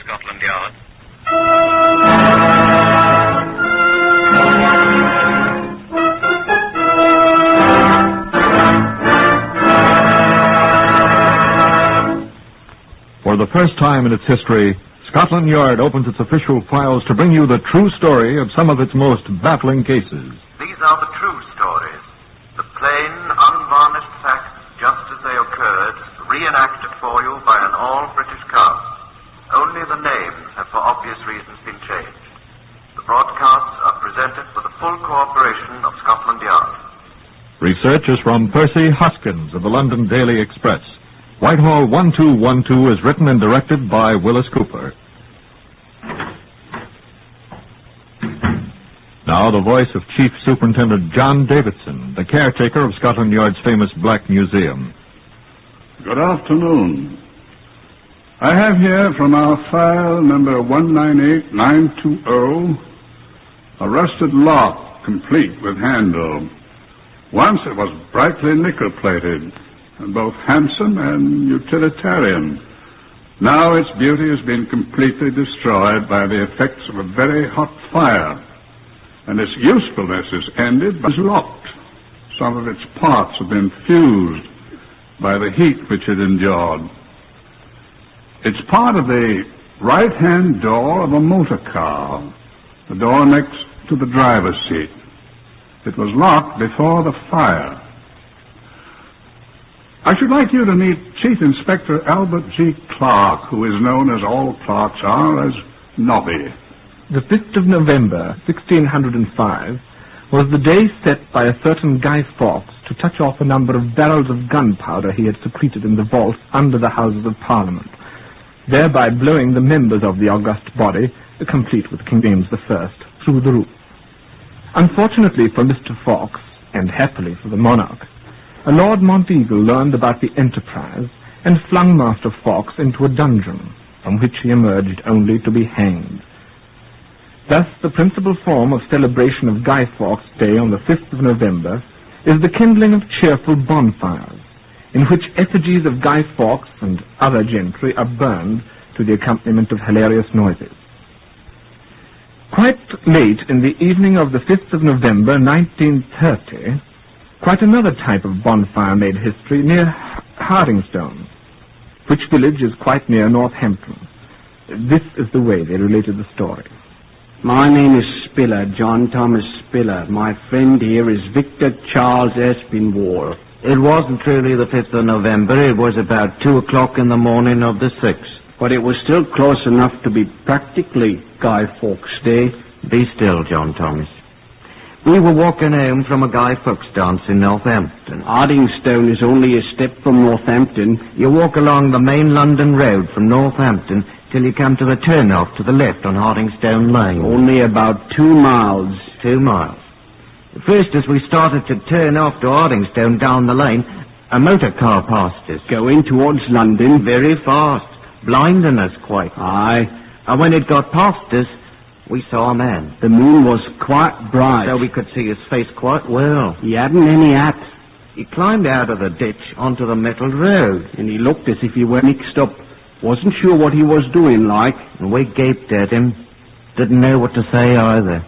Scotland Yard. For the first time in its history, Scotland Yard opens its official files to bring you the true story of some of its most baffling cases. These are the true stories. The plain, unvarnished facts, just as they occurred, reenacted for you by an all-British cast. Only the names have, for obvious reasons, been changed. The broadcasts are presented with the full cooperation of Scotland Yard. Research is from Percy Hoskins of the London Daily Express. Whitehall 1212 is written and directed by Willis Cooper. Now the voice of Chief Superintendent John Davidson, the caretaker of Scotland Yard's famous Black Museum. Good afternoon. I have here from our file number 198920 a rusted lock complete with handle. Once it was brightly nickel-plated and both handsome and utilitarian. Now its beauty has been completely destroyed by the effects of a very hot fire, and its usefulness is ended but is locked. Some of its parts have been fused by the heat which it endured. It's part of the right-hand door of a motor car, the door next to the driver's seat. It was locked before the fire. I should like you to meet Chief Inspector Albert G. Clark, who is known, as all clerks are, as Nobby. The 5th of November, 1605, was the day set by a certain Guy Fawkes to touch off a number of barrels of gunpowder he had secreted in the vaults under the Houses of Parliament, thereby blowing the members of the august body, complete with King James I, through the roof. Unfortunately for Mr. Fawkes, and happily for the monarch, a Lord Monteagle learned about the enterprise and flung Master Fawkes into a dungeon, from which he emerged only to be hanged. Thus, the principal form of celebration of Guy Fawkes' Day on the 5th of November is the kindling of cheerful bonfires, in which effigies of Guy Fawkes and other gentry are burned to the accompaniment of hilarious noises. Quite late in the evening of the 5th of November, 1930, quite another type of bonfire made history near Hardingstone, which village is quite near Northampton. This is the way they related the story. My name is Spiller, John Thomas Spiller. My friend here is Victor Charles Espinwall. It wasn't truly the 5th of November. It was about 2 o'clock in the morning of the 6th. But it was still close enough to be practically Guy Fawkes' Day. Be still, John Thomas. We were walking home from a Guy Fawkes dance in Northampton. Hardingstone is only a step from Northampton. You walk along the main London road from Northampton till you come to the turn-off to the left on Hardingstone Lane. Only about 2 miles. 2 miles. First, as we started to turn off to Hardingstone down the lane, a motor car passed us. Going towards London? Very fast, blinding us quite. Aye. And when it got past us, we saw a man. The moon was quite bright. So we could see his face quite well. He hadn't any hat. He climbed out of the ditch onto the metalled road. And he looked as if he were mixed up. Wasn't sure what he was doing, like. And we gaped at him. Didn't know what to say either.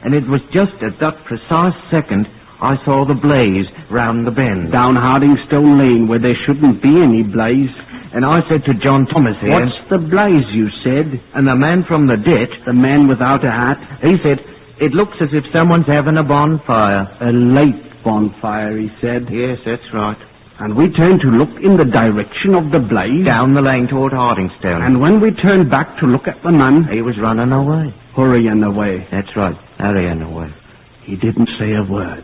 And it was just at that precise second I saw the blaze round the bend. Down Hardingstone Lane, where there shouldn't be any blaze. And I said to John Thomas here... What's the blaze, you said? And the man from the ditch... The man without a hat? He said, it looks as if someone's having a bonfire. A late bonfire, he said. Yes, that's right. And we turned to look in the direction of the blaze. Down the lane toward Hardingstone. And when we turned back to look at the man... He was running away. Hurrying away. That's right, hurrying away. He didn't say a word.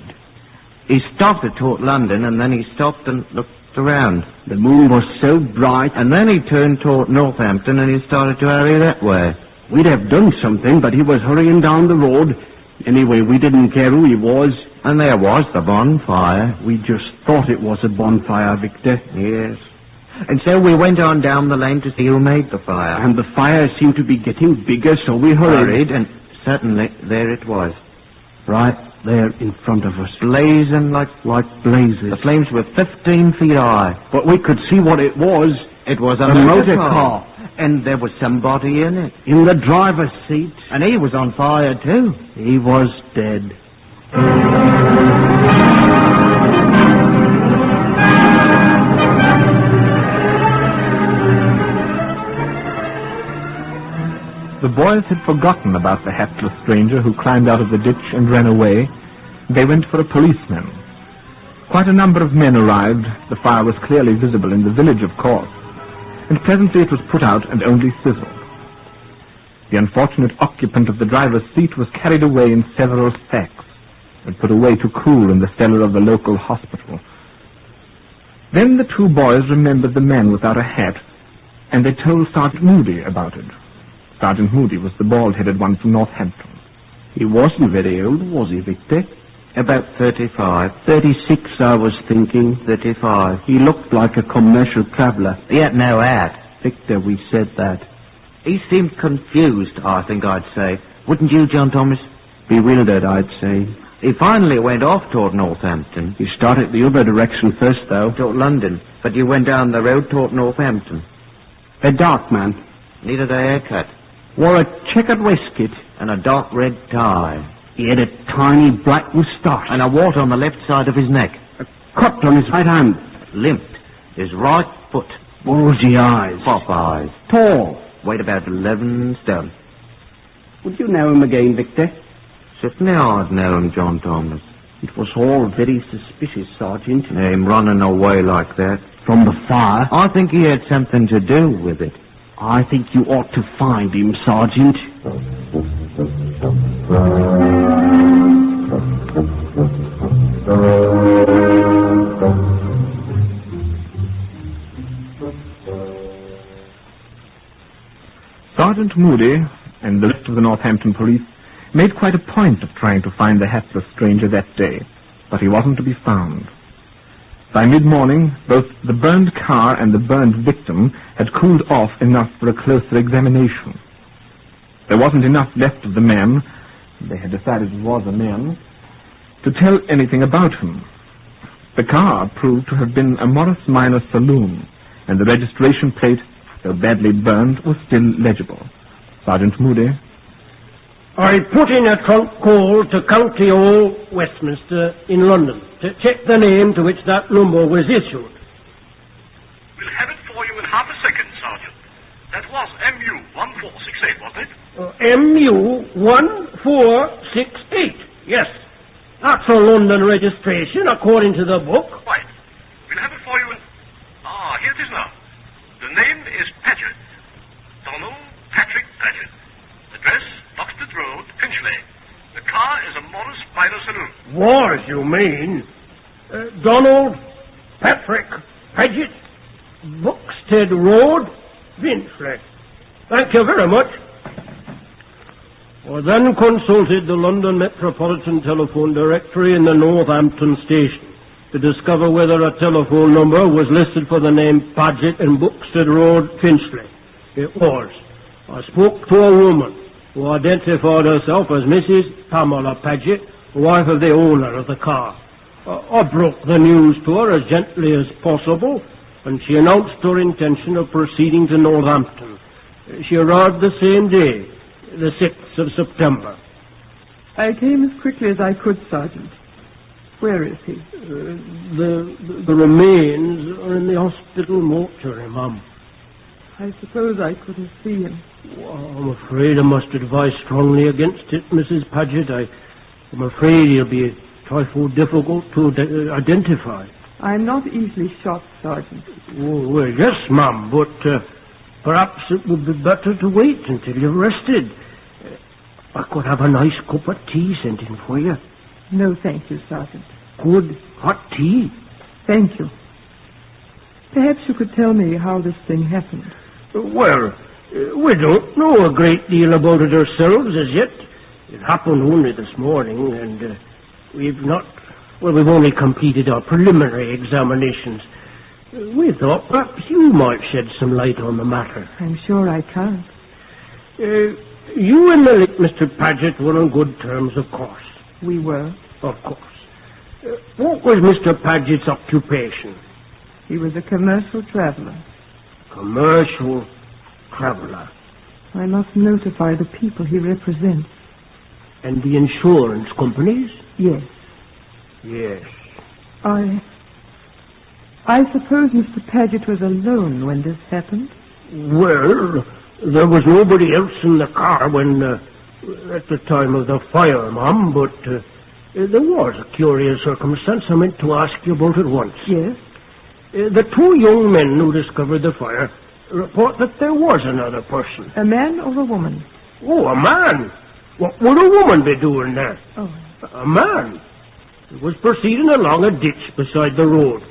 He stopped toward London, and then he stopped and looked around. The moon was so bright. And then he turned toward Northampton, and he started to hurry that way. We'd have done something, but he was hurrying down the road. Anyway, we didn't care who he was. And there was the bonfire. We just thought it was a bonfire, Victor. Yes. And so we went on down the lane to see who made the fire. And the fire seemed to be getting bigger, so we hurried. And suddenly, there it was. Right there in front of us. Blazing like blazes. The flames were 15 feet high. But we could see what it was. It was a motor car. And there was somebody in it. In the driver's seat. And he was on fire too. He was dead. The boys had forgotten about the hapless stranger who climbed out of the ditch and ran away. They went for a policeman. Quite a number of men arrived. The fire was clearly visible in the village, of course, and presently it was put out and only sizzled. The unfortunate occupant of the driver's seat was carried away in several sacks and put away to cool in the cellar of the local hospital. Then the two boys remembered the man without a hat, and they told Sergeant Moody about it. Sergeant Moody was the bald-headed one from Northampton. He wasn't very old, was he, Victor? About 35. 36, I was thinking. 35. He looked like a commercial traveller. He had no hat. Victor, we said that. He seemed confused, I think I'd say. Wouldn't you, John Thomas? Bewildered, I'd say. He finally went off toward Northampton. He started the other direction first, though. Toward London. But you went down the road toward Northampton. A dark man. Needed a haircut. Wore a checkered waistcoat. And a dark red tie. He had a tiny black moustache. And a wart on the left side of his neck. A cut on his right hand. Limped. His right foot. Bulgy eyes. Pop eyes. Tall. Weighed about 11 stone. Would you know him again, Victor? Certainly I'd know him, John Thomas. It was all very suspicious, Sergeant. Him running away like that. From the fire? I think he had something to do with it. I think you ought to find him, Sergeant. Sergeant Moody and the rest of the Northampton police made quite a point of trying to find the hapless stranger that day, but he wasn't to be found. By mid-morning, both the burned car and the burned victim had cooled off enough for a closer examination. There wasn't enough left of the man, they had decided it was a man, to tell anything about him. The car proved to have been a Morris Minor saloon, and the registration plate, though badly burned, was still legible. Sergeant Moody. I put in a trunk call to County Hall, Westminster, in London, to check the name to which that number was issued. We'll have it for you in half a second, Sergeant. That was MU-1468, wasn't it? MU-1468, yes. That's a London registration, according to the book. Right. We'll have it for you in... here it is now. The name is Paget. Donald Patrick Paget. Address, Oxford Road, Finchley. The car is a Morris Minor saloon. Was, you mean? Donald Patrick Paget, Buxted Road, Finchley. Thank you very much. I then consulted the London Metropolitan Telephone Directory in the Northampton station to discover whether a telephone number was listed for the name Paget in Buxted Road, Finchley. It was. I spoke to a woman who identified herself as Mrs. Pamela Paget, wife of the owner of the car. I broke the news to her as gently as possible, and she announced her intention of proceeding to Northampton. She arrived the same day, the 6th of September. I came as quickly as I could, Sergeant. Where is he? The remains are in the hospital mortuary, ma'am. I suppose I couldn't see him. I'm afraid I must advise strongly against it, Mrs. Paget. I'm afraid he'll be a trifle difficult to identify. I'm not easily shocked, Sergeant. Oh, well, yes, ma'am, but perhaps it would be better to wait until you're rested. I could have a nice cup of tea sent in for you. No, thank you, Sergeant. Good hot tea? Thank you. Perhaps you could tell me how this thing happened. Well, we don't know a great deal about it ourselves as yet. It happened only this morning, and we've only completed our preliminary examinations. We thought perhaps you might shed some light on the matter. I'm sure I can't. You and the late Mr. Paget were on good terms, of course. We were. Of course. What was Mr. Paget's occupation? He was a commercial traveller. Commercial traveller. I must notify the people he represents. And the insurance companies? Yes. Yes. I suppose Mr. Paget was alone when this happened? Well, there was nobody else in the car when, at the time of the fire, Mum, but there was a curious circumstance I meant to ask you about at once. Yes? The two young men who discovered the fire report that there was another person. A man or a woman? Oh, a man? What would a woman be doing there? Oh. A man. He was proceeding along a ditch beside the road.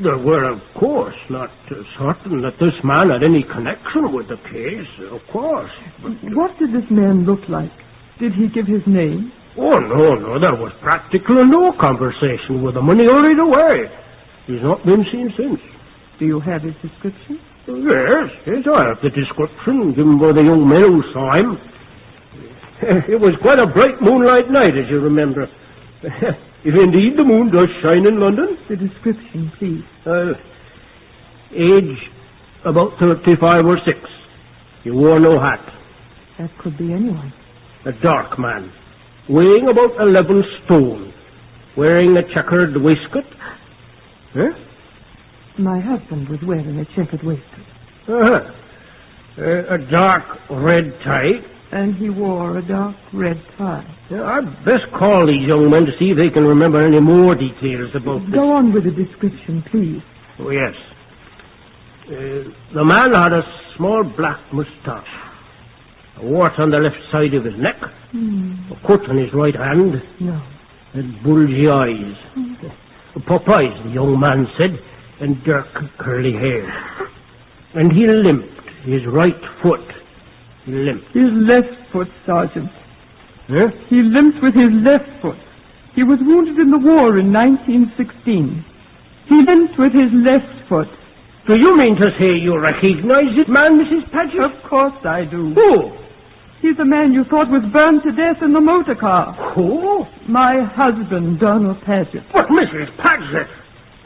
There were, of course, not certain that this man had any connection with the case, of course. But, what did this man look like? Did he give his name? Oh, no, there was practically no conversation with him, and he hurried away. He's not been seen since. Do you have his description? Yes, I have the description given by the young men who saw him. It was quite a bright moonlight night, as you remember. If indeed the moon does shine in London. The description, please. Age about 35 or 6. He wore no hat. That could be anyone. A dark man, weighing about 11 stone, wearing a checkered waistcoat. Huh? My husband was wearing a checkered waistcoat. A dark red tie. And he wore a dark red tie. I'd best call these young men to see if they can remember any more details about this. Go on with the description, please. Oh, yes. The man had a small black moustache, a wart on the left side of his neck, a cut on his right hand, and bulgy eyes. Pop eyes, the young man said, and dark curly hair. And he limped, his right foot. He limped. His left foot, Sergeant. Huh? He limped with his left foot. He was wounded in the war in 1916. He limped with his left foot. Do you mean to say you recognize this man, Mrs. Paget? Of course I do. Who? He's the man you thought was burned to death in the motor car. Who? My husband, Donald Paget. But Mrs. Paget!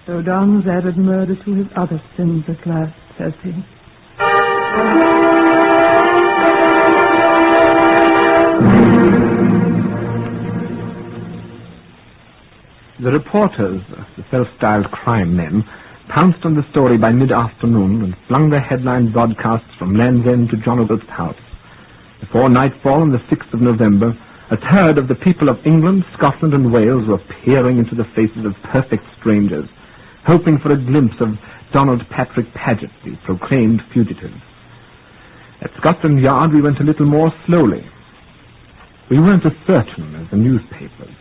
So Don's added murder to his other sins at last, has he? The reporters, the self-styled crime men, pounced on the story by mid-afternoon and flung their headline broadcasts from Land's End to John O'Groats House. Before nightfall on the 6th of November, a third of the people of England, Scotland and Wales were peering into the faces of perfect strangers, hoping for a glimpse of Donald Patrick Paget, the proclaimed fugitive. At Scotland Yard we went a little more slowly. We weren't as certain as the newspapers.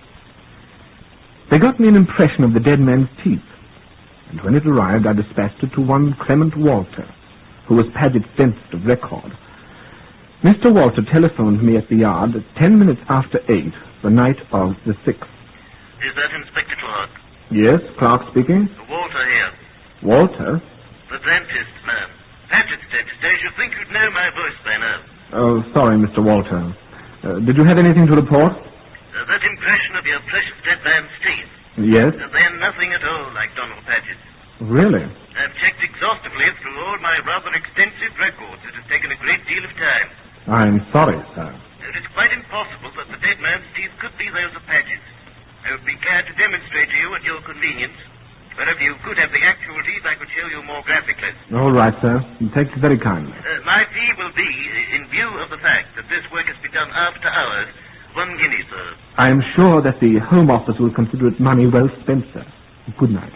They got me an impression of the dead man's teeth, and when it arrived I dispatched it to one Clement Walter, who was Paget's dentist of record. Mr. Walter telephoned me at the Yard at 10 minutes after 8, the night of the 6th. Is that Inspector Clark? Yes, Clark speaking. Walter here. Walter? The dentist, ma'am. Paget's dentist. I should think you'd know my voice by now. Oh, sorry, Mr. Walter. Did you have anything to report? That impression of your precious dead man's teeth. Yes? They're nothing at all like Donald Paget's. Really? I've checked exhaustively through all my rather extensive records. It has taken a great deal of time. I'm sorry, sir. It is quite impossible that the dead man's teeth could be those of Paget's. I would be glad to demonstrate to you at your convenience. But if you could have the actual teeth, I could show you more graphically. All right, sir. Thank you very kindly. My fee will be, in view of the fact that this work has been done after hours, 1 guinea, sir. I am sure that the Home Office will consider it money well spent, sir. Good night.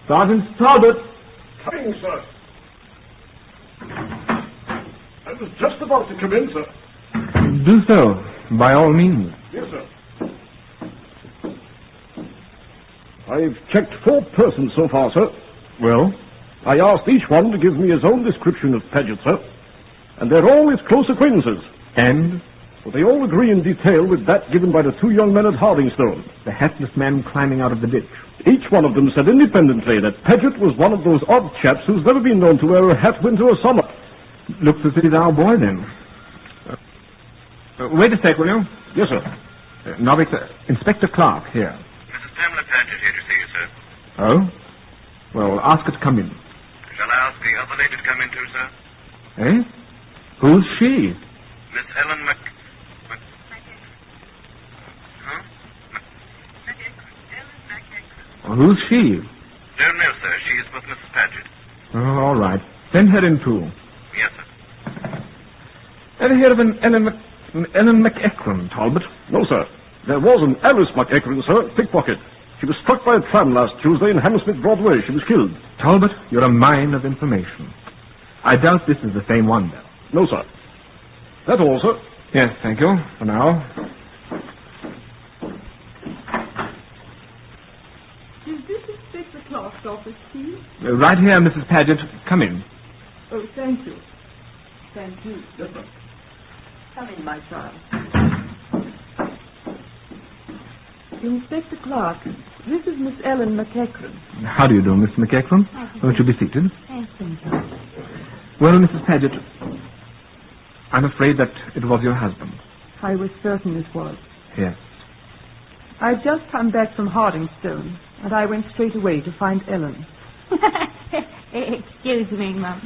Sergeant Talbot. Coming, sir. I was just about to come in, sir. Do so, by all means. Yes, sir. I've checked 4 persons so far, sir. Well? I asked each one to give me his own description of Paget, sir. And they're all his close acquaintances. And? Well, they all agree in detail with that given by the 2 young men at Hardingstone. The hatless man climbing out of the ditch. Each one of them said independently that Paget was one of those odd chaps who's never been known to wear a hat winter or summer. Looks as if he's our boy, then. Wait a sec, will you? Yes, sir. Novice, Inspector Clark, here. Mrs. Pamela Paget here to see you, sir. Oh? Well, ask her to come in. Shall I ask the other lady to come in too, sir? Eh? Who's she? Miss Ellen Who's she? Don't know, sir. She is with Mrs. Paget. Oh, all right. Send her in, too. Yes, sir. Ever hear of an Ellen McEachran, Talbot? No, sir. There was an Alice McEachran, sir, pickpocket. She was struck by a tram last Tuesday in Hammersmith Broadway. She was killed. Talbot, you're a mine of information. I doubt this is the same one, though. No, sir. That's all, sir. Yes, thank you, for now. Is this Inspector Clark's office, please? Right here, Mrs. Paget. Come in. Oh, thank you. Thank you. Yes, sir. Come in, my child. Inspector Clark, this is Miss Ellen McEachran. How do you do, Miss McEachran? Won't you be seated? Yes, thank you. Well, Mrs. Paget, I'm afraid that it was your husband. I was certain it was. Yes. I'd just come back from Hardingstone, and I went straight away to find Ellen. Excuse me, Mum.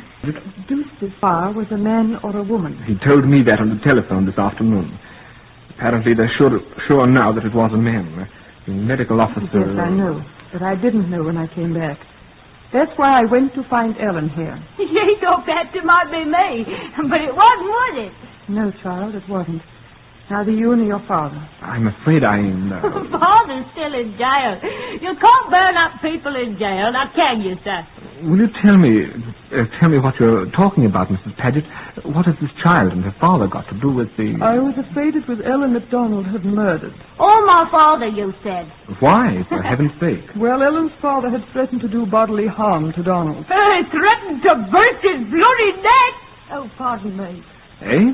Deuce's fire was a man or a woman. He told me that on the telephone this afternoon. Apparently they're sure now that it was a man. The medical officer... Yes, I know, but I didn't know when I came back. That's why I went to find Ellen here. You thought that it might be me, but it wasn't, was it? No, child, it wasn't. Neither you nor your father. I'm afraid I'm... Father's still in jail. You can't burn up people in jail, now can you, sir? Will you tell me what you're talking about, Mrs. Paget? What has this child and her father got to do with the... I was afraid it was Ellen that Donald had murdered. Oh, my father, you said. Why, for heaven's sake? Well, Ellen's father had threatened to do bodily harm to Donald. Threatened to burst his bloody neck? Oh, pardon me. Eh?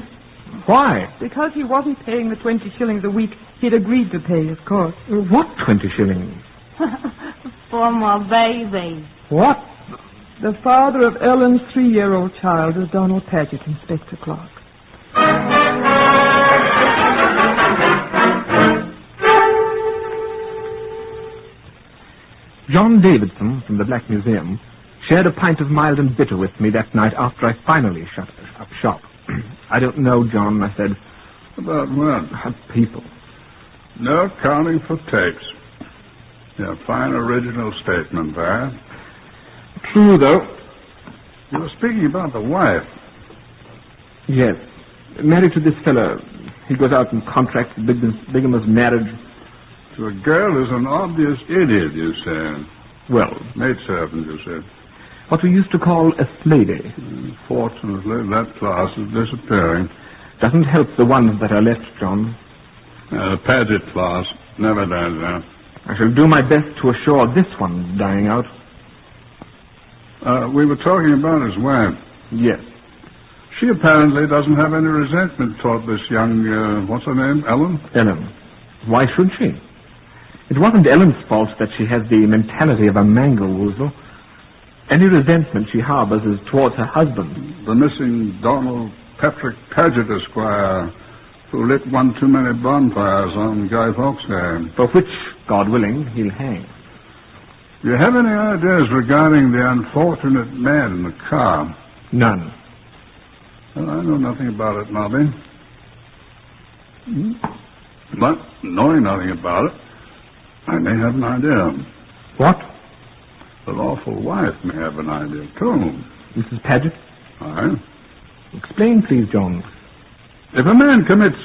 Why? Because he wasn't paying the 20 shillings a week he'd agreed to pay, of course. What 20 shillings? For my baby. What? The father of Ellen's 3-year-old child is Donald Paget, Inspector Clark. John Davidson from the Black Museum shared a pint of mild and bitter with me that night after I finally shut up shop. I don't know, John, I said. About when? People. No accounting for tapes. Yeah, fine original statement there. True, though. You were speaking about the wife. Yes. Married to this fellow. He goes out and contracts bigamous marriage. To a girl who's an obvious idiot, you said. Well, maidservant, you said. What we used to call a lady. Fortunately, that class is disappearing. Doesn't help the ones that are left, John. The Paget class never dies out. I shall do my best to assure this one's dying out. We were talking about his wife. Yes. She apparently doesn't have any resentment toward this young, what's her name, Ellen? Ellen. Why should she? It wasn't Ellen's fault that she has the mentality of a mangle-woozle. Any resentment she harbors is towards her husband. The missing Donald Patrick Paget, Esquire, who lit one too many bonfires on Guy Fawkes Day. For which, God willing, he'll hang. Do you have any ideas regarding the unfortunate man in the car? None. Well, I know nothing about it, Nobby. But, knowing nothing about it, I may have an idea. What? The lawful wife may have an idea, too. Mrs. Paget? Aye. Explain, please, John. If a man commits,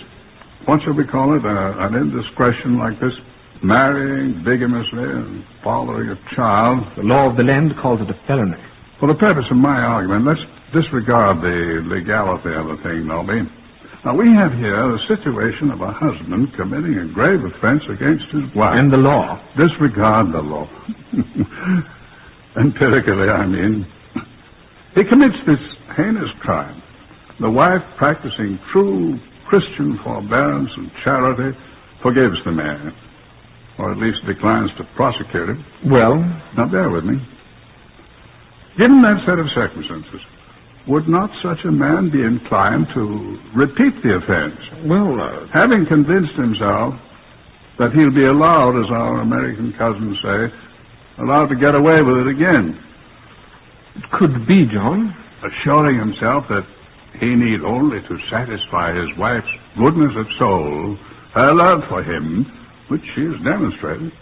what shall we call it, an indiscretion like this, marrying bigamously and fathering a child... The law of the land calls it a felony. For the purpose of my argument, let's disregard the legality of the thing, Nobby. Now, we have here the situation of a husband committing a grave offense against his wife. And the law. Disregard the law. Empirically, I mean. He commits this heinous crime. The wife, practicing true Christian forbearance and charity, forgives the man, or at least declines to prosecute him. Well? Now, bear with me. Given that set of circumstances, would not such a man be inclined to repeat the offense? Well, having convinced himself that he'll be allowed, as our American cousins say, allowed to get away with it again. It could be, John. Assuring himself that he need only to satisfy his wife's goodness of soul, her love for him, which she has demonstrated,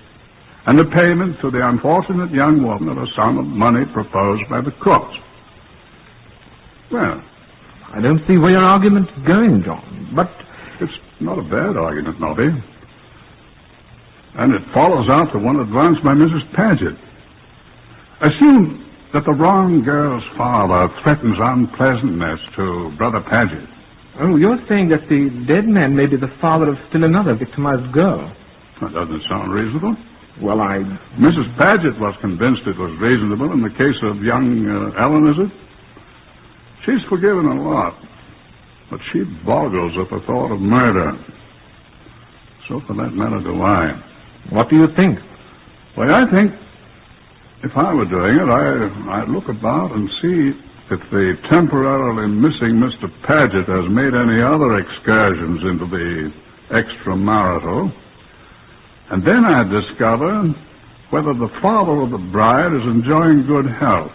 and the payment to the unfortunate young woman of a sum of money proposed by the court. Well, I don't see where your argument's going, John, but... It's not a bad argument, Nobby. And it follows out the one advanced by Mrs. Paget. Assume that the wrong girl's father threatens unpleasantness to Brother Paget. Oh, you're saying that the dead man may be the father of still another victimized girl. That doesn't sound reasonable. Well, Mrs. Paget was convinced it was reasonable in the case of young Ellen, is it? She's forgiven a lot, but she boggles at the thought of murder. So, for that matter, do I. What do you think? Well, I think if I were doing it, I'd look about and see if the temporarily missing Mr. Paget has made any other excursions into the extramarital. And then I'd discover whether the father of the bride is enjoying good health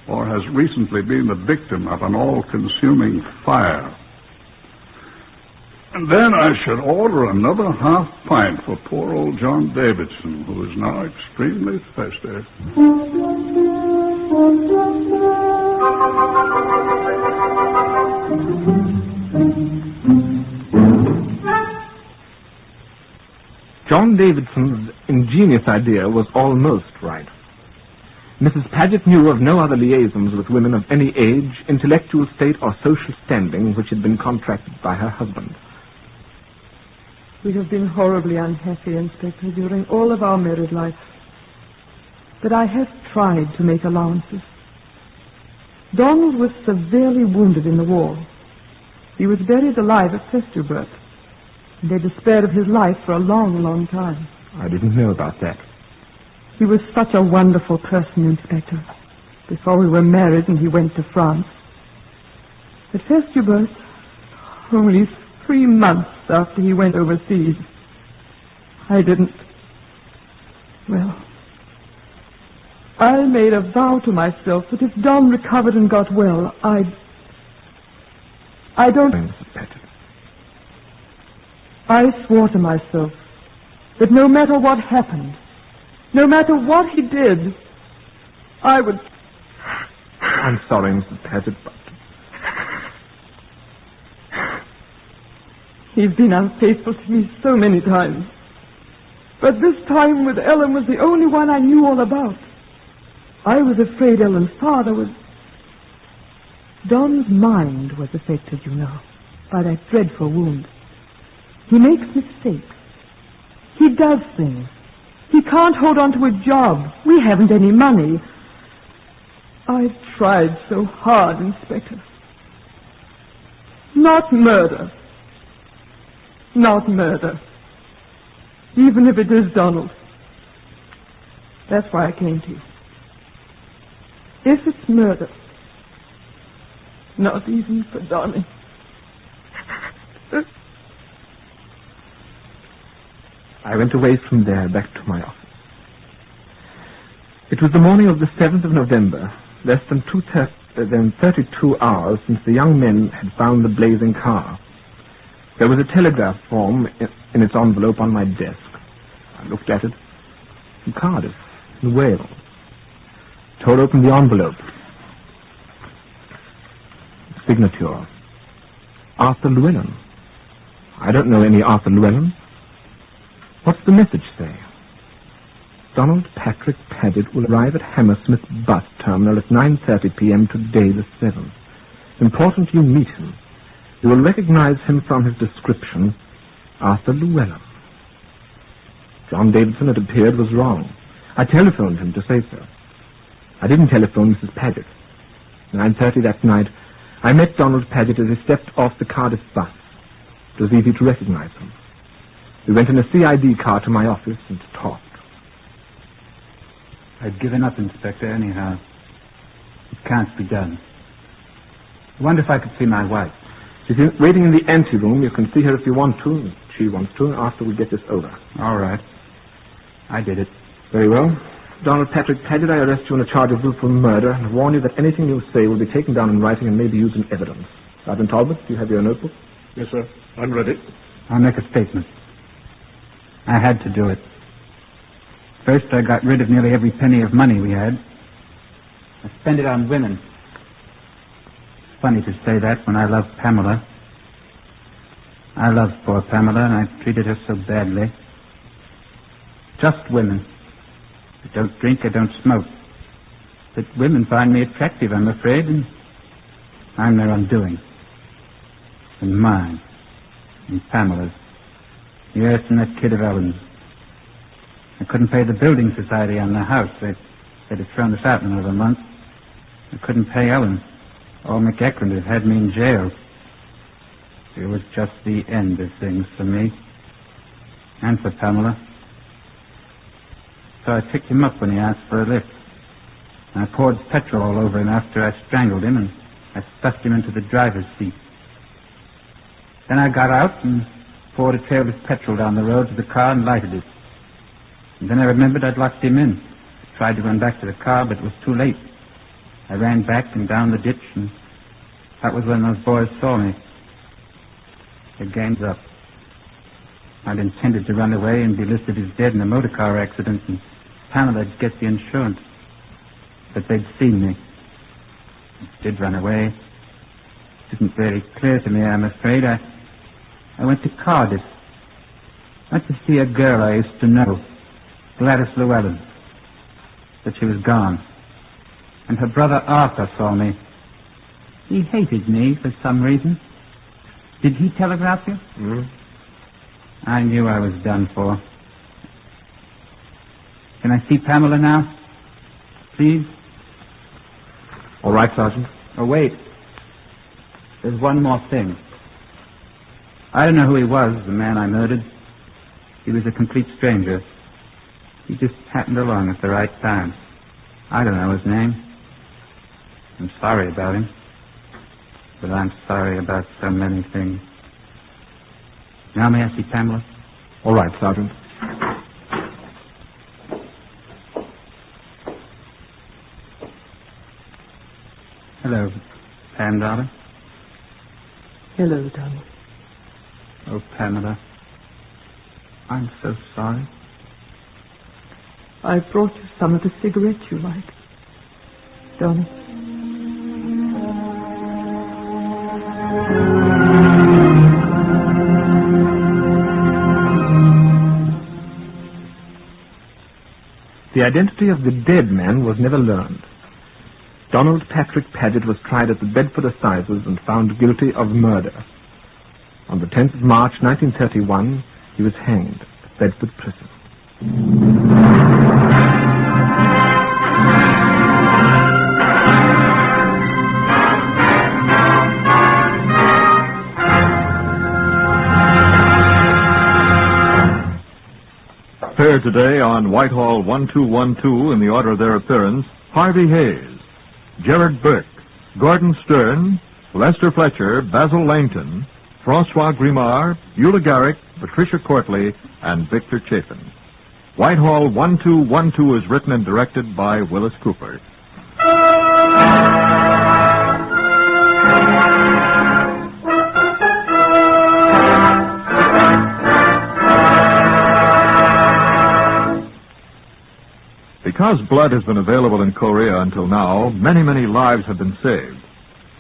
or has recently been the victim of an all-consuming fire. And then I should order another half pint for poor old John Davidson, who is now extremely thirsty. John Davidson's ingenious idea was almost right. Mrs. Paget knew of no other liaisons with women of any age, intellectual state, or social standing which had been contracted by her husband. We have been horribly unhappy, Inspector, during all of our married life. But I have tried to make allowances. Donald was severely wounded in the war. He was buried alive at Chesterton. They despaired of his life for a long, long time. I didn't know about that. He was such a wonderful person, Inspector. Before we were married and he went to France. At Chesterton, only 3 months after he went overseas, I didn't... Well, I made a vow to myself that if Don recovered and got well, I don't... I swore to myself that no matter what happened, no matter what he did, I would... I'm sorry, Mrs. Paget, but... He's been unfaithful to me so many times. But this time with Ellen was the only one I knew all about. I was afraid Ellen's father was... Don's mind was affected, you know, by that dreadful wound. He makes mistakes. He does things. He can't hold on to a job. We haven't any money. I've tried so hard, Inspector. Not murder. Not murder. Even if it is Donald. That's why I came to you. If it's murder, not even for Donnie. I went away from there back to my office. It was the morning of the 7th of November, less than 32 hours since the young men had found the blazing car. There was a telegraph form in its envelope on my desk. I looked at it. From Cardiff, in Wales. Tore open the envelope. Signature. Arthur Llewellyn. I don't know any Arthur Llewellyn. What's the message say? Donald Patrick Paget will arrive at Hammersmith bus terminal at 9:30 p.m. today, the 7th. Important you meet him. You will recognize him from his description, Arthur Llewellyn. John Davidson, it appeared, was wrong. I telephoned him to say so. I didn't telephone Mrs. Paget. 9:30 that night, I met Donald Paget as he stepped off the Cardiff bus. It was easy to recognize him. We went in a CID car to my office and talked. I've given up, Inspector, anyhow. It can't be done. I wonder if I could see my wife. She's waiting in the anteroom. You can see her if you want to, if she wants to, after we get this over. All right. I did it. Very well. Donald Patrick Paget, I arrest you on a charge of willful murder and warn you that anything you say will be taken down in writing and may be used in evidence. Sergeant Talbot, do you have your notebook? Yes, sir. I'm ready. I'll make a statement. I had to do it. First, I got rid of nearly every penny of money we had. I spent it on women. It's funny to say that when I love Pamela. I love poor Pamela, and I treated her so badly. Just women. I don't drink, I don't smoke. But women find me attractive, I'm afraid, and I'm their undoing. And mine. And Pamela's. Yes, and that kid of Ellen's. I couldn't pay the building society on the house. They'd have thrown us out in another month. I couldn't pay Ellen. Old McEachran had had me in jail. It was just the end of things for me. And for Pamela. So I picked him up when he asked for a lift. And I poured petrol all over him after I strangled him, and I stuffed him into the driver's seat. Then I got out and poured a trail of petrol down the road to the car and lighted it. And then I remembered I'd locked him in. I tried to run back to the car, but it was too late. I ran back and down the ditch, and that was when those boys saw me. The game's up. I'd intended to run away and be listed as dead in a motor car accident, and Pamela'd get the insurance. But they'd seen me. I did run away. It isn't very clear to me, I'm afraid. I went to Cardiff. Went to see a girl I used to know, Gladys Llewellyn. But she was gone. And her brother Arthur saw me. He hated me for some reason. Did he telegraph you? I knew I was done for. Can I see Pamela now? Please? All right, Sergeant. Oh, wait. There's one more thing. I don't know who he was, the man I murdered. He was a complete stranger. He just happened along at the right time. I don't know his name. I'm sorry about him. But I'm sorry about so many things. Now may I see Pamela? All right, Sergeant. Hello, Pam, darling. Hello, darling. Oh, Pamela. I'm so sorry. I brought you some of the cigarettes you like. Darling. The identity of the dead man was never learned. Donald Patrick Paget was tried at the Bedford Assizes and found guilty of murder. On the 10th of March, 1931, he was hanged at Bedford Prison. Appeared today on Whitehall 1212 in the order of their appearance, Harvey Hayes, Gerard Burke, Gordon Stern, Lester Fletcher, Basil Langton, Francois Grimard, Eula Garrick, Patricia Courtley, and Victor Chapin. Whitehall 1212 is written and directed by Willis Cooper. Because blood has been available in Korea until now, many, many lives have been saved.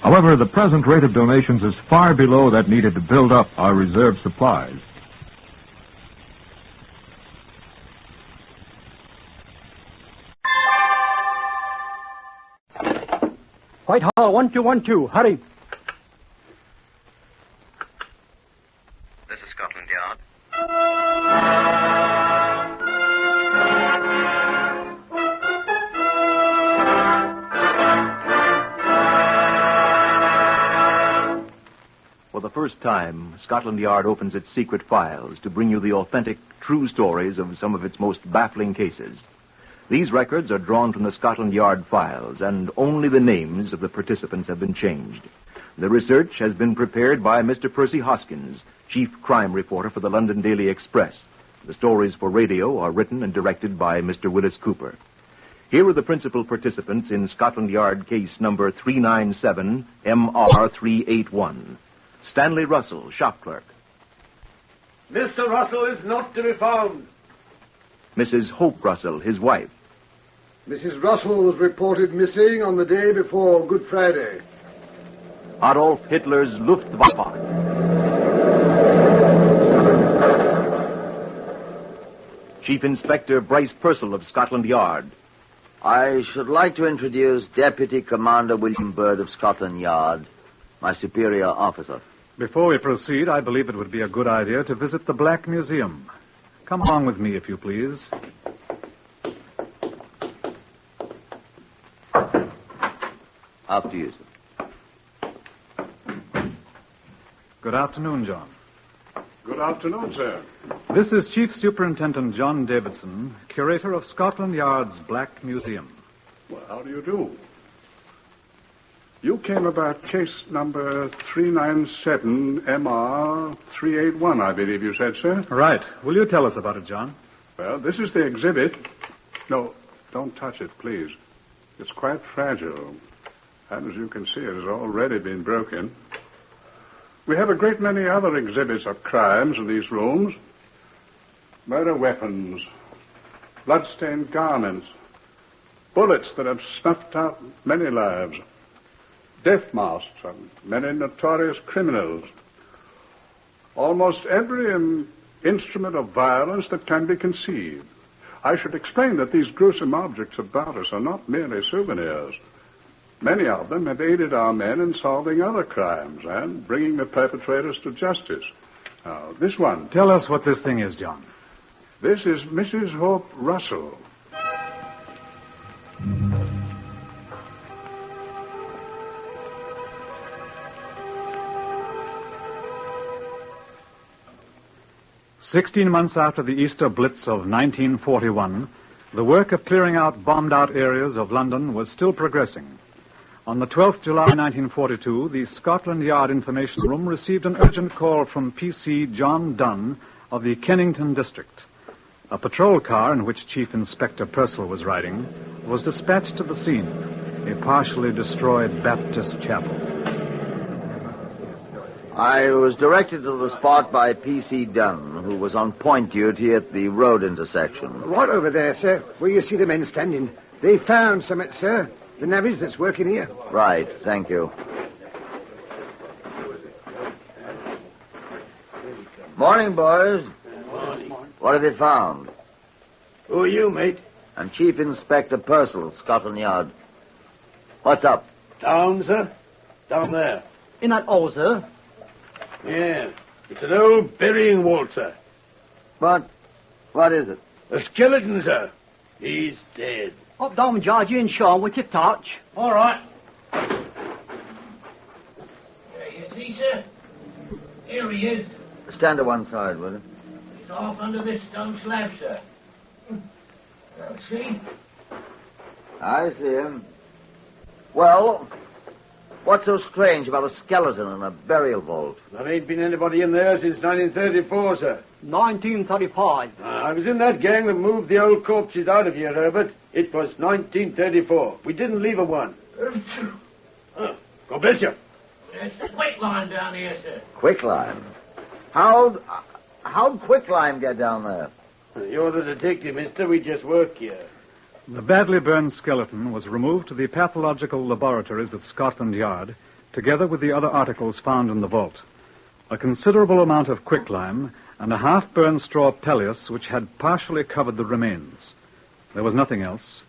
However, the present rate of donations is far below that needed to build up our reserve supplies. Whitehall 1212, hurry. This is Scotland Yard. For the first time, Scotland Yard opens its secret files to bring you the authentic, true stories of some of its most baffling cases. These records are drawn from the Scotland Yard files, and only the names of the participants have been changed. The research has been prepared by Mr. Percy Hoskins, chief crime reporter for the London Daily Express. The stories for radio are written and directed by Mr. Willis Cooper. Here are the principal participants in Scotland Yard case number 397 MR381. Stanley Russell, shop clerk. Mr. Russell is not to be found. Mrs. Hope Russell, his wife. Mrs. Russell was reported missing on the day before Good Friday. Adolf Hitler's Luftwaffe. Chief Inspector Bryce Purcell of Scotland Yard. I should like to introduce Deputy Commander William Bird of Scotland Yard, my superior officer. Before we proceed, I believe it would be a good idea to visit the Black Museum. Come along with me, if you please. After you, sir. Good afternoon, John. Good afternoon, sir. This is Chief Superintendent John Davidson, curator of Scotland Yard's Black Museum. Well, how do you do? You came about case number 397 MR381, I believe you said, sir. Right. Will you tell us about it, John? Well, this is the exhibit. No, don't touch it, please. It's quite fragile. And as you can see, it has already been broken. We have a great many other exhibits of crimes in these rooms. Murder weapons, blood-stained garments, bullets that have snuffed out many lives, death masks and many notorious criminals. Almost every instrument of violence that can be conceived. I should explain that these gruesome objects about us are not merely souvenirs. Many of them have aided our men in solving other crimes and bringing the perpetrators to justice. Now, this one. Tell us what this thing is, John. This is Mrs. Hope Russell. "16 months after the Easter Blitz of 1941, the work of clearing out bombed-out areas of London was still progressing. On the 12th July 1942, the Scotland Yard Information Room received an urgent call from P.C. John Dunn of the Kennington District. A patrol car in which Chief Inspector Purcell was riding was dispatched to the scene, a partially destroyed Baptist chapel. I was directed to the spot by P.C. Dunn, who was on point duty at the road intersection. Right over there, sir, where you see the men standing. They found something, sir. The navvies that's working here. Right, thank you. Morning, boys. Morning. What have you found? Who are you, mate? I'm Chief Inspector Purcell, Scotland Yard. What's up? Down, sir? Down there. In that hole, sir? Yeah. It's an old burying vault, sir. What is it? A skeleton, sir. He's dead. Up down, Georgie and Sean with your torch. All right. There you see, sir. Here he is. Stand to one side, will you? He's off under this stone slab, sir. See? I see him. Well, what's so strange about a skeleton in a burial vault? There ain't been anybody in there since 1934, sir. 1935. I was in that gang that moved the old corpses out of here, Herbert. It was 1934. We didn't leave 'em one. God bless you. It's the quicklime down here, sir. Quicklime? How'd quicklime get down there? You're the detective, mister. We just work here. The badly burned skeleton was removed to the pathological laboratories at Scotland Yard, together with the other articles found in the vault. A considerable amount of quicklime and a half-burned straw pelleas which had partially covered the remains. There was nothing else.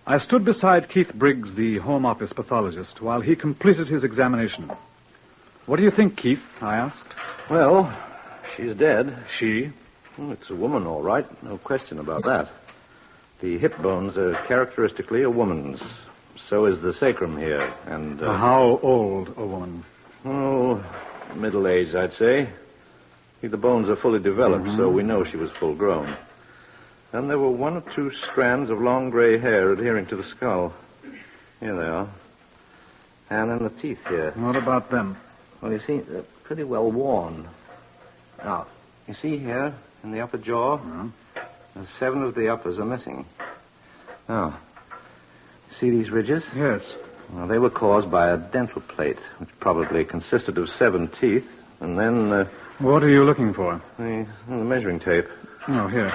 I stood beside Keith Briggs, the Home Office pathologist, while he completed his examination. "What do you think, Keith?" I asked. Well, she's dead. She? Well, it's a woman, all right. No question about that. The hip bones are characteristically a woman's. So is the sacrum here, and... How old a woman? Oh, middle-aged, I'd say. The bones are fully developed, so we know she was full-grown. And there were one or two strands of long gray hair adhering to the skull. Here they are. And then the teeth here. What about them? Well, you see, they're pretty well worn. Now, you see here, in the upper jaw, 7 of the uppers are missing. Now, See these ridges? Yes. Well, they were caused by a dental plate, which probably consisted of 7 teeth, and then... What are you looking for? The measuring tape. Oh, here.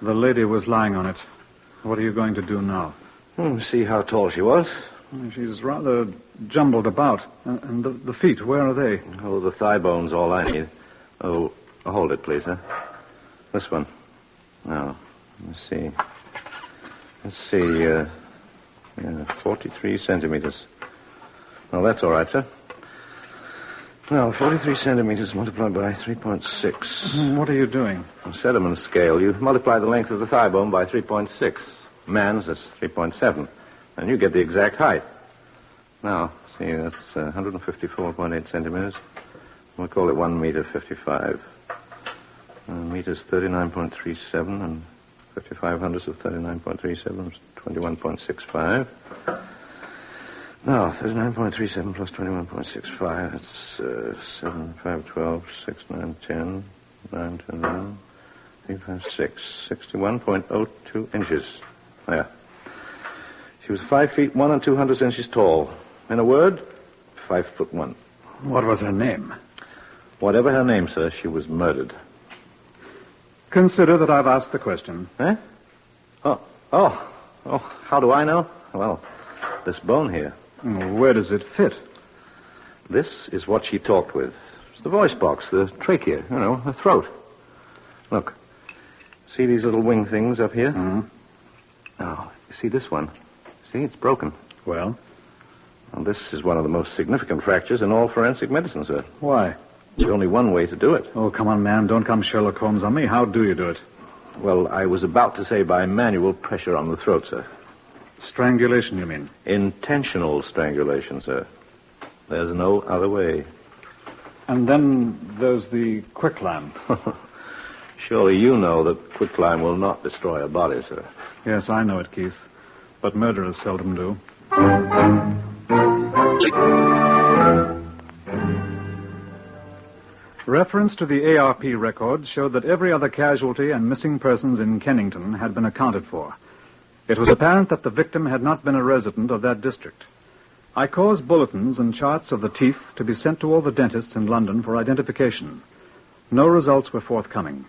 The lady was lying on it. What are you going to do now? See how tall she was. She's rather jumbled about. And the feet, where are they? Oh, the thigh bone's all I need. Oh, hold it, please, huh? This one. Now, let's see, 43 centimeters. Well, that's all right, sir. Now, 43 centimeters multiplied by 3.6. What are you doing? On Sediment scale, you multiply the length of the thigh bone by 3.6. Man's, that's 3.7. And you get the exact height. Now, see, that's 154.8 centimeters. We'll call it 1 meter 55. Meters 39.37 and 55 hundredths of 39.37 is 21.65. Now, 39.37 plus 21.65, that's 7, 5, 12, 6, 9, 10, 9, 10, 11, 3, 5, 6, 61.02 inches. There. She was 5 feet 1 and 200 inches tall. In a word, 5'1". What was her name? Whatever her name, sir, she was murdered. Consider that I've asked the question. Eh? Oh, how do I know? Well, this bone here. Where does it fit? This is what she talked with. It's the voice box, the trachea, the throat. Look, see these little wing things up here? Mm-hmm. Now, you see this one? See, it's broken. Well, this is one of the most significant fractures in all forensic medicine, sir. Why? There's only one way to do it. Oh, come on, man. Don't come Sherlock Holmes on me. How do you do it? Well, I was about to say by manual pressure on the throat, sir. Strangulation, you mean? Intentional strangulation, sir. There's no other way. And then there's the quicklime. Surely you know that quicklime will not destroy a body, sir. Yes, I know it, Keith. But murderers seldom do. Reference to the ARP records showed that every other casualty and missing persons in Kennington had been accounted for. It was apparent that the victim had not been a resident of that district. I caused bulletins and charts of the teeth to be sent to all the dentists in London for identification. No results were forthcoming,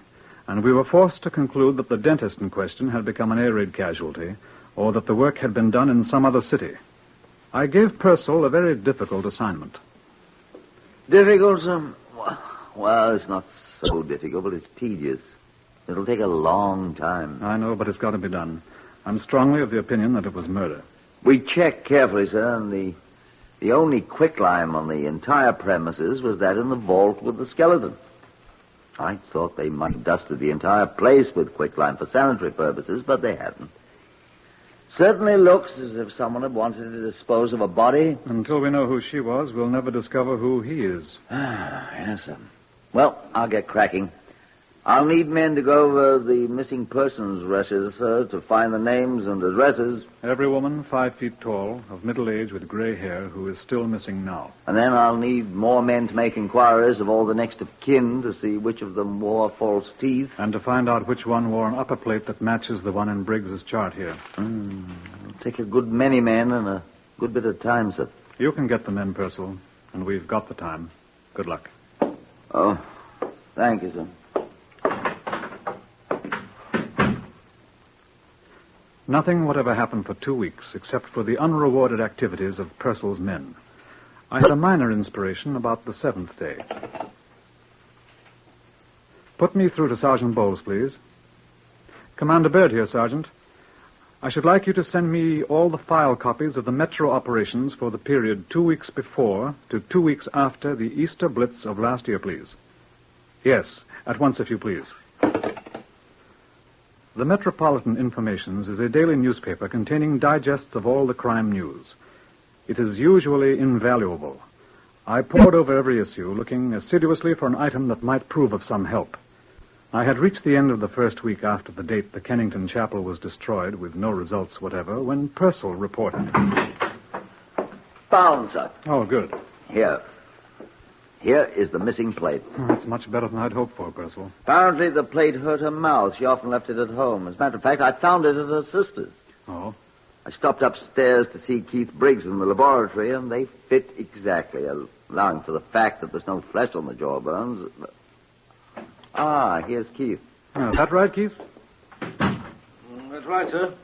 and we were forced to conclude that the dentist in question had become an air raid casualty, or that the work had been done in some other city. I gave Purcell a very difficult assignment. Difficult, sir? Well, it's not so difficult, but it's tedious. It'll take a long time. I know, but it's got to be done. I'm strongly of the opinion that it was murder. We checked carefully, sir, and the only quicklime on the entire premises was that in the vault with the skeleton. I thought they might have dusted the entire place with quicklime for sanitary purposes, but they hadn't. Certainly looks as if someone had wanted to dispose of a body. Until we know who she was, we'll never discover who he is. Yes, sir. Well, I'll get cracking. I'll need men to go over the missing persons registers, sir, to find the names and addresses. Every woman 5 feet tall, of middle age with gray hair, who is still missing now. And then I'll need more men to make inquiries of all the next of kin to see which of them wore false teeth. And to find out which one wore an upper plate that matches the one in Briggs's chart here. It'll take a good many men and a good bit of time, sir. You can get the men, Purcell, and we've got the time. Good luck. Oh, thank you, sir. Nothing whatever happened for 2 weeks, except for the unrewarded activities of Purcell's men. I had a minor inspiration about the 7th day. Put me through to Sergeant Bowles, please. Commander Baird here, Sergeant. I should like you to send me all the file copies of the Metro operations for the period 2 weeks before to 2 weeks after the Easter Blitz of last year, please. Yes, at once, if you please. The Metropolitan Informations is a daily newspaper containing digests of all the crime news. It is usually invaluable. I pored over every issue, looking assiduously for an item that might prove of some help. I had reached the end of the first week after the date the Kennington Chapel was destroyed with no results whatever when Purcell reported. Found, sir. Oh, good. Here is the missing plate. That's much better than I'd hoped for, Purcell. Apparently the plate hurt her mouth. She often left it at home. As a matter of fact, I found it at her sister's. Oh? I stopped upstairs to see Keith Briggs in the laboratory, and they fit exactly, allowing for the fact that there's no flesh on the jawbones. Ah, here's Keith. Is that right, Keith? That's right, sir.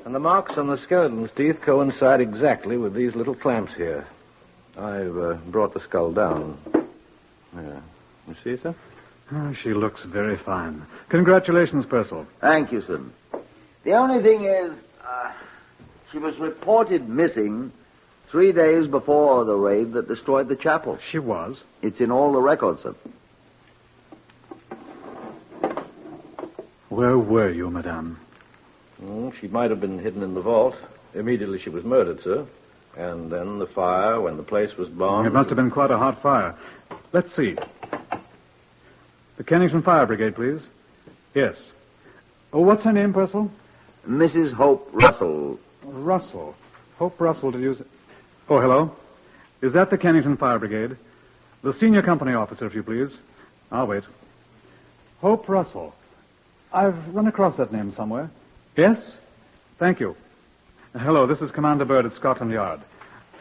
And the marks on the skeleton's teeth coincide exactly with these little clamps here. I've brought the skull down. Yeah. You see, sir? Oh, she looks very fine. Congratulations, Purcell. Thank you, sir. The only thing is, she was reported missing 3 days before the raid that destroyed the chapel. She was? It's in all the records, sir. Where were you, madame? She might have been hidden in the vault. Immediately she was murdered, sir. And then the fire, when the place was bombed... It must have been quite a hot fire. Let's see. The Kennington Fire Brigade, please. Yes. Oh, what's her name, Purcell? Mrs. Hope Russell. Russell. Hope Russell, did you say... Oh, hello. Is that the Kennington Fire Brigade? The senior company officer, if you please. I'll wait. Hope Russell. I've run across that name somewhere. Yes? Thank you. Hello, this is Commander Bird at Scotland Yard.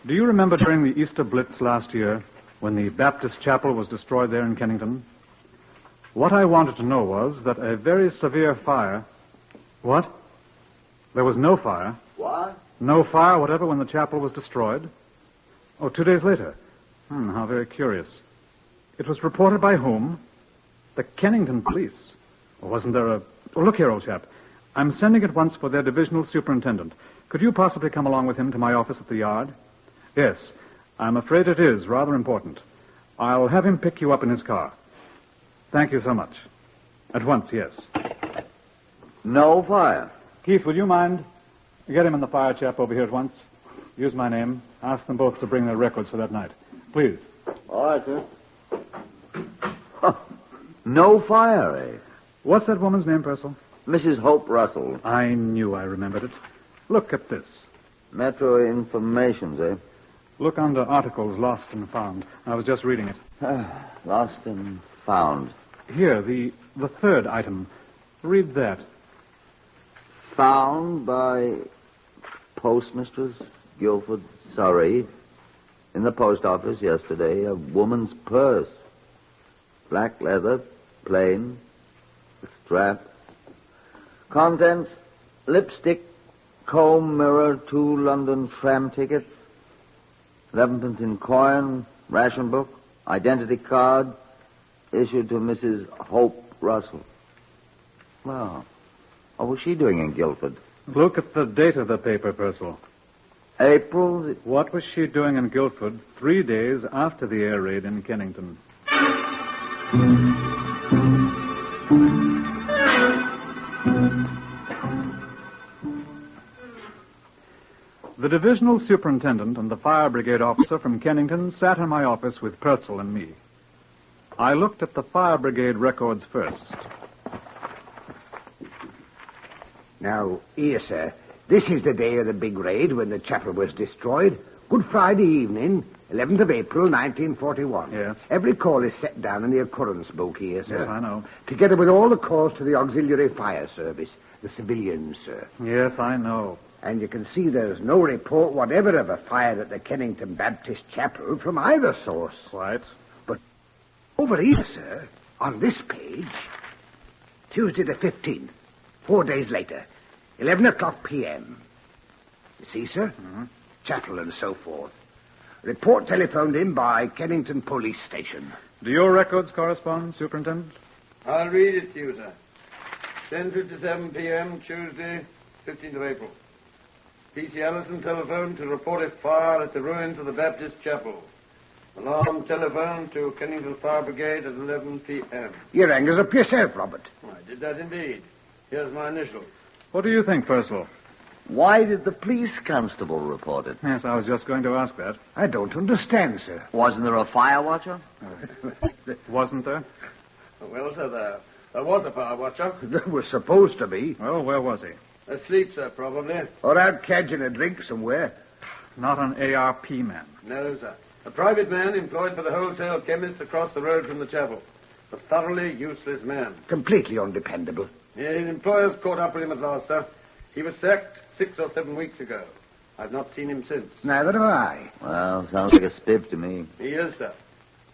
Do you remember during the Easter Blitz last year when the Baptist chapel was destroyed there in Kennington? What I wanted to know was that a very severe fire... What? There was no fire? What? No fire whatever when the chapel was destroyed? Oh, 2 days later. How very curious. It was reported by whom? The Kennington police. Or wasn't there a... Oh, look here, old chap. I'm sending at once for their divisional superintendent. Could you possibly come along with him to my office at the yard? Yes. I'm afraid it is rather important. I'll have him pick you up in his car. Thank you so much. At once, yes. No fire. Keith, will you mind? Get him and the fire chap over here at once. Use my name. Ask them both to bring their records for that night. Please. All right, sir. No fire, eh? What's that woman's name, Purcell? Mrs. Hope Russell. I knew I remembered it. Look at this. Metro Informations, eh? Look under articles lost and found. I was just reading it. Lost and found. Here, the third item. Read that. Found by Postmistress Guilford, Surrey, in the post office yesterday, a woman's purse. Black leather, plain, strap. Contents, lipstick, comb, mirror, 2 London tram tickets, 11pence in coin, ration book, identity card, issued to Mrs. Hope Russell. Well, what was she doing in Guildford? Look at the date of the paper, Purcell. April... What was she doing in Guildford 3 days after the air raid in Kennington? The divisional superintendent and the fire brigade officer from Kennington sat in my office with Purcell and me. I looked at the fire brigade records first. Now, here, sir. This is the day of the big raid when the chapel was destroyed. Good Friday evening, 11th of April, 1941. Yes. Every call is set down in the occurrence book here, sir. Yes, I know. Together with all the calls to the auxiliary fire service, the civilians, sir. Yes, I know. And you can see there's no report whatever of a fire at the Kennington Baptist Chapel from either source. Quite. But over here, sir, on this page, Tuesday the 15th, 4 days later, 11 o'clock p.m. You see, sir? Mm-hmm. Chapel and so forth. Report telephoned in by Kennington Police Station. Do your records correspond, Superintendent? I'll read it to you, sir. 10:57 p.m., Tuesday, 15th of April. P.C. Allison telephoned to report a fire at the ruins of the Baptist Chapel. Alarm telephone to Kennington Fire Brigade at 11 p.m. You rang us up yourself, Robert. I did that indeed. Here's my initial. What do you think, Purcell? Why did the police constable report it? Yes, I was just going to ask that. I don't understand, sir. Wasn't there a fire watcher? Wasn't there? Well, sir, there was a fire watcher. There was supposed to be. Well, where was he? Asleep, sir, probably. Or out catching a drink somewhere. Not an ARP man. No, sir. A private man employed by the wholesale chemists across the road from the chapel. A thoroughly useless man. Completely undependable. His employers caught up with him at last, sir. He was sacked, 6 or 7 weeks ago. I've not seen him since. Neither have I. Well, sounds like a spiff to me. He is, sir.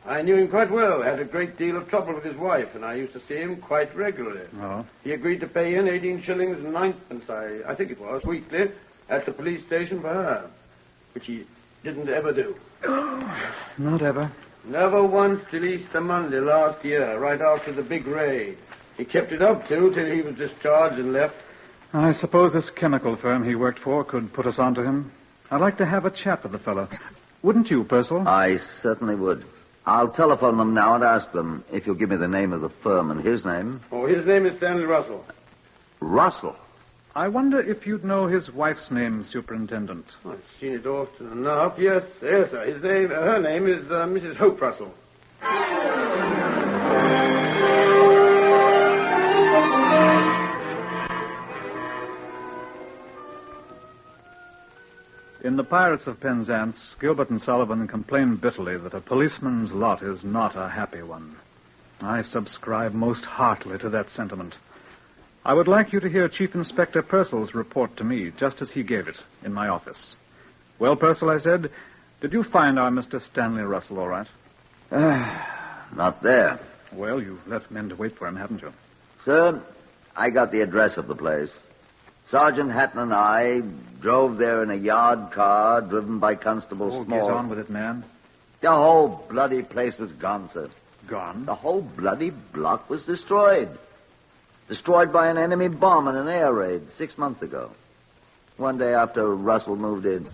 I knew him quite well. Had a great deal of trouble with his wife, and I used to see him quite regularly. Oh? He agreed to pay in 18 shillings and 9pence, I think it was, weekly, at the police station for her, which he didn't ever do. Not ever. Never once till Easter Monday last year, right after the big raid. He kept it up, too, till he was discharged and left. I suppose this chemical firm he worked for could put us on to him. I'd like to have a chat with the fellow. Wouldn't you, Purcell? I certainly would. I'll telephone them now and ask them if you'll give me the name of the firm and his name. Oh, his name is Stanley Russell. Russell? I wonder if you'd know his wife's name, Superintendent. I've seen it often enough. Yes, sir. Her name is Mrs. Hope Russell. In The Pirates of Penzance, Gilbert and Sullivan complain bitterly that a policeman's lot is not a happy one. I subscribe most heartily to that sentiment. I would like you to hear Chief Inspector Purcell's report to me, just as he gave it, in my office. Well, Purcell, I said, did you find our Mr. Stanley Russell all right? Not there. Well, you've left men to wait for him, haven't you? Sir, I got the address of the place. Sergeant Hatton and I drove there in a yard car driven by Constable Small. Get on with it, man. The whole bloody place was gone, sir. Gone? The whole bloody block was destroyed. Destroyed by an enemy bomb in an air raid 6 months ago. One day after Russell moved in.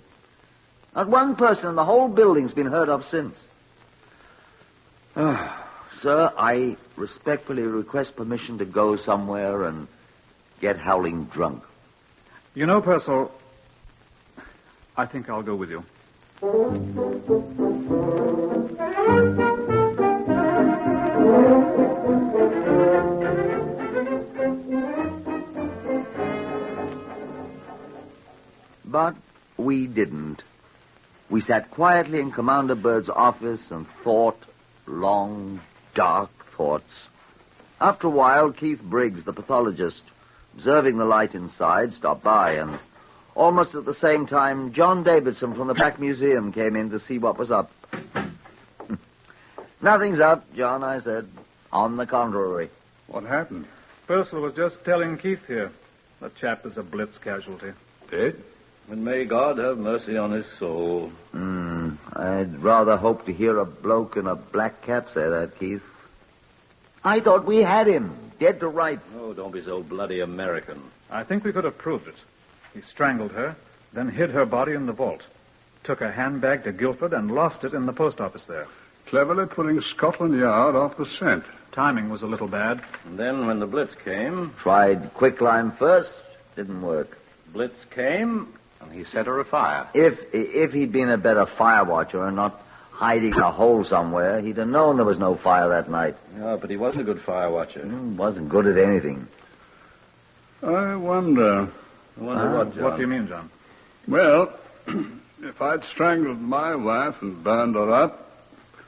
Not one person in the whole building's been heard of since. Sir, I respectfully request permission to go somewhere and get howling drunk. You know, Purcell, I think I'll go with you. But we didn't. We sat quietly in Commander Bird's office and thought long, dark thoughts. After a while, Keith Briggs, the pathologist, observing the light inside, stopped by, and almost at the same time, John Davidson from the back museum came in to see what was up. Nothing's up, John, I said. On the contrary. What happened? Purcell was just telling Keith here. The chap is a Blitz casualty. Dead? And may God have mercy on his soul. I'd rather hope to hear a bloke in a black cap say that, Keith. I thought we had him, dead to rights. Oh, don't be so bloody American. I think we could have proved it. He strangled her, then hid her body in the vault. Took a handbag to Guildford and lost it in the post office there. Cleverly putting Scotland Yard off the scent. Timing was a little bad. And then when the Blitz came... Tried quicklime first, didn't work. Blitz came, and he set her afire. If he'd been a better fire watcher and not hiding in a hole somewhere, he'd have known there was no fire that night. Yeah, but he was a good fire watcher. Wasn't good at anything. I wonder... What, John? What do you mean, John? Well, if I'd strangled my wife and burned her up,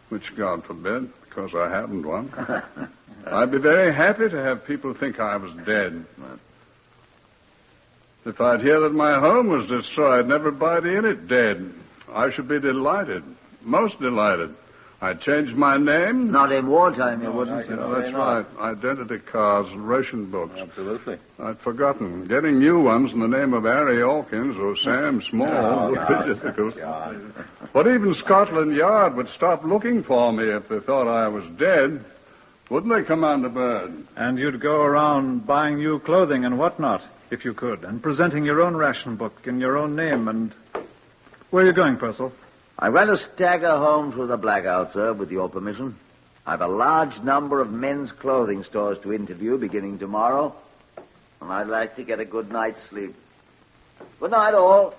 which God forbid, because I haven't one, I'd be very happy to have people think I was dead. If I'd hear that my home was destroyed and everybody in it dead, I should be delighted, most delighted. I'd change my name. Not in wartime, you wouldn't. That's right. Identity cards and ration books. Absolutely. I'd forgotten. Getting new ones in the name of Harry Hawkins or Sam Small would be difficult. But even Scotland Yard would stop looking for me if they thought I was dead. Wouldn't they, Commander Bird? And you'd go around buying new clothing and whatnot, if you could, and presenting your own ration book in your own name and... Where are you going, Purcell? I'm going to stagger home through the blackout, sir, with your permission. I've a large number of men's clothing stores to interview beginning tomorrow, and I'd like to get a good night's sleep. Good night, all.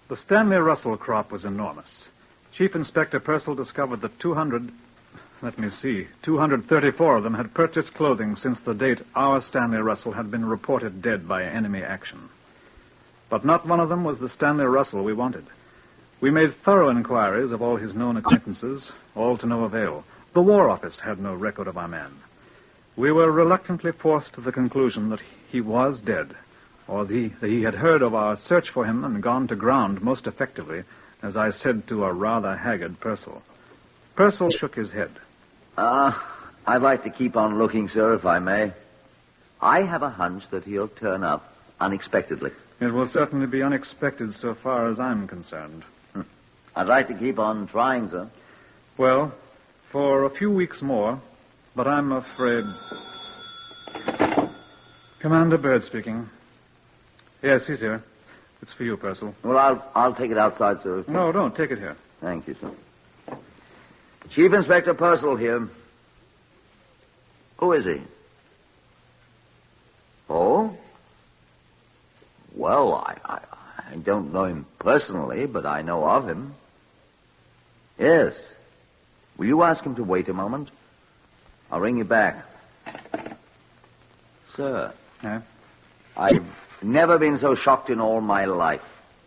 The Stanley Russell crop was enormous. Chief Inspector Purcell discovered that 234 of them had purchased clothing since the date our Stanley Russell had been reported dead by enemy action. But not one of them was the Stanley Russell we wanted. We made thorough inquiries of all his known acquaintances, all to no avail. The War Office had no record of our man. We were reluctantly forced to the conclusion that he was dead, or that he had heard of our search for him and gone to ground most effectively, as I said to a rather haggard Purcell. Purcell shook his head. I'd like to keep on looking, sir, if I may. I have a hunch that he'll turn up unexpectedly. It will certainly be unexpected so far as I'm concerned. I'd like to keep on trying, sir. Well, for a few weeks more, but I'm afraid... Commander Byrd speaking. Yes, he's here. It's for you, Purcell. Well, I'll take it outside, sir. No, don't. Take it here. Thank you, sir. Chief Inspector Purcell here. Who is he? Oh? Well, I don't know him personally, but I know of him. Yes. Will you ask him to wait a moment? I'll ring you back. Sir. Yeah? I've never been so shocked in all my life.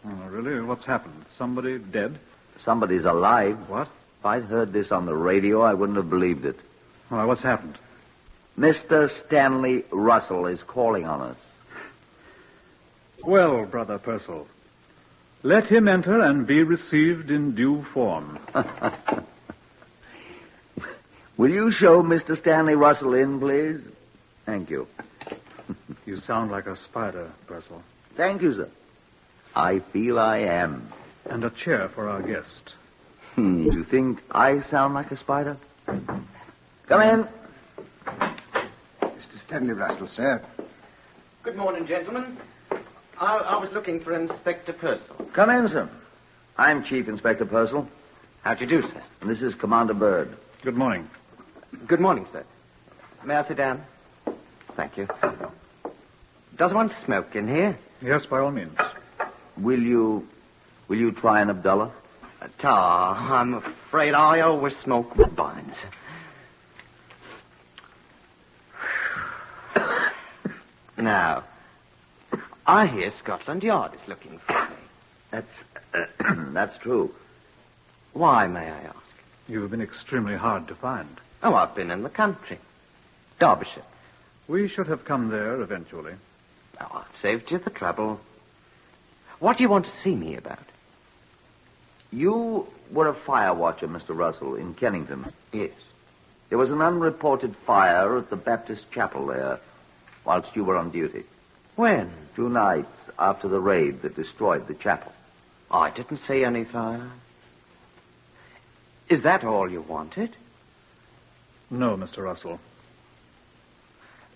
Oh, really? What's happened? Somebody dead? Somebody's alive. What? If I'd heard this on the radio, I wouldn't have believed it. Why, what's happened? Mr. Stanley Russell is calling on us. Well, Brother Purcell, let him enter and be received in due form. Will you show Mr. Stanley Russell in, please? Thank you. You sound like a spider, Purcell. Thank you, sir. I feel I am. And a chair for our guest. You think I sound like a spider? Come in. Mr. Stanley Russell, sir. Good morning, gentlemen. I was looking for Inspector Purcell. Come in, sir. I'm Chief Inspector Purcell. How do you do, sir? And this is Commander Byrd. Good morning. Good morning, sir. May I sit down? Thank you. Does one smoke in here? Yes, by all means. Will you try an Abdullah? I'm afraid I always smoke Woodbines. Now, I hear Scotland Yard is looking for me. That's true. Why, may I ask? You've been extremely hard to find. Oh, I've been in the country. Derbyshire. We should have come there eventually. Oh, I've saved you the trouble. What do you want to see me about? You were a fire watcher, Mr. Russell, in Kennington. Yes. There was an unreported fire at the Baptist chapel there whilst you were on duty. When? 2 nights after the raid that destroyed the chapel. I didn't see any fire. Is that all you wanted? No, Mr. Russell.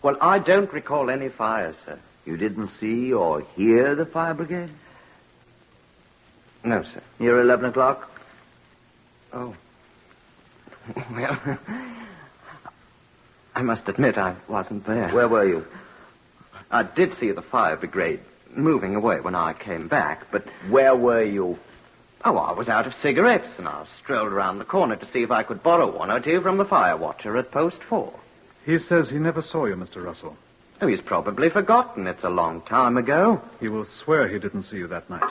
Well, I don't recall any fire, sir. You didn't see or hear the fire brigade? No, sir. Near 11 o'clock? Oh. Well, I must admit I wasn't there. Where were you? I did see the fire brigade moving away when I came back, but... Where were you? Oh, I was out of cigarettes, and I strolled around the corner to see if I could borrow 1 or 2 from the fire watcher at post 4. He says he never saw you, Mr. Russell. Oh, he's probably forgotten. It's a long time ago. He will swear he didn't see you that night.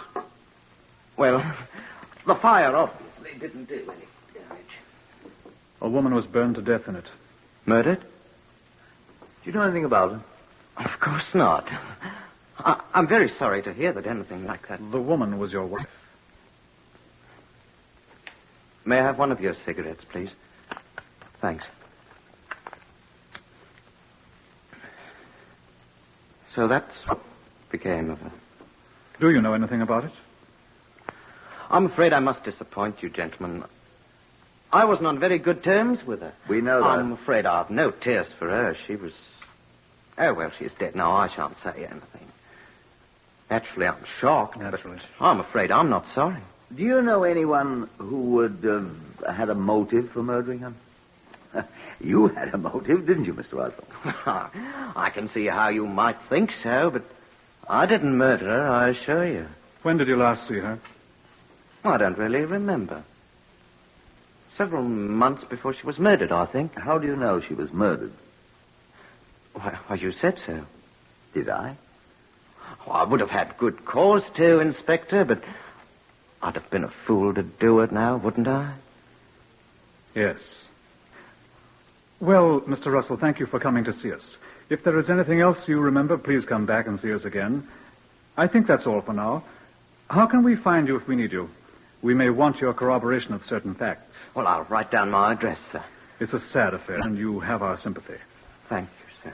Well, the fire obviously didn't do any damage. A woman was burned to death in it. Murdered? Do you know anything about it? Of course not. I'm very sorry to hear that anything like that... The woman was your wife. May I have one of your cigarettes, please? Thanks. So that's what became of her. Do you know anything about it? I'm afraid I must disappoint you, gentlemen. I wasn't on very good terms with her. We know that. I'm afraid I've no tears for her. She was... Oh, well, she's dead now. I shan't say anything. Naturally, I'm shocked. Naturally. But I'm afraid I'm not sorry. Do you know anyone who would have had a motive for murdering her? You had a motive, didn't you, Mr. Russell? I can see how you might think so, but I didn't murder her, I assure you. When did you last see her? I don't really remember. Several months before she was murdered, I think. How do you know she was murdered? Why, you said so. Did I? Oh, I would have had good cause to, Inspector, but I'd have been a fool to do it now, wouldn't I? Yes. Well, Mr. Russell, thank you for coming to see us. If there is anything else you remember, please come back and see us again. I think that's all for now. How can we find you if we need you? We may want your corroboration of certain facts. Well, I'll write down my address, sir. It's a sad affair, and you have our sympathy. Thank you, sir.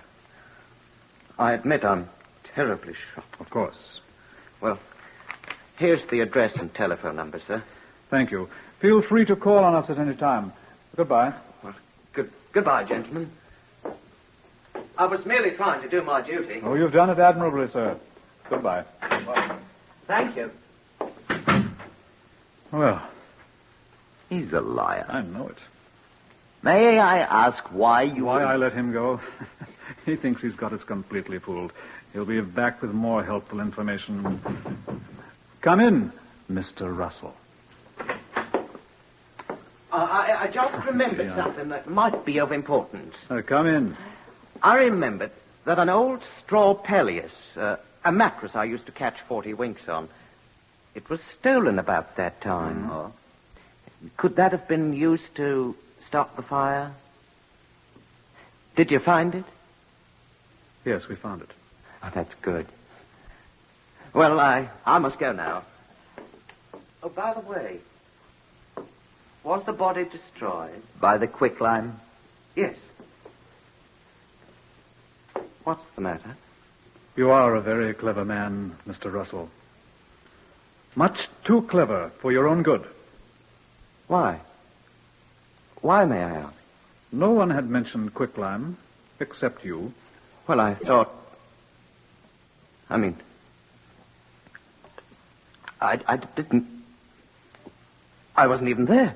I admit I'm terribly shocked. Of course. Well, here's the address and telephone number, sir. Thank you. Feel free to call on us at any time. Goodbye. Well, goodbye, gentlemen. I was merely trying to do my duty. Oh, you've done it admirably, sir. Goodbye. Well, thank you. Well. He's a liar. I know it. May I ask why you... Why I let him go? He thinks he's got us completely fooled. He'll be back with more helpful information. Come in, Mr. Russell. I just remembered something that might be of importance. Come in. I remembered that an old straw pelleas, a mattress I used to catch 40 winks on, it was stolen about that time. Oh. Could that have been used to stop the fire? Did you find it? Yes, we found it. Oh, that's good. Well, I must go now. Oh, by the way, was the body destroyed? By the quicklime? Yes. What's the matter? You are a very clever man, Mr. Russell. Much too clever for your own good. Why? Why, may I ask? No one had mentioned quicklime, except you. Well, I thought... I mean... I didn't... I wasn't even there.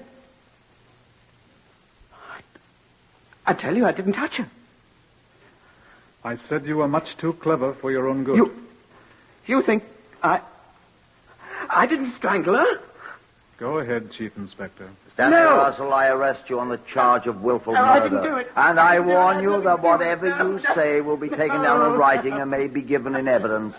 I tell you, I didn't touch her. I said you were much too clever for your own good. You think I didn't strangle her? Go ahead, Chief Inspector. Stanley Russell, I arrest you on the charge of willful murder. I didn't do it. And I warn you that whatever you say will be taken down in writing and may be given in evidence.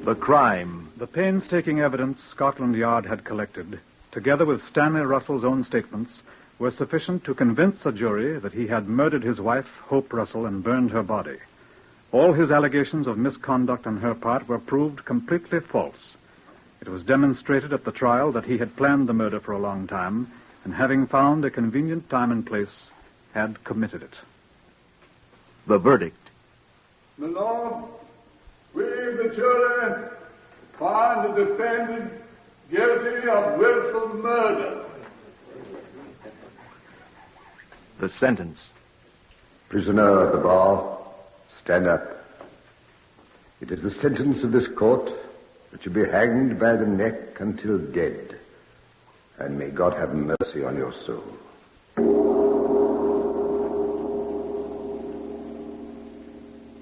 The crime. The painstaking evidence Scotland Yard had collected, together with Stanley Russell's own statements, were sufficient to convince a jury that he had murdered his wife, Hope Russell, and burned her body. All his allegations of misconduct on her part were proved completely false. It was demonstrated at the trial that he had planned the murder for a long time, and having found a convenient time and place, had committed it. The verdict. My Lord, we, the jury, find the defendant guilty of willful murder. The sentence. Prisoner at the bar, stand up. It is the sentence of this court that you be hanged by the neck until dead. And may God have mercy on your soul.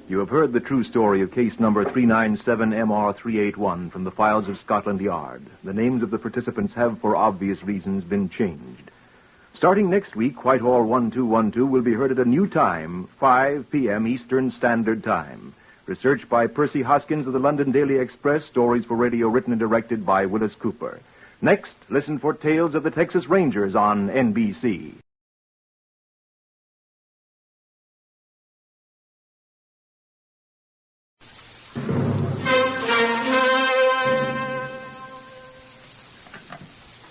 You have heard the true story of case number 397MR381 from the files of Scotland Yard. The names of the participants have, for obvious reasons, been changed. Starting next week, Whitehall 1212 will be heard at a new time, 5 p.m. Eastern Standard Time. Research by Percy Hoskins of the London Daily Express. Stories for radio written and directed by Willis Cooper. Next, listen for Tales of the Texas Rangers on NBC.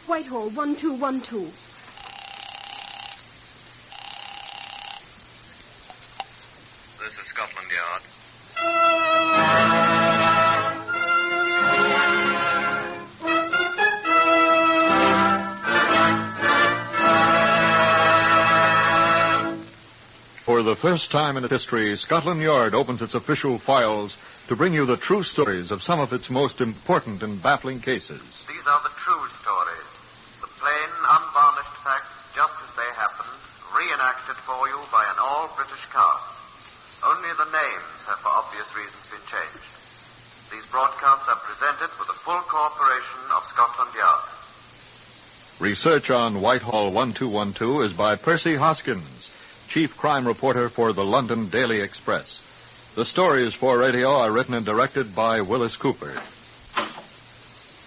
Whitehall 1212. This is Scotland Yard. For the first time in its history, Scotland Yard opens its official files to bring you the true stories of some of its most important and baffling cases. These are the true stories. The plain, unvarnished facts, just as they happened, reenacted for you by an all-British cast. Only the names have, for obvious reasons, been changed. These broadcasts are presented with the full cooperation of Scotland Yard. Research on Whitehall 1212 is by Percy Hoskins, chief crime reporter for the London Daily Express. The stories for radio are written and directed by Willis Cooper.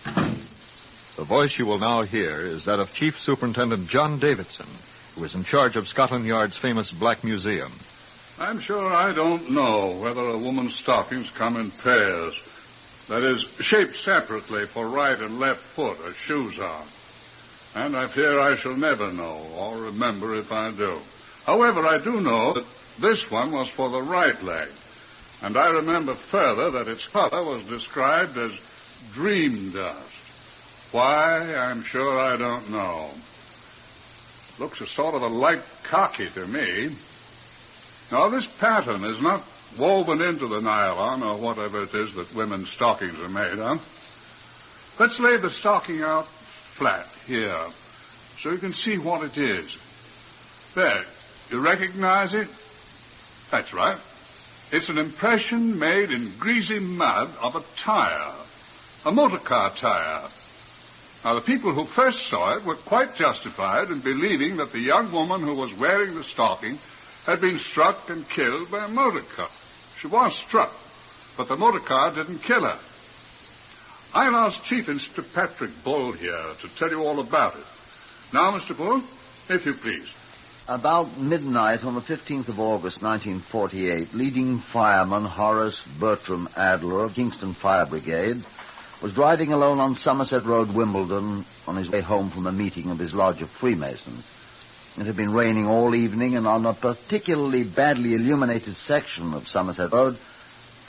The voice you will now hear is that of Chief Superintendent John Davidson, who is in charge of Scotland Yard's famous Black Museum. I'm sure I don't know whether a woman's stockings come in pairs. That is, shaped separately for right and left foot as shoes are. And I fear I shall never know or remember if I do. However, I do know that this one was for the right leg. And I remember further that its color was described as dream dust. Why, I'm sure I don't know. Looks a sort of a light khaki to me. Now, this pattern is not woven into the nylon or whatever it is that women's stockings are made of. Let's lay the stocking out flat here so you can see what it is. There, you recognize it? That's right. It's an impression made in greasy mud of a tire, a motor car tire. Now, the people who first saw it were quite justified in believing that the young woman who was wearing the stocking had been struck and killed by a motor car. She was struck, but the motor car didn't kill her. I'll ask Chief Inspector Patrick Bull here to tell you all about it. Now, Mr. Bull, if you please. About midnight on the 15th of August, 1948, leading fireman Horace Bertram Adler of Kingston Fire Brigade was driving alone on Somerset Road, Wimbledon, on his way home from a meeting of his Lodge of Freemasons. It had been raining all evening, and on a particularly badly illuminated section of Somerset Road,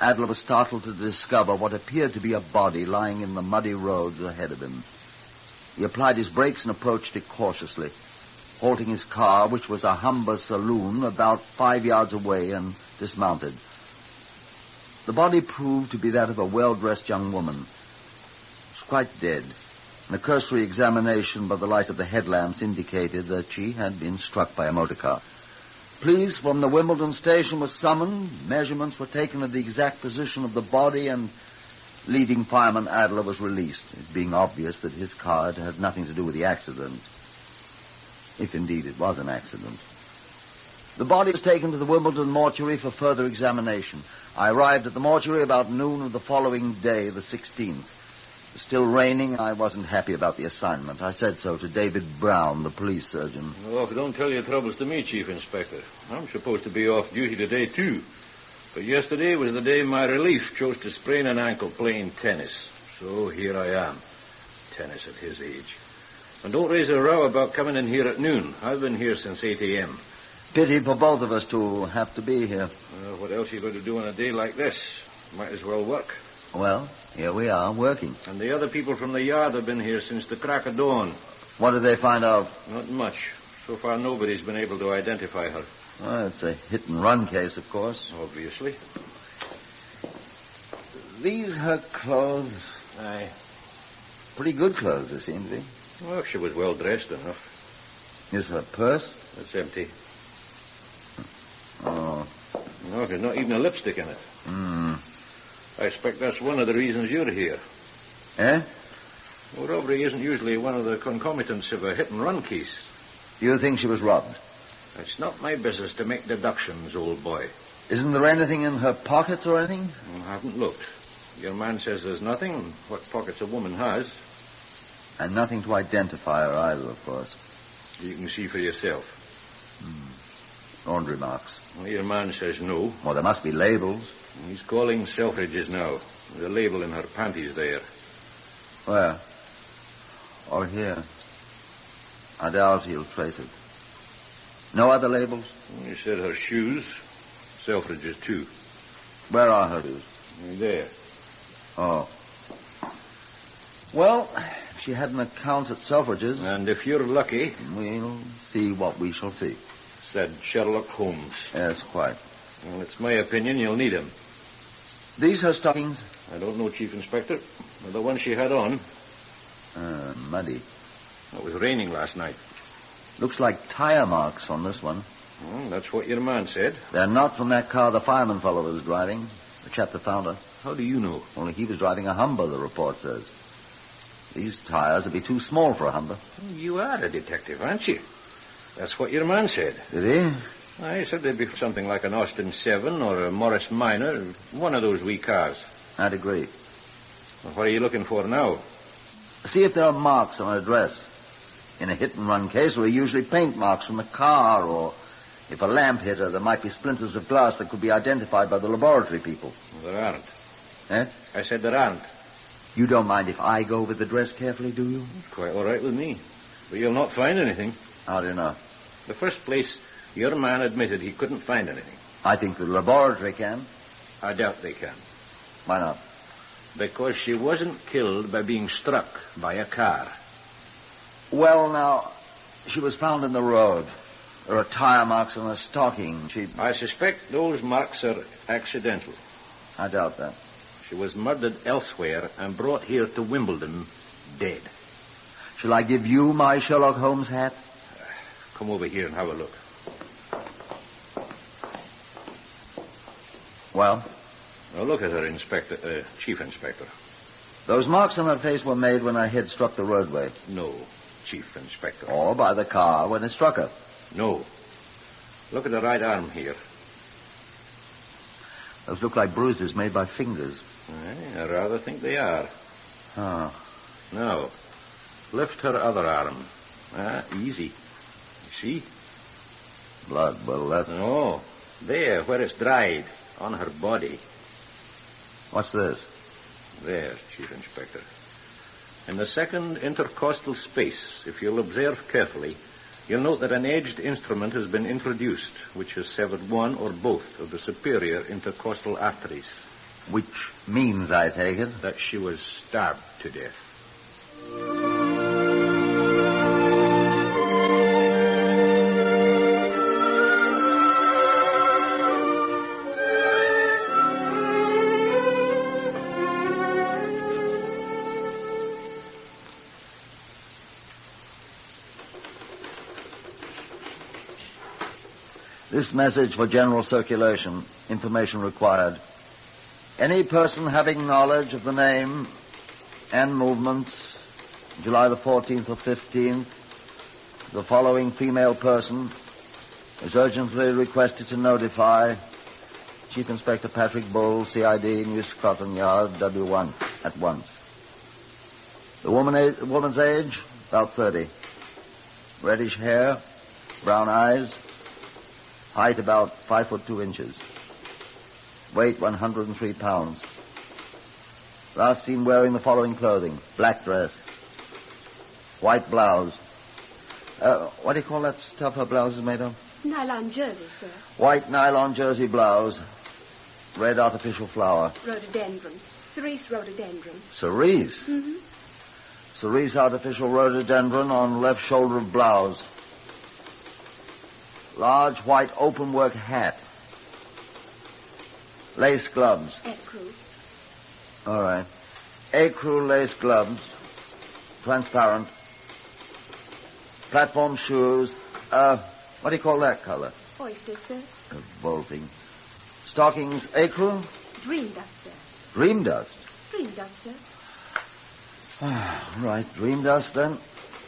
Adler was startled to discover what appeared to be a body lying in the muddy roads ahead of him. He applied his brakes and approached it cautiously, halting his car, which was a Humber saloon, about 5 yards away, and dismounted. The body proved to be that of a well-dressed young woman. She was quite dead. A cursory examination by the light of the headlamps indicated that she had been struck by a motor car. Police from the Wimbledon station were summoned. Measurements were taken of the exact position of the body, and leading fireman Adler was released, it being obvious that his car had nothing to do with the accident, if indeed it was an accident. The body was taken to the Wimbledon mortuary for further examination. I arrived at the mortuary about noon of the following day, the 16th. It was still raining, and I wasn't happy about the assignment. I said so to David Brown, the police surgeon. Oh, don't tell your troubles to me, Chief Inspector. I'm supposed to be off duty today, too. But yesterday was the day my relief chose to sprain an ankle playing tennis. So here I am. Tennis at his age. And don't raise a row about coming in here at noon. I've been here since 8 a.m. Pity for both of us to have to be here. What else are you going to do on a day like this? Might as well work. Well, here we are, working. And the other people from the yard have been here since the crack of dawn. What did they find out? Not much. So far, nobody's been able to identify her. Well, it's a hit-and-run case, of course. Obviously. These her clothes? Aye. Pretty good clothes, they seem to be. Well, she was well dressed enough. Is her purse? It's empty. Oh. No, there's not even a lipstick in it. I expect that's one of the reasons you're here. Eh? Well, robbery isn't usually one of the concomitants of a hit-and-run case. You think she was robbed? It's not my business to make deductions, old boy. Isn't there anything in her pockets or anything? I haven't looked. Your man says there's nothing. What pockets a woman has. And nothing to identify her either, of course. You can see for yourself. Laundry marks. Well, your man says no. Well, there must be labels. He's calling Selfridge's now. There's a label in her panties there. Where? Or here? I doubt he'll trace it. No other labels? He said her shoes. Selfridge's too. Where are her shoes? There. Oh. Well, if she had an account at Selfridge's... And if you're lucky... We'll see what we shall see. Said Sherlock Holmes. Yes, quite. Well, it's my opinion you'll need him. These her stockings? I don't know, Chief Inspector. But the one she had on... Muddy. It was raining last night. Looks like tire marks on this one. Well, that's what your man said. They're not from that car the fireman fellow was driving. The chap that found her. How do you know? Only he was driving a Humber, the report says. These tires would be too small for a Humber. You are a detective, aren't you? That's what your man said. Did he? I said there'd be something like an Austin 7 or a Morris Minor, one of those wee cars. I'd agree. Well, what are you looking for now? See if there are marks on a dress. In a hit-and-run case, there are usually paint marks from a car, or if a lamp hit her, there might be splinters of glass that could be identified by the laboratory people. Well, there aren't. Eh? I said there aren't. You don't mind if I go over the dress carefully, do you? Quite all right with me. But you'll not find anything. How do you know? The first place, your man admitted he couldn't find anything. I think the laboratory can. I doubt they can. Why not? Because she wasn't killed by being struck by a car. Well, now, she was found in the road. There are tire marks on her stocking. I suspect those marks are accidental. I doubt that. She was murdered elsewhere and brought here to Wimbledon dead. Shall I give you my Sherlock Holmes hat? Come over here and have a look. Well? Now look at her, Chief Inspector. Those marks on her face were made when her head struck the roadway. No, Chief Inspector. Or by the car when it struck her. No. Look at the right arm here. Those look like bruises made by fingers. I rather think they are. Oh. Now, lift her other arm. Easy. You see? Blood, well, that's... No, there, where it's dried, on her body. What's this? There, Chief Inspector. In the second intercostal space, if you'll observe carefully, you'll note that an edged instrument has been introduced, which has severed one or both of the superior intercostal arteries. Which means, I take it, that she was stabbed to death. This message for general circulation. Information required. Any person having knowledge of the name and movements, July the 14th or 15th, the following female person is urgently requested to notify Chief Inspector Patrick Bull, CID, New Scotland Yard, W1, at once. The woman's age, about 30. Reddish hair, brown eyes, height about 5'2". Weight 103 pounds. Last seen wearing the following clothing. Black dress. White blouse. What do you call that stuff her blouse is made of? Nylon jersey, sir. White nylon jersey blouse. Red artificial flower. Rhododendron. Cerise rhododendron. Cerise? Mm-hmm. Cerise artificial rhododendron on left shoulder of blouse. Large white open-work hat. Lace gloves. Ecru. All right. Ecru lace gloves. Transparent. Platform shoes. What do you call that color? Oyster, sir. Bolting. Stockings, ecru? Dream dust, sir. Dream dust? Dream dust, sir. Right, dream dust then.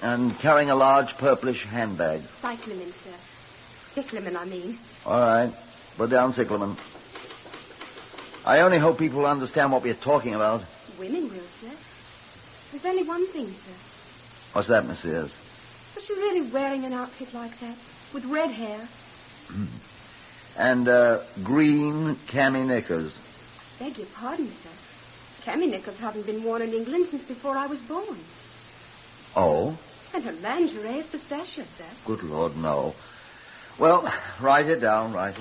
And carrying a large purplish handbag. Cyclamen, sir. Cyclamen, I mean. All right. Put down cyclamen. I only hope people understand what we're talking about. Women will, sir. There's only one thing, sir. What's that, Miss Sears? Was she really wearing an outfit like that? With red hair? And, green cami knickers. Beg your pardon, sir. Cami knickers haven't been worn in England since before I was born. Oh? And her lingerie is pistachio, sir. Good Lord, no. Well, write it down. I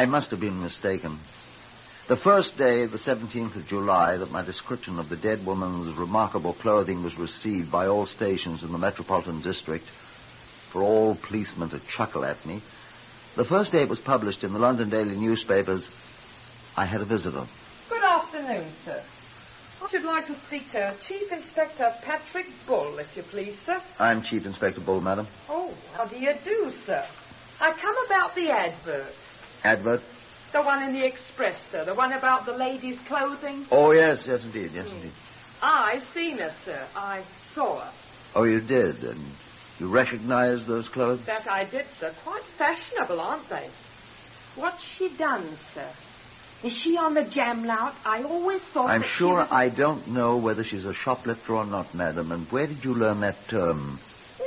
must have been mistaken. The first day, the 17th of July, that my description of the dead woman's remarkable clothing was received by all stations in the Metropolitan District, for all policemen to chuckle at me, the first day it was published in the London daily newspapers, I had a visitor. Good afternoon, sir. I should like to speak to Chief Inspector Patrick Bull, if you please, sir. I'm Chief Inspector Bull, madam. Oh, how do you do, sir? I come about the advert. Advert? The one in the Express, sir. The one about the ladies' clothing. Oh, yes, indeed, indeed. I seen her, sir. I saw her. Oh, you did? And you recognized those clothes? That I did, sir. Quite fashionable, aren't they? What's she done, sir? Is she on the jam lout? I always thought I'm that sure she was... I don't know whether she's a shoplifter or not, madam. And where did you learn that term?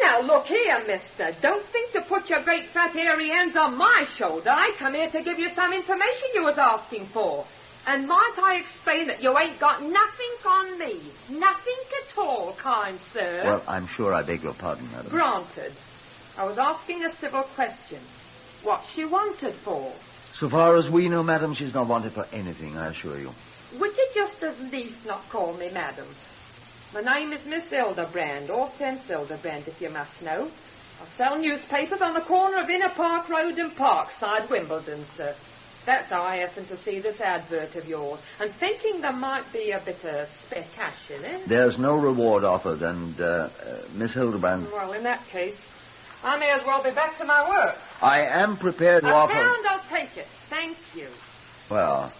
Now, look here, mister. Don't think to put your great fat hairy hands on my shoulder. I come here to give you some information you was asking for. And might I explain that you ain't got nothing on me? Nothing at all, kind sir. Well, I'm sure I beg your pardon, madam. Granted. I was asking a civil question. What's she wanted for? So far as we know, madam, she's not wanted for anything, I assure you. Would you just as least not call me madam? My name is Miss Hildebrand, Hortense Hildebrand, if you must know. I sell newspapers on the corner of Inner Park Road and Parkside, Wimbledon, sir. That's how I happened to see this advert of yours, and thinking there might be a bit of spare cash in it. There's no reward offered, and, Miss Hildebrand... Well, in that case, I may as well be back to my work. I am prepared to offer... £1, I'll take it. Thank you. Well,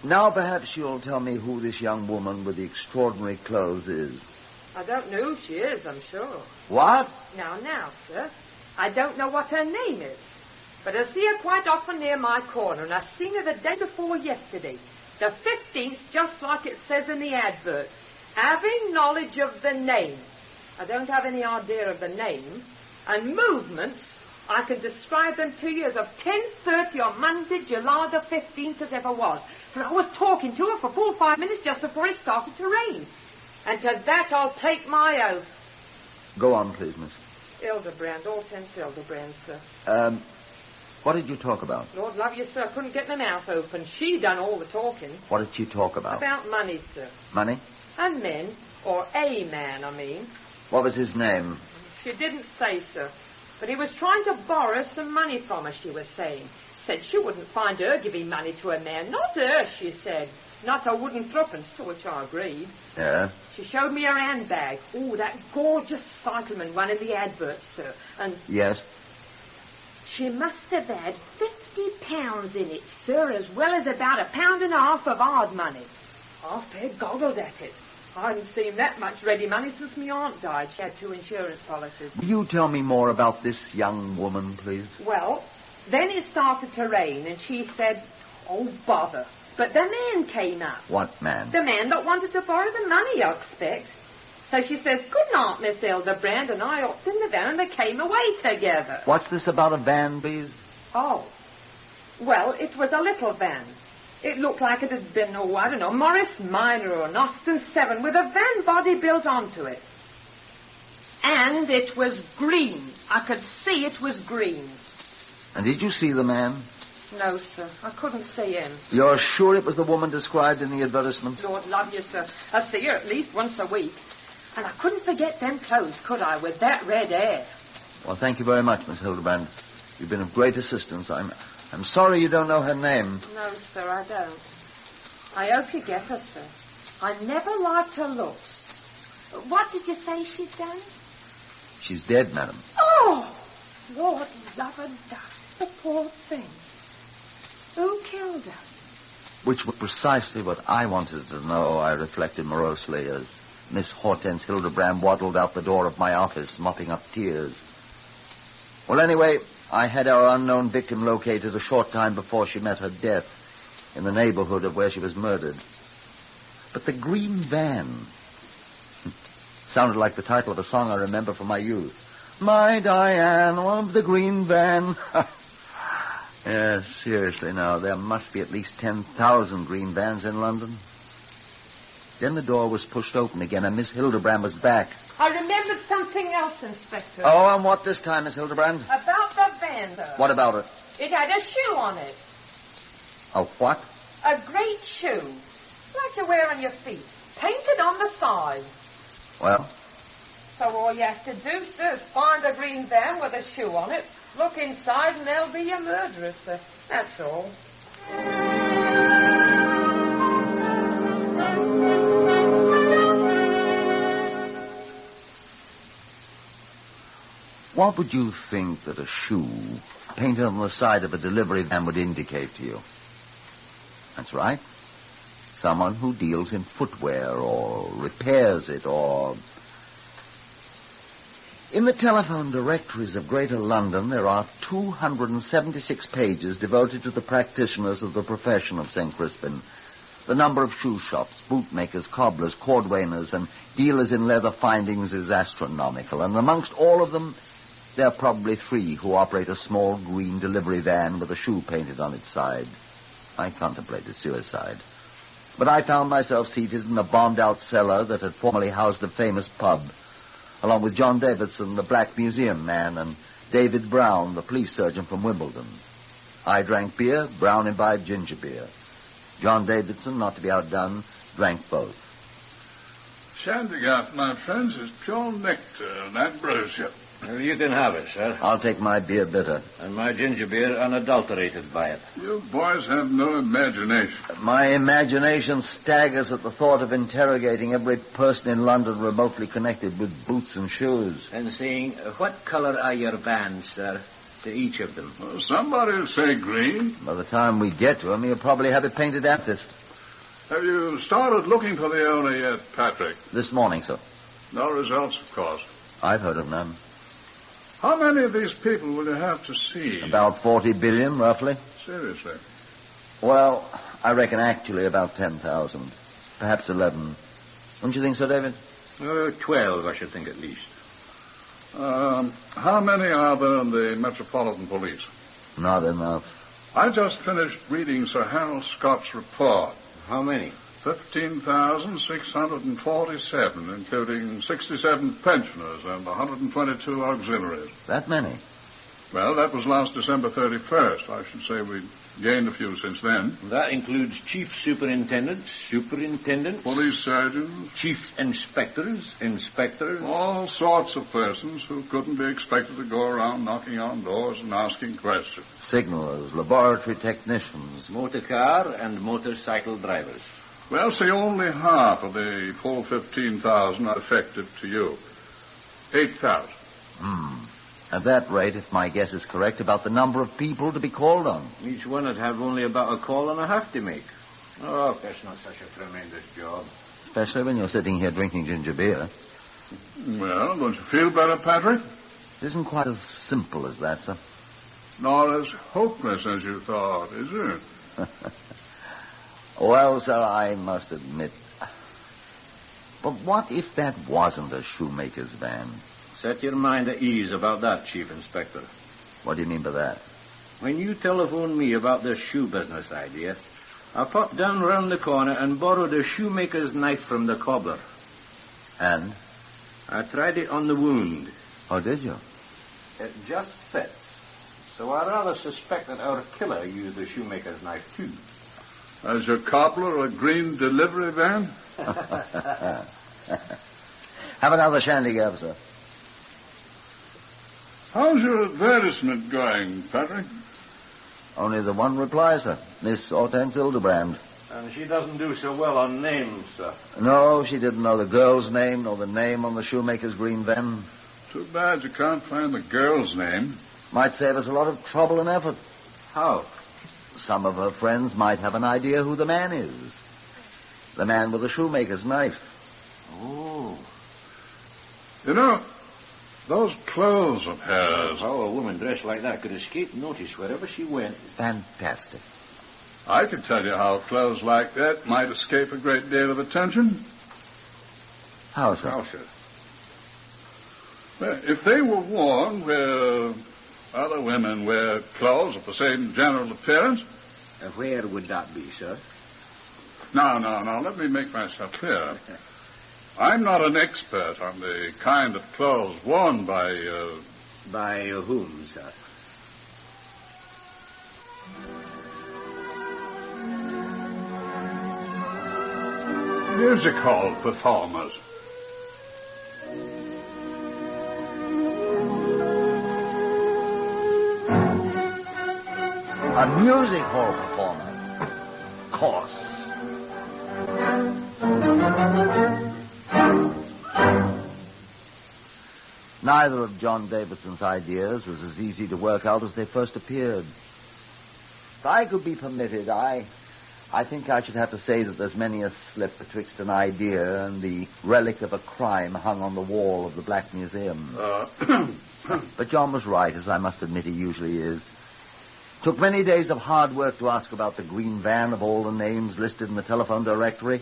now perhaps you'll tell me who this young woman with the extraordinary clothes is. I don't know who she is, I'm sure. What? Now, sir. I don't know what her name is. But I see her quite often near my corner, and I've seen her the day before yesterday. The 15th, just like it says in the advert. Having knowledge of the name. I don't have any idea of the name. And movements, I can describe them to you as of 10:30 on Monday, July the 15th as ever was. For I was talking to her for full 5 minutes just before it started to rain. And to that I'll take my oath. Go on, please, miss. Hildebrand, Hortense Hildebrand, sir. What did you talk about? Lord love you, sir, I couldn't get my mouth open. She done all the talking. What did she talk about? About money, sir. Money? And men, or a man, I mean. What was his name? She didn't say, sir. But he was trying to borrow some money from her, she was saying. Said she wouldn't find her giving money to a man. Not her, she said. Not a wooden threepence, to which I agreed. Yeah? She showed me her handbag. Oh, that gorgeous cycleman one in the advert, sir. And... Yes? She must have had £50 in it, sir, as well as about £1.50 of hard money. I fair goggled at it. I hadn't seen that much ready money since my aunt died. She had 2 insurance policies. Will you tell me more about this young woman, please? Well, then it started to rain, and she said, oh, bother. But the man came up. What man? The man that wanted to borrow the money, I expect. So she says, good night, Miss Hildebrand, and I hopped in the van and they came away together. What's this about a van, please? Oh. Well, it was a little van. It looked like it had been, I don't know, Morris Minor or an Austin 7 with a van body built onto it. And it was green. I could see it was green. And did you see the man? No, sir. I couldn't see him. You're sure it was the woman described in the advertisement? Lord love you, sir. I see her at least once a week. And I couldn't forget them clothes, could I, with that red hair? Well, thank you very much, Miss Hildebrand. You've been of great assistance. I'm sorry you don't know her name. No, sir, I don't. I hope you get her, sir. I never liked her looks. What did you say she'd done? She's dead, madam. Oh! Lord love and duff, the poor thing. Who killed her? Which was precisely what I wanted to know, I reflected morosely as Miss Hortense Hildebrand waddled out the door of my office, mopping up tears. Well, anyway, I had our unknown victim located a short time before she met her death in the neighborhood of where she was murdered. But the green van sounded like the title of a song I remember from my youth. My Diane of the green van. Yes, seriously now, there must be at least 10,000 green vans in London. Then the door was pushed open again, and Miss Hildebrand was back. I remembered something else, Inspector. Oh, and what this time, Miss Hildebrand? About the van, sir. What about it? It had a shoe on it. A what? A great shoe. Like you wear on your feet. Painted on the side. Well? So all you have to do, sir, is find a green van with a shoe on it, look inside, and there'll be your murderer, sir. That's all. What would you think that a shoe painted on the side of a delivery van would indicate to you? That's right. Someone who deals in footwear or repairs it or... In the telephone directories of Greater London, there are 276 pages devoted to the practitioners of the profession of St. Crispin. The number of shoe shops, bootmakers, cobblers, cordwainers, and dealers in leather findings is astronomical. And amongst all of them, there are probably 3 who operate a small green delivery van with a shoe painted on its side. I contemplated suicide. But I found myself seated in a bombed-out cellar that had formerly housed a famous pub, along with John Davidson, the Black Museum man, and David Brown, the police surgeon from Wimbledon. I drank beer, Brown imbibed ginger beer. John Davidson, not to be outdone, drank both. Shandygaff, my friends, is pure nectar and ambrosia. Well, you can have it, sir. I'll take my beer bitter. And my ginger beer unadulterated by it. You boys have no imagination. My imagination staggers at the thought of interrogating every person in London remotely connected with boots and shoes. And saying, what colour are your vans, sir, to each of them? Well, somebody will say green. By the time we get to him, he'll probably have it painted amethyst. Have you started looking for the owner yet, Patrick? This morning, sir. No results, of course. I've heard of none. How many of these people will you have to see? About 40 billion, roughly. Seriously? Well, I reckon actually about 10,000. Perhaps 11. Don't you think so, David? 12, I should think, at least. How many are there in the Metropolitan Police? Not enough. I just finished reading Sir Harold Scott's report. How many? 15,647, including 67 pensioners and 122 auxiliaries. That many? Well, that was last December 31st. I should say we gained a few since then. That includes chief superintendents, police surgeons, chief inspectors, all sorts of persons who couldn't be expected to go around knocking on doors and asking questions. Signalers, laboratory technicians, motor car and motorcycle drivers. Well, see, only half of the full 15,000 are effective to you. 8,000. At that rate, if my guess is correct, about the number of people to be called on. Each one would have only about a call and a half to make. Oh, that's not such a tremendous job. Especially when you're sitting here drinking ginger beer. Well, don't you feel better, Patrick? It isn't quite as simple as that, sir. Nor as hopeless as you thought, is it? Well, sir, I must admit. But what if that wasn't a shoemaker's van? Set your mind at ease about that, Chief Inspector. What do you mean by that? When you telephoned me about the shoe business idea, I popped down round the corner and borrowed a shoemaker's knife from the cobbler. And? I tried it on the wound. Oh, did you? It just fits. So I rather suspect that our killer used the shoemaker's knife, too. Has your cobbler a green delivery van? Have another shandygaff, sir. How's your advertisement going, Patrick? Only the one reply, sir. Miss Hortense Hildebrand. And she doesn't do so well on names, sir. No, she didn't know the girl's name nor the name on the shoemaker's green van. Too bad you can't find the girl's name. Might save us a lot of trouble and effort. How? Some of her friends might have an idea who the man is. The man with the shoemaker's knife. Oh. You know, those clothes of hers... How a woman dressed like that could escape notice wherever she went. Fantastic. I could tell you how clothes like that might escape a great deal of attention. How, sir? How, sir? Well, if they were worn where other women wear clothes of the same general appearance... Where would that be, sir? No. Let me make myself clear. I'm not an expert on the kind of clothes worn by... By whom, sir? Music hall performers. A music hall performer. Of course. Neither of John Davidson's ideas was as easy to work out as they first appeared. If I could be permitted, I think I should have to say that there's many a slip betwixt an idea and the relic of a crime hung on the wall of the Black Museum. But John was right, as I must admit he usually is. Took many days of hard work to ask about the green van of all the names listed in the telephone directory.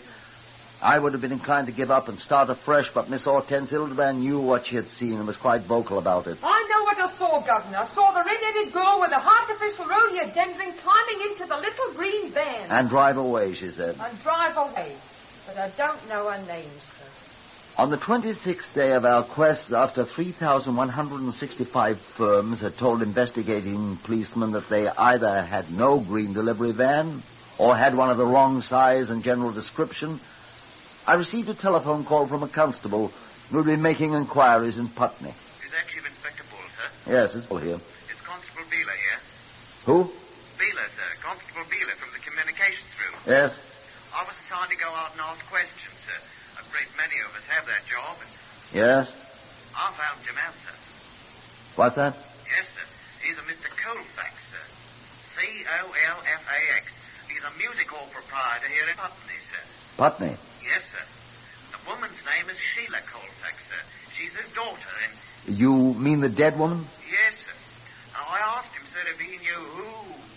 I would have been inclined to give up and start afresh, but Miss Hortense Hildebrand knew what she had seen and was quite vocal about it. I know what I saw, Governor. I saw the red-headed girl with the artificial rhododendron climbing into the little green van. And drive away, she said. And drive away. But I don't know her name, sir. On the 26th day of our quest, after 3,165 firms had told investigating policemen that they either had no green delivery van or had one of the wrong size and general description, I received a telephone call from a constable who had been making inquiries in Putney. Is that Chief Inspector Bull, sir? Yes, it's all here. It's Constable Beeler here. Who? Beeler, sir. Constable Beeler from the communications room. Yes. I was assigned to go out and ask questions, sir. A great many of us have that job. And Yes? I found him out, sir. What's that? Yes, sir. He's a Mr. Colfax, sir. Colfax. He's a music hall proprietor here in Putney, sir. Putney. Yes, sir. The woman's name is Sheila Colfax, sir. She's his daughter, and... You mean the dead woman? Yes, sir. Now, I asked him, sir, if he knew who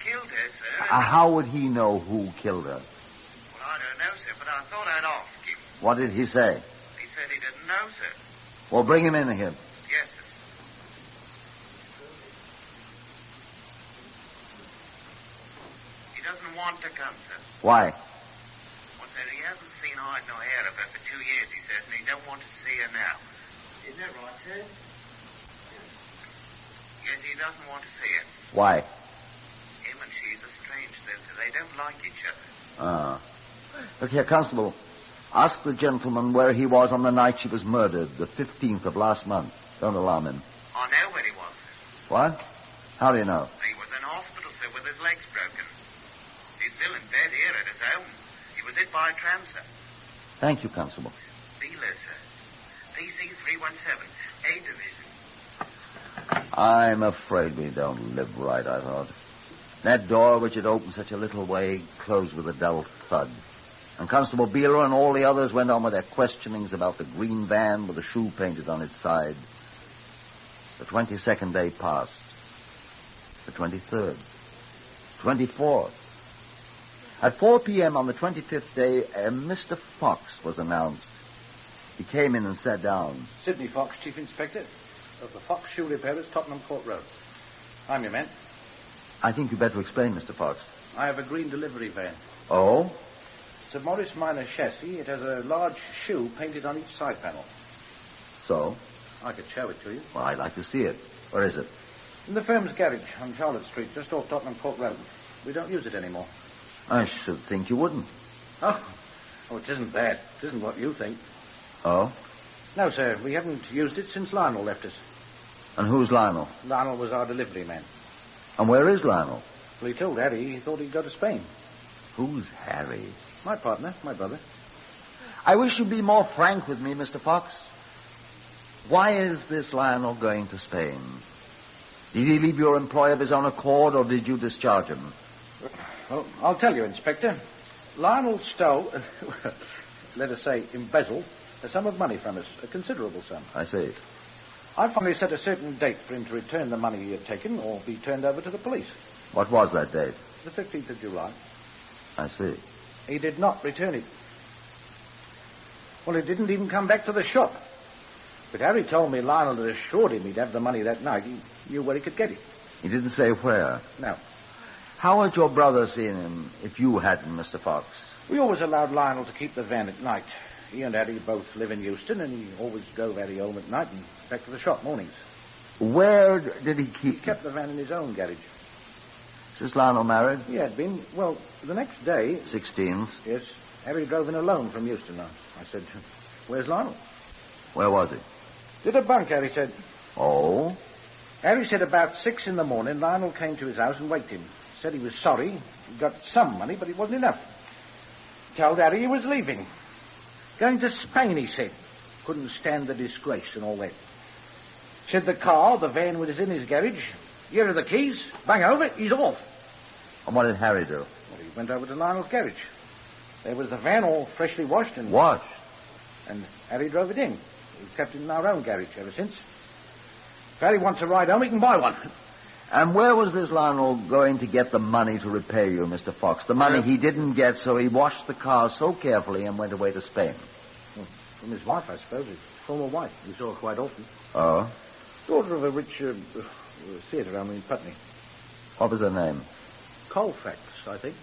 killed her, sir. How would he know who killed her? Well, I don't know, sir, but I thought I'd ask him. What did he say? He said he didn't know, sir. Well, bring him in here. Yes, sir. He doesn't want to come, sir. Why? Well, sir, he hasn't seen hide nor hair of her for 2 years, he says, and he don't want to see her now. Isn't that right, sir? Yes, he doesn't want to see her. Why? Him and she's estranged, sir. They don't like each other. Ah. Look here, Constable. Ask the gentleman where he was on the night she was murdered, the 15th of last month. Don't alarm him. I know where he was, sir. What? How do you know? He was in hospital, sir, with his legs broken. He's still in bed here at his home. He was hit by a tram, sir. Thank you, Constable. Beeler, sir. PC 317, A Division. I'm afraid we don't live right, I thought. That door, which had opened such a little way, closed with a dull thud. And Constable Beeler and all the others went on with their questionings about the green van with a shoe painted on its side. The 22nd day passed. The 23rd. 24th. At 4 p.m. on the 25th day, Mr. Fox was announced. He came in and sat down. Sidney Fox, Chief Inspector of the Fox Shoe Repairers, Tottenham Court Road. I'm your man. I think you'd better explain, Mr. Fox. I have a green delivery van. Oh? It's a Morris Minor chassis. It has a large shoe painted on each side panel. So? I could show it to you. Well, I'd like to see it. Where is it? In the firm's garage on Charlotte Street, just off Tottenham Court Road. We don't use it anymore. I should think you wouldn't. Oh, it isn't that. It isn't what you think. Oh? No, sir. We haven't used it since Lionel left us. And who's Lionel? Lionel was our delivery man. And where is Lionel? Well, he told Harry he thought he'd go to Spain. Who's Harry? My partner, my brother. I wish you'd be more frank with me, Mr. Fox. Why is this Lionel going to Spain? Did he leave your employ of his own accord, or did you discharge him? Well, I'll tell you, Inspector. Lionel stole, let us say, embezzled, a sum of money from us, a considerable sum. I see. I finally set a certain date for him to return the money he had taken or be turned over to the police. What was that date? The 15th of July. I see. He did not return it. Well, he didn't even come back to the shop. But Harry told me Lionel had assured him he'd have the money that night. He knew where he could get it. He didn't say where? No. How had your brother seen him if you hadn't, Mr. Fox? We always allowed Lionel to keep the van at night. He and Harry both live in Euston, and he always drove Harry home at night and back to the shop mornings. Where did he keep He kept the van in his own garage. Is Lionel married? He had been. Well, the next day... 16th? Yes. Harry drove in alone from Euston. I said, where's Lionel? Where was he? Did a bunk, Harry said. Oh? Harry said about 6 in the morning, Lionel came to his house and waked him. Said he was sorry. He got some money, but it wasn't enough. Told Harry he was leaving. Going to Spain, he said. Couldn't stand the disgrace and all that. Said the van was in his garage. Here are the keys. Bang over, he's off. And what did Harry do? Well, he went over to Lionel's garage. There was the van all freshly washed and... Washed? And Harry drove it in. We've kept it in our own garage ever since. If Harry wants a ride home, he can buy one. And where was this Lionel going to get the money to repay you, Mr. Fox? The money he didn't get, so he washed the car so carefully and went away to Spain. Well, from his wife, I suppose. His former wife. We saw her quite often. Oh? Daughter of a rich theatre owner in Putney. What was her name? Colfax, I think.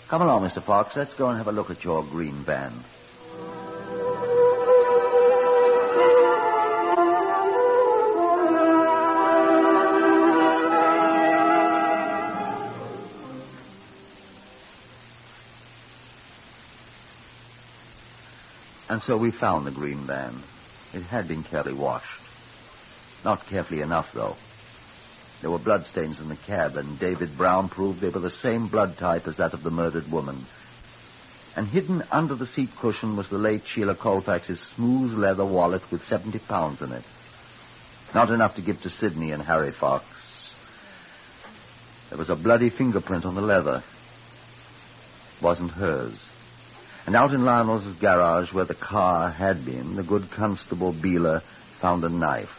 Come along, Mr. Fox. Let's go and have a look at your green van. And so we found the green van. It had been carefully washed. Not carefully enough, though. There were bloodstains in the cab, and David Brown proved they were the same blood type as that of the murdered woman. And hidden under the seat cushion was the late Sheila Colfax's smooth leather wallet with 70 pounds in it. Not enough to give to Sidney and Harry Fox. There was a bloody fingerprint on the leather. It wasn't hers. And out in Lionel's garage, where the car had been, the good Constable Beeler found a knife.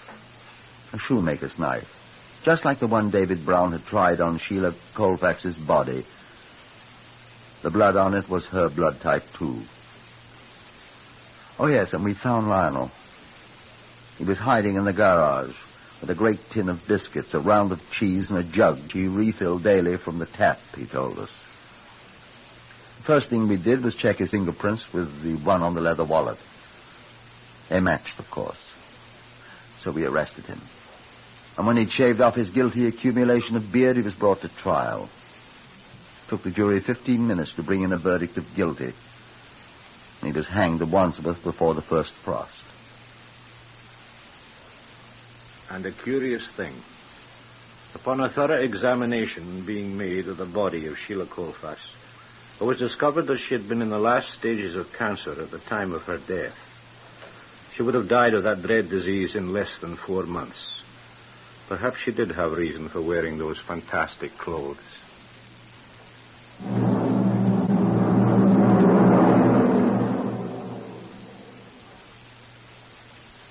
A shoemaker's knife. Just like the one David Brown had tried on Sheila Colfax's body. The blood on it was her blood type, too. Oh, yes, and we found Lionel. He was hiding in the garage with a great tin of biscuits, a round of cheese, and a jug he refilled daily from the tap, he told us. The first thing we did was check his fingerprints with the one on the leather wallet. They matched, of course. So we arrested him. And when he'd shaved off his guilty accumulation of beard, he was brought to trial. It took the jury 15 minutes to bring in a verdict of guilty. And he was hanged at Wandsworth before the first frost. And a curious thing. Upon a thorough examination being made of the body of Sheila Colfax, it was discovered that she had been in the last stages of cancer at the time of her death. She would have died of that dread disease in less than 4 months. Perhaps she did have reason for wearing those fantastic clothes.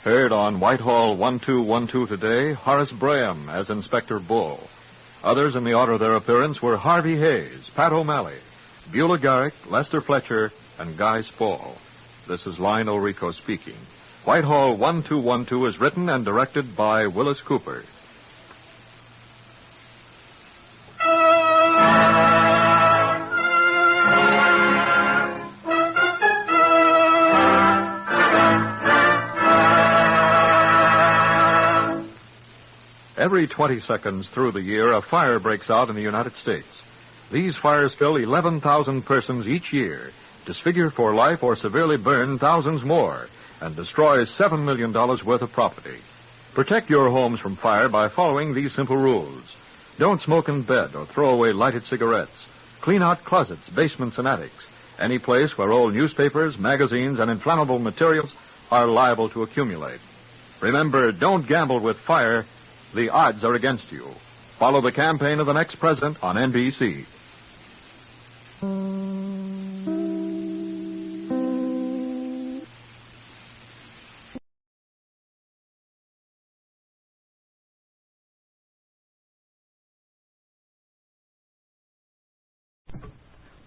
Heard on Whitehall 1212 today, Horace Braham as Inspector Bull. Others in the order of their appearance were Harvey Hayes, Pat O'Malley, Beulah Garrick, Lester Fletcher, and Guy Spall. This is Lionel Rico speaking. Whitehall 1212 is written and directed by Willis Cooper. Every 20 seconds through the year, a fire breaks out in the United States. These fires kill 11,000 persons each year, disfigure for life or severely burn thousands more, and destroy $7 million worth of property. Protect your homes from fire by following these simple rules. Don't smoke in bed or throw away lighted cigarettes. Clean out closets, basements, and attics. Any place where old newspapers, magazines, and inflammable materials are liable to accumulate. Remember, don't gamble with fire. The odds are against you. Follow the campaign of the next president on NBC.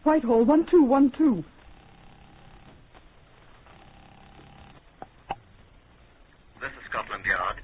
Whitehall 1212. This is Scotland Yard.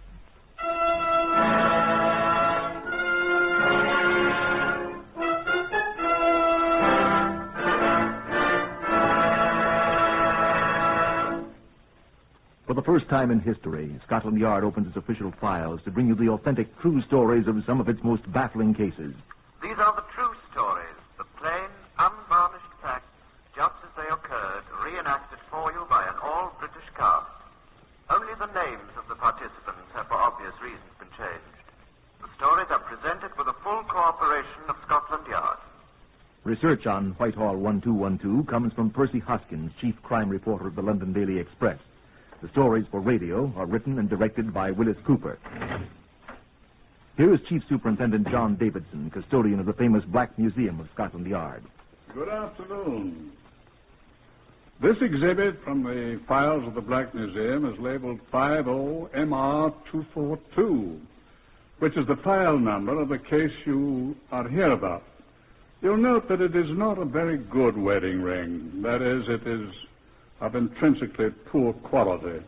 For the first time in history, Scotland Yard opens its official files to bring you the authentic, true stories of some of its most baffling cases. These are the true stories, the plain, unvarnished facts, just as they occurred, reenacted for you by an all-British cast. Only the names of the participants have, for obvious reasons, been changed. The stories are presented with the full cooperation of Scotland Yard. Research on Whitehall 1212 comes from Percy Hoskins, chief crime reporter of the London Daily Express. The stories for radio are written and directed by Willis Cooper. Here is Chief Superintendent John Davidson, custodian of the famous Black Museum of Scotland Yard. Good afternoon. This exhibit from the files of the Black Museum is labeled 50MR242, which is the file number of the case you are here about. You'll note that it is not a very good wedding ring. That is, it is of intrinsically poor quality.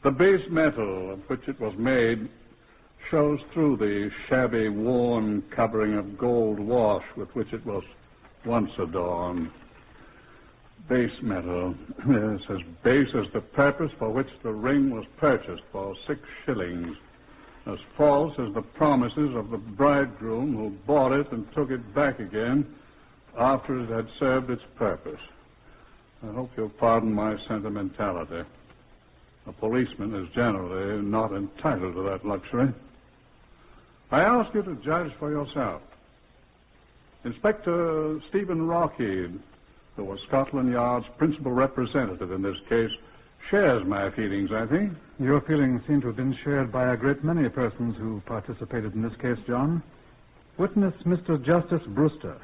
The base metal of which it was made shows through the shabby, worn covering of gold wash with which it was once adorned. Base metal, yes, as base as the purpose for which the ring was purchased for 6 shillings. As false as the promises of the bridegroom who bought it and took it back again after it had served its purpose. I hope you'll pardon my sentimentality. A policeman is generally not entitled to that luxury. I ask you to judge for yourself. Inspector Stephen Rockheed, who was Scotland Yard's principal representative in this case, shares my feelings, I think. Your feelings seem to have been shared by a great many persons who participated in this case, John. Witness Mr. Justice Brewster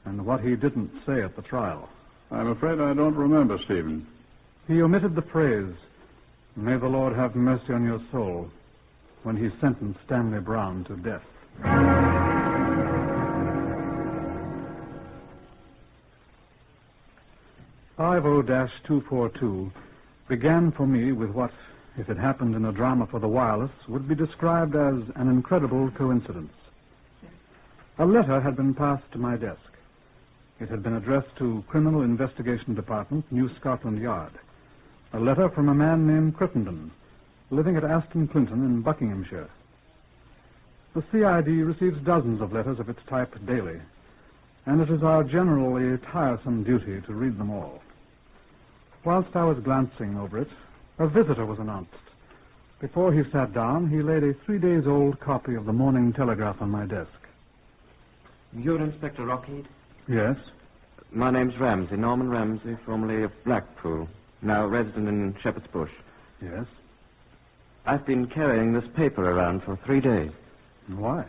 and what he didn't say at the trial. I'm afraid I don't remember, Stephen. He omitted the phrase, "May the Lord have mercy on your soul," when he sentenced Stanley Brown to death. 50-242 began for me with what, if it happened in a drama for the wireless, would be described as an incredible coincidence. A letter had been passed to my desk. It had been addressed to Criminal Investigation Department, New Scotland Yard. A letter from a man named Crittenden, living at Aston Clinton in Buckinghamshire. The CID receives dozens of letters of its type daily, and it is our generally tiresome duty to read them all. Whilst I was glancing over it, a visitor was announced. Before he sat down, he laid a 3-days-old copy of the Morning Telegraph on my desk. You're Inspector Rockheed? Yes? My name's Ramsey, Norman Ramsey, formerly of Blackpool, now resident in Shepherd's Bush. Yes? I've been carrying this paper around for 3 days. Why?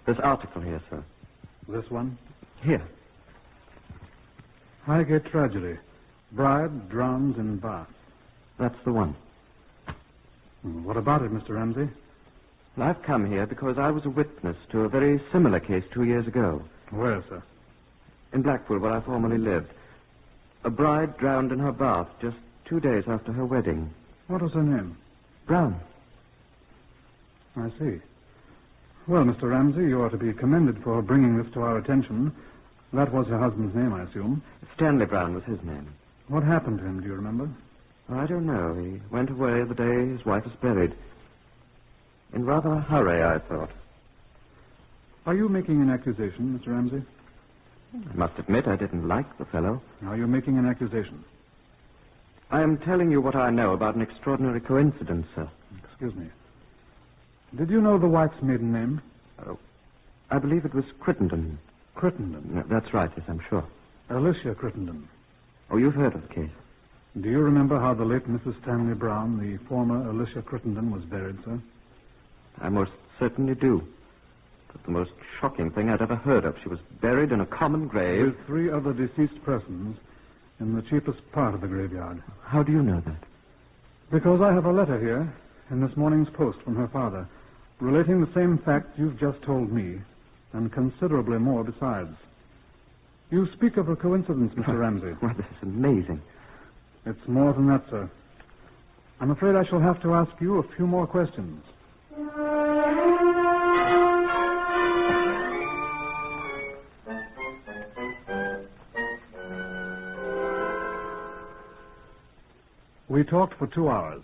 This article here, sir. This one? Here. Highgate tragedy. Bride drowns in bath. That's the one. What about it, Mr. Ramsey? Well, I've come here because I was a witness to a very similar case 2 years ago. Where, sir? In Blackpool, where I formerly lived. A bride drowned in her bath just 2 days after her wedding. What was her name? Brown. I see. Well, Mr. Ramsey, you are to be commended for bringing this to our attention. That was her husband's name, I assume. Stanley Brown was his name. What happened to him, do you remember? Well, I don't know. He went away the day his wife was buried. In rather a hurry, I thought. Are you making an accusation, Mr. Ramsey? I must admit I didn't like the fellow. Are you making an accusation? I am telling you what I know about an extraordinary coincidence, sir. Excuse me. Did you know the wife's maiden name? Oh, I believe it was Crittenden. Crittenden? No, that's right, yes, I'm sure. Alicia Crittenden. Oh, you've heard of the case. Do you remember how the late Mrs. Stanley Brown, the former Alicia Crittenden, was buried, sir? I most certainly do. It was the most shocking thing I'd ever heard of. She was buried in a common grave. With 3 other deceased persons in the cheapest part of the graveyard. How do you know that? Because I have a letter here in this morning's post from her father, relating the same fact you've just told me, and considerably more besides. You speak of a coincidence, Mr. Ramsey. Well, this is amazing. It's more than that, sir. I'm afraid I shall have to ask you a few more questions. We talked for 2 hours.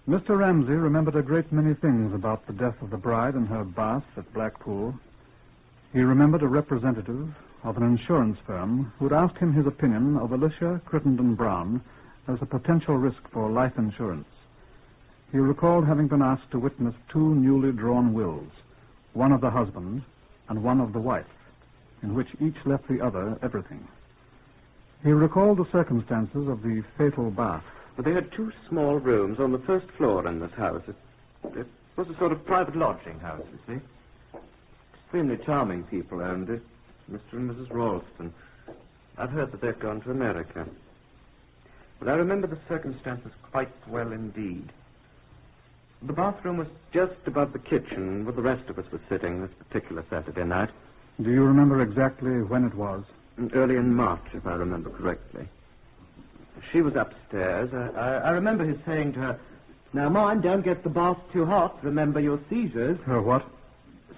Mr. Ramsey remembered a great many things about the death of the bride in her bath at Blackpool. He remembered a representative of an insurance firm who'd asked him his opinion of Alicia Crittenden Brown as a potential risk for life insurance. He recalled having been asked to witness 2 newly drawn wills, one of the husband and one of the wife, in which each left the other everything. He recalled the circumstances of the fatal bath But they had 2 small rooms on the first floor in this house. It was a sort of private lodging house, you see. Extremely charming people owned it, Mr. and Mrs. Ralston. I've heard that they've gone to America. But I remember the circumstances quite well indeed. The bathroom was just above the kitchen where the rest of us were sitting this particular Saturday night. Do you remember exactly when it was? Early in March, if I remember correctly. She was upstairs. I remember his saying to her, "Now mind, don't get the bath too hot. Remember your seizures." Her what?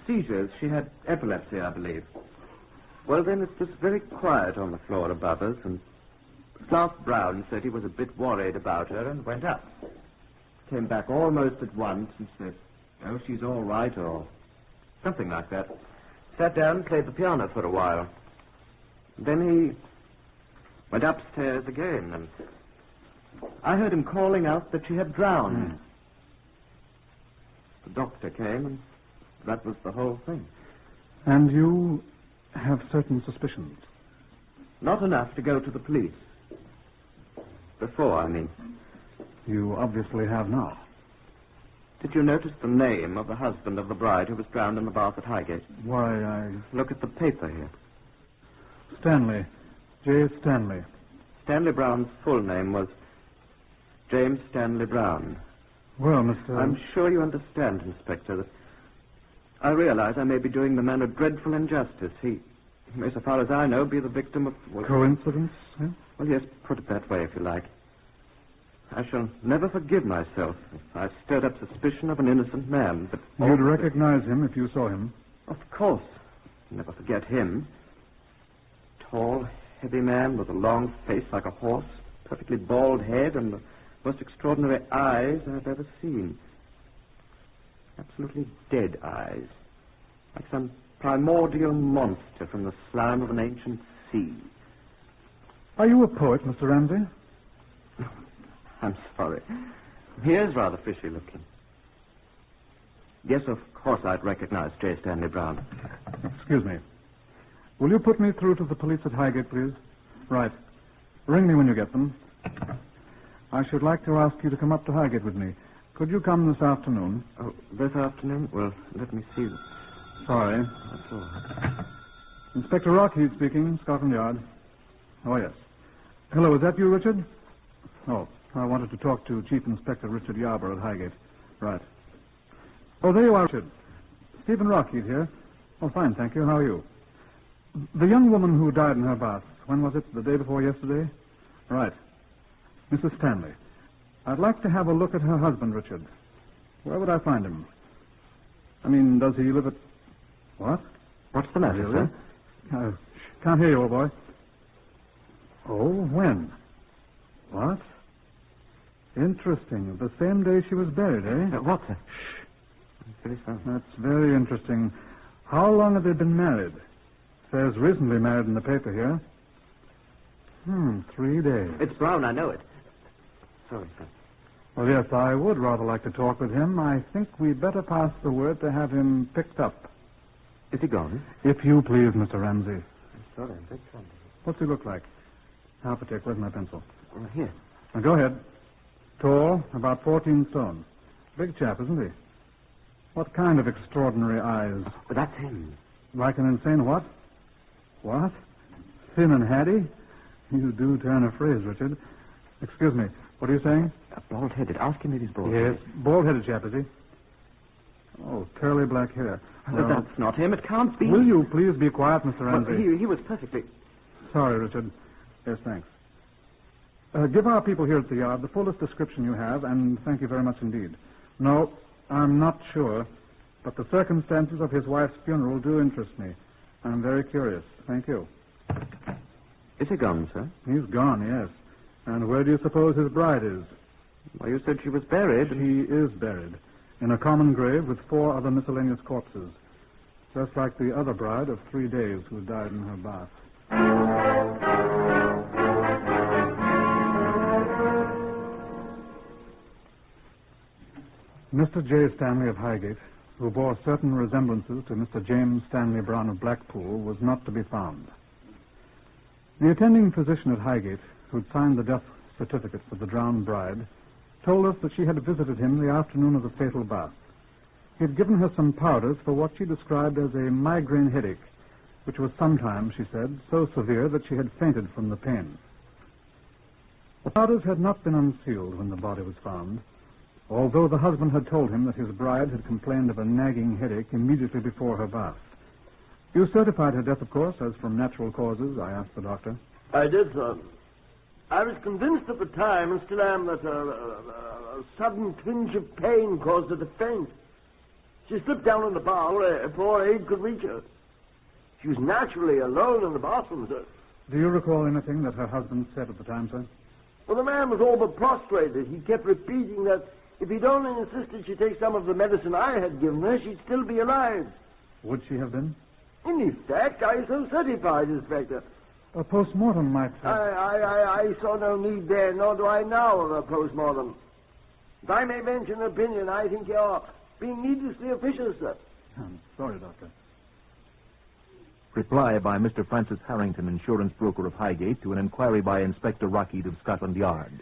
Seizures. She had epilepsy, I believe. Well, then it was very quiet on the floor above us, and Clark Brown said he was a bit worried about her and went up. Came back almost at once and said, "Oh, she's all right," or something like that. Sat down and played the piano for a while. Then he went upstairs again, and I heard him calling out that she had drowned. The doctor came, and that was the whole thing. And you have certain suspicions? Not enough to go to the police. Before, I mean. You obviously have now. Did you notice the name of the husband of the bride who was drowned in the bath at Highgate? Why, Look at the paper here. Stanley. J. Stanley. Stanley Brown's full name was James Stanley Brown. Well, Mr. I'm sure you understand, Inspector, that I realize I may be doing the man a dreadful injustice. He may, so far as I know, be the victim of... Coincidence? Eh? Well, yes, put it that way, if you like. I shall never forgive myself if I've stirred up suspicion of an innocent man, but... You'd recognize him if you saw him? Of course. Never forget him. Tall, heavy man with a long face like a horse, perfectly bald head, and the most extraordinary eyes I've ever seen. Absolutely dead eyes, like some primordial monster from the slime of an ancient sea. Are you a poet, Mr. Ramsey? I'm sorry. He is rather fishy looking. Yes, of course I'd recognize J. Stanley Brown. Excuse me. Will you put me through to the police at Highgate, please? Right. Ring me when you get them. I should like to ask you to come up to Highgate with me. Could you come this afternoon? Oh, this afternoon? Well, let me see. Sorry. That's all right. Inspector Rockheath speaking, Scotland Yard. Oh, yes. Hello, is that you, Richard? Oh, I wanted to talk to Chief Inspector Richard Yarborough at Highgate. Right. Oh, there you are, Richard. Stephen Rockheath here. Oh, fine, thank you. How are you? The young woman who died in her bath, when was it? The day before yesterday? Right. Mrs. Stanley. I'd like to have a look at her husband, Richard. Where would I find him? I mean, does he live at... What? What's the matter, really? sir? Can't hear you, old boy. Oh, when? What? Interesting. The same day she was buried, eh? What, sir? Very sorry. That's very interesting. How long have they been married? Says recently married in the paper here. 3 days. It's Brown, I know it. Sorry, sir. Well, yes, I would rather like to talk with him. I think we'd better pass the word to have him picked up. Is he gone? If you please, Mr. Ramsey. I'm sorry, I'm very sorry. What's he look like? Half a tick. Where's my pencil? Here. Now, go ahead. Tall, about 14 stone. Big chap, isn't he? What kind of extraordinary eyes? But that's him. Like an insane what? What? Thin and hatty? You do turn a phrase, Richard. Excuse me. What are you saying? Bald-headed. Ask him if he's bald-headed. Yes, bald-headed chap, is he? Oh, curly black hair. But that's not him. It can't be. Will you please be quiet, Mr. Ramsey? Well, he was perfectly... Sorry, Richard. Yes, thanks. Give our people here at the yard the fullest description you have, and thank you very much indeed. No, I'm not sure, but the circumstances of his wife's funeral do interest me. I'm very curious. Thank you. Is he gone, sir? He's gone, yes. And where do you suppose his bride is? Well, you said she was buried. She is buried in a common grave with 4 other miscellaneous corpses, just like the other bride of 3 days who died in her bath. Mr. J. Stanley of Highgate, who bore certain resemblances to Mr. James Stanley Brown of Blackpool, was not to be found. The attending physician at Highgate, who'd signed the death certificate for the drowned bride, told us that she had visited him the afternoon of the fatal bath. He had given her some powders for what she described as a migraine headache, which was sometimes, she said, so severe that she had fainted from the pain. The powders had not been unsealed when the body was found, although the husband had told him that his bride had complained of a nagging headache immediately before her bath. You certified her death, of course, as from natural causes, I asked the doctor. I did, sir. I was convinced at the time, and still am, that a sudden twinge of pain caused her to faint. She slipped down in the bath before aid could reach her. She was naturally alone in the bathroom, sir. Do you recall anything that her husband said at the time, sir? Well, the man was all but prostrated. He kept repeating that if he'd only insisted she take some of the medicine I had given her, she'd still be alive. Would she have been? In effect, I so certified, Inspector. A post-mortem might have... I saw no need there, nor do I now of a post-mortem. If I may venture an opinion, I think you're being needlessly officious, sir. I'm sorry, Doctor. Reply by Mr. Francis Harrington, insurance broker of Highgate, to an inquiry by Inspector Rockhead of Scotland Yard.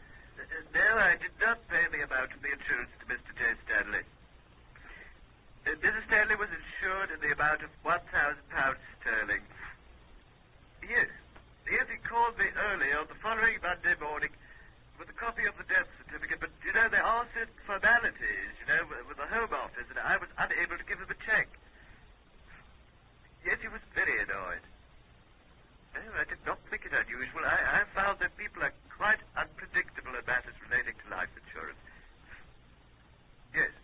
No, I did not pay the amount of the insurance to Mr. J. Stanley. Mrs. Stanley was insured in the amount of £1,000 sterling. Yes, he called me early on the following Monday morning with a copy of the death certificate, but, there are certain formalities, with the Home Office, and I was unable to give him a check. Yes, he was very annoyed. No, I did not think it unusual. I found that people are quite unpredictable in matters relating to life insurance. Yes.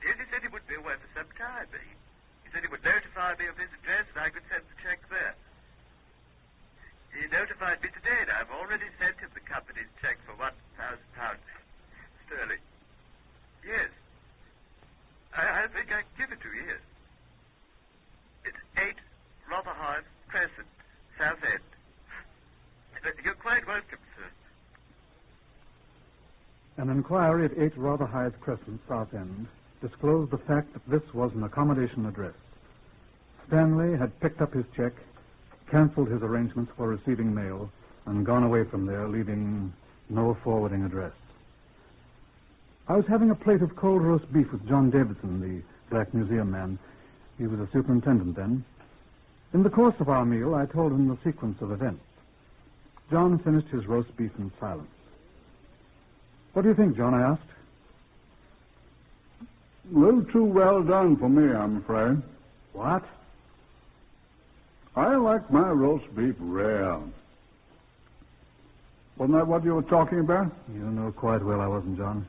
Yes, he said he would be away for some time. He said he would notify me of his address and I could send the check there. He notified me today and I've already sent him the company's check for £1,000 sterling. Yes. I think I can give it to you, yes. It's 8 Rotherhithe Crescent, South End. You're quite welcome, sir. An inquiry at 8 Rotherhithe Crescent, South End, disclosed the fact that this was an accommodation address. Stanley had picked up his check, canceled his arrangements for receiving mail, and gone away from there, leaving no forwarding address. I was having a plate of cold roast beef with John Davidson, the Black Museum man. He was a superintendent then. In the course of our meal, I told him the sequence of events. John finished his roast beef in silence. What do you think, John? I asked. A little too well done for me, I'm afraid. What? I like my roast beef rare. Wasn't that what you were talking about? You know quite well I wasn't, John.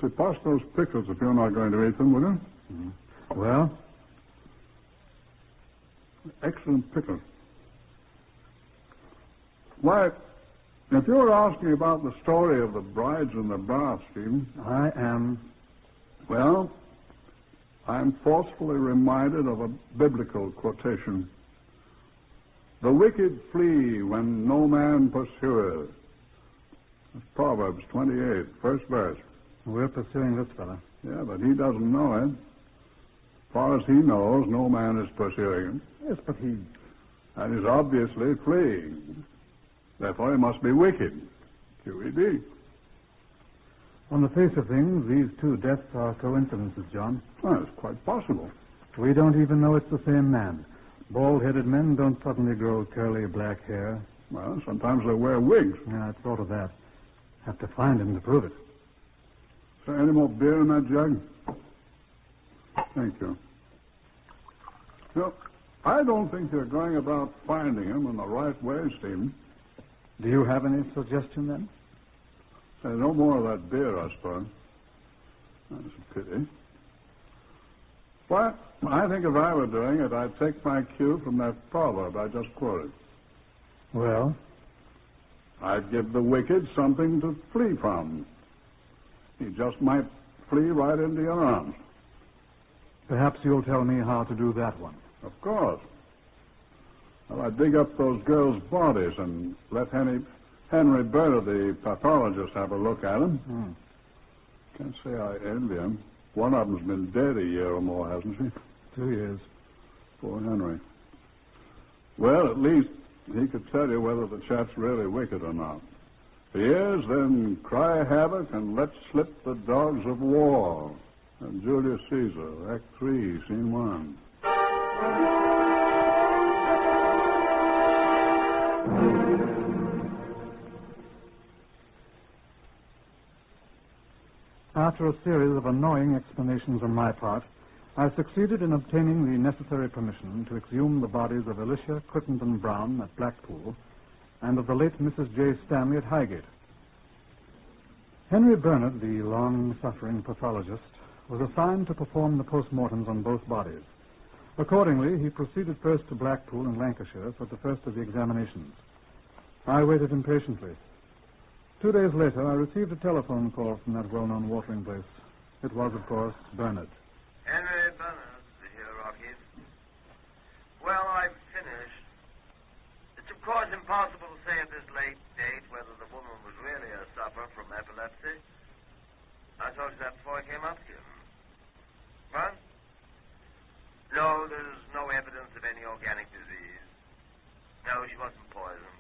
Say, pass those pickles if you're not going to eat them, will you? Mm-hmm. Well? Excellent pickles. Why, if you're asking about the story of the brides in the bath, Stephen... I am. Well, I'm forcefully reminded of a biblical quotation. The wicked flee when no man pursueth. That's Proverbs 28, first verse. We're pursuing this fella. Yeah, but he doesn't know it. As far as he knows, no man is pursuing him. Yes, but he... And he's obviously fleeing. Therefore, he must be wicked. QED. On the face of things, these two deaths are coincidences, John. Well, it's quite possible. We don't even know it's the same man. Bald-headed men don't suddenly grow curly black hair. Well, sometimes they wear wigs. Yeah, I thought of that. Have to find him to prove it. Is there any more beer in that jug? Thank you. No, I don't think you're going about finding him in the right way, Stephen. Do you have any suggestion, then? No more of that beer, I suppose. That's a pity. But I think if I were doing it, I'd take my cue from that proverb I just quoted. Well? I'd give the wicked something to flee from. He just might flee right into your arms. Perhaps you'll tell me how to do that one. Of course. Well, I'd dig up those girls' bodies and let Henry Berta, the pathologist, have a look at them. Can't say I envy him. One of them's been dead a year or more, hasn't she? 2 years. Poor Henry. Well, at least he could tell you whether the chap's really wicked or not. Yes, then cry havoc and let slip the dogs of war. And Julius Caesar, Act 3, Scene 1. After a series of annoying explanations on my part, I succeeded in obtaining the necessary permission to exhume the bodies of Alicia Crittenden Brown at Blackpool and of the late Mrs. J. Stanley at Highgate. Henry Bernard, the long-suffering pathologist, was assigned to perform the postmortems on both bodies. Accordingly, he proceeded first to Blackpool in Lancashire for the first of the examinations. I waited impatiently. 2 days later, I received a telephone call from that well-known watering place. It was, of course, Bernard. Henry Bernard here, Rocky. Well, I've finished. It's, of course, impossible to say at this late date whether the woman was really a sufferer from epilepsy. I told you that before I came up here. What? No, there's no evidence of any organic disease. No, she wasn't poisoned.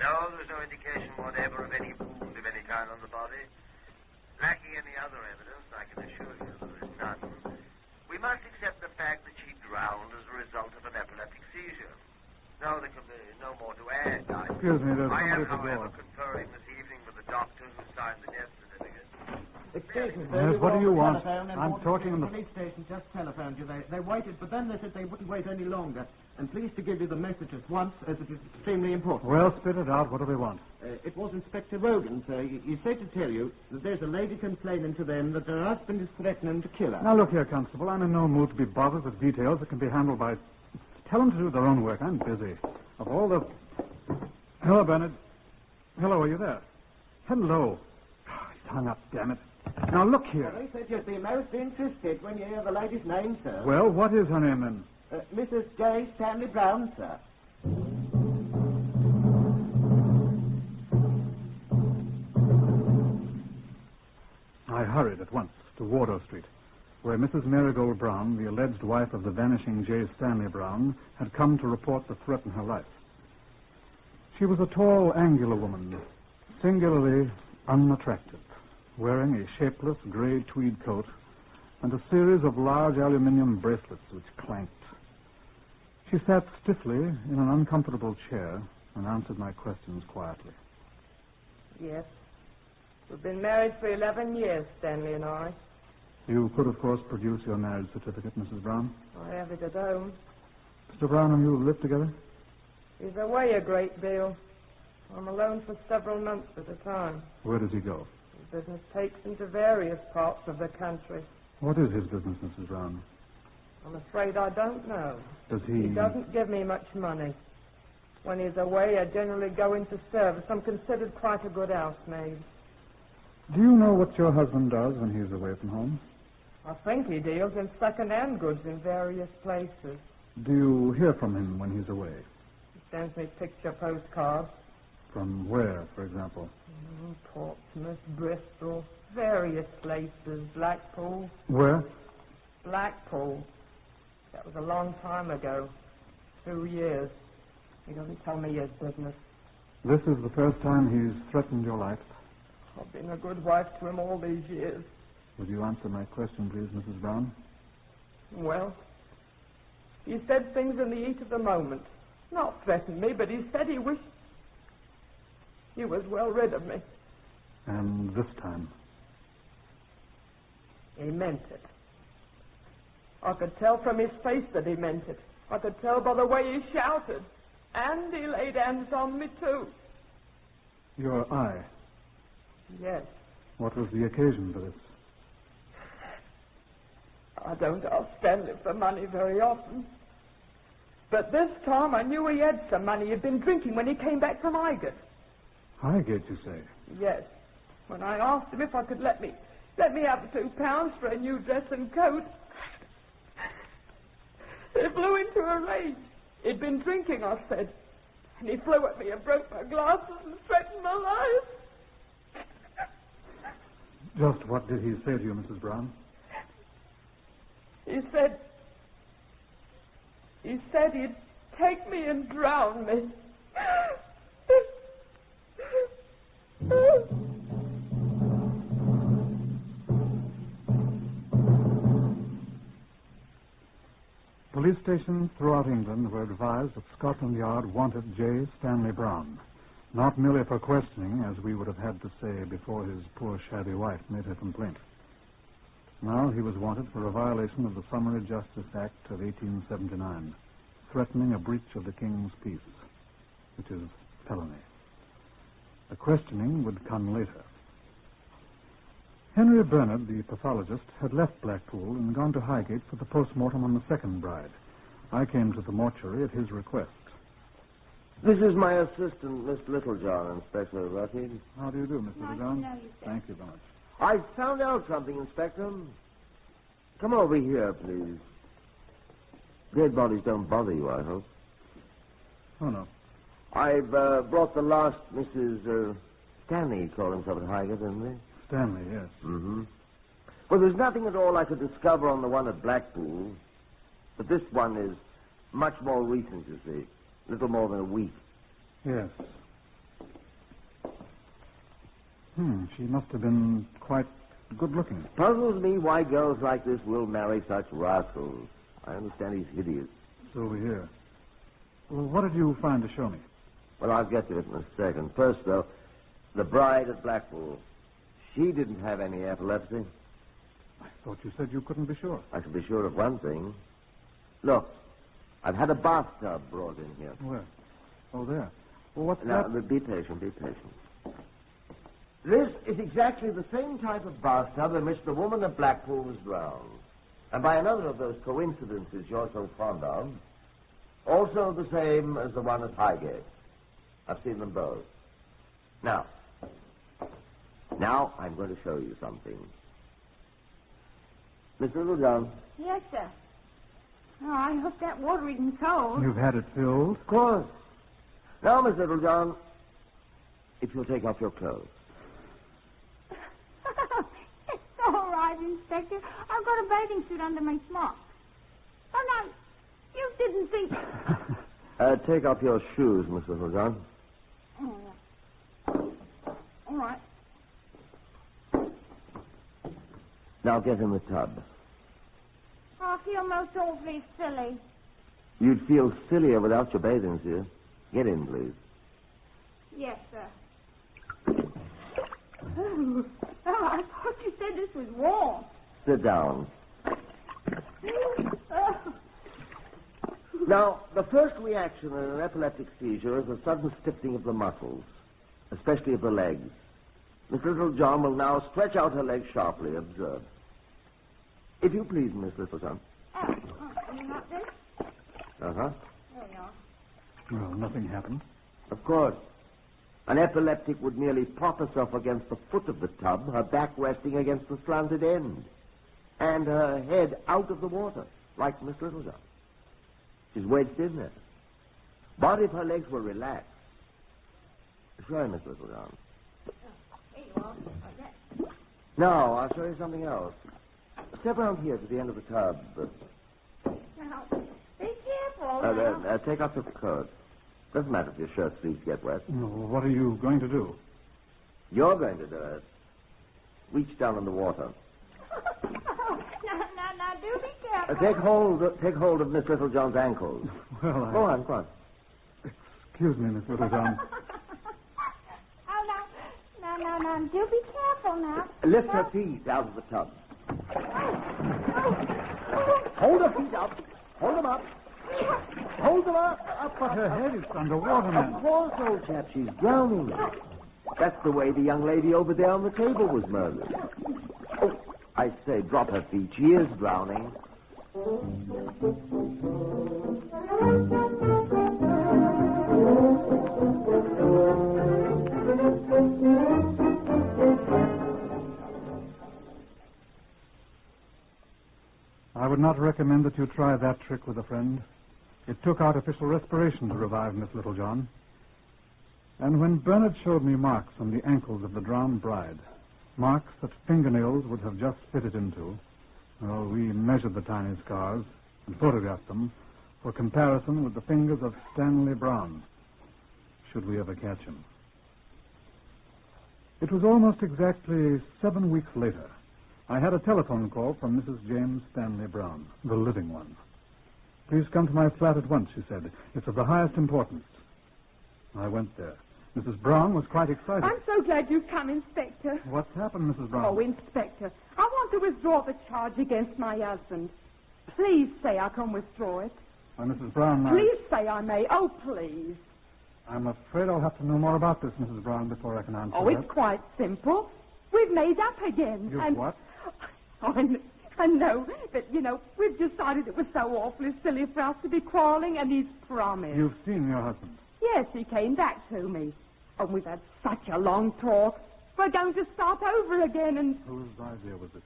No, there's no indication whatever of any wound of any kind on the body. Lacking any other evidence, I can assure you there is none. We must accept the fact that she drowned as a result of an epileptic seizure. No, there can be no more to add. Excuse me, there's I am, somebody at the however, door. conferring this evening with the doctor who signed the death certificate. Excuse me, Yes, what do you want? I'm talking on The the... police station just telephoned you. They waited, but then they said they wouldn't wait any longer. And pleased to give you the message at once, as it is extremely important. Well, spit it out. What do they want? It was Inspector Rogan, sir. He said to tell you that there's a lady complaining to them that her husband is threatening to kill her. Now, look here, Constable. I'm in no mood to be bothered with details that can be handled by... Tell them to do their own work. I'm busy. Of all the... Hello, Bernard. Hello, are you there? Hello. Oh, he's hung up, damn it. Now, look here. Well, they said you'd be most interested when you hear the lady's name, sir. Well, what is her name, then? Mrs. J. Stanley Brown, sir. I hurried at once to Wardour Street, where Mrs. Marigold Brown, the alleged wife of the vanishing J. Stanley Brown, had come to report the threat in her life. She was a tall, angular woman, singularly unattractive, wearing a shapeless gray tweed coat and a series of large aluminium bracelets which clanked. She sat stiffly in an uncomfortable chair and answered my questions quietly. Yes. We've been married for 11 years, Stanley and I. You could, of course, produce your marriage certificate, Mrs. Brown. I have it at home. Mr. Brown and you live together? He's away a great deal. I'm alone for several months at a time. Where does he go? His business takes him to various parts of the country. What is his business, Mrs. Brown? I'm afraid I don't know. Does he... He doesn't give me much money. When he's away, I generally go into service. I'm considered quite a good housemaid. Do you know what your husband does when he's away from home? I think he deals in second-hand goods in various places. Do you hear from him when he's away? He sends me picture postcards. From where, for example? Portsmouth, Bristol, various places, Blackpool. Where? Blackpool. That was a long time ago. 2 years. He doesn't tell me his business. This is the first time he's threatened your life? I've been a good wife to him all these years. Would you answer my question, please, Mrs. Brown? Well, he said things in the heat of the moment. Not threatened me, but he said he wished he was well rid of me. And this time? He meant it. I could tell from his face that he meant it. I could tell by the way he shouted. And he laid hands on me, too. Your eye? Yes. What was the occasion for this? I don't ask Stanley for money very often. But this time I knew he had some money. He'd been drinking when he came back from Highgate. Highgate, you say? Yes. When I asked him if I could let me have £2 for a new dress and coat, he flew into a rage. He'd been drinking, I said. And he flew at me and broke my glasses and threatened my life. Just what did he say to you, Mrs. Brown? He said he'd take me and drown me. police stations throughout England were advised that Scotland Yard wanted J. Stanley Brown, not merely for questioning, as we would have had to say before his poor shabby wife made her complaint. Now he was wanted for a violation of the Summary Justice Act of 1879, threatening a breach of the King's peace, which is felony. The questioning would come later. Henry Bernard, the pathologist, had left Blackpool and gone to Highgate for the post-mortem on the second bride. I came to the mortuary at his request. This is my assistant, Miss Littlejohn, Inspector Rutty. How do you do, Miss Littlejohn? Nice to know you, sir. Thank you very much. I found out something, Inspector. Come over here, please. Dead bodies don't bother you, I hope. Oh, no. I've brought the last Mrs. Stanley called himself at Highgate, didn't they? Stanley, yes. Mm-hmm. Well, there's nothing at all I could discover on the one at Blackpool. But this one is much more recent, you see. Little more than a week. Yes. She must have been quite good-looking. Puzzles me why girls like this will marry such rascals. I understand he's hideous. So we hear. Well, what did you find to show me? Well, I'll get to it in a second. First, though, the bride at Blackpool. She didn't have any epilepsy. I thought you said you couldn't be sure. I can be sure of one thing. Look, I've had a bathtub brought in here. Where? Oh, there. Well, what's now, that? Be patient, be patient. This is exactly the same type of bathtub in which the woman at Blackpool was drowned. And by another of those coincidences you're so fond of, also the same as the one at Highgate. I've seen them both. Now I'm going to show you something. Miss Littlejohn. Yes, sir. Oh, I hope that water isn't cold. You've had it filled? Of course. Now, Miss Littlejohn, if you'll take off your clothes. It's all right, Inspector. I've got a bathing suit under my smock. Oh, no, you didn't think... Take off your shoes, Miss Littlejohn. All right. Now get in the tub. I feel most awfully silly. You'd feel sillier without your bathing suit. Get in, please. Yes, sir. Oh, I thought you said this was warm. Sit down. Now, the first reaction in an epileptic seizure is a sudden stiffening of the muscles, especially of the legs. Miss Littlejohn will now stretch out her legs sharply. Observe. If you please, Miss Littlejohn. You got this? Uh-huh. There you are. Well, nothing happened. Of course. An epileptic would merely prop herself against the foot of the tub, her back resting against the slanted end, and her head out of the water, like Miss Littlejohn. She's wedged in there. But if her legs were relaxed... Sorry, Miss Littlejohn. There you are. Like that. Now, I'll show you something else. Step around here to the end of the tub. Now, be careful. Take off your coat. Doesn't matter if your shirt sleeves get wet. No, what are you going to do? You're going to do it. Reach down in the water. Now, do be careful. Take hold of Miss Littlejohn's ankles. Well, Go on. Excuse me, Miss Littlejohn. Oh, no. Do be careful now. Lift her feet out of the tub. Hold her feet up. Hold them up. Hold them up. But her head is underwater, man. Of course, old chap. She's drowning. That's the way the young lady over there on the table was murdered. Oh, I say, drop her feet. She is drowning. I would not recommend that you try that trick with a friend. It took artificial respiration to revive Miss Littlejohn. And when Bernard showed me marks on the ankles of the drowned bride, marks that fingernails would have just fitted into, well, we measured the tiny scars and photographed them for comparison with the fingers of Stanley Brown, should we ever catch him. It was almost exactly 7 weeks later. I had a telephone call from Mrs. James Stanley Brown, the living one. Please come to my flat at once, she said. It's of the highest importance. I went there. Mrs. Brown was quite excited. I'm so glad you've come, Inspector. What's happened, Mrs. Brown? Oh, Inspector, I want to withdraw the charge against my husband. Please say I can withdraw it. Mrs. Brown, Please say I may. Oh, please. I'm afraid I'll have to know more about this, Mrs. Brown, before I can answer Oh, that. it's quite simple. We've made up again. You've what? Oh, I know, but, we've decided it was so awfully silly for us to be quarreling, and he's promised. You've seen your husband? Yes, he came back to me. And we've had such a long talk. We're going to start over again and... Whose idea was it?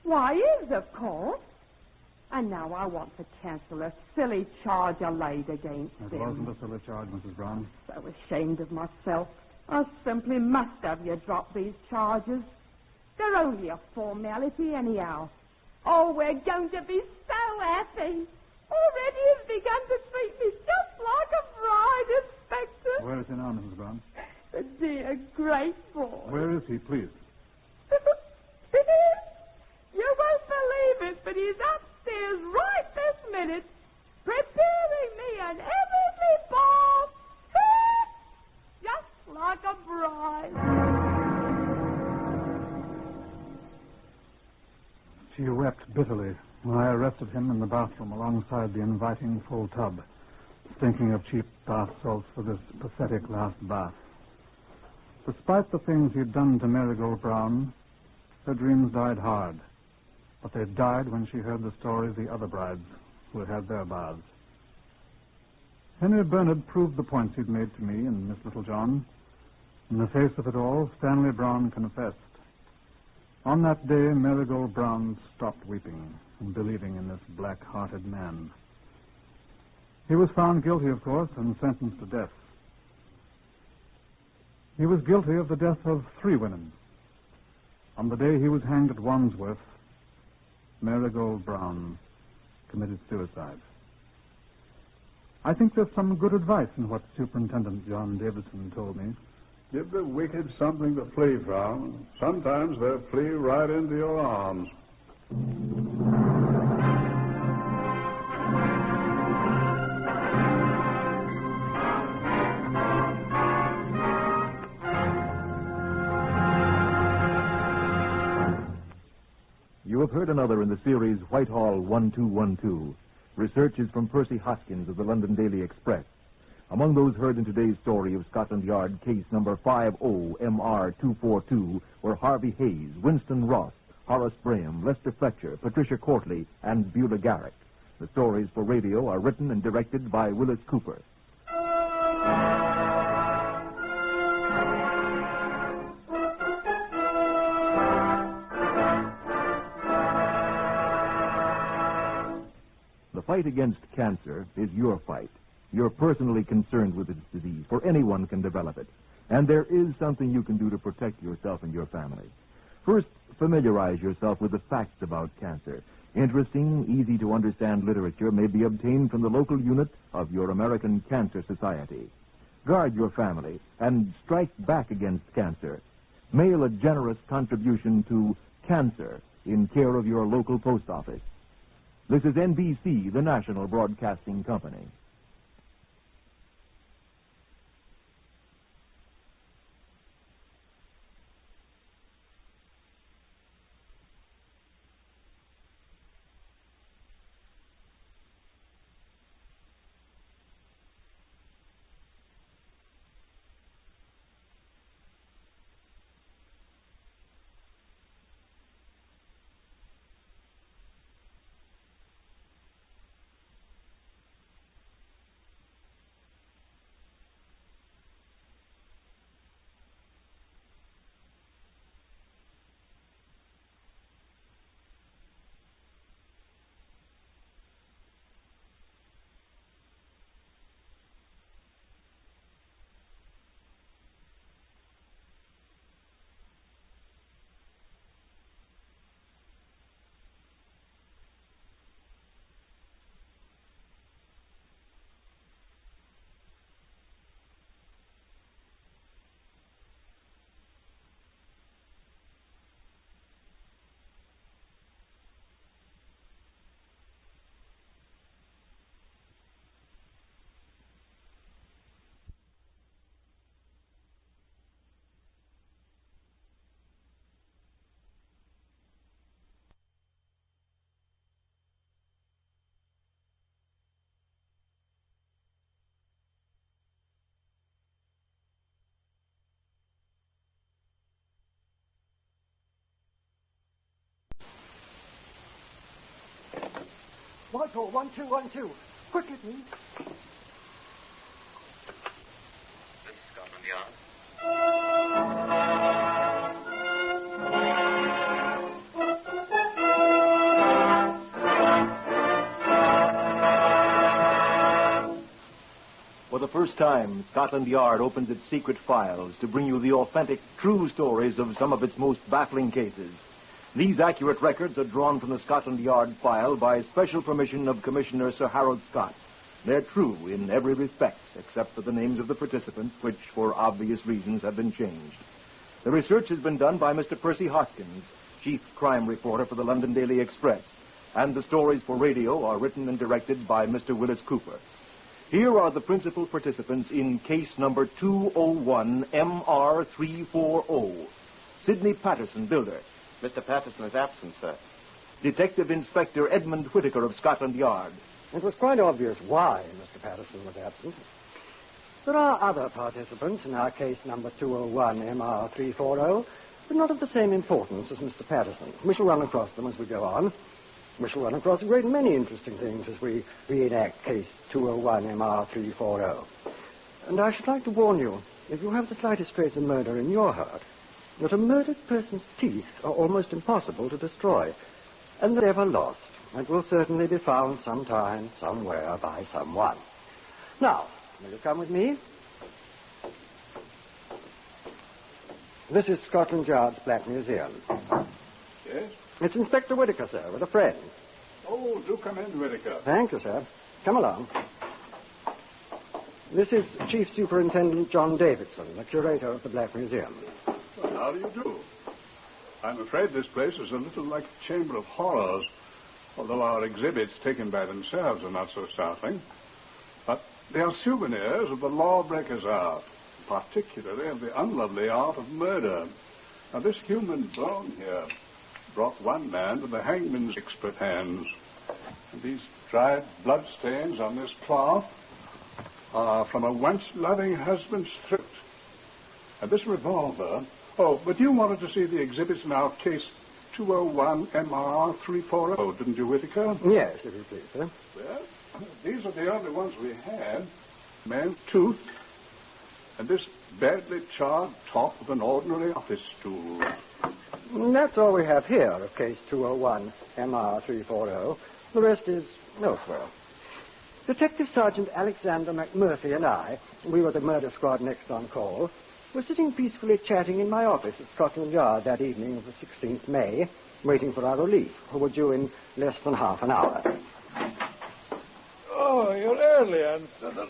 Why, his, of course. And now I want to cancel a silly charge I laid against him. It wasn't a silly charge, Mrs. Brown. So ashamed of myself. I simply must have you drop these charges. They're only a formality anyhow. Oh, we're going to be so happy. Already he's begun to treat me just like a bride, Inspector. Where is he now, Mrs. Brown? The dear, great boy. Where is he, please? You won't believe it, but he's upstairs right this minute, preparing me an heavenly bath, just like a bride. She wept bitterly when I arrested him in the bathroom alongside the inviting full tub, thinking of cheap bath salts for this pathetic last bath. Despite the things he'd done to Marigold Brown, her dreams died hard. But they died when she heard the story of the other brides who had had their baths. Henry Bernard proved the points he'd made to me and Miss Littlejohn. In the face of it all, Stanley Brown confessed. On that day, Marigold Brown stopped weeping and believing in this black-hearted man. He was found guilty, of course, and sentenced to death. He was guilty of the death of 3 women. On the day he was hanged at Wandsworth, Marigold Brown committed suicide. I think there's some good advice in what Superintendent John Davidson told me. Give the wicked something to flee from. Sometimes they'll flee right into your arms. You have heard another in the series Whitehall 1212. Research is from Percy Hoskins of the London Daily Express. Among those heard in today's story of Scotland Yard case number 50MR242 were Harvey Hayes, Winston Ross, Horace Braham, Lester Fletcher, Patricia Courtley, and Beulah Garrick. The stories for radio are written and directed by Willis Cooper. The fight against cancer is your fight. You're personally concerned with its disease, for anyone can develop it. And there is something you can do to protect yourself and your family. First, familiarize yourself with the facts about cancer. Interesting, easy-to-understand literature may be obtained from the local unit of your American Cancer Society. Guard your family and strike back against cancer. Mail a generous contribution to Cancer in care of your local post office. This is NBC, the National Broadcasting Company. Whitehall, 1212. Quickly, please. This is Scotland Yard. For the first time, Scotland Yard opens its secret files to bring you the authentic, true stories of some of its most baffling cases. These accurate records are drawn from the Scotland Yard file by special permission of Commissioner Sir Harold Scott. They're true in every respect, except for the names of the participants, which, for obvious reasons, have been changed. The research has been done by Mr. Percy Hoskins, chief crime reporter for the London Daily Express, and the stories for radio are written and directed by Mr. Willis Cooper. Here are the principal participants in case number 201 MR340. Sidney Patterson, builder. Mr. Patterson is absent, sir. Detective Inspector Edmund Whittaker of Scotland Yard. It was quite obvious why Mr. Patterson was absent. There are other participants in our case number 201 MR340, but not of the same importance as Mr. Patterson. We shall run across them as we go on. We shall run across a great many interesting things as we reenact case 201 MR340. And I should like to warn you, if you have the slightest trace of murder in your heart, that a murdered person's teeth are almost impossible to destroy, and they're never lost, and will certainly be found sometime, somewhere, by someone. Now, will you come with me? This is Scotland Yard's Black Museum. Yes? It's Inspector Whittaker, sir, with a friend. Oh, do come in, Whittaker. Thank you, sir. Come along. This is Chief Superintendent John Davidson, the curator of the Black Museum. Well, how do you do? I'm afraid this place is a little like a chamber of horrors, although our exhibits taken by themselves are not so startling. But they are souvenirs of the lawbreaker's art, particularly of the unlovely art of murder. Now, this human bone here brought one man to the hangman's expert hands. And these dried bloodstains on this cloth are from a once-loving husband's throat. And this revolver... Oh, but you wanted to see the exhibits in our case 201 MR340, didn't you, Whittaker? Yes, if you please, sir. Well, these are the only ones we had. Man's tooth, and this badly charred top of an ordinary office stool. That's all we have here of case 201 MR340. The rest is elsewhere. Detective Sergeant Alexander McMurphy and I, we were the murder squad next on call, were sitting peacefully chatting in my office at Scotland Yard that evening of the 16th May, waiting for our relief, who were due in less than half an hour. Oh, you're early, Anson.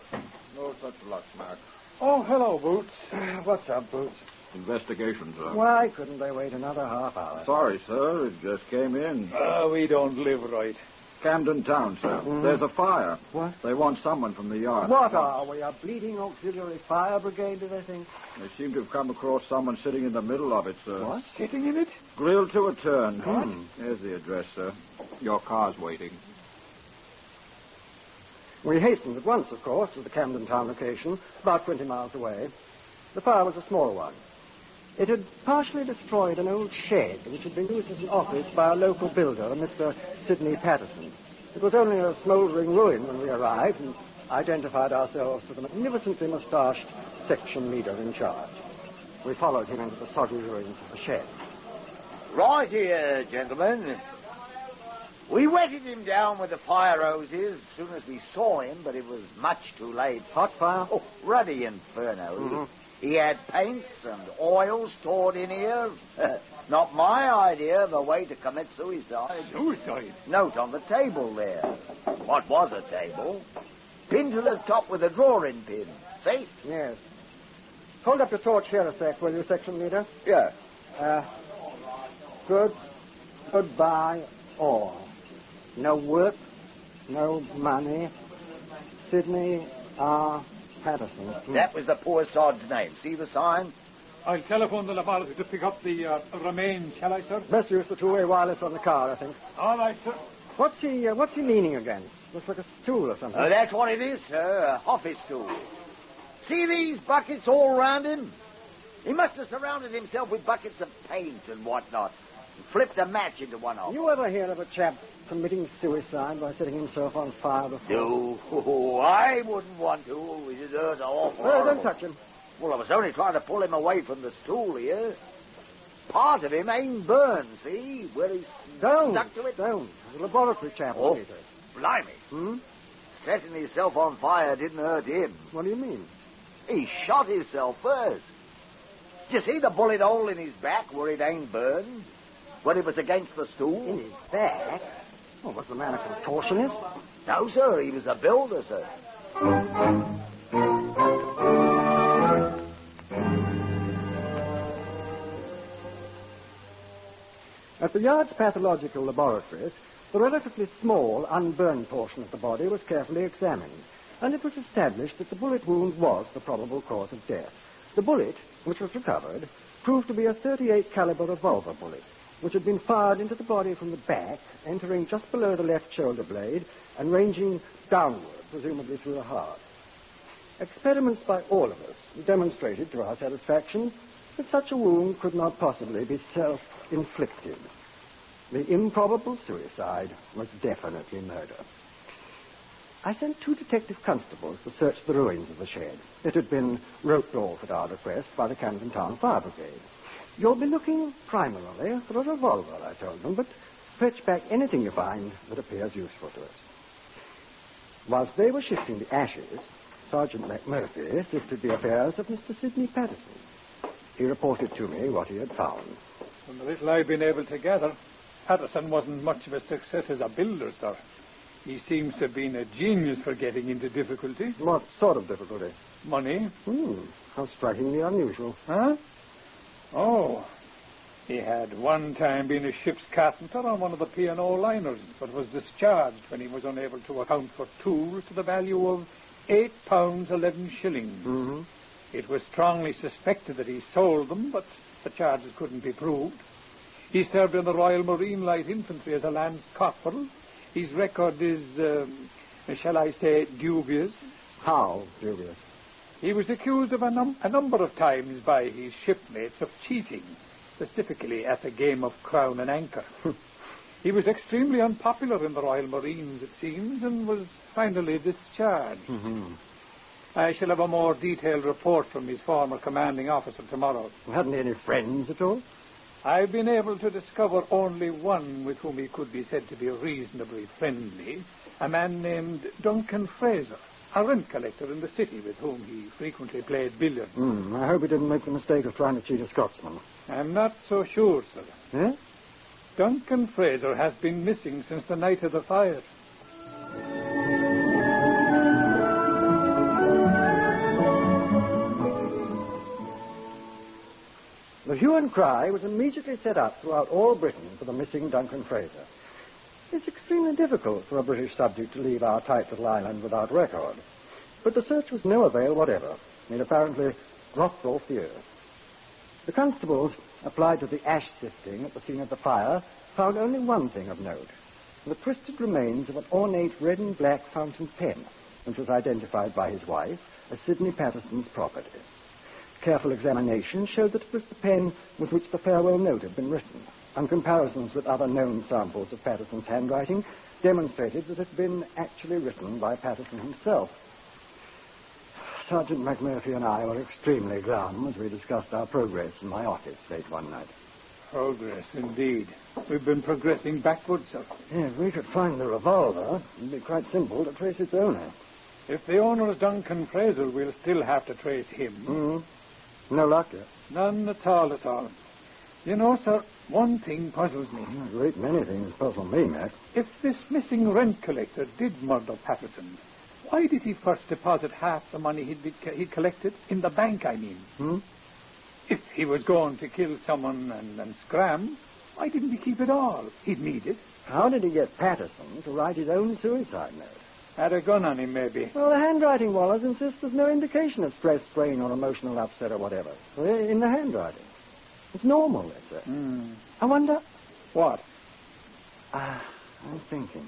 No such luck, Mac. Oh, hello, Boots. What's up, Boots? Investigation, sir. Why couldn't they wait another half hour? Sorry, sir. It just came in. We don't live right. Camden Town, sir. There's a fire. What? They want someone from the yard. What are we, a bleeding auxiliary fire brigade, do they think? They seem to have come across someone sitting in the middle of it, sir. What? Sitting in it? Grilled to a turn. What? Here's the address, sir. Your car's waiting. We hastened at once, of course, to the Camden Town location, about 20 miles away. The fire was a smaller one. It had partially destroyed an old shed which had been used as an office by a local builder, Mr. Sidney Patterson. It was only a smouldering ruin when we arrived and identified ourselves to the magnificently moustached section leader in charge. We followed him into the soggy ruins of the shed. Right here, gentlemen. We wetted him down with the fire hoses as soon as we saw him, but it was much too late. Hot fire? Oh, ruddy inferno. He had paints and oil stored in here. Not my idea of a way to commit suicide. Suicide? Note on the table there. What was a table? Pinned to the top with a drawing pin. See? Yes. Hold up your torch here a sec, will you, section leader? Yeah. Goodbye, all. No work, no money. Sidney R. Patterson. That was the poor sod's name. See the sign? I'll telephone the laboratory to pick up the remains, shall I, sir? Best use the two-way wireless on the car, I think. All right, sir. What's he leaning against? Looks like a stool or something. That's what it is, sir. A office stool. See these buckets all round him? He must have surrounded himself with buckets of paint and whatnot. Flipped a match into one of them. You ever hear of a chap committing suicide by setting himself on fire before? No, I wouldn't want to. He'd hurt awful. Well, don't touch him. Well, I was only trying to pull him away from the stool here. Part of him ain't burned, see? Where he's stuck to it. Don't. The laboratory chap. Oh, blimey. Setting himself on fire didn't hurt him. What do you mean? He shot himself first. Did you see the bullet hole in his back where it ain't burned? When it was against the stool? In his back? Well, was the man a contortionist? No, sir. He was a builder, sir. At the Yard's pathological laboratories, the relatively small, unburned portion of the body was carefully examined, and it was established that the bullet wound was the probable cause of death. The bullet, which was recovered, proved to be a .38 caliber revolver bullet, which had been fired into the body from the back, entering just below the left shoulder blade and ranging downward, presumably through the heart. Experiments by all of us demonstrated to our satisfaction that such a wound could not possibly be self-inflicted. The improbable suicide was definitely murder. I sent 2 detective constables to search the ruins of the shed. It had been roped off at our request by the Camden Town Fire Brigade. You'll be looking primarily for a revolver, I told them, but fetch back anything you find that appears useful to us. Whilst they were shifting the ashes, Sergeant McMurphy sifted the affairs of Mr. Sidney Patterson. He reported to me what he had found. From the little I've been able to gather, Patterson wasn't much of a success as a builder, sir. He seems to have been a genius for getting into difficulty. What sort of difficulty? Money. How strikingly unusual. Huh? Oh, he had one time been a ship's carpenter on one of the P&O liners, but was discharged when he was unable to account for tools to the value of £8 11 shillings. It was strongly suspected that he sold them, but the charges couldn't be proved. He served in the Royal Marine Light Infantry as a Lance Corporal. His record is, shall I say, dubious. How dubious? He was accused of a number of times by his shipmates of cheating, specifically at the game of Crown and Anchor. He was extremely unpopular in the Royal Marines, it seems, and was finally discharged. I shall have a more detailed report from his former commanding officer tomorrow. Hadn't he any friends at all? I've been able to discover only one with whom he could be said to be reasonably friendly, a man named Duncan Fraser, a rent collector in the city with whom he frequently played billiards. I hope he didn't make the mistake of trying to cheat a Scotsman. I'm not so sure, sir. Eh? Duncan Fraser has been missing since the night of the fire. The hue and cry was immediately set up throughout all Britain for the missing Duncan Fraser. It's extremely difficult for a British subject to leave our tight little island without record. But the search was no avail whatever. It apparently dropped off the earth. The constables applied to the ash sifting at the scene of the fire found only one thing of note: the twisted remains of an ornate red and black fountain pen, which was identified by his wife as Sidney Patterson's property. Careful examination showed that it was the pen with which the farewell note had been written, and comparisons with other known samples of Patterson's handwriting demonstrated that it had been actually written by Patterson himself. Sergeant McMurphy and I were extremely glum as we discussed our progress in my office late one night. Progress, indeed. We've been progressing backwards, sir. Yeah, if we could find the revolver, it'd be quite simple to trace its owner. If the owner is Duncan Fraser, we'll still have to trace him. No luck yet? None at all, at all. You know, sir, one thing puzzles me. A great many things puzzle me, Mac. If this missing rent collector did murder Patterson, why did he first deposit half the money he'd collected? In the bank, I mean. If he was going to kill someone and scram, why didn't he keep it all? He'd need it. How did he get Patterson to write his own suicide note? Had a gun on him, maybe. Well, the handwriting wallers insist there's no indication of stress, strain, or emotional upset or whatever. In the handwriting. It's normal, they say. I wonder... What? I'm thinking.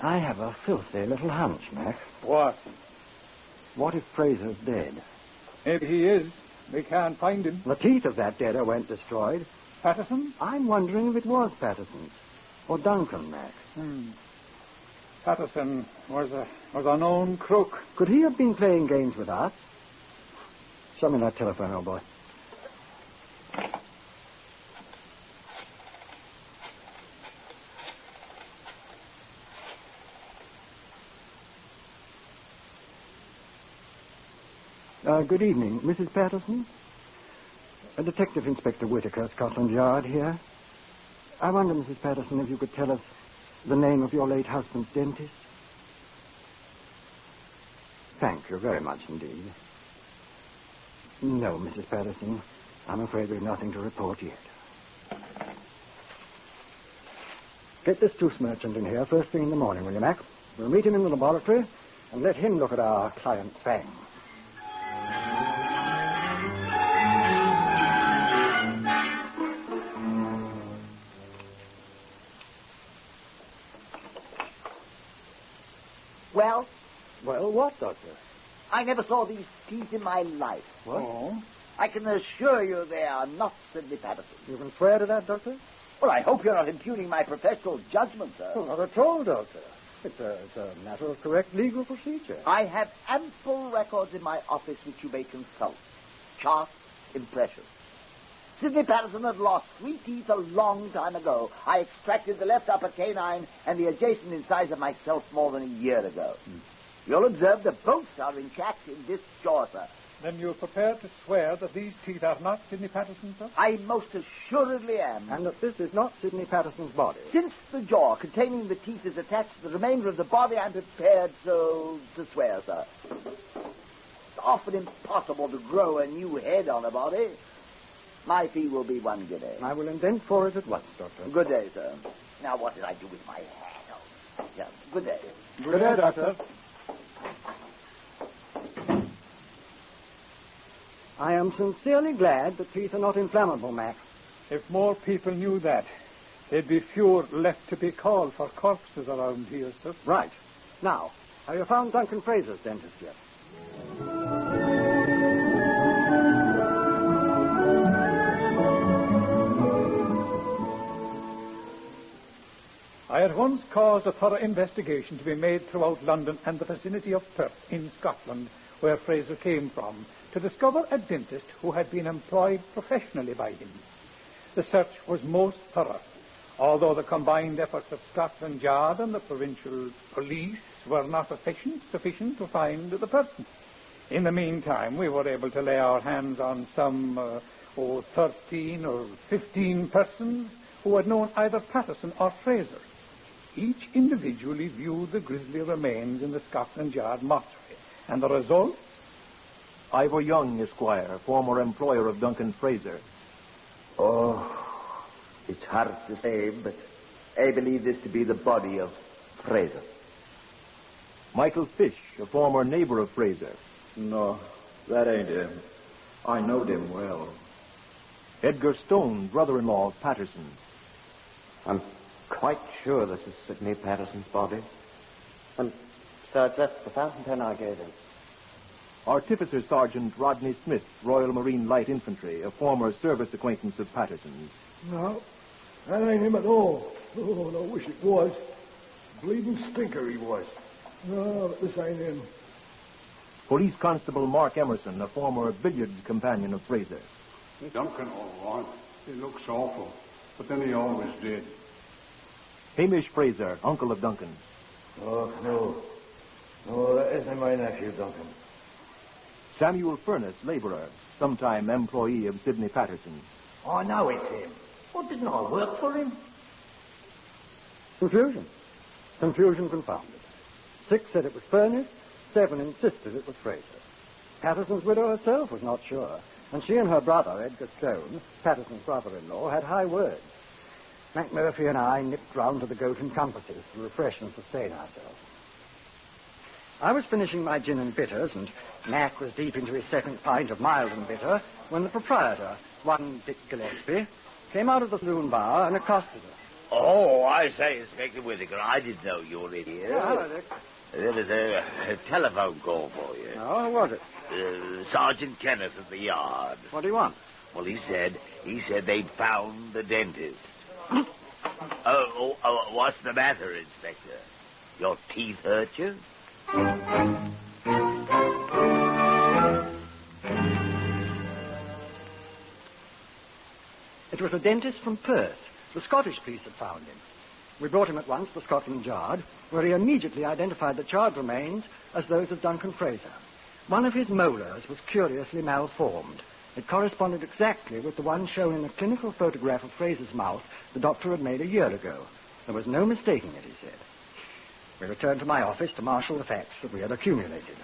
I have a filthy little hunch, Mac. What? What if Fraser's dead? Maybe he is. We can't find him. The teeth of that deader weren't destroyed. Patterson's? I'm wondering if it was Patterson's. Or Duncan, Mac. Patterson was a known crook. Could he have been playing games with us? Show me that telephone, old boy. Good evening, Mrs. Patterson. Detective Inspector Whitaker, Scotland Yard here. I wonder, Mrs. Patterson, if you could tell us the name of your late husband's dentist? Thank you very much indeed. No, Mrs. Patterson, I'm afraid we've nothing to report yet. Get this tooth merchant in here first thing in the morning, will you, Mac? We'll meet him in the laboratory and let him look at our client's fang. Well? Well, what, Doctor? I never saw these teeth in my life. What? Oh. I can assure you they are not Sidney Patterson. You can swear to that, Doctor? Well, I hope you're not impugning my professional judgment, sir. Oh, not at all, Doctor. It's a matter of correct legal procedure. I have ample records in my office which you may consult. Charts, impressions. Sidney Patterson had lost 3 teeth a long time ago. I extracted the left upper canine and the adjacent incisor myself more than a year ago. You'll observe that both are intact in this jaw, sir. Then you're prepared to swear that these teeth are not Sidney Patterson's, sir? I most assuredly am. And that this is not Sidney Patterson's body? Since the jaw containing the teeth is attached to the remainder of the body, I'm prepared so to swear, sir. It's often impossible to grow a new head on a body. My fee will be 1 guinea. I will indent for it at once, Doctor. Good day, sir. Now, what did I do with my hand? Oh, yeah, good day. Good day, Doctor. I am sincerely glad that teeth are not inflammable, Mac. If more people knew that, there'd be fewer left to be called for corpses around here, sir. Right. Now, have you found Duncan Fraser's dentist yet? I at once caused a thorough investigation to be made throughout London and the vicinity of Perth in Scotland, where Fraser came from, to discover a dentist who had been employed professionally by him. The search was most thorough, although the combined efforts of Scotland Yard and the provincial police were not sufficient to find the person. In the meantime, we were able to lay our hands on some 13 or 15 persons who had known either Patterson or Fraser. Each individually viewed the grisly remains in the Scotland Yard mortuary, and the result? Ivor Young, Esquire, former employer of Duncan Fraser. Oh, it's hard to say, but I believe this to be the body of Fraser. Michael Fish, a former neighbor of Fraser. No, that ain't him. I knowed him well. Edgar Stone, brother-in-law of Patterson. I'm quite sure this is Sidney Patterson's body. And besides, that's the fountain pen I gave him. Artificer Sergeant Rodney Smith, Royal Marine Light Infantry, a former service acquaintance of Patterson's. No, that ain't him at all. Oh, I wish it was. Bleeding stinker he was. No, but this ain't him. Police Constable Mark Emerson, a former billiards companion of Fraser. Duncan, all right. He looks awful, but then he always did. Hamish Fraser, uncle of Duncan. Oh, no. No, that isn't my nephew, Duncan. Samuel Furness, labourer, sometime employee of Sidney Patterson. I know it's him. Well, didn't I work for him? Confusion. Confusion confounded. 6 said it was Furness, 7 insisted it was Fraser. Patterson's widow herself was not sure, and she and her brother, Edgar Stone, Patterson's brother-in-law, had high words. McMurphy and I nipped round to the Goat and Compasses to refresh and sustain ourselves. I was finishing my gin and bitters, and Mac was deep into his second pint of mild and bitter, when the proprietor, one Dick Gillespie, came out of the saloon bar and accosted us. Oh, I say, Inspector Whitaker, I didn't know you were in here. Yeah, hello, Dick. There was a telephone call for you. Oh, who was it? Sergeant Kenneth at the yard. What do you want? Well, he said they'd found the dentist. What's the matter, Inspector? Your teeth hurt you? It was a dentist from Perth. The Scottish police had found him. We brought him at once to Scotland Yard, where he immediately identified the charred remains as those of Duncan Fraser. One of his molars was curiously malformed. It corresponded exactly with the one shown in the clinical photograph of Fraser's mouth the doctor had made a year ago. There was no mistaking it, he said. We returned to my office to marshal the facts that we had accumulated.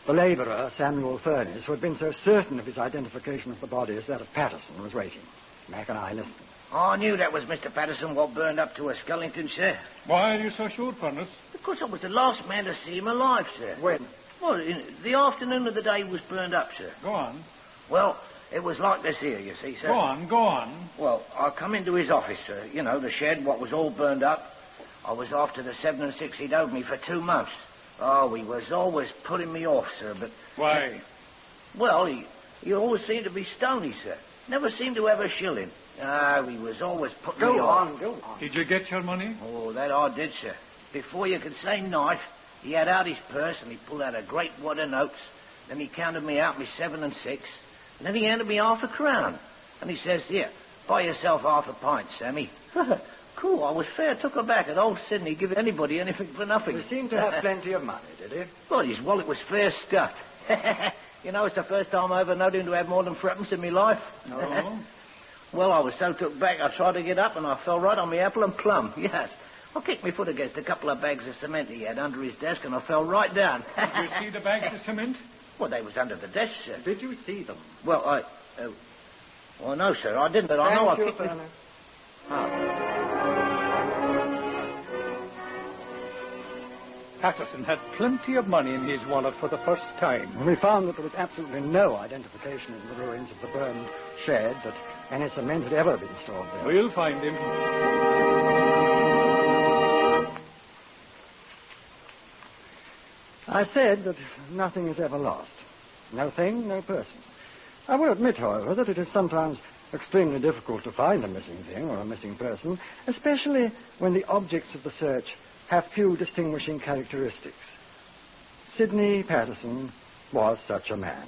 The labourer, Samuel Furnace, who had been so certain of his identification of the body as that of Patterson, was waiting. Mac and I listened. I knew that was Mr. Patterson what burned up to a skeleton, sir. Why are you so sure, Furnace? Because I was the last man to see him alive, sir. When? Well, in the afternoon of the day he was burned up, sir. Go on. Well, it was like this here, you see, sir. Go on. Well, I come into his office, sir. You know, the shed, what was all burned up. I was after the 7 and 6 he'd owed me for 2 months. Oh, he was always putting me off, sir, but... Why? Well, he always seemed to be stony, sir. Never seemed to have a shilling. Ah, he was always putting me off. Go on. Did you get your money? Oh, that I did, sir. Before you could say knife, he had out his purse and he pulled out a great wad of notes. Then he counted me out me 7 and 6. And then he handed me half a crown. And he says, here, buy yourself half a pint, Sammy. Cool, I was fair took aback at old Sydney give anybody anything for nothing. He seemed to have plenty of money, did he? Well, his wallet was fair stuffed. You know, it's the first time I ever known him to have more than threepence in my life. Oh? Well, I was so took back, I tried to get up and I fell right on my apple and plum, yes. I kicked my foot against a couple of bags of cement he had under his desk and I fell right down. Did you see the bags of cement? Well, they was under the desk, sir. Did you see them? Well, well, no, sir, I didn't, but I know I kicked them. Patterson had plenty of money in his wallet for the first time. We found that there was absolutely no identification in the ruins of the burned shed that any cement had ever been stored there. We'll find him. I said that nothing is ever lost. No thing, no person. I will admit, however, that it is sometimes extremely difficult to find a missing thing or a missing person, especially when the objects of the search have few distinguishing characteristics. Sidney Patterson was such a man.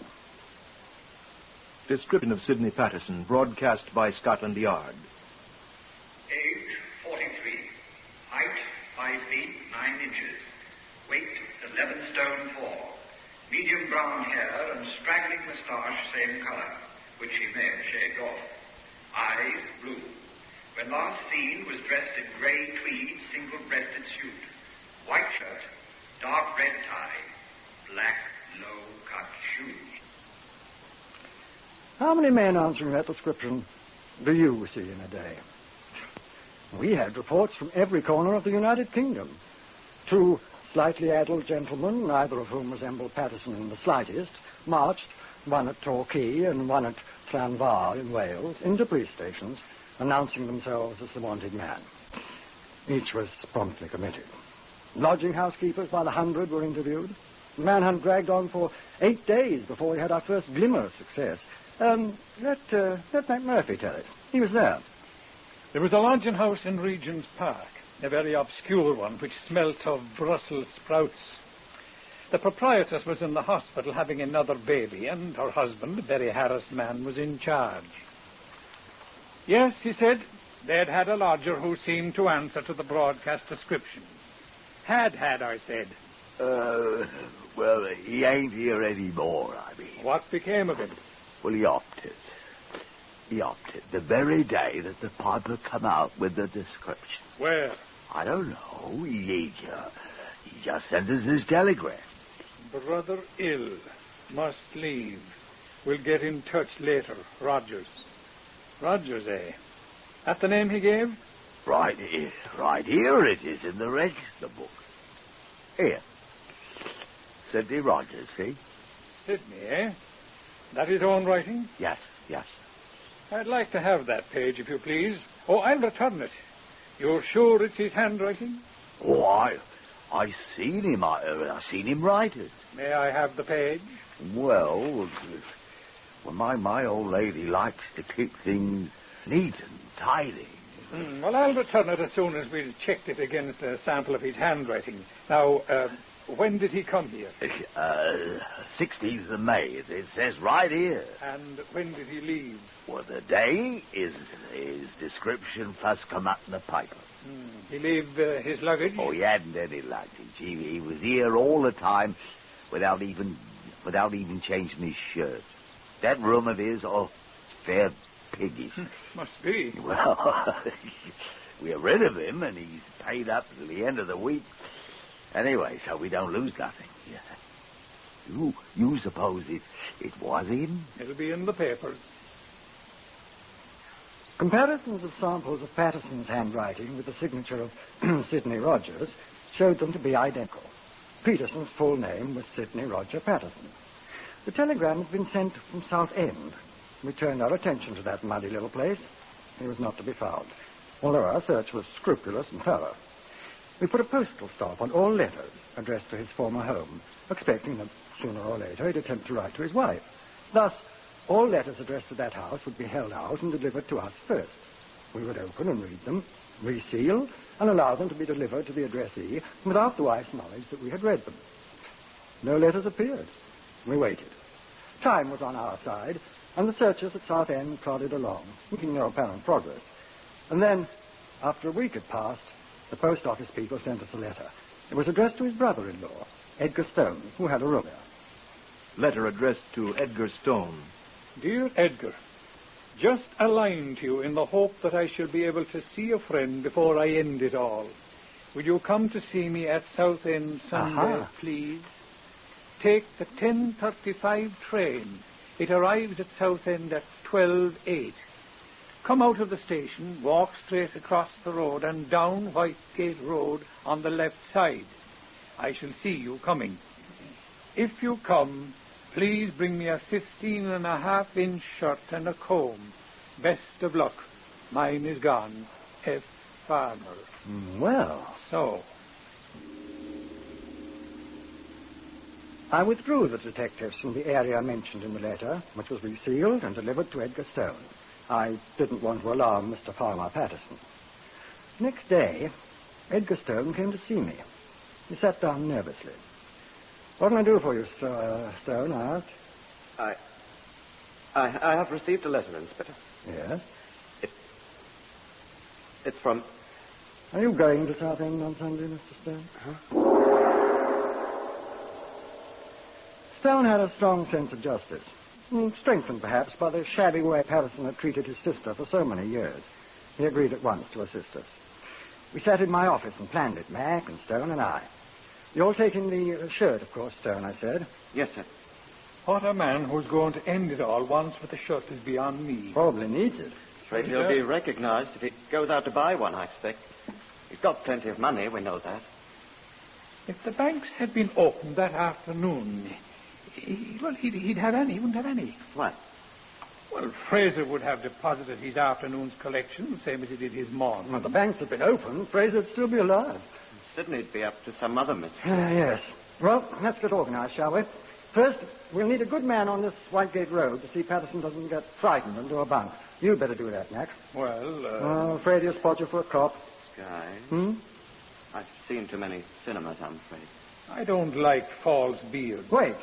Description of Sidney Patterson, broadcast by Scotland Yard. Age, 43. Height, 5 feet, 9 inches. Weight, 11 stone 4. Medium brown hair and straggling moustache, same color, which he may have shaved off. Eyes, blue. When last seen, was dressed in grey tweed, single-breasted suit. White shirt, dark red tie, black, low-cut shoes. How many men answering that description do you see in a day? We had reports from every corner of the United Kingdom. 2 slightly adult gentlemen, neither of whom resembled Patterson in the slightest, marched, one at Torquay and one at Llanfair in Wales, into police stations, announcing themselves as the wanted man. Each was promptly committed. Lodging house keepers by the 100 were interviewed. The manhunt dragged on for 8 days before we had our first glimmer of success. Let McMurphy tell it. He was there. There was a lodging house in Regent's Park, a very obscure one which smelt of Brussels sprouts. The proprietress was in the hospital having another baby, and her husband, a very harassed man, was in charge. Yes, he said, they'd had a lodger who seemed to answer to the broadcast description. Had, I said. Well, he ain't here anymore, I mean. What became of him? Well, he opted. The very day that the piper come out with the description. Where? I don't know. He just sent us his telegram. Brother ill. Must leave. We'll get in touch later. Rogers. Rogers, eh? That the name he gave? Right here it is in the register book. Here. Sidney Rogers, see? Sidney, eh? That his own writing? Yes. I'd like to have that page, if you please. Oh, I'll return it. You're sure it's his handwriting? Oh, I seen him. I seen him write it. May I have the page? Well, Well, my old lady likes to keep things neat and tidy. Well, I'll return it as soon as we've checked it against a sample of his handwriting. Now, when did he come here? 16th of May. It says right here. And when did he leave? Well, the day is his description first come up in the paper. He leave his luggage? Oh, he hadn't any luggage. He was here all the time without even changing his shirt. That room of his, it's fair piggish. Must be. Well, we're rid of him, and he's paid up till the end of the week. Anyway, so we don't lose nothing. You suppose it was him? It'll be in the papers. Comparisons of samples of Patterson's handwriting with the signature of Sidney Rogers showed them to be identical. Peterson's full name was Sidney Roger Patterson. The telegram had been sent from Southend. We turned our attention to that muddy little place. He was not to be found, although our search was scrupulous and thorough. We put a postal stamp on all letters addressed to his former home, expecting that sooner or later he'd attempt to write to his wife. Thus, all letters addressed to that house would be held out and delivered to us first. We would open and read them, reseal, and allow them to be delivered to the addressee without the wife's knowledge that we had read them. No letters appeared. We waited. Time was on our side, and the searchers at Southend plodded along, making no apparent progress. And then, after a week had passed, the post office people sent us a letter. It was addressed to his brother-in-law, Edgar Stone, who had a room there. Letter addressed to Edgar Stone. Dear Edgar, just a line to you in the hope that I shall be able to see a friend before I end it all. Will you come to see me at Southend Sunday, please? Take the 10:35 train. It arrives at Southend at 12:08. Come out of the station, walk straight across the road and down Whitegate Road on the left side. I shall see you coming. If you come, please bring me a 15.5-inch shirt and a comb. Best of luck. Mine is gone. F. Farmer. Well. So. I withdrew the detectives from the area mentioned in the letter, which was resealed and delivered to Edgar Stone. I didn't want to alarm Mr. Farmer Patterson. Next day, Edgar Stone came to see me. He sat down nervously. What can I do for you, Stone? I asked. I have received a letter, Inspector. Yes? It's from... Are you going to Southend on Sunday, Mr. Stone? Stone had a strong sense of justice, strengthened perhaps by the shabby way Patterson had treated his sister for so many years. He agreed at once to assist us. We sat in my office and planned it, Mac and Stone and I. You're taking the shirt, of course, Stone, I said. Yes, sir. What a man who's going to end it all once with a shirt is beyond me. Probably needs it. Afraid he'll be recognized if he goes out to buy one, I expect. He's got plenty of money, we know that. If the banks had been opened that afternoon, he'd have any. He wouldn't have any. What? Well, Fraser would have deposited his afternoon's collection, same as he did his morning. Well, the banks had been opened. Fraser'd still be alive. Sydney'd be up to some other mystery. Yes. Well, let's get organized, shall we? First, we'll need a good man on this Whitegate Road to see Patterson doesn't get frightened into a bunk. You'd better do that, Mac. Well, I'm afraid he'll spot you for a cop. Sky? I've seen too many cinemas, I'm afraid. I don't like false beards. Wait.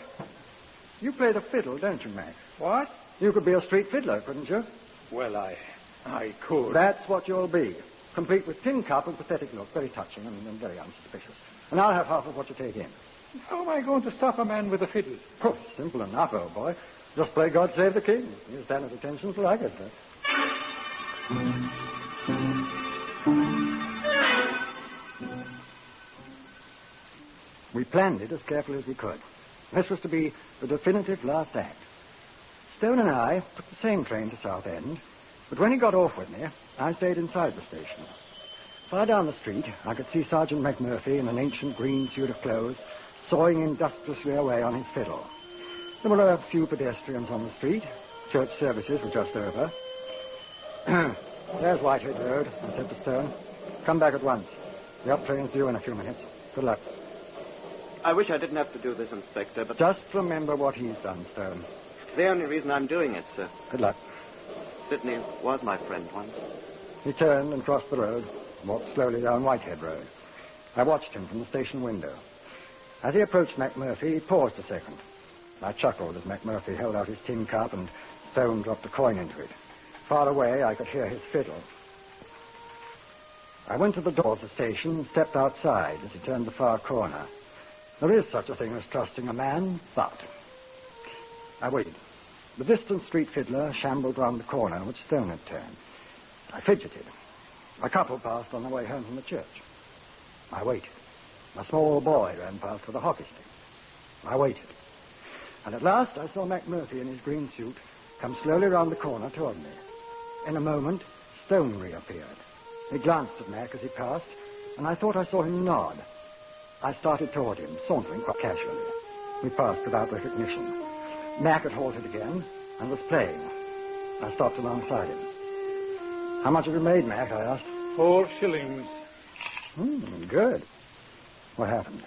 You play the fiddle, don't you, Mac? What? You could be a street fiddler, couldn't you? Well, I could. That's what you'll be. Complete with tin cup and pathetic look. Very touching and very unsuspicious. And I'll have half of what you take in. How am I going to stop a man with a fiddle? Oh, simple enough, old boy. Just play God Save the King. You stand at attention till I get there. We planned it as carefully as we could. This was to be the definitive last act. Stone and I took the same train to Southend, but when he got off with me, I stayed inside the station. Far down the street, I could see Sergeant McMurphy in an ancient green suit of clothes, sawing industriously away on his fiddle. There were a few pedestrians on the street. Church services were just over. There's Whitegate Road, I said to Stone. Come back at once. The up train's due in a few minutes. Good luck. I wish I didn't have to do this, Inspector, but... Just remember what he's done, Stone. the only reason I'm doing it, sir. Good luck. Sidney was my friend once. He turned and crossed the road, and walked slowly down Whitehead Road. I watched him from the station window. As he approached McMurphy, he paused a second. I chuckled as McMurphy held out his tin cup and Stone dropped a coin into it. Far away, I could hear his fiddle. I went to the door of the station and stepped outside as he turned the far corner. There is such a thing as trusting a man, but... I waited. The distant street fiddler shambled round the corner which Stone had turned. I fidgeted. A couple passed on the way home from the church. I waited. A small boy ran past with a hockey stick. I waited. And at last I saw McMurphy in his green suit come slowly round the corner toward me. In a moment, Stone reappeared. He glanced at Mac as he passed, and I thought I saw him nod. I started toward him, sauntering quite casually. We passed without recognition. Mac had halted again and was playing. I stopped alongside him. How much have you made, Mac? I asked. 4 shillings. Good. What happened?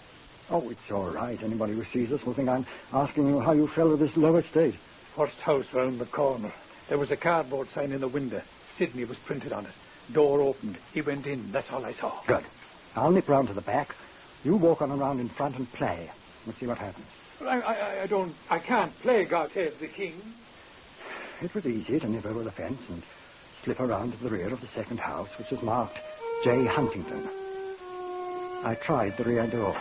Oh, it's all right. Anybody who sees us will think I'm asking you how you fell to this low estate. First house round the corner. There was a cardboard sign in the window. Sidney was printed on it. Door opened. He went in. That's all I saw. Good. I'll nip round to the back. You walk on around in front and play. We'll see what happens. I can't play God Save the King. It was easy to nip over the fence and slip around to the rear of the second house, which was marked J. Huntington. I tried the rear door.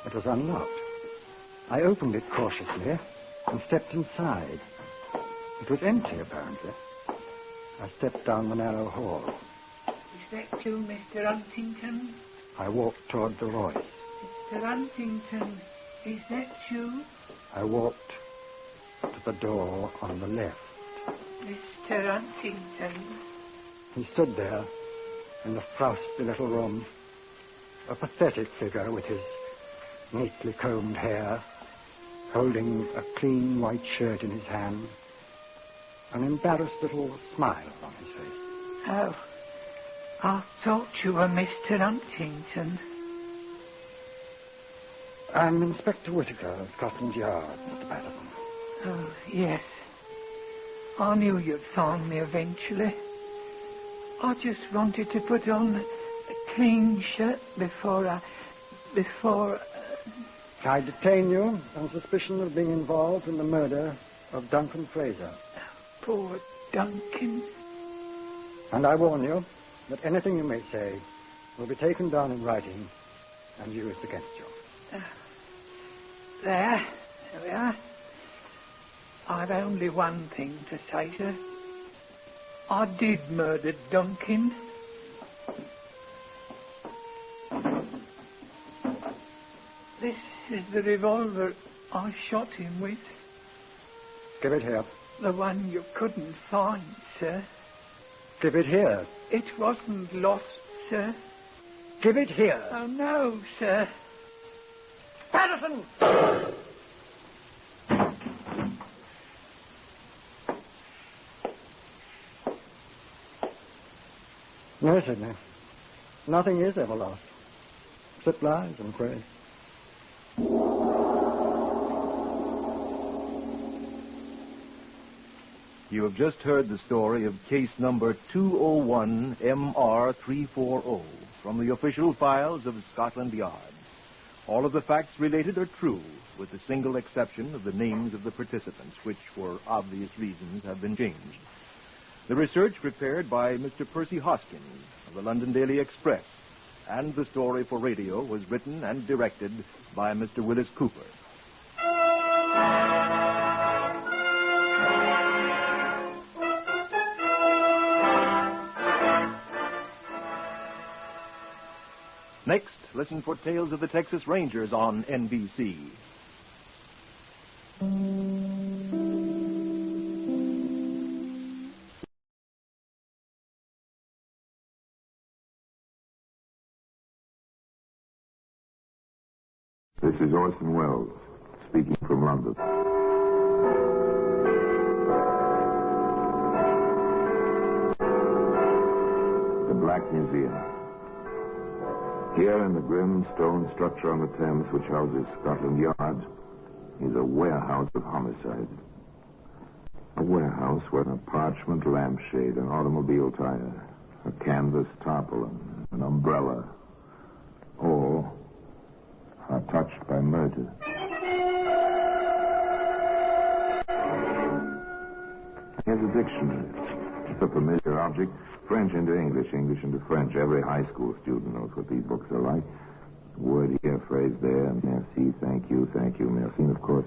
It was unlocked. I opened it cautiously and stepped inside. It was empty, apparently. I stepped down the narrow hall. Is that you, Mr. Huntington? I walked toward the voice. Mr. Huntington, is that you? I walked to the door on the left. Mr. Huntington. He stood there in the frosty little room, a pathetic figure with his neatly combed hair, holding a clean white shirt in his hand, an embarrassed little smile on his face. Oh, I thought you were Mr. Huntington. I'm Inspector Whittaker of Scotland Yard, Mr. Patterson. Oh, yes. I knew you'd find me eventually. I just wanted to put on a clean shirt before I detain you on suspicion of being involved in the murder of Duncan Fraser. Poor Duncan. And I warn you that anything you may say will be taken down in writing and used against you. There we are. I've only one thing to say, sir. I did murder Duncan. This is the revolver I shot him with. Give it here. The one you couldn't find, sir. Give it here. It wasn't lost, sir. Give it here. Oh, no, sir. Patterson! No, Sidney. Nothing is ever lost. Except lies, I'm afraid. You have just heard the story of case number 201 MR340 from the official files of Scotland Yard. All of the facts related are true, with the single exception of the names of the participants, which, for obvious reasons, have been changed. The research prepared by Mr. Percy Hoskins of the London Daily Express, and the story for radio was written and directed by Mr. Willis Cooper. Next, listen for Tales of the Texas Rangers on NBC. This is Orson Welles, speaking from London. The Black Museum. Here in the grim stone structure on the Thames which houses Scotland Yard is a warehouse of homicide. A warehouse with a parchment lampshade, an automobile tire, a canvas tarpaulin, an umbrella. All are touched by murder. Here's a dictionary. It's a familiar object. French into English, English into French. Every high school student knows what these books are like. Word here, phrase there, merci, thank you, merci. And of course,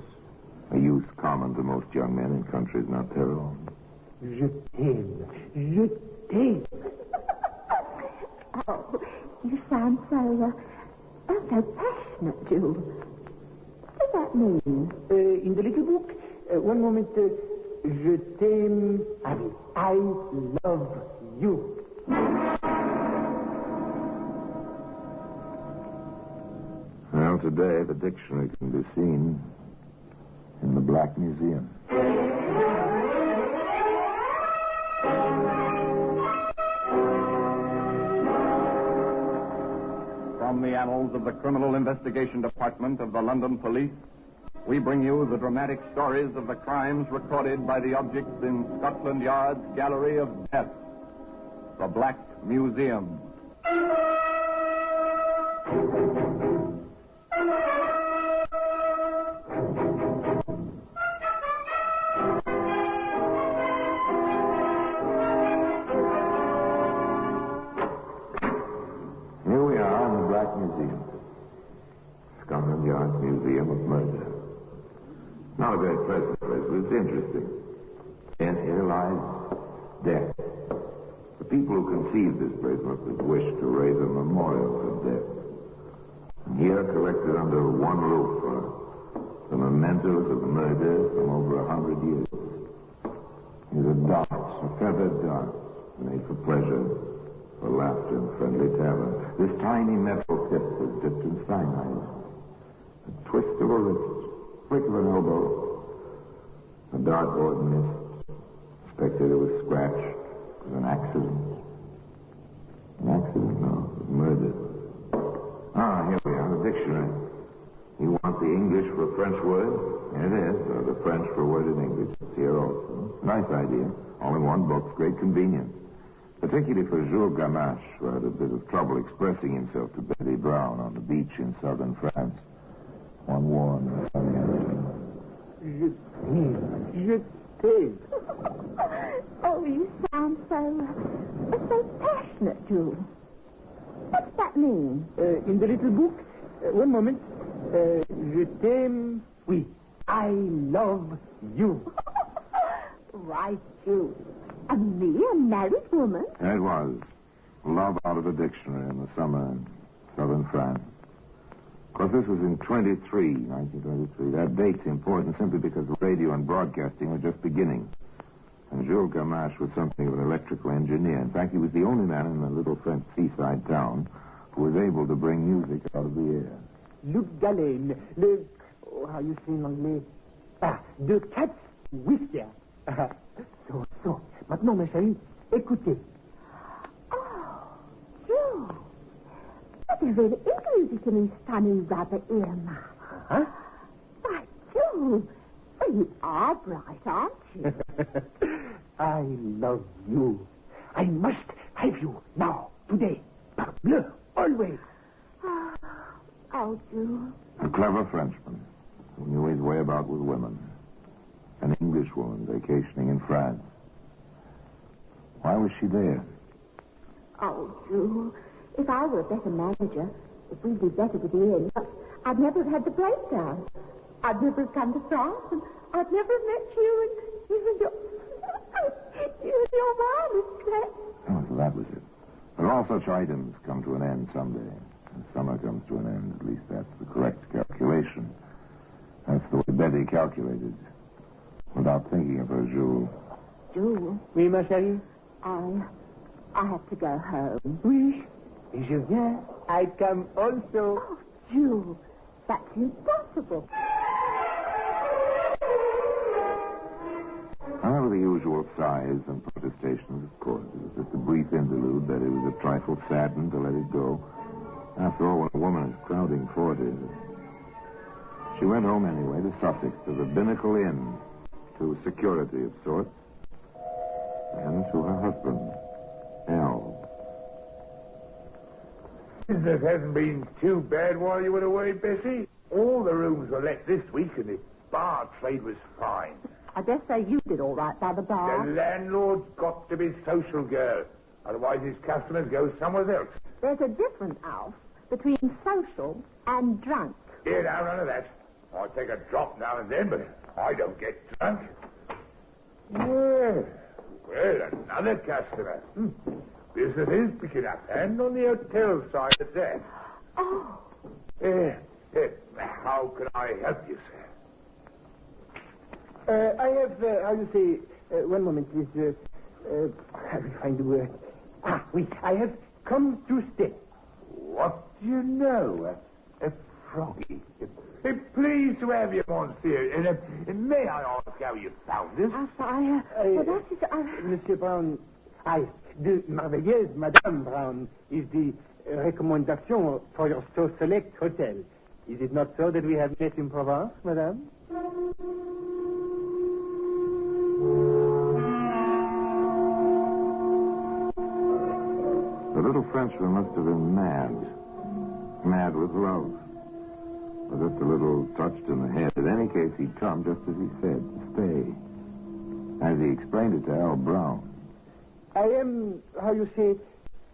a use common to most young men in countries not their own. Je t'aime. Je t'aime. Oh, you sound so passionate, Jules. What does that mean? In the little book, one moment, je t'aime, I love you. Well, today the dictionary can be seen in the Black Museum. From the annals of the Criminal Investigation Department of the London Police, we bring you the dramatic stories of the crimes recorded by the objects in Scotland Yard's Gallery of Death, the Black Museum. Here we are in the Black Museum. Scotland Yard's Museum of Murder. Not a very pleasant place, but it's interesting. And here lies death. The people who conceived this place must have wished to raise a memorial for death. And here, collected under one roof, are the mementos of murder from over 100 years. These are darts, a feathered dart, made for pleasure, for laughter and friendly terror. This tiny metal tip is dipped in cyanide. A twist of a wrist, flick of an elbow. The dartboard missed. The spectator was scratched. It was an accident. An accident? No, it was murder. Ah, here we are, the dictionary. You want the English for a French word? Here it is, or the French for a word in English. It's here also. Nice idea. All in one book. Great convenience. Particularly for Jules Gamache, who had a bit of trouble expressing himself to Betty Brown on the beach in southern France. One warm and sunny afternoon. Je t'aime. Oh, you sound so passionate, Jules. What's that mean? In the little book, one moment, je t'aime, oui, I love you. Right, Jules. And me, a married woman? There it was. Love out of a dictionary in the summer in southern France. Of course, this was in 1923. That date's important simply because radio and broadcasting were just beginning. And Jules Gamache was something of an electrical engineer. In fact, he was the only man in the little French seaside town who was able to bring music out of the air. Le Galen, how you say in anglais? De cat's whisker. So. Maintenant, ma chérie, écoutez. Oh, Jules. But there really is music in these funny rubber earmuffs. Huh? Why, Jules, well, you are bright, aren't you? I love you. I must have you now, today. Parbleu, always. Oh, Jules. A clever Frenchman who knew his way about with women. An Englishwoman vacationing in France. Why was she there? Oh, Jules, if I were a better manager, if we'd be better with Ian, I'd never have had the breakdown. I'd never have come to France, and I'd never have met you and your wireless set. Oh, so that was it. But all such items come to an end someday. And summer comes to an end. At least that's the correct calculation. That's the way Betty calculated. Without thinking of her, Jules. Jules? Oui, ma chérie? I have to go home. Oui. Je viens. I come also. Oh, Jules, that's impossible. However, the usual sighs and protestations, of course. It was just a brief interlude. Betty was a trifle saddened to let it go. After all, when a woman is crowding 40... She went home anyway to Sussex, to the Binnacle Inn. to security of sorts, and to her husband, Al. Business hasn't been too bad while you were away, Bessie. All the rooms were let this week, and the bar trade was fine. I dare say you did all right by the bar. The landlord's got to be social, girl. Otherwise his customers go somewhere else. There's a difference, Alf, between social and drunk. Here, now, none of that. I take a drop now and then, but I don't get drunk. Well, another customer. Business is picking up, and on the hotel side at that. Oh. How can I help you, sir? I have, how you say, one moment, please. I will find the word. Oui, I have come to stay. What do you know? A froggy. Pleased to have you, Monsieur. And may I ask how you found this? Monsieur Brown, the merveilleuse Madame Brown is the recommendation for your so select hotel. Is it not so that we have met in Provence, Madame? The little Frenchman must have been mad. Mad with love. Or just a little touched in the head. In any case, he'd come just as he said, stay. As he explained it to Al Brown. I am, how you say,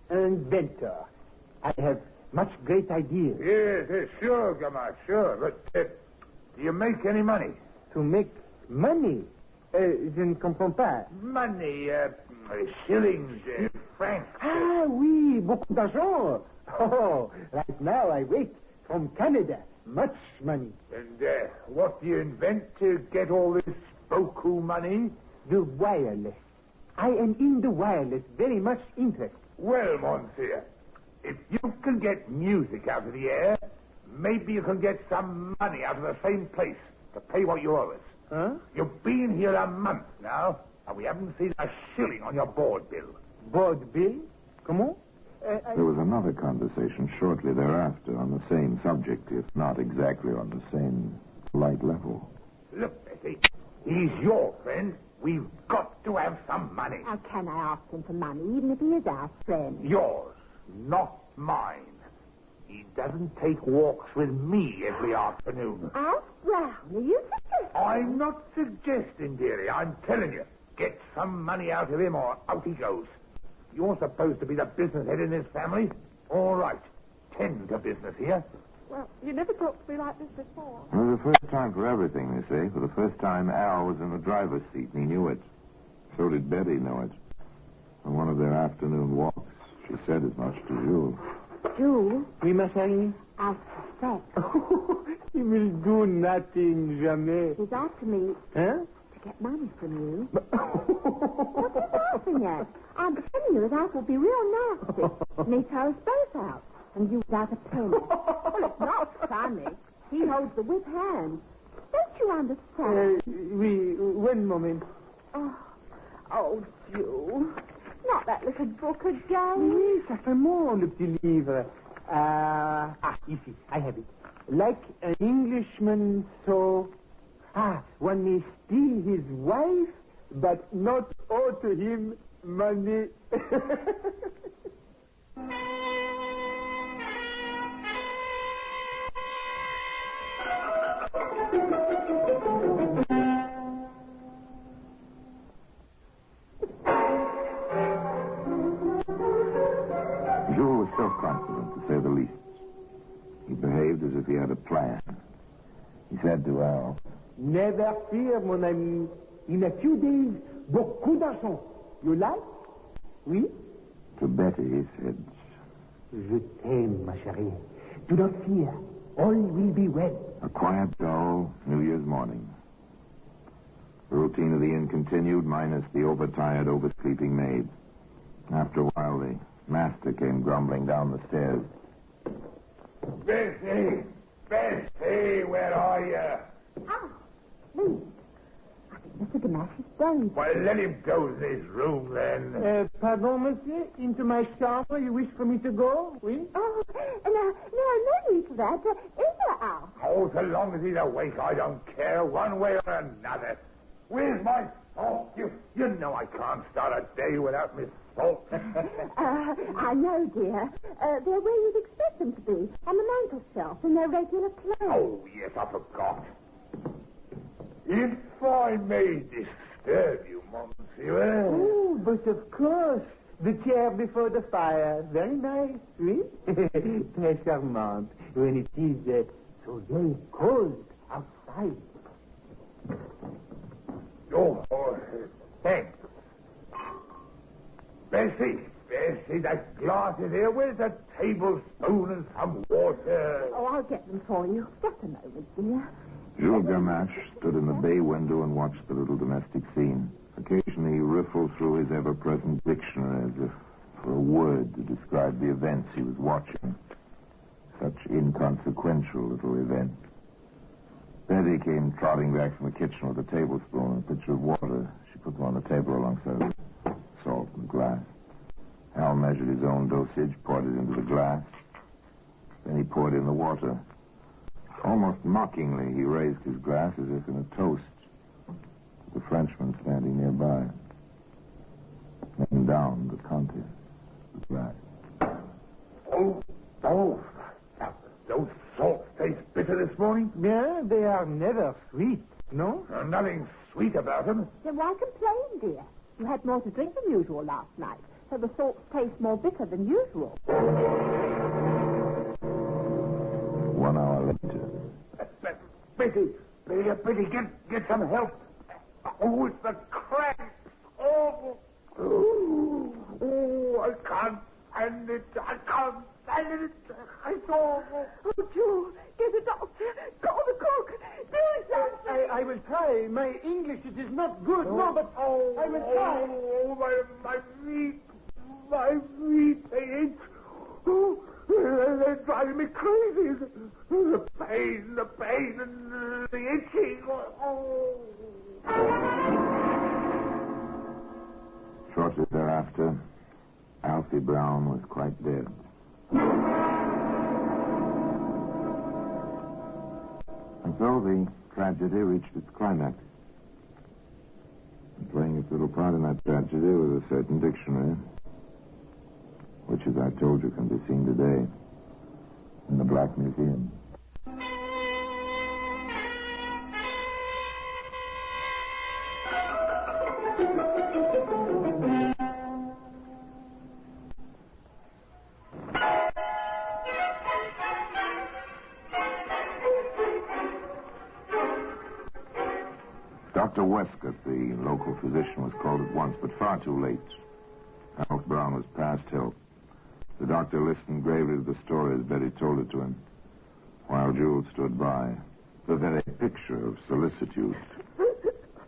an inventor. I have much great ideas. Yes, sure, Gamma, sure. But do you make any money? To make money? Je ne comprends pas. Money, shillings, francs. Ah, oui, beaucoup d'argent. Oh, right now I wait from Canada. Much money. And what do you invent to get all this beaucoup money? The wireless. I am in the wireless, very much interested. Well, Monsieur, if you can get music out of the air, maybe you can get some money out of the same place to pay what you owe us. Huh? You've been here a month now, and we haven't seen a shilling on your board bill. Board bill? Comment? There was another conversation shortly thereafter on the same subject, if not exactly on the same light level. Look, Betty, he's your friend. We've got to have some money. How can I ask him for money, even if he is our friend? Yours, not mine. He doesn't take walks with me every afternoon. Alf Brown, are you suggesting? I'm not suggesting, dearie. I'm telling you. Get some money out of him or out he goes. You're supposed to be the business head in this family. All right. Tend to business here. Well, you never talked to me like this before. It was the first time for everything, they say. For the first time, Al was in the driver's seat, and he knew it. So did Betty know it. On one of their afternoon walks, she said as much to Jules. Jules? Oui, ma chérie? I suspect. He will do nothing, jamais. He's after me. Huh? To get money from you. What are you laughing at? I'm telling you, his Alf will be real nasty. And he throw us both out. And you without a penny. Well, it's not funny. He holds the whip hand. Don't you understand? Oui, one moment. Oh, Jules. Not that little book again. Oui, ça fait mon, le petit livre. Ici, I have it. Like an Englishman, so... one may steal his wife, but not owe to him money. Jules was self-confident, to say the least. He behaved as if he had a plan. He said to Al, Never fear, mon ami. In a few days, beaucoup d'argent. You like? Oui? To Betty, he said, Je t'aime, ma chérie. Do not fear. All will be well. A quiet, dull New Year's morning. The routine of the inn continued, minus the overtired, oversleeping maid. After a while, the master came grumbling down the stairs. Bessie! Bessie, where are you? Me. I think Mr. Gamache is dead. Well, let him go to his room, then. Pardon, monsieur? Into my chambre? You wish for me to go? Oui? Oh, no need for that. Is there, Al? Oh, so long as he's awake, I don't care, one way or another. Where's my salt? You know I can't start a day without Miss Salt. I know, dear. They're where you'd expect them to be, on the mantel shelf in their regular place. Oh, yes, I forgot. If I may disturb you, Monsieur. Oh, but of course. The chair before the fire. Very nice, oui? Très charmant. When it is so very cold outside. Oh, thanks. Bessie, that glass is here. Where's a tablespoon and some water? Oh, I'll get them for you. Just a moment, dear. Jules Gamache stood in the bay window and watched the little domestic scene. Occasionally he riffled through his ever-present dictionary as if for a word to describe the events he was watching. Such inconsequential little events. Betty came trotting back from the kitchen with a tablespoon and a pitcher of water. She put them on the table alongside of salt and glass. Hal measured his own dosage, poured it into the glass. Then he poured in the water. Almost mockingly, he raised his glass as if in a toast. The Frenchman standing nearby. Then down the contents of the glass. Oh, those salts taste bitter this morning? Yeah, they are never sweet, no? Nothing sweet about them. Then why complain, dear? You had more to drink than usual last night, so the salts taste more bitter than usual. 1 hour later. Betty, get some help. Oh, it's the cramps. Oh, I can't stand it. It's awful. Oh, Joe, get the doctor. Call the cook. Do something. I will try. My English, it is not good, no, but I will try. Oh, my feet, they itch. Oh, they're driving me crazy. The pain, and the itching. Oh. Shortly thereafter, Alfie Brown was quite dead. And so the tragedy reached its climax. And playing its little part in that tragedy was a certain dictionary, which, as I told you, can be seen today in the Black Museum. Dr. Westcott, the local physician, was called at once, but far too late. Alf Brown was past help. The doctor listened gravely to the story as Betty told it to him, while Jules stood by, the very picture of solicitude.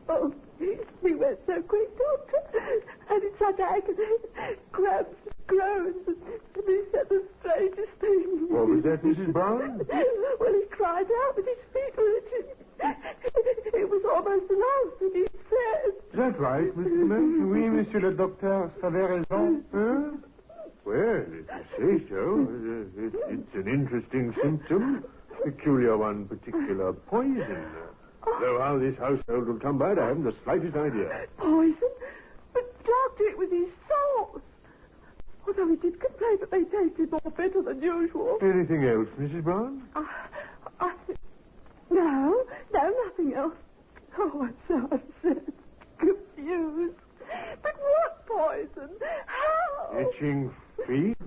Oh, he went so quick, Doctor, and in such agony, cramps, groans, and he said the strangest thing. What was that, Mrs. Brown? Well, he cried out with his feet were itching. It was almost the last thing he said. Is that right, Mr. Mac? Oui, monsieur le docteur, ça avait raison. Well, if you say so, it's an interesting symptom. Peculiar one, particular poison. Though how this household will come by it, I haven't the slightest idea. Poison? But, Doctor, it was his salts. Although he did complain that they tasted more bitter than usual. Anything else, Mrs. Brown? No, nothing else. Oh, I'm so upset, confused. But what poison? How? Itching feet,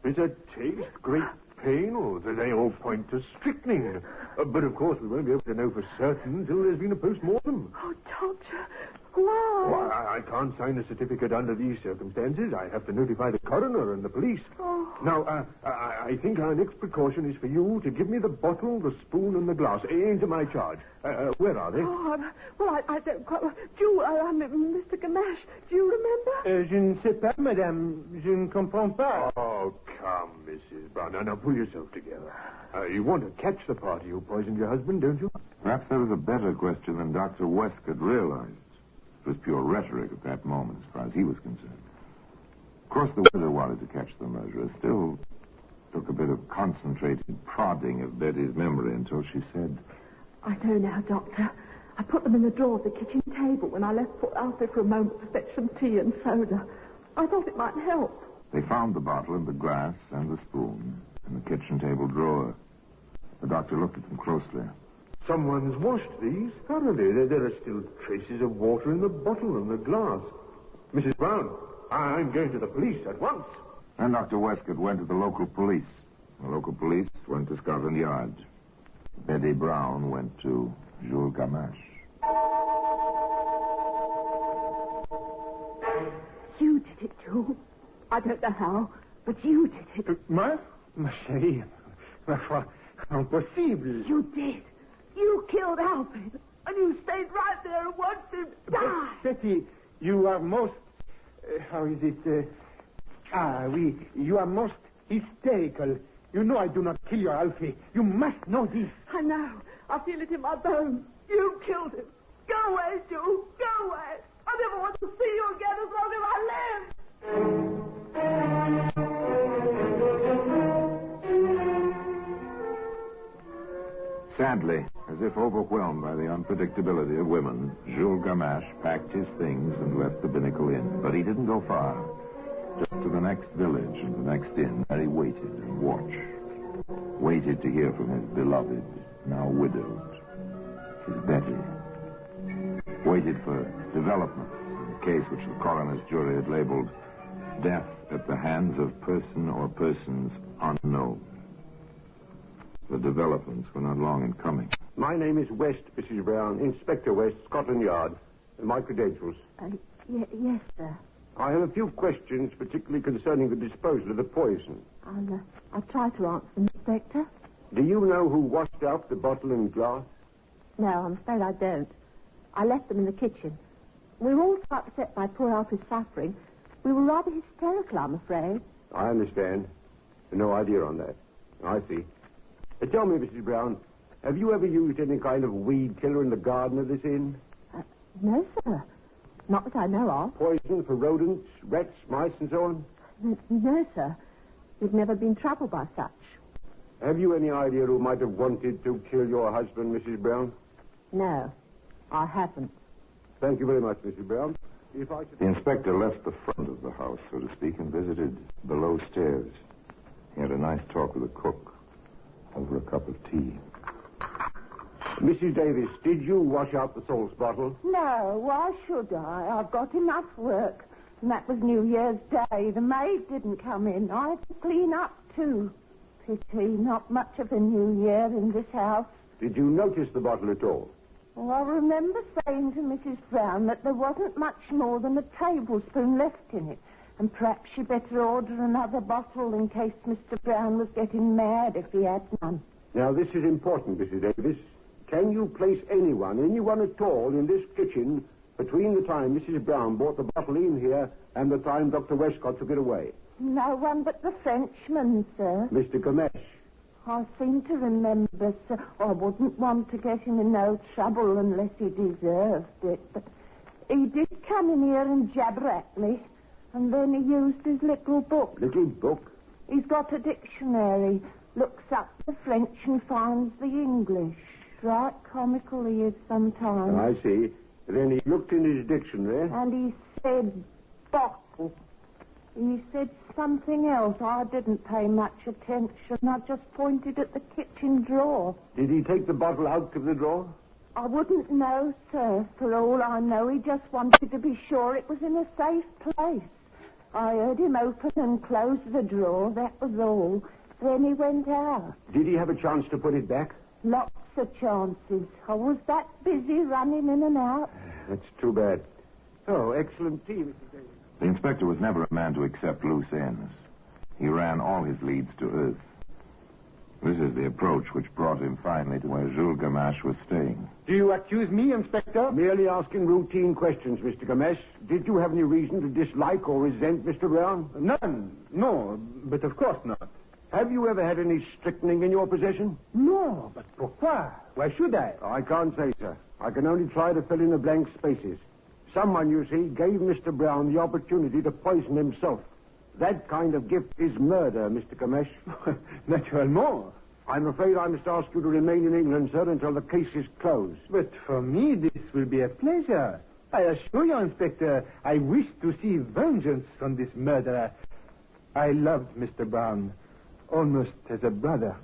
bitter taste, great pain, or do they all point to strychnine? But, of course, we won't be able to know for certain until there's been a post-mortem. Oh, Doctor, why? Well, I can't sign a certificate under these circumstances. I have to notify the coroner and the police. Oh. Now, I think our next precaution is for you to give me the bottle, the spoon, and the glass into my charge. Where are they? Oh, I don't quite... Mr. Gamache, do you remember? Je ne sais pas, madame. Je ne comprends pas. Oh, come, Mrs. Brown. Now, pull yourself together. You want to catch the party who poisoned your husband, don't you? Perhaps that was a better question than Dr. Westcott realized. It was pure rhetoric at that moment, as far as he was concerned. Of course, the widow wanted to catch the murderer. Still took a bit of concentrated prodding of Betty's memory until she said, I know now, Doctor. I put them in the drawer of the kitchen table when I left poor Alfie for a moment to fetch some tea and soda. I thought it might help. They found the bottle and the glass and the spoon in the kitchen table drawer. The doctor looked at them closely. Someone's washed these thoroughly. There are still traces of water in the bottle and the glass. Mrs. Brown, I'm going to the police at once. And Dr. Westcott went to the local police. The local police went to Scotland Yard. Betty Brown went to Jules Gamache. You did it, Jules. I don't know how, but you did it. Ma chérie, ma foi, impossible. You did. You killed Alfred, and you stayed right there and watched him die. Betty, you are most... how is it? Oui, you are most hysterical. You know I do not kill your Alfie. You must know this. I know. I feel it in my bones. You killed him. Go away, Jules. Go away. I never want to see you again as long as I live. Sadly, as if overwhelmed by the unpredictability of women, Jules Gamache packed his things and left the Binnacle Inn. But he didn't go far. Just to the next village and the next inn, where he waited and watched. Waited to hear from his beloved, now widowed, his Betty. Waited for developments in the case which the coroner's jury had labeled death at the hands of person or persons unknown. The developments were not long in coming. My name is West, Mrs. Brown, Inspector West, Scotland Yard. My credentials. Yes, sir. I have a few questions, particularly concerning the disposal of the poison. I'll try to answer them, Inspector. Do you know who washed out the bottle and glass? No, I'm afraid I don't. I left them in the kitchen. We were all so upset by poor Alfie's suffering. We were rather hysterical, I'm afraid. I understand. No idea on that. I see. Tell me, Mrs. Brown, have you ever used any kind of weed killer in the garden of this inn? No, sir. Not that I know of. Poison for rodents, rats, mice, and so on? No, sir. We've never been troubled by such. Have you any idea who might have wanted to kill your husband, Mrs. Brown? No, I haven't. Thank you very much, Mrs. Brown. The inspector left the front of the house, so to speak, and visited below stairs. He had a nice talk with the cook over a cup of tea. Mrs. Davis, did you wash out the salts bottle? No, why should I? I've got enough work. And that was New Year's Day. The maid didn't come in. I had to clean up, too. Pity, not much of a New Year in this house. Did you notice the bottle at all? Well, I remember saying to Mrs. Brown that there wasn't much more than a tablespoon left in it. And perhaps she better order another bottle in case Mr. Brown was getting mad if he had none. Now, this is important, Mrs. Davis. Can you place anyone at all, in this kitchen between the time Mrs. Brown brought the bottle in here and the time Dr. Westcott took it away? No one but the Frenchman, sir. Mr. Gamache. I seem to remember, sir. I wouldn't want to get him in no trouble unless he deserved it. But he did come in here and jabber at me. And then he used his little book. Little book? He's got a dictionary. Looks up the French and finds the English. Right comical he is sometimes. I see. Then he looked in his dictionary. And he said bottle. He said something else. I didn't pay much attention. I just pointed at the kitchen drawer. Did he take the bottle out of the drawer? I wouldn't know, sir. For all I know, he just wanted to be sure it was in a safe place. I heard him open and close the drawer, that was all. Then he went out. Did he have a chance to put it back? Lots of chances. I was that busy running in and out. That's too bad. Oh, excellent tea, Mr. Davis. The inspector was never a man to accept loose ends. He ran all his leads to earth. This is the approach which brought him finally to where Jules Gamache was staying. Do you accuse me, Inspector? Merely asking routine questions, Mr. Gamache. Did you have any reason to dislike or resent Mr. Brown? None. No, but of course not. Have you ever had any strychnine in your possession? No, but pourquoi? Why should I? I can't say, sir. I can only try to fill in the blank spaces. Someone, you see, gave Mr. Brown the opportunity to poison himself. That kind of gift is murder, Mr. Gamache. Naturellement. Of I'm afraid I must ask you to remain in England, sir, until the case is closed. But for me, this will be a pleasure. I assure you, Inspector, I wish to see vengeance on this murderer. I loved Mr. Brown almost as a brother.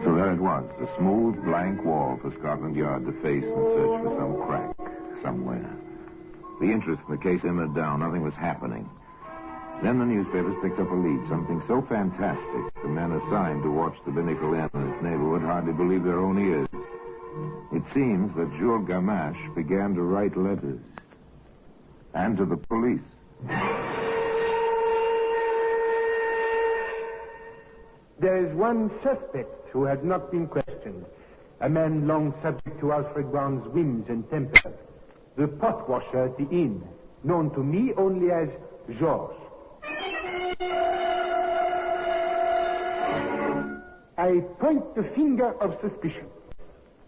So there it was, a smooth, blank wall for Scotland Yard to face and search for some crack somewhere. The interest in the case simmered down. Nothing was happening. Then the newspapers picked up a lead, something so fantastic, the men assigned to watch the Binnacle Inn and its neighborhood hardly believed their own ears. It seems that Jules Gamache began to write letters. And to the police. There is one suspect who has not been questioned. A man long subject to Alfred Brown's whims and temper. The pot washer at the inn, known to me only as Georges. I point the finger of suspicion.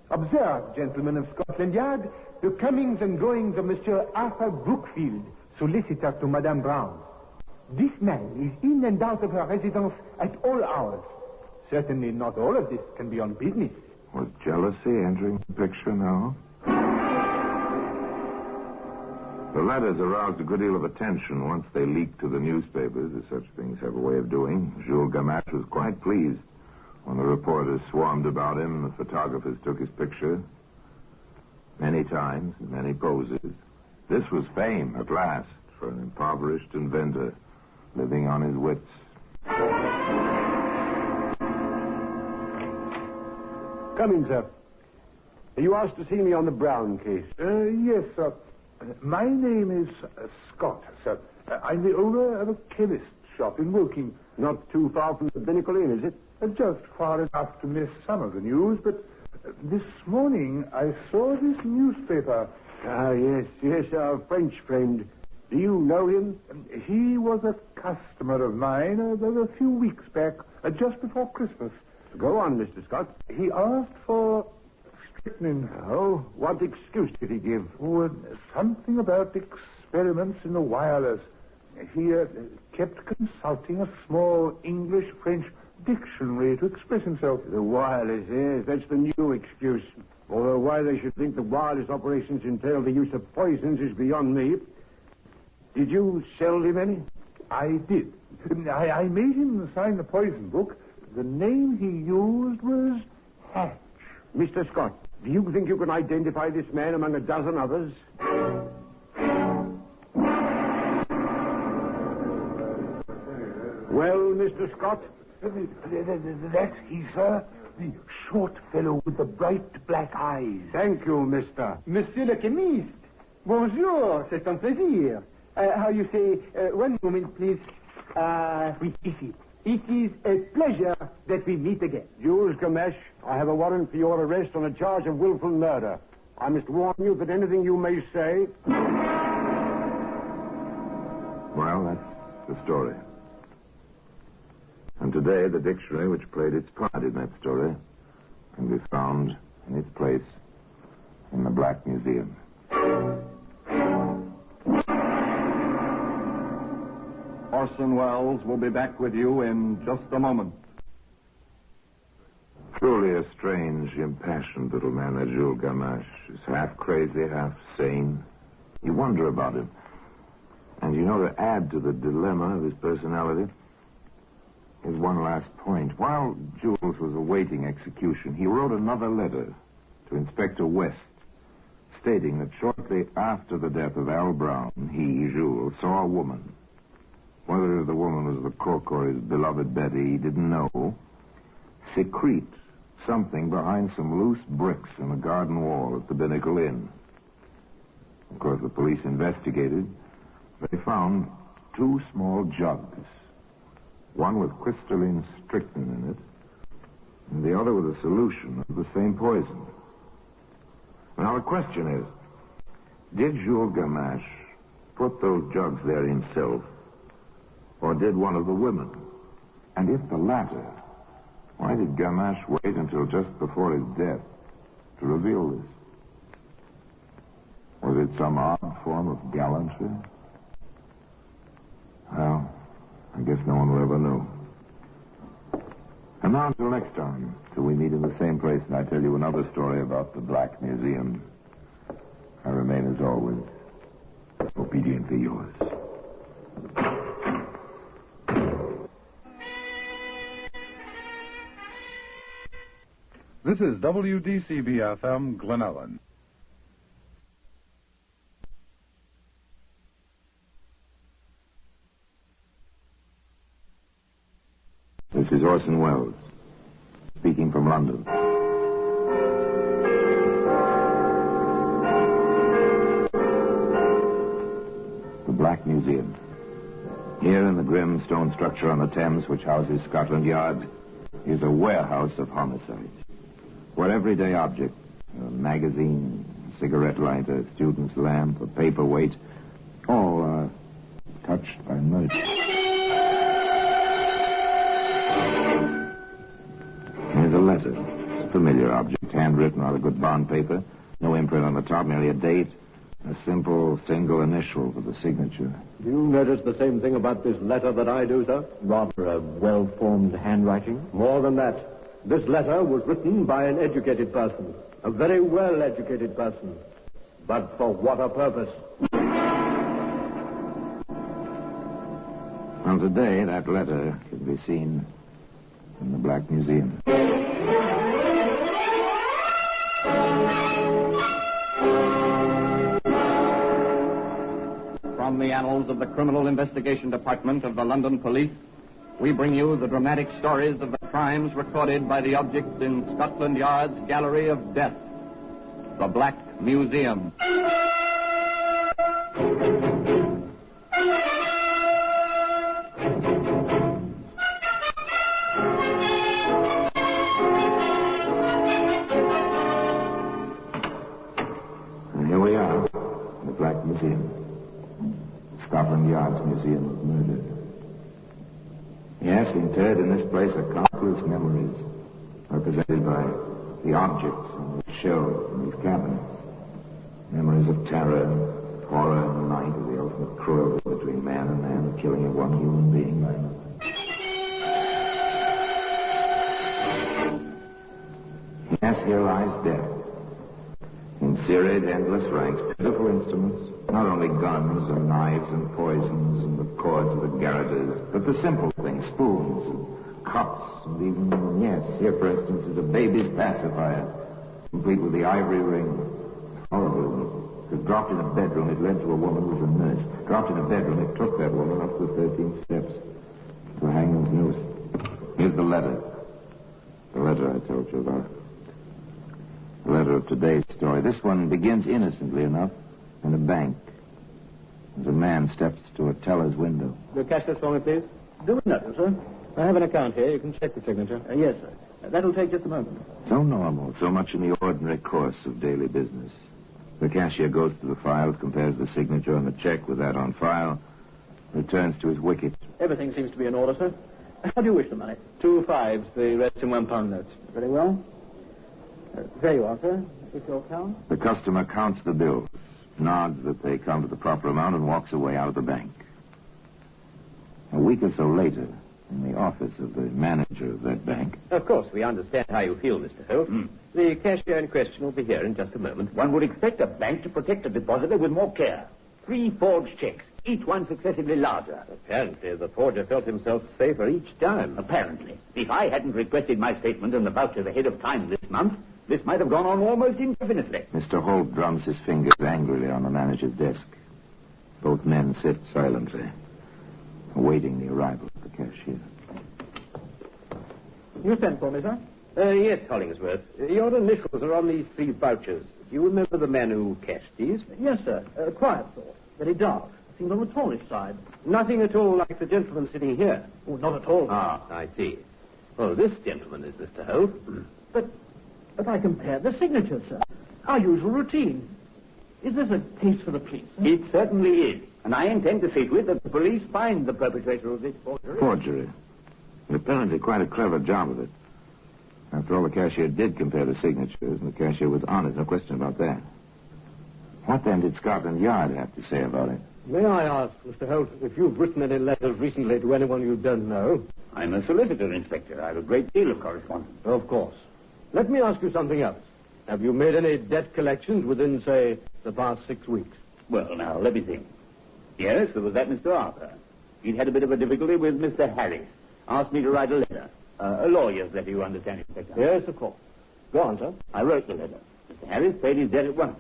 Observe, gentlemen of Scotland Yard, the comings and goings of Monsieur Arthur Brookfield, solicitor to Madame Brown. This man is in and out of her residence at all hours. Certainly not all of this can be on business. Was jealousy entering the picture now? The letters aroused a good deal of attention once they leaked to the newspapers, as such things have a way of doing. Jules Gamache was quite pleased when the reporters swarmed about him and the photographers took his picture. Many times, in many poses. This was fame, at last, for an impoverished inventor living on his wits. Come in, sir. You asked to see me on the Brown case. Yes, sir. My name is Scott, sir. I'm the owner of a chemist's shop in Woking. Not too far from the Binnacle Inn, is it? Just far enough to miss some of the news, but this morning I saw this newspaper. Ah, yes, our French friend. Do you know him? He was a customer of mine a few weeks back, just before Christmas. Go on, Mr. Scott. He asked for strychnine. Oh, what excuse did he give? Oh, something about experiments in the wireless. He kept consulting a small English-French dictionary to express himself. The wireless, yes, that's the new excuse. Although why they should think the wireless operations entail the use of poisons is beyond me. Did you sell him any? I did. I made him sign the poison book. The name he used was Hatch. Mr. Scott, do you think you can identify this man among a dozen others? Well, Mr. Scott? That's he, sir. The short fellow with the bright black eyes. Thank you, mister. Monsieur le chemiste. Bonjour, c'est un plaisir. How you say, one moment, please. Oui, ici. It is a pleasure that we meet again. Jules Gamache, I have a warrant for your arrest on a charge of willful murder. I must warn you that anything you may say... Well, that's the story. And today, the dictionary which played its part in that story can be found in its place in the Black Museum. Orson Welles will be back with you in just a moment. Truly a strange, impassioned little man, that Jules Gamache. He's half crazy, half sane. You wonder about him. And you know, to add to the dilemma of his personality, here's one last point. While Jules was awaiting execution, he wrote another letter to Inspector West, stating that shortly after the death of Al Brown, he, Jules, saw a woman. Whether the woman was the cook or his beloved Betty, he didn't know, secrete something behind some loose bricks in the garden wall at the Binnacle Inn. Of course, the police investigated. They found 2 small jugs, one with crystalline strychnine in it, and the other with a solution of the same poison. Now, the question is, did Jules Gamache put those jugs there himself, or did one of the women? And if the latter, why did Gamache wait until just before his death to reveal this? Was it some odd form of gallantry? Well, I guess no one will ever know. And now until next time, till we meet in the same place and I tell you another story about the Black Museum, I remain as always, obediently yours. This is WDCB-FM, Glen Ellen. This is Orson Welles, speaking from London. The Black Museum. Here in the grim stone structure on the Thames, which houses Scotland Yard, is a warehouse of homicides, where everyday object, a magazine, a cigarette lighter, a student's lamp, a paperweight, all are touched by murder. Here's a letter. It's a familiar object, handwritten on a good bond paper. No imprint on the top, merely a date. A simple single initial for the signature. Do you notice the same thing about this letter that I do, sir? Rather a well-formed handwriting? More than that. This letter was written by an educated person. A very well-educated person. But for what a purpose? Well, today, that letter can be seen in the Black Museum. From the annals of the Criminal Investigation Department of the London Police, we bring you the dramatic stories of the crimes recorded by the objects in Scotland Yard's Gallery of Death, the Black Museum. And here we are, the Black Museum. Scotland Yard's Museum of Murder. Yes, interred in this place are countless memories represented by the objects on the shelves in these cabinets. Memories of terror, horror in the night, of the ultimate cruelty between man and man, the killing of one human being by another. Yes, here lies death. In serried, endless ranks, pitiful instruments, not only guns and knives and poisons and the cords of the garroters, but the simple things, spoons and cups and even, yes, here, for instance, is a baby's pacifier, complete with the ivory ring. Horrible. It was dropped in a bedroom. It led to a woman who was a nurse. Dropped in a bedroom. It took that woman up the 13 steps to a hangman's noose. Here's the letter. The letter I told you about. The letter of today's story. This one begins innocently enough in a bank. As a man steps to a teller's window. The cash this for me, please. Do nothing, sir. I have an account here. You can check the signature. Yes, sir. That'll take just a moment. So normal, so much in the ordinary course of daily business. The cashier goes to the files, compares the signature on the check with that on file, returns to his wicket. Everything seems to be in order, sir. How do you wish the money? 2 5s, the rest in £1 notes. Very well. There you are, sir. Is your account? The customer counts the bills, nods that they come to the proper amount, and walks away out of the bank. A week or so later, in the office of the manager of that bank. Of course, we understand how you feel, Mr. Holt. The cashier in question will be here in just a moment. One would expect a bank to protect a depositor with more care. 3 forged checks, each one successively larger. Apparently, the forger felt himself safer each time. Apparently. If I hadn't requested my statement and the vouchers ahead of time this month, this might have gone on almost indefinitely. Mr. Holt drums his fingers angrily on the manager's desk. Both men sit silently, awaiting the arrival of the cashier. You sent for me, sir? Yes, Hollingsworth. Your initials are on these 3 vouchers. Do you remember the man who cashed these? Yes, sir. Quiet sort. Very dark. Seemed on the tallish side. Nothing at all like the gentleman sitting here. Oh, not at all. Ah, I see. Oh, this gentleman is Mr. Holt. But I compared the signatures, sir. Our usual routine. Is this a case for the police? Sir? It certainly is. And I intend to see to it that the police find the perpetrator of this forgery. Forgery. And apparently quite a clever job of it. After all, the cashier did compare the signatures, and the cashier was honest, no question about that. What then did Scotland Yard have to say about it? May I ask, Mr. Holt, if you've written any letters recently to anyone you don't know? I'm a solicitor, Inspector. I have a great deal of correspondence. Of course. Let me ask you something else. Have you made any debt collections within, say, the past 6 weeks? Well, now, let me think. Yes, there was that Mr. Arthur. He'd had a bit of a difficulty with Mr. Harris. Asked me to write a letter. A lawyer's letter, you understand, Inspector. Yes, of course. Go on, sir. I wrote the letter. Mr. Harris paid his debt at once.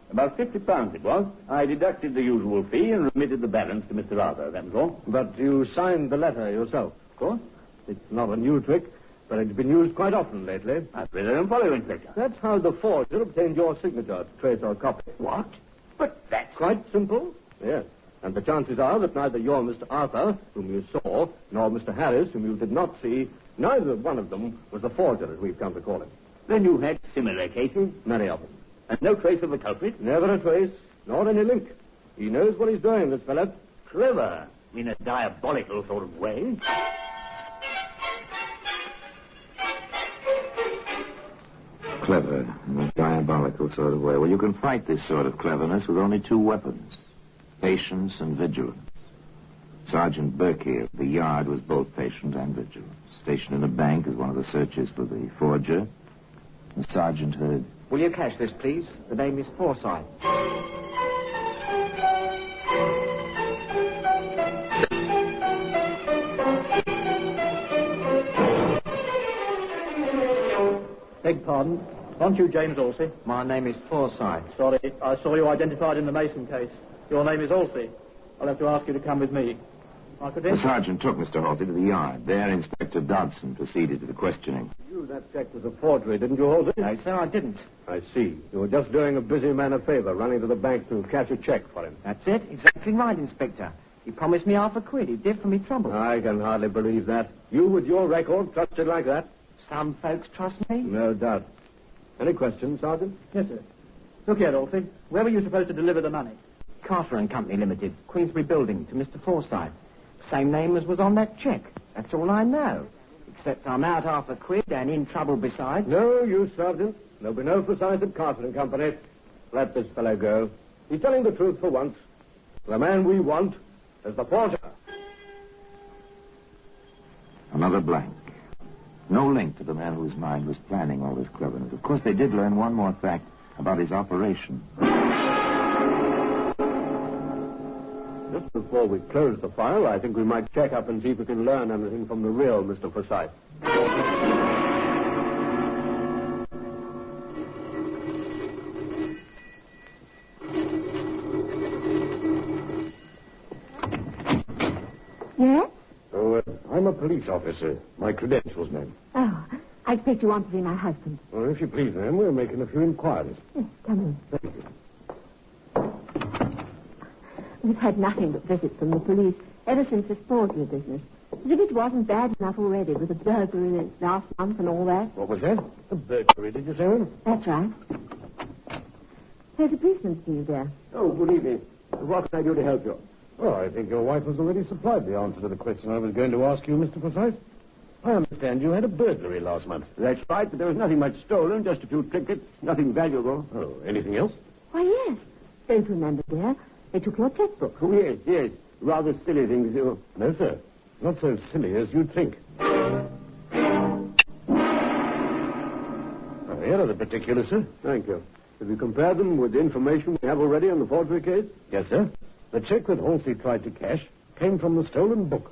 About £50 it was. I deducted the usual fee and remitted the balance to Mr. Arthur, that was all. But you signed the letter yourself? Of course. It's not a new trick, but it's been used quite often lately. I've read it and follow, Inspector. That's how the forger obtained your signature to trace our copy. What? But that's... Quite simple, yes. And the chances are that neither your Mr. Arthur, whom you saw, nor Mr. Harris, whom you did not see, neither one of them was the forger, as we've come to call him. Then you had similar cases? Many of them. And no trace of the culprit? Never a trace, nor any link. He knows what he's doing, this fellow. Clever, in a diabolical sort of way. Clever, in a diabolical sort of way. Well, you can fight this sort of cleverness with only two weapons. Patience and vigilance. Sergeant Berkey of the Yard was both patient and vigilant. Stationed in a bank as one of the searchers for the forger. The sergeant heard... Will you cash this, please? The name is Forsyth. Beg pardon. Aren't you James Olsey? My name is Forsyth. Sorry, I saw you identified in the Mason case. Your name is Olsey. I'll have to ask you to come with me. The sergeant took Mr. Halsey to the yard. There, Inspector Dodson proceeded to the questioning. That check was a forgery, didn't you, Halsey? No, sir, I didn't. I see. You were just doing a busy man a favor, running to the bank to cash a check for him. That's it. Exactly right, Inspector. He promised me £500. He did for me trouble. I can hardly believe that. You, with your record, trusted like that? Some folks trust me. No doubt. Any questions, Sergeant? Yes, sir. Look here, Olsey. Where were you supposed to deliver the money? Carter and Company Limited, Queensbury Building, to Mr. Forsyth. Same name as was on that check. That's all I know. Except I'm out £500 and in trouble besides. No use, Sergeant. There'll be no Forsyth at Carter and Company. Let this fellow go. He's telling the truth for once. The man we want is the forger. Another blank. No link to the man whose mind was planning all this cleverness. Of course, they did learn one more fact about his operation. Just before we close the file, I think we might check up and see if we can learn anything from the real Mr. Forsyth. Yes? Oh, I'm a police officer. My credentials, ma'am. Oh, I expect you want to see my husband. Well, if you please, ma'am, we're making a few inquiries. Yes, come in. Thank you. We've had nothing but visits from the police ever since this forgery business. As if it wasn't bad enough already with the burglary last month and all that. What was that? A burglary, did you say, ma'am? That's right. There's a policeman for you there. Oh, good evening. What can I do to help you? Well, I think your wife has already supplied the answer to the question I was going to ask you, Mr. Forsyth. I understand you had a burglary last month. That's right, but there was nothing much stolen, just a few trinkets, nothing valuable. Oh, anything else? Why, yes. Don't you remember, dear? They took your checkbook. Oh, yes. Rather silly things, you. No, sir. Not so silly as you'd think. Well, here are the particulars, sir. Thank you. Have you compared them with the information we have already on the forgery case? Yes, sir. The check that Halsey tried to cash came from the stolen book.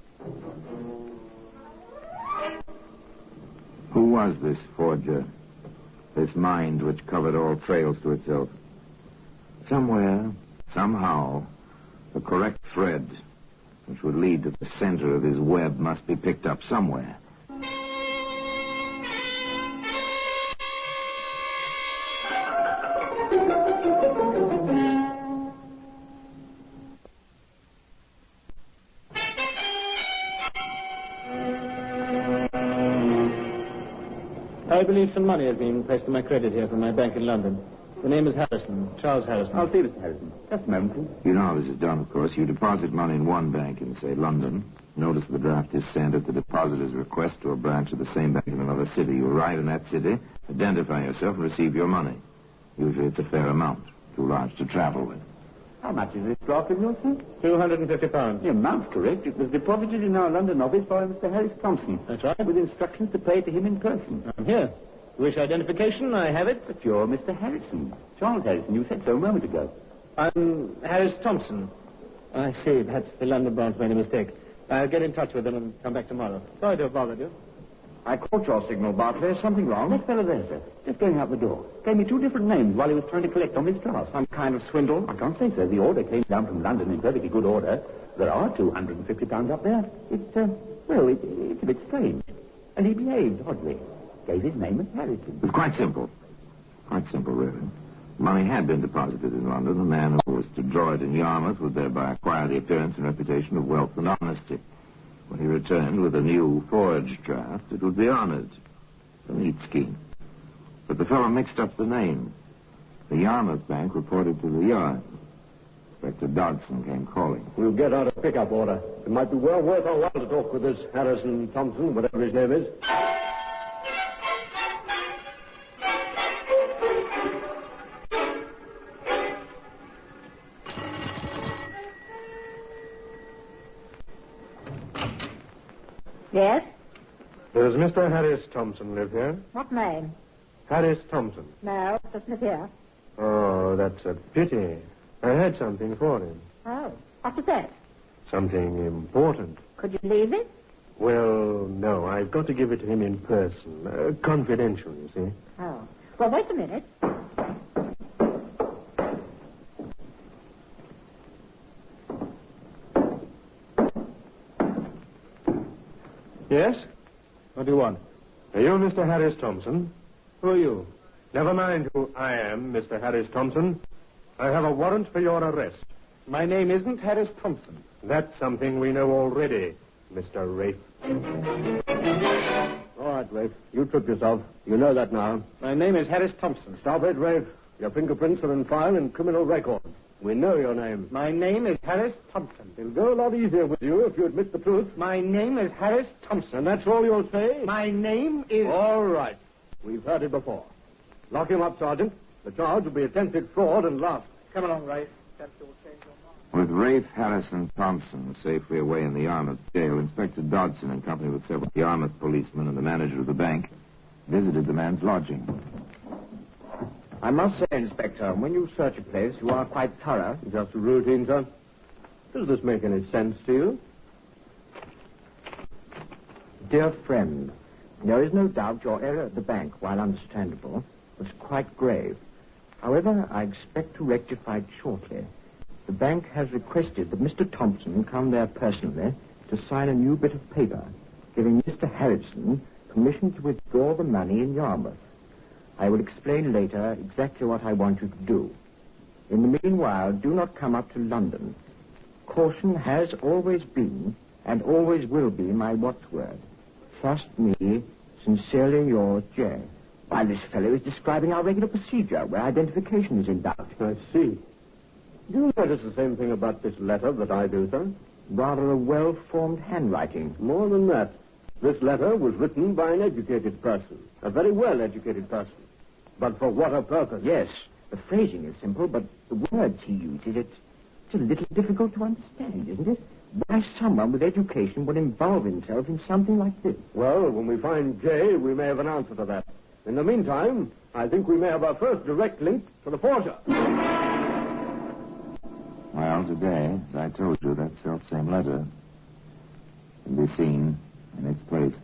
Who was this forger? This mind which covered all trails to itself? Somewhere, somehow, the correct thread which would lead to the center of his web must be picked up somewhere. I believe some money has been placed on my credit here from my bank in London. The name is Harrison, Charles Harrison. I'll see Mr. Harrison. Just a moment, please. You know how this is done, of course. You deposit money in one bank in, say, London. Notice the draft is sent at the depositor's request to a branch of the same bank in another city. You arrive in that city, identify yourself, and receive your money. Usually it's a fair amount. too large to travel with. How much is this draft of yours, sir? £250. The amount's correct. It was deposited in our London office by Mr. Harris Thompson. That's right. With instructions to pay to him in person. I'm here. Wish identification? I have it. But you're Mr. Harrison. Charles Harrison. You said so a moment ago. I'm Harris Thompson. I see. Perhaps the London branch made a mistake. I'll get in touch with them and come back tomorrow. Sorry to have bothered you. I caught your signal, Barclay. Is something wrong? That fellow there, sir. Just going out the door. Gave me 2 different names while he was trying to collect on his draft. Some kind of swindle? I can't say so. The order came down from London in perfectly good order. There are £250 up there. It's a bit strange. And he behaved oddly. Gave his name as Harrison. It's quite simple. Quite simple, really. Money had been deposited in London. The man who was to draw it in Yarmouth would thereby acquire the appearance and reputation of wealth and honesty. When he returned with a new forged draft, it would be honored. A neat scheme. But the fellow mixed up the name. The Yarmouth bank reported to the Yard. Inspector Dodson came calling. We'll get out a pickup order. It might be well worth our while to talk with this Harrison Thompson, whatever his name is. Yes? Does Mr. Harris Thompson live here? What name? Harris Thompson. No, doesn't live here. Oh, that's a pity. I had something for him. Oh, what was that? Something important. Could you leave it? Well, no, I've got to give it to him in person. Confidential, you see. Oh. Well, wait a minute. Yes? What do you want? Are you Mr. Harris Thompson? Who are you? Never mind who I am, Mr. Harris Thompson. I have a warrant for your arrest. My name isn't Harris Thompson. That's something we know already, Mr. Rafe. All right, Rafe. You tripped yourself. You know that now. My name is Harris Thompson. Stop it, Rafe. Your fingerprints are in file in criminal records. We know your name. My name is Harris Thompson. It'll go a lot easier with you if you admit the truth. My name is Harris Thompson. And that's all you'll say? My name is... All right. We've heard it before. Lock him up, Sergeant. The charge will be attempted fraud and larceny. Come along, Rafe. With Rafe, Harrison, Thompson safely away in the Yarmouth jail, Inspector Dodson, in company with several Yarmouth policemen and the manager of the bank, visited the man's lodging. I must say, Inspector, when you search a place, you are quite thorough. Just a routine, sir. Does this make any sense to you? Dear friend, there is no doubt your error at the bank, while understandable, was quite grave. However, I expect to rectify it shortly. The bank has requested that Mr. Thompson come there personally to sign a new bit of paper, giving Mr. Harrison permission to withdraw the money in Yarmouth. I will explain later exactly what I want you to do. In the meanwhile, do not come up to London. Caution has always been and always will be my watchword. Trust me, sincerely yours, J. Why, this fellow is describing our regular procedure where identification is in doubt. I see. Do you notice the same thing about this letter that I do, sir? Rather a well-formed handwriting. More than that. This letter was written by an educated person. A very well-educated person. But for what a purpose? Yes, the phrasing is simple, but the words he uses, it's a little difficult to understand, isn't it? Why someone with education would involve himself in something like this? Well, when we find Jay, we may have an answer to that. In the meantime, I think we may have our first direct link to the forger. Well, today, as I told you, that self-same letter can be seen in its place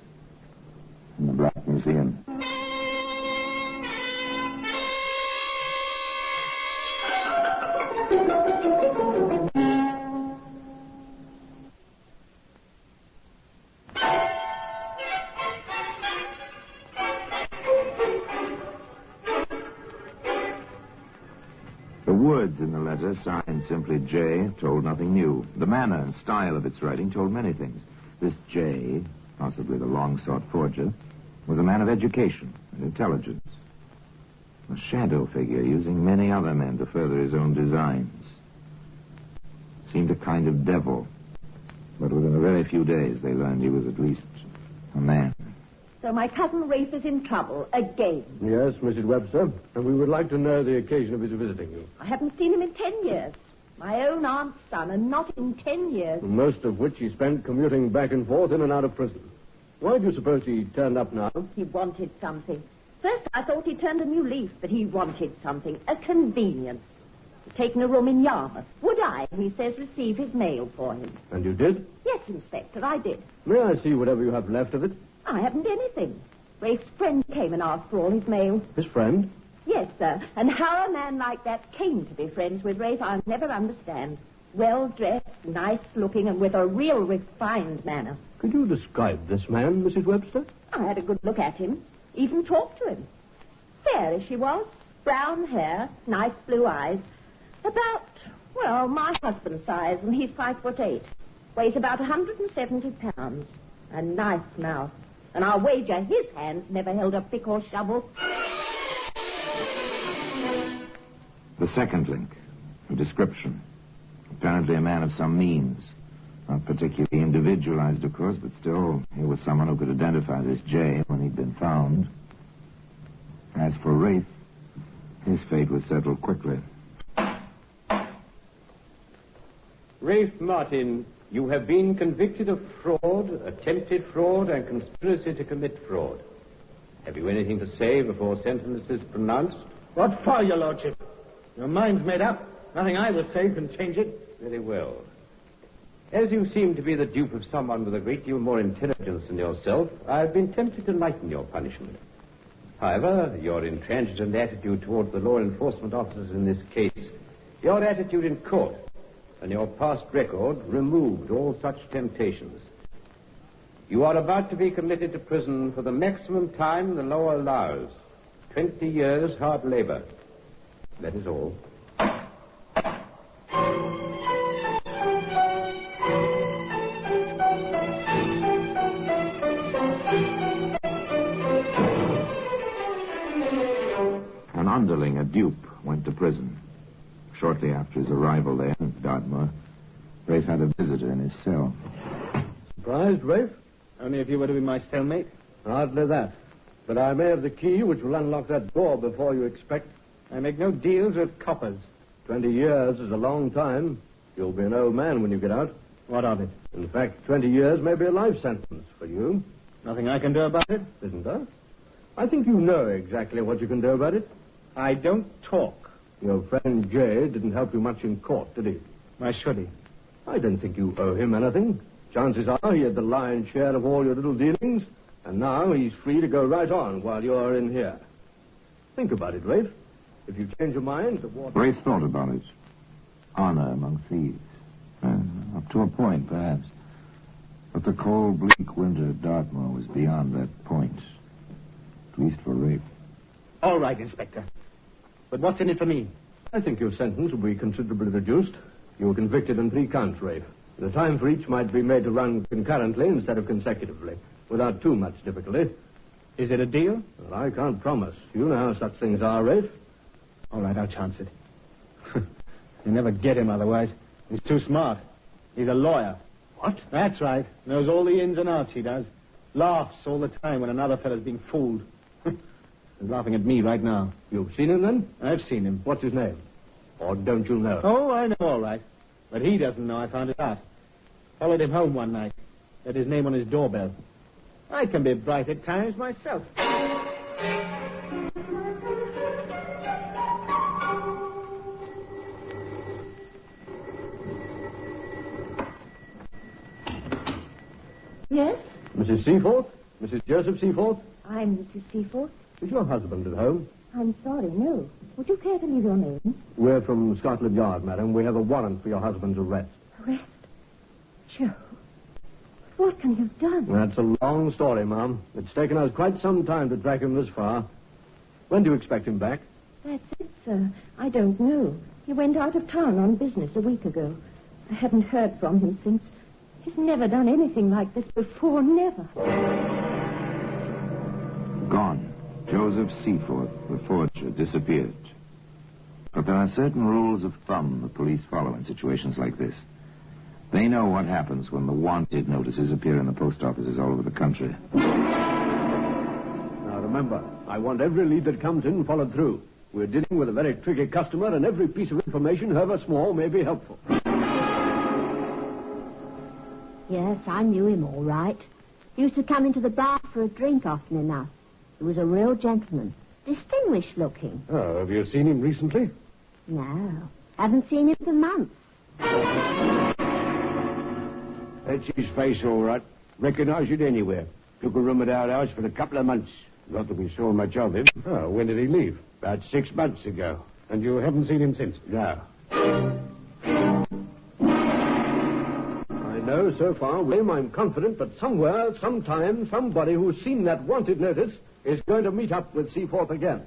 in the Black Museum. The words in the letter, signed simply J, told nothing new. The manner and style of its writing told many things. This J, possibly the long-sought forger, was a man of education and intelligence. A shadow figure using many other men to further his own designs. Seemed a kind of devil. But within a very few days, they learned he was at least a man. So my cousin Rafe is in trouble again. Yes, Mrs. Webster, and we would like to know the occasion of his visiting you. I haven't seen him in 10 years. My own aunt's son, and not in 10 years. Most of which he spent commuting back and forth in and out of prison. Why do you suppose he turned up now? He wanted something. First, I thought he turned a new leaf, but he wanted something. A convenience. He'd taken a room in Yarmouth. Would I, he says, receive his mail for him? And you did? Yes, Inspector, I did. May I see whatever you have left of it? I haven't anything. Rafe's friend came and asked for all his mail. His friend? Yes, sir. And how a man like that came to be friends with Rafe, I'll never understand. Well-dressed, nice-looking, and with a real refined manner. Could you describe this man, Mrs. Webster? I had a good look at him. Even talked to him. Fair as she was. Brown hair, nice blue eyes. About, well, my husband's size, and he's 5'8". Weighs about 170 pounds. A nice mouth. And I'll wager his hands never held a pick or shovel. The second link, a description. Apparently a man of some means. Not particularly individualized, of course, but still, he was someone who could identify this J when he'd been found. As for Rafe, his fate was settled quickly. Rafe Martin, you have been convicted of fraud, attempted fraud, and conspiracy to commit fraud. Have you anything to say before sentence is pronounced? What for, your lordship? Your mind's made up. Nothing I will say can change it. Very well. As you seem to be the dupe of someone with a great deal more intelligence than yourself, I've been tempted to lighten your punishment. However, your intransigent attitude towards the law enforcement officers in this case, your attitude in court, and your past record removed all such temptations. You are about to be committed to prison for the maximum time the law allows. 20 years hard labor. That is all. An underling, a dupe, went to prison. Shortly after his arrival there in Dartmoor, Rafe had a visitor in his cell. Surprised, Rafe? Only if you were to be my cellmate. Hardly that. But I may have the key which will unlock that door before you expect. I make no deals with coppers. 20 years is a long time. You'll be an old man when you get out. What of it? In fact, 20 years may be a life sentence for you. Nothing I can do about it? Isn't there? I think you know exactly what you can do about it. I don't talk. Your friend Jay didn't help you much in court, did he? Why should he? I don't think you owe him anything. Chances are he had the lion's share of all your little dealings, and now he's free to go right on while you're in here. Think about it, Rafe. If you change your mind, the water... Rafe thought about it. Honor among thieves. Up to a point, perhaps. But the cold, bleak winter at Dartmoor was beyond that point. At least for Rafe. All right, Inspector. But what's in it for me? I think your sentence will be considerably reduced. You were convicted on 3 counts, Rafe. The time for each might be made to run concurrently instead of consecutively, without too much difficulty. Is it a deal? Well, I can't promise. You know how such things are, Rafe. All right, I'll chance it. You never get him otherwise. He's too smart. He's a lawyer. What? That's right. Knows all the ins and outs, he does. Laughs all the time when another fellow's being fooled. He's laughing at me right now. You've seen him, then? I've seen him. What's his name? Or don't you know? Oh, I know all right. But he doesn't know I found it out. Followed him home one night. Had his name on his doorbell. I can be bright at times myself. Yes? Mrs. Seaforth? Mrs. Joseph Seaforth? I'm Mrs. Seaforth. Is your husband at home? I'm sorry, no. Would you care to leave your name? We're from Scotland Yard, madam. We have a warrant for your husband's arrest. Arrest? Joe. What can you have done? That's a long story, Ma'am. It's taken us quite some time to track him this far. When do you expect him back? That's it, sir. I don't know. He went out of town on business a week ago. I haven't heard from him since. He's never done anything like this before, never. Gone. Joseph Seaforth, the forger, disappeared. But there are certain rules of thumb the police follow in situations like this. They know what happens when the wanted notices appear in the post offices all over the country. Remember, I want every lead that comes in followed through. We're dealing with a very tricky customer, and every piece of information, however small, may be helpful. Yes, I knew him all right. He used to come into the bar for a drink often enough. He was a real gentleman. Distinguished looking. Oh, have you seen him recently? No, haven't seen him for months. That's his face, all right. Recognize it anywhere. Took a room at our house for a couple of months. Not that we saw much of him. Oh, when did he leave? About 6 months ago. And you haven't seen him since? No. I know so far, William, I'm confident that somewhere, sometime, somebody who's seen that wanted notice is going to meet up with Seaforth again.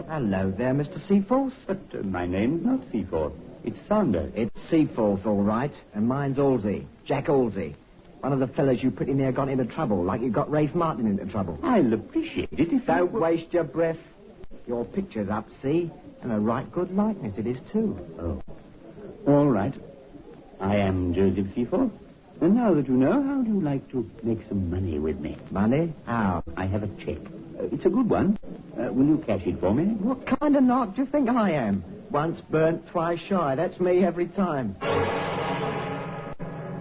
Hello there, Mr. Seaforth. But my name's not Seaforth. It's Saunders. It's Seaforth, all right. And mine's Halsey. Jack Halsey. One of the fellas you pretty near got into trouble, like you got Rafe Martin into trouble. I'll appreciate it if Don't waste your breath. Your picture's up, see? And a right good likeness it is, too. Oh. All right. I am Joseph Seaforth. And now that you know, how do you like to make some money with me? Money? How? I have a check. It's a good one. Will you cash it for me? What kind of knock do you think I am? Once burnt, twice shy. That's me every time.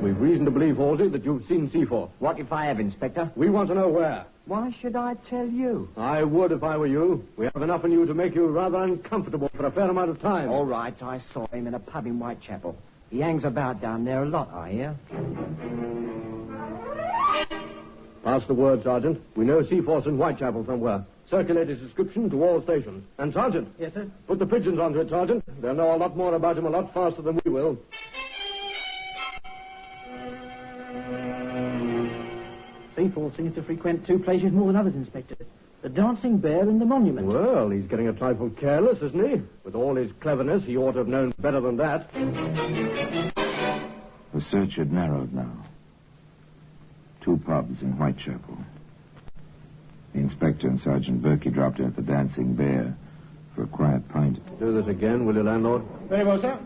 We've reason to believe, Halsey, that you've seen Seaforth. What if I have, Inspector? We want to know where. Why should I tell you? I would if I were you. We have enough in you to make you rather uncomfortable for a fair amount of time. All right, I saw him in a pub in Whitechapel. He hangs about down there a lot, I hear. Pass the word, Sergeant. We know Seaforth's in Whitechapel somewhere. Circulate his description to all stations. And, Sergeant. Yes, sir? Put the pigeons onto it, Sergeant. They'll know a lot more about him a lot faster than we will. Seaforth seems to frequent two places more than others, Inspector. The Dancing Bear and the Monument. Well, he's getting a trifle careless, isn't he? With all his cleverness, he ought to have known better than that. The search had narrowed now. 2 pubs in Whitechapel. The inspector and Sergeant Berkey dropped in at the Dancing Bear for a quiet pint. Do this again, will you, landlord? Very well, sir.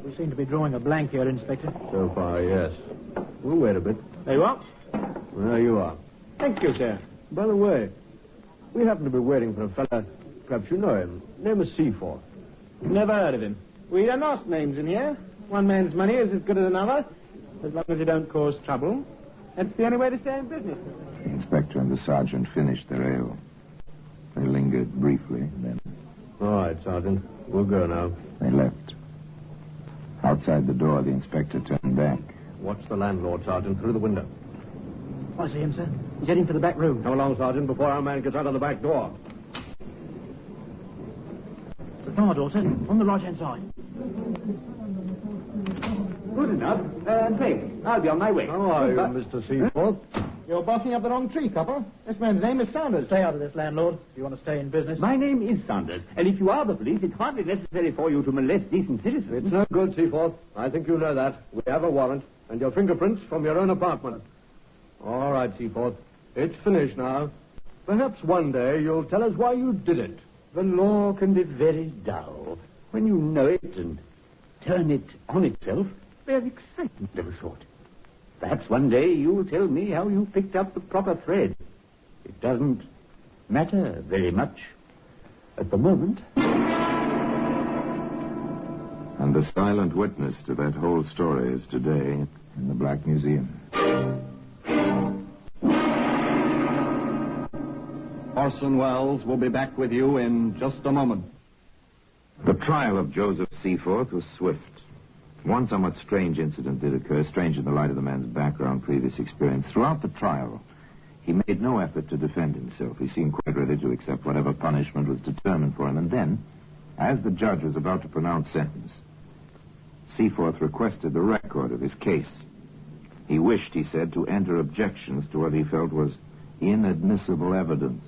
We seem to be drawing a blank here, Inspector. So far, yes. We'll wait a bit. There you are. There you are. Thank you, sir. By the way, we happen to be waiting for a fella. Perhaps you know him. Name is Seaforth. Never heard of him. We don't ask names in here. One man's money is as good as another, as long as you don't cause trouble. That's the only way to stay in business. The inspector and the sergeant finished their ale. They lingered briefly, then... All right, Sergeant. We'll go now. They left. Outside the door, the inspector turned back. Watch the landlord, Sergeant, through the window. I see him, sir. He's heading for the back room. Come along, Sergeant, before our man gets out of the back door. The bar door, sir. On the right-hand side. Good enough. Thanks. I'll be on my way. How are you, Mr. Seaforth? You're barking up the wrong tree, copper. This man's name is Saunders. Stay out of this, landlord, if you want to stay in business. My name is Saunders, and if you are the police, it's hardly necessary for you to molest decent citizens. It's no good, Seaforth. I think you know that. We have a warrant, and your fingerprints from your own apartment. All right, Seaforth. It's finished now. Perhaps one day you'll tell us why you did it. The law can be very dull. When you know it and turn it on itself, there's excitement of a sort. Perhaps one day you'll tell me how you picked up the proper thread. It doesn't matter very much at the moment. And the silent witness to that whole story is today in the Black Museum. Orson Welles will be back with you in just a moment. The trial of Joseph Seaforth was swift. One somewhat strange incident did occur, strange in the light of the man's background, previous experience. Throughout the trial, he made no effort to defend himself. He seemed quite ready to accept whatever punishment was determined for him. And then, as the judge was about to pronounce sentence, Seaforth requested the record of his case. He wished, he said, to enter objections to what he felt was inadmissible evidence.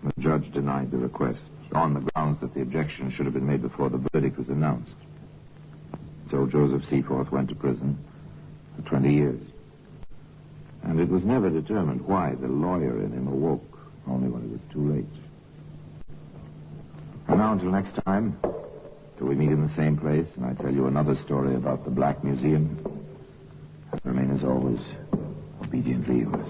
The judge denied the request on the grounds that the objection should have been made before the verdict was announced. So Joseph Seaforth went to prison for 20 years. And it was never determined why the lawyer in him awoke, only when it was too late. And now until next time, till we meet in the same place and I tell you another story about the Black Museum, I remain as always obediently yours.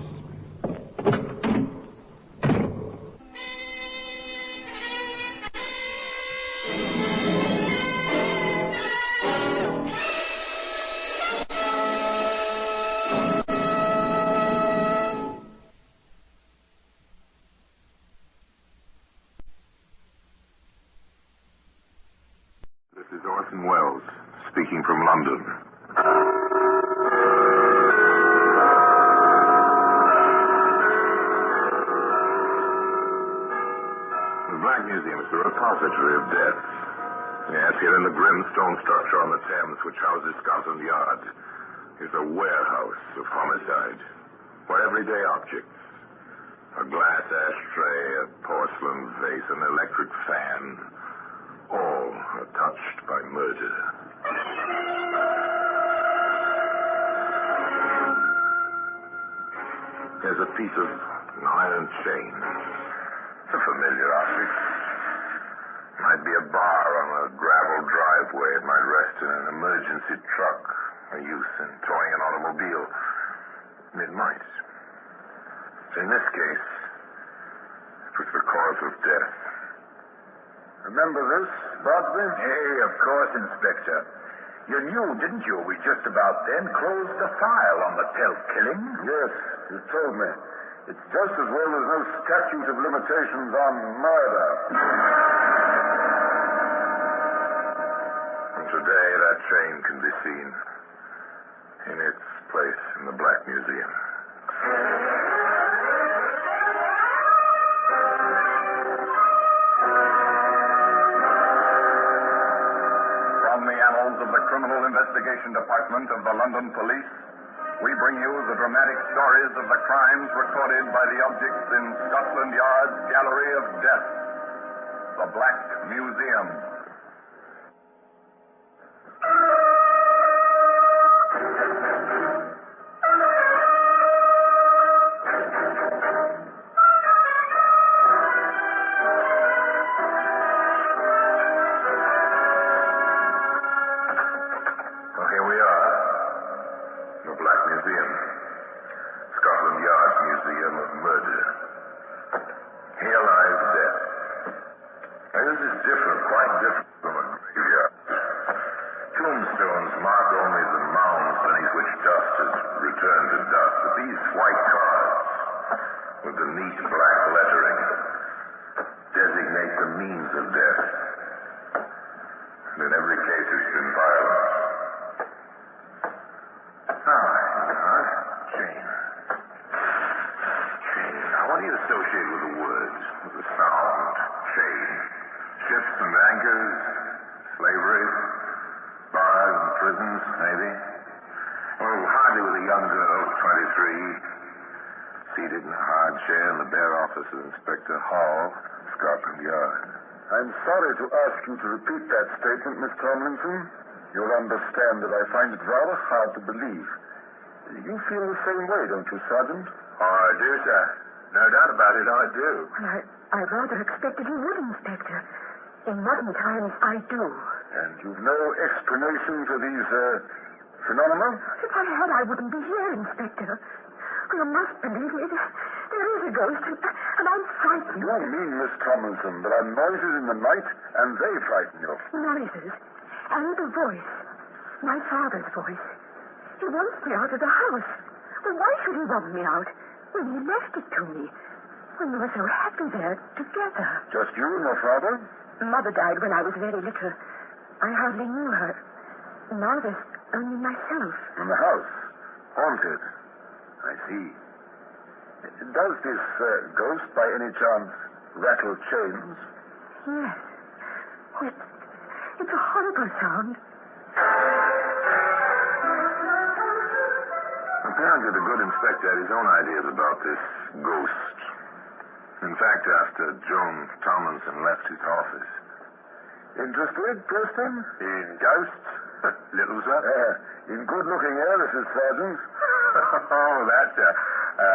Orson Welles, speaking from London. The Black Museum is the repository of death. Yes, here in the grim stone structure on the Thames, which houses Scotland Yard, is a warehouse of homicide, where everyday objects, a glass ashtray, a porcelain vase, an electric fan, all are touched by murder. There's a piece of iron chain. It's a familiar object. Might be a bar on a gravel driveway. It might rest in an emergency truck, a use in towing an automobile. It might. In this case, it was the cause of death. Remember this, Brodsby? Hey, of course, Inspector. You knew, didn't you, we just about then closed the file on the Pelt killing? Yes, you told me. It's just as well there's no statute of limitations on murder. And today, that chain can be seen in its place in the Black Museum. From the annals of the Criminal Investigation Department of the London Police, we bring you the dramatic stories of the crimes recorded by the objects in Scotland Yard's Gallery of Death, the Black Museum. Inspector Hall, Scotland Yard. I'm sorry to ask you to repeat that statement, Miss Tomlinson. You'll understand that I find it rather hard to believe. You feel the same way, don't you, Sergeant? Oh, I do, sir. No doubt about it, I do. Well, I rather expected you would, Inspector. In modern times, I do. And you've no explanation for these, phenomena? If I had, I wouldn't be here, Inspector. You must believe me. There is a ghost, and I'm frightened. You don't mean, Miss Tomlinson, there are noises in the night, and they frighten you. Noises? And the voice. My father's voice. He wants me out of the house. Well, why should he want me out when he left it to me? When we were so happy there together. Just you and your father? Mother died when I was very little. I hardly knew her. Now there's only myself. In the house? Haunted? I see. Does this ghost, by any chance, rattle chains? Yes. Oh, it's a horrible sound. Apparently, the good inspector had his own ideas about this ghost. In fact, after Joan Tomlinson left his office. Interested, Preston? In ghosts? Little, sir? In good-looking air, this is Sergeant. Oh, that's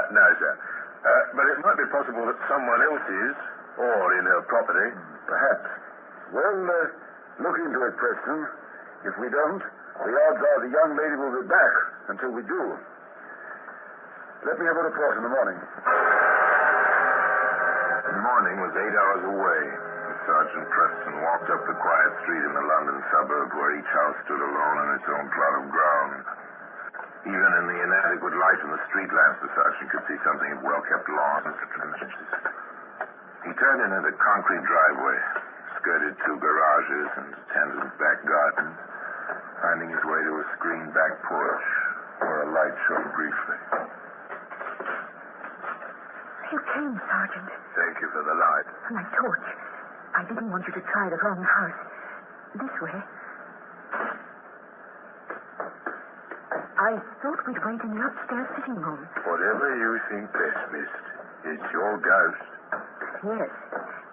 no, sir. But it might be possible that someone else is, or in her property. Perhaps. Well, look into it, Preston. If we don't, the odds are the young lady will be back until we do. Let me have a report in the morning. The morning was 8 hours away. Sergeant Preston walked up the quiet street in the London suburb where each house stood alone on its own plot of ground. Even in the inadequate light from the street lamps, the sergeant could see something of well-kept lawns. He turned into the concrete driveway, skirted two garages and tended back gardens, finding his way to a screened back porch where a light shone briefly. You came, Sergeant. Thank you for the light. My torch. I didn't want you to try the wrong house. This way. I thought we'd wait in the upstairs sitting room. Whatever you think best, miss. It's your ghost. Yes,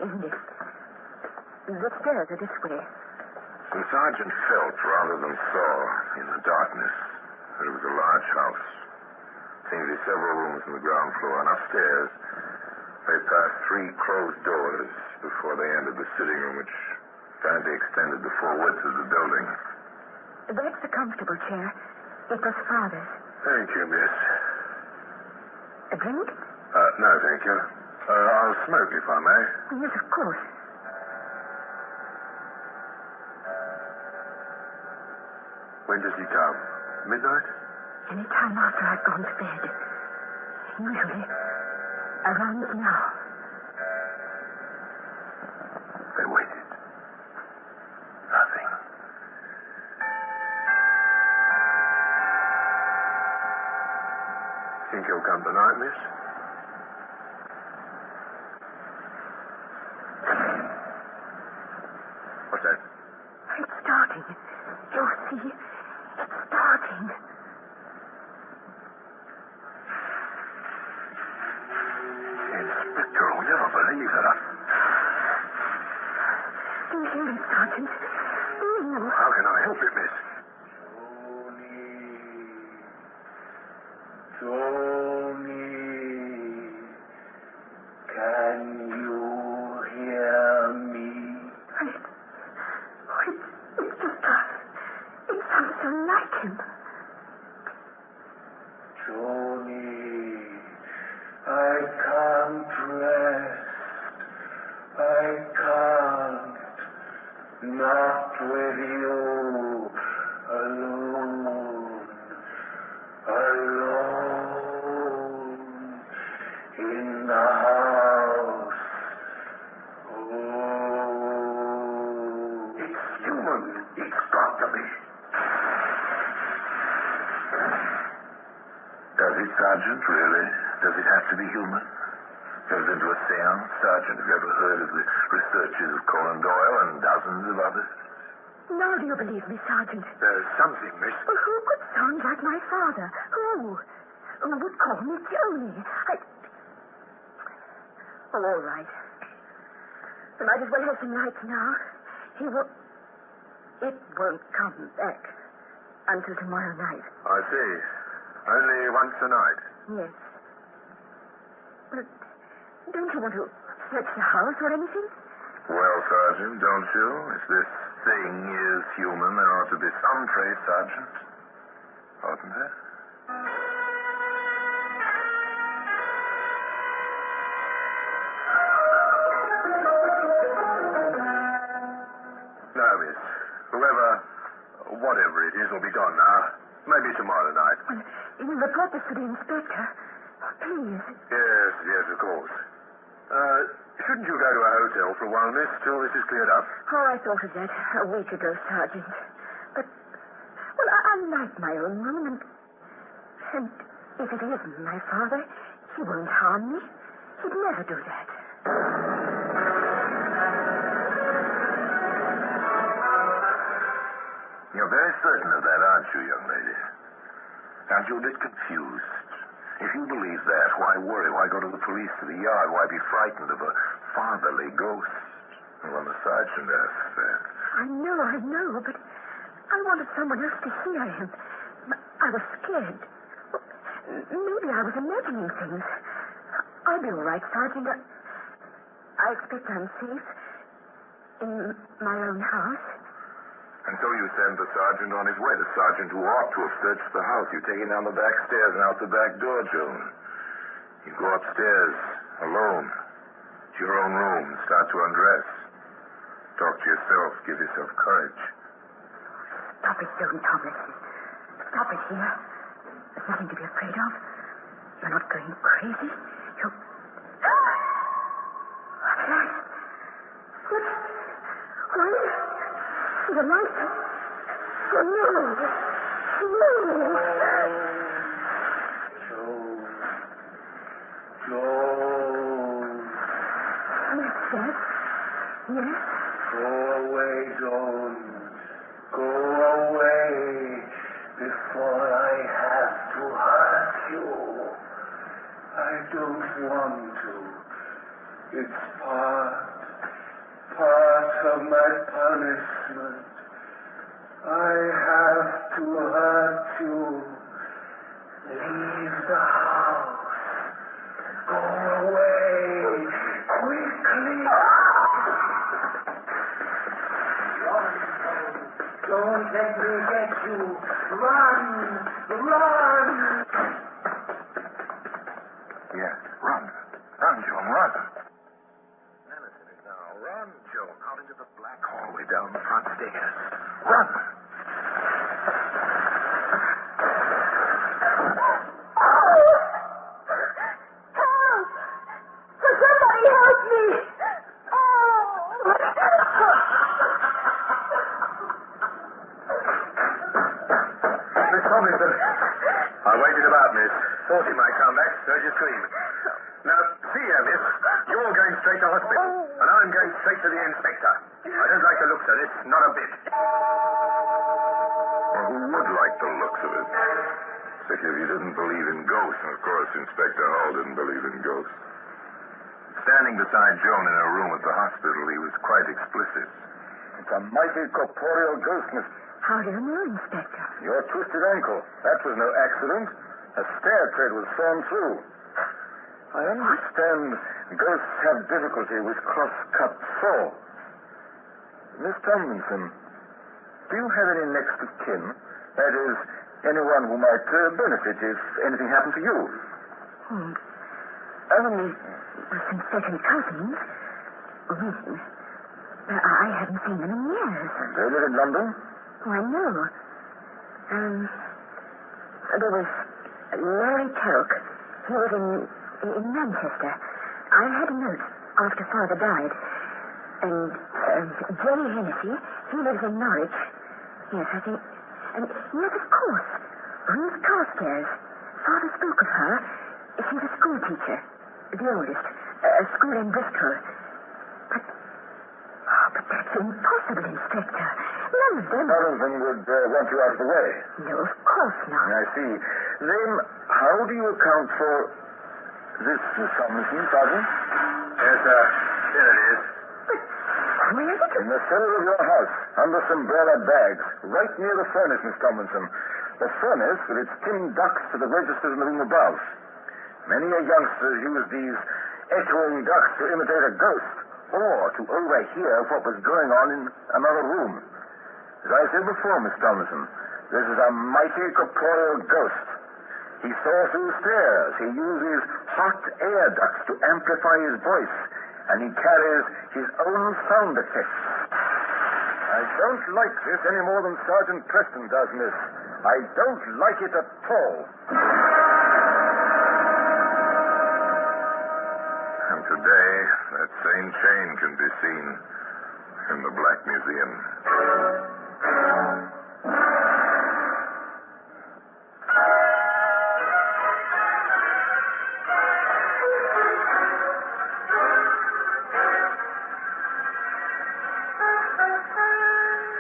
isn't it? The stairs are this way. The sergeant felt rather than saw in the darkness that it was a large house. Seemed to be several rooms on the ground floor, and upstairs they passed 3 closed doors before they entered the sitting room, which apparently extended the full width of the building. That's the comfortable chair. It was Father's. Thank you, miss. A drink? No, thank you. I'll smoke if I may. Yes, of course. When does he come? Midnight? Any time after I've gone to bed. Usually around now. They waited. Nothing. Think he'll come tonight, miss? What's that? It's starting. You'll see. It's starting. Inspector, I'll never believe that. Do you hear it, Sergeant? No. How can I help it, miss? Tony, can you hear me? It's just us. It sounds so like him. Tony, I can't rest. I can't. Not with you. Alone. Alone. In the house. Oh. It's human. It's got to be. Does it, Sergeant, really? Does it have to be human? Ever been to a seance, Sergeant? Have you ever heard of the researches of Conan Doyle and dozens of others? Now do you believe me, Sergeant? There's something, miss. Well, who could sound like my father? Who? Who would call me Joni? Oh, all right. I might as well have some lights now. He will... It won't come back until tomorrow night. I see. Only once a night. Yes. But don't you want to search the house or anything? Well, Sergeant, don't you? If this thing is human, there ought to be some trace, Sergeant. Oughtn't there? No, miss. Whatever it is, will be gone now. Maybe tomorrow night. Well, you will report this to the inspector. Please. Yes, of course. Shouldn't you go to a hotel for a while, miss, till this is cleared up? Oh, I thought of that a week ago, Sergeant. But, well, I like my own room, and if it isn't my father, he won't harm me. He'd never do that. You're very certain of that, aren't you, young lady? Aren't you a bit confused? If you believe that, why worry? Why go to the police, to the yard? Why be frightened of a fatherly ghost? Well, the sergeant asks that. I know, but I wanted someone else to hear him. I was scared. Maybe I was imagining things. I'll be all right, Sergeant. I expect I'm safe in my own house. And so you send the sergeant on his way, the sergeant who ought to have searched the house. You take him down the back stairs and out the back door, Joan. You go upstairs, alone, to your own room, and start to undress. Talk to yourself, give yourself courage. Stop it, Joan Tomlinson. Stop it here. There's nothing to be afraid of. You're not going crazy. The light. Oh, no. Yes, Dad. Yes? Go away, Joan. Go away before I have to hurt you. I don't want to. It's part of my punishment. I have to hurt you. Leave the house. Go away. Quickly. Don't let me get you. Run. Run. Yes, run. Run, Joan, run. Medicine is now. Run, Joan, out into the black hallway down the front stairs. Run. Thought he might come back. Heard you scream. Now, see here, miss. You're going straight to hospital, and I'm going straight to the inspector. I don't like the looks of this, not a bit. Well, who would like the looks of it? Particularly if you didn't believe in ghosts, and of course Inspector Hall didn't believe in ghosts. Standing beside Joan in her room at the hospital, he was quite explicit. It's a mighty corporeal ghost, miss. How do you know, Inspector? Your twisted ankle. That was no accident. A stair tread was thrown through. I understand ghosts have difficulty with cross-cut falls. Miss Tomlinson, do you have any next of kin? That is, anyone who might benefit if anything happened to you? Only some second cousins. I haven't seen them in years. They live in London? Oh, I know. There was Larry Toke. He was in Manchester. I had a note after Father died. And Jenny Hennessy, he lives in Norwich. Yes, I think. And yes, of course, Ruth Carstairs. Father spoke of her. She's a school teacher, the oldest, a school in Bristol. But that's impossible, Inspector. None of them. None of them would want you out of the way. No, of course not. I see. Then, how do you account for this, Miss Tomlinson, Sergeant? Yes, sir. Here it is. But where is it? In the cellar of your house, under some umbrella bags, right near the furnace, Miss Tomlinson. The furnace with its tin ducts to the registers in the room above. Many a youngster use these echoing ducts to imitate a ghost, or to overhear what was going on in another room. As I said before, Miss Tomlinson, this is a mighty corporeal ghost. He soars through stairs. He uses hot air ducts to amplify his voice, and he carries his own sound effects. I don't like this any more than Sergeant Preston does, miss. I don't like it at all. And today, that same chain can be seen in the Black Museum.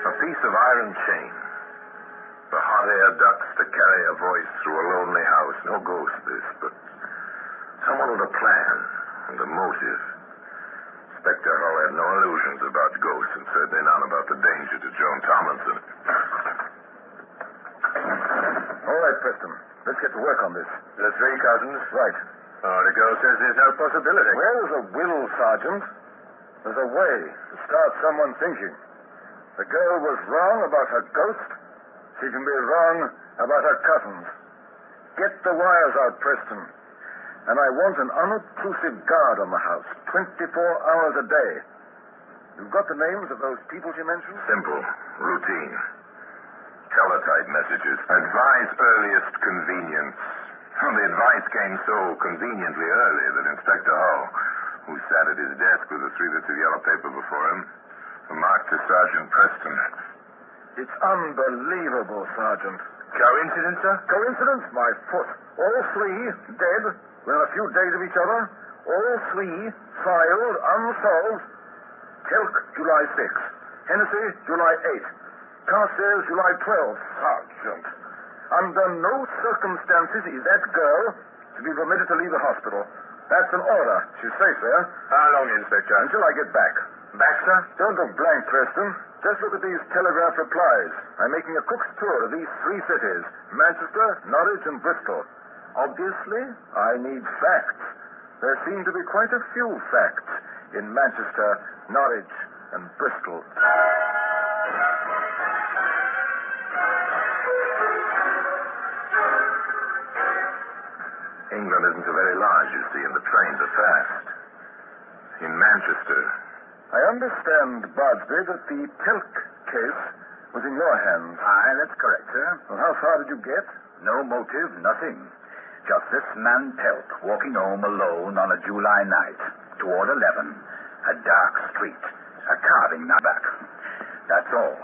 A piece of iron chain. The hot air ducts to carry a voice through a lonely house. No ghost, this, but someone with a plan and a motive. Inspector Hall had no illusions about ghosts, and certainly none about the danger to Joan Tomlinson. All right, Preston. Let's get to work on this. The three cousins? Right. Oh, the girl says there's no possibility. Where is a will, Sergeant? There's a way to start someone thinking. The girl was wrong about her ghost. She can be wrong about her cousins. Get the wires out, Preston. And I want an unobtrusive guard on the house, 24 hours a day. You've got the names of those people she mentioned? Simple. Routine. Teletype messages. Advise earliest convenience. Well, the advice came so conveniently early that Inspector Hall, who sat at his desk with the 3 bits of yellow paper before him, Remark to Sergeant Preston. It's unbelievable, Sergeant. Coincidence, sir? Coincidence? My foot. All three dead within a few days of each other. All three filed, unsolved. Telk, July 6th. Hennessy, July 8th. Carstairs, July 12th. Sergeant, under no circumstances is that girl to be permitted to leave the hospital. That's an order. She's safe there. How long, Inspector? Until I get back. Back, sir? Don't go blank, Preston. Just look at these telegraph replies. I'm making a cook's tour of these three cities: Manchester, Norwich, and Bristol. Obviously, I need facts. There seem to be quite a few facts in Manchester, Norwich, and Bristol. England isn't so very large, you see, and the trains are fast. In Manchester... I understand, Bardsby, that the Telk case was in your hands. Aye, that's correct, sir. Well, how far did you get? No motive, nothing. Just this man Telk walking home alone on a July night, toward 11. A dark street. A carving now back. That's all.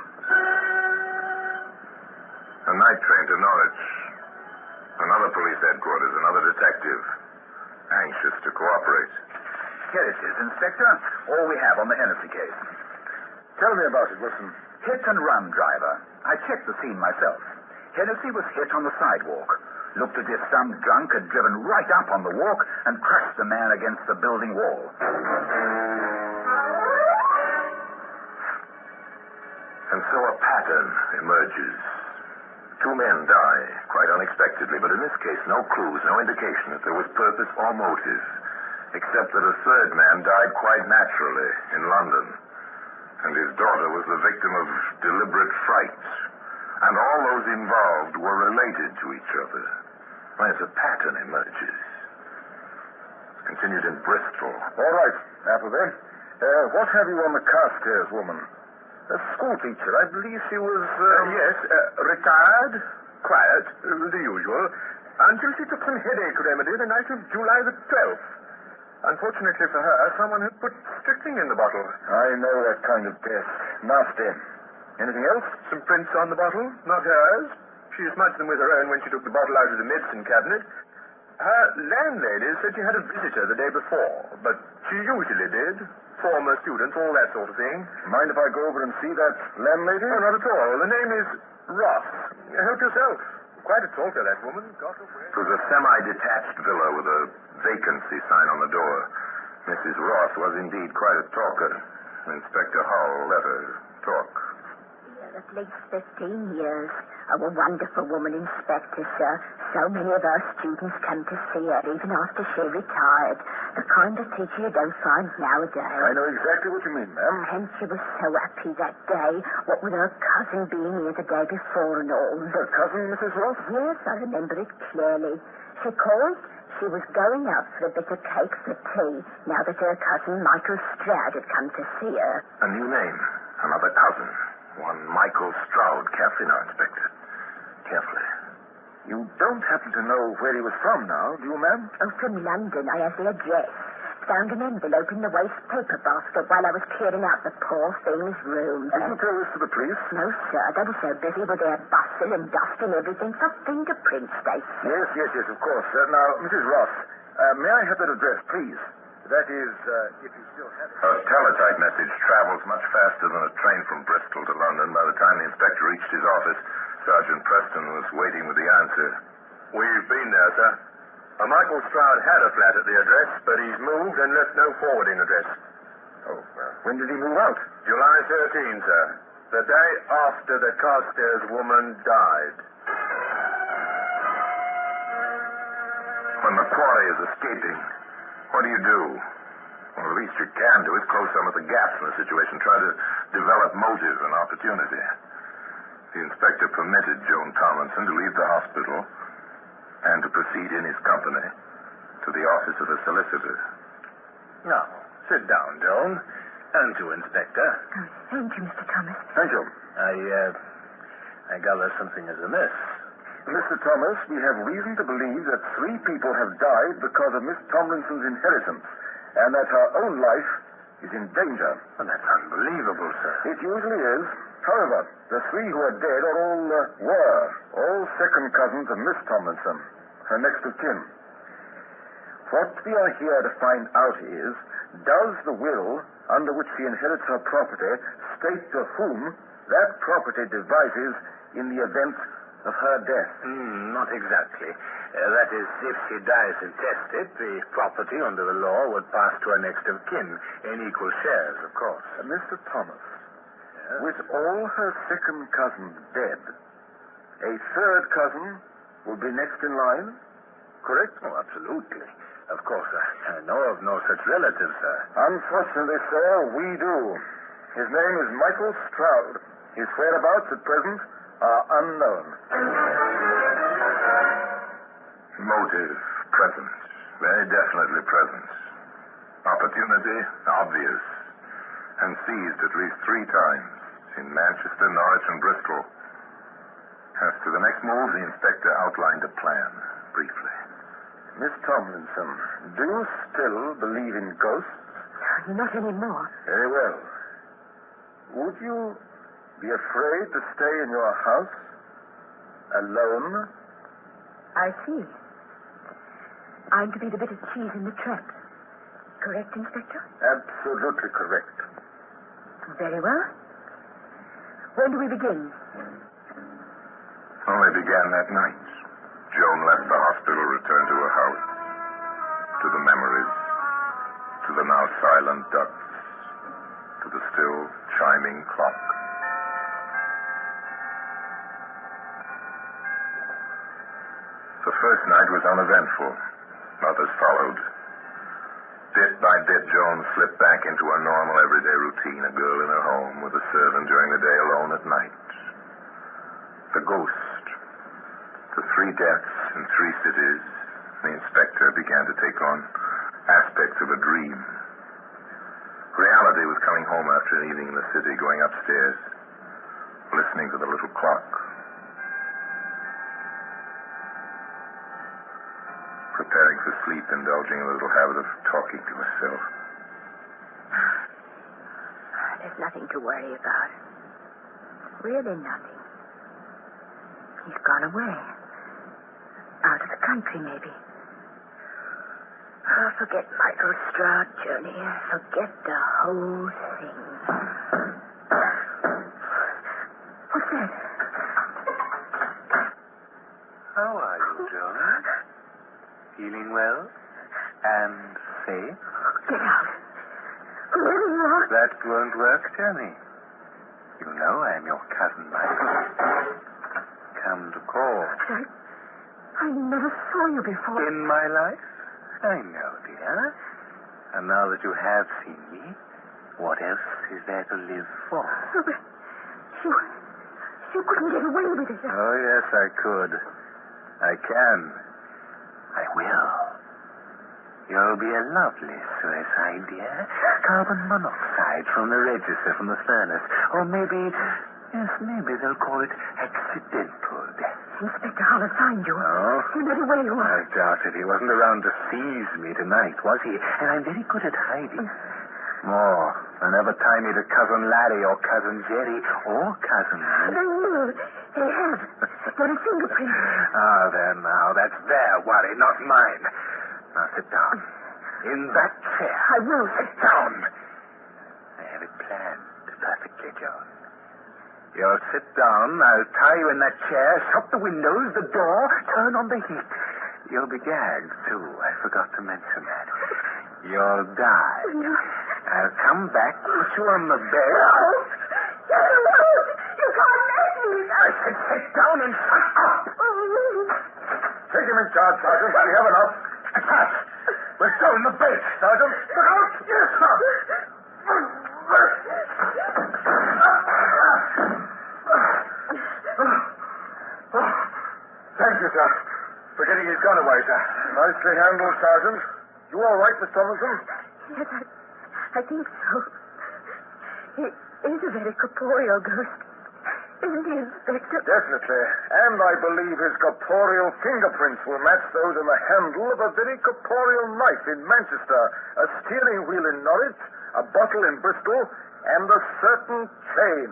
A night train to Norwich. Another police headquarters, another detective. Anxious to cooperate. Here it is, Inspector. All we have on the Hennessy case. Tell me about it, Wilson. Hit and run driver. I checked the scene myself. Hennessy was hit on the sidewalk. Looked as if some drunk had driven right up on the walk and crushed the man against the building wall. And so a pattern emerges. Two men die, quite unexpectedly, but in this case, no clues, no indication that there was purpose or motive, except that a third man died quite naturally in London, and his daughter was the victim of deliberate fright. And all those involved were related to each other. As a pattern emerges. It's continued in Bristol. All right, Appleby. What have you on the Carstairs woman? A school teacher. I believe she was... Yes, retired, quiet, the usual, until she took some headache remedy the night of July the 12th. Unfortunately for her, someone had put strychnine in the bottle. I know that kind of death. Nasty. Anything else? Some prints on the bottle, not hers. She smudged them with her own when she took the bottle out of the medicine cabinet. Her landlady said she had a visitor the day before, but she usually did. Former students, all that sort of thing. Mind if I go over and see that landlady? Oh, not at all. The name is Ross. Help yourself. Quite a talker, that woman. It was a semi-detached villa with a vacancy sign on the door. Mrs. Ross was indeed quite a talker. Inspector Hull let her talk. At least 15 years. Oh, a wonderful woman, Inspector, sir. So many of our students come to see her, even after she retired. The kind of teacher you don't find nowadays. I know exactly what you mean, ma'am. And she was so happy that day, what with her cousin being here the day before and all. Her cousin, Mrs. Ross? Yes, I remember it clearly. She called. She was going out for a bit of cake for tea, now that her cousin Michael Stroud had come to see her. A new name. Another cousin. One Michael Stroud. Carefully now, Inspector. Carefully. You don't happen to know where he was from now, do you, ma'am? Oh, from London. I have the address. Found an envelope in the waste paper basket while I was clearing out the poor thing's room. Did you tell this to the police? No, sir. They were so busy with their bustle and dusting everything for fingerprints, they said. Yes, of course. Now, Mrs. Ross, may I have that address, please? That is, if you still have it. A teletype message travels much faster than a train from Bristol to London. By the time the inspector reached his office, Sergeant Preston was waiting with the answer. We've been there, sir. Michael Stroud had a flat at the address, but he's moved and left no forwarding address. Oh, when did he move out? July 13, sir. The day after the Carstairs woman died. When the quarry is escaping, what do you do? Well, the least you can do is close some of the gaps in the situation. Try to develop motive and opportunity. The inspector permitted Joan Tomlinson to leave the hospital and to proceed in his company to the office of a solicitor. Now, sit down, Joan. And to Inspector. Oh, thank you, Mr. Thomas. Thank you. I gather something is amiss. Mr. Thomas, we have reason to believe that 3 people have died because of Miss Tomlinson's inheritance, and that her own life is in danger. Well, that's unbelievable, sir. It usually is. However, the three who are dead are all second cousins of Miss Tomlinson, her next of kin. What we are here to find out is, does the will under which she inherits her property state to whom that property devises in the event of her death? Not exactly. That is, if she dies intestate, the property under the law would pass to her next of kin in equal shares, of course. Mr. Thomas, with all her second cousins dead, a third cousin will be next in line, correct? Oh, absolutely. Of course, I know of no such relative, sir. Unfortunately, sir, we do. His name is Michael Stroud. His whereabouts at present are unknown. Motive present. Very definitely present. Opportunity obvious. And seized at least 3 times in Manchester, Norwich, and Bristol. As to the next move, the inspector outlined a plan, briefly. Miss Tomlinson, do you still believe in ghosts? Not anymore. Very well. Would you be afraid to stay in your house alone? I see. I'm to be the bit of cheese in the trap. Correct, Inspector? Absolutely correct. Very well. When do we begin? Only began that night. Joan left the hospital, returned to her house, to the memories, to the now silent ducks, to the still chiming clock. The first night was uneventful. Others followed. Bit by bit, Joan slipped back into her normal everyday routine, a girl in her home with a servant during the day, alone at night. The ghost, the 3 deaths in 3 cities, the inspector began to take on aspects of a dream. Reality was coming home after an evening in the city, going upstairs, listening to the little clock. Preparing for sleep, indulging in a little habit of talking to herself. There's nothing to worry about. Really nothing. He's gone away. Out of the country, maybe. Oh, forget Michael Stroud, Johnny. Forget the whole thing. What's that? How are you, Joan? Feeling well? And safe? Get out. Whoever you are. That won't work, Johnny. You know I'm your cousin, Michael. Come to call. I never saw you before. In my life? I know, dear. And now that you have seen me, what else is there to live for? You couldn't get away with it. Oh, yes, I could. I can. I will. You'll be a lovely suicide, dear. Carbon monoxide from the register from the furnace. Or maybe they'll call it accidental death. Inspector Hollis find you. Oh? He let away you. I doubt it. He wasn't around to seize me tonight, was he? And I'm very good at hiding. More than ever tie me to Cousin Larry or Cousin Jerry or Cousin Lou. They have. Got a fingerprint. Ah, there now. That's their worry, not mine. Now sit down. In that chair. I will. Sit down. I have it planned perfectly, Joan. You'll sit down. I'll tie you in that chair, shut the windows, the door, turn on the heat. You'll be gagged, too. I forgot to mention that. You'll die. No. I'll come back, put you on the bed. No! You can't make me! I said sit down and shut up! Take him in charge, Sergeant. We have enough. Pass. We're still in the bed, Sergeant. Look out! Yes, sir. Thank you, sir, for getting his gun away, sir. Nicely handled, Sergeant. You all right, Miss Tomlinson? Yes, I think so. He is a very corporeal ghost. Isn't he, Inspector? Definitely. And I believe his corporeal fingerprints will match those on the handle of a very corporeal knife in Manchester, a steering wheel in Norwich, a bottle in Bristol, and a certain chain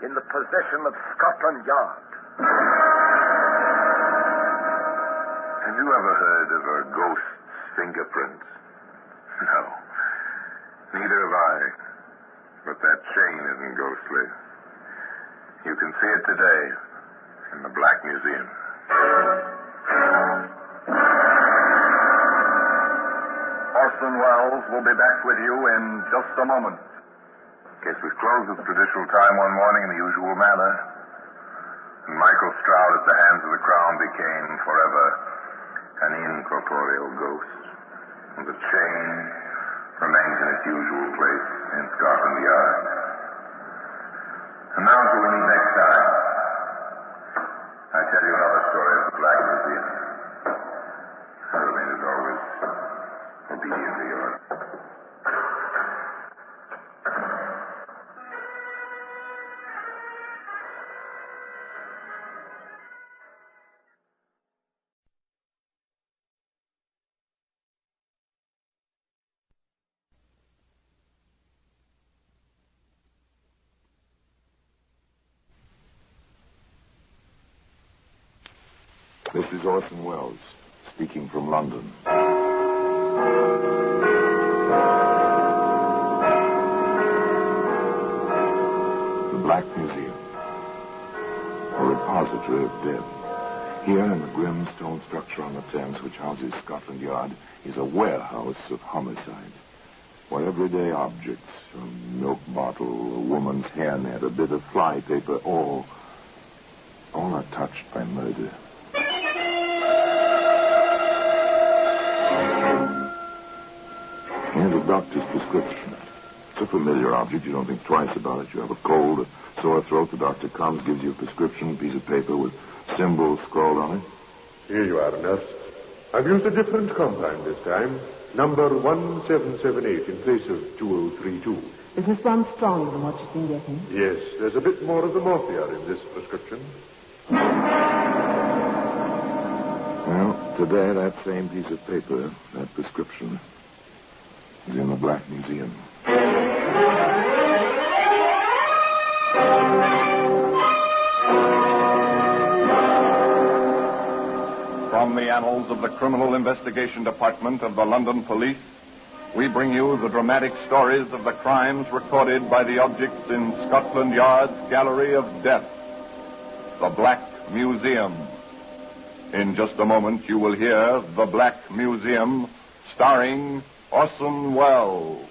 in the possession of Scotland Yard. Have you ever heard of a ghost's fingerprint? No. Neither have I. But that chain isn't ghostly. You can see it today in the Black Museum. Orson Welles will be back with you in just a moment. Case was closed at the traditional time one morning in the usual manner. And Michael Stroud at the hands of the Crown became forever an incorporeal ghost. And the chain remains in its usual place in Scotland Yard. And now until we meet next time, I tell you another story of the Black Museum. I remain as always obediently yours. This is Orson Welles, speaking from London. The Black Museum, a repository of death. Here in the grim stone structure on the Thames, which houses Scotland Yard, is a warehouse of homicide, where everyday objects, a milk bottle, a woman's hairnet, a bit of fly paper, all are touched by murder. Here's a doctor's prescription. It's a familiar object. You don't think twice about it. You have a cold, a sore throat. The doctor comes, gives you a prescription, a piece of paper with symbols scrawled on it. Here you are, nurse. I've used a different compound this time. Number 1778 in place of 2032. Is this one stronger than what you've been getting? Yes, there's a bit more of the morphia in this prescription. Well, today that same piece of paper, that prescription, is in the Black Museum. From the annals of the Criminal Investigation Department of the London Police, we bring you the dramatic stories of the crimes recorded by the objects in Scotland Yard's Gallery of Death, the Black Museum. In just a moment, you will hear The Black Museum, starring Orson Welles.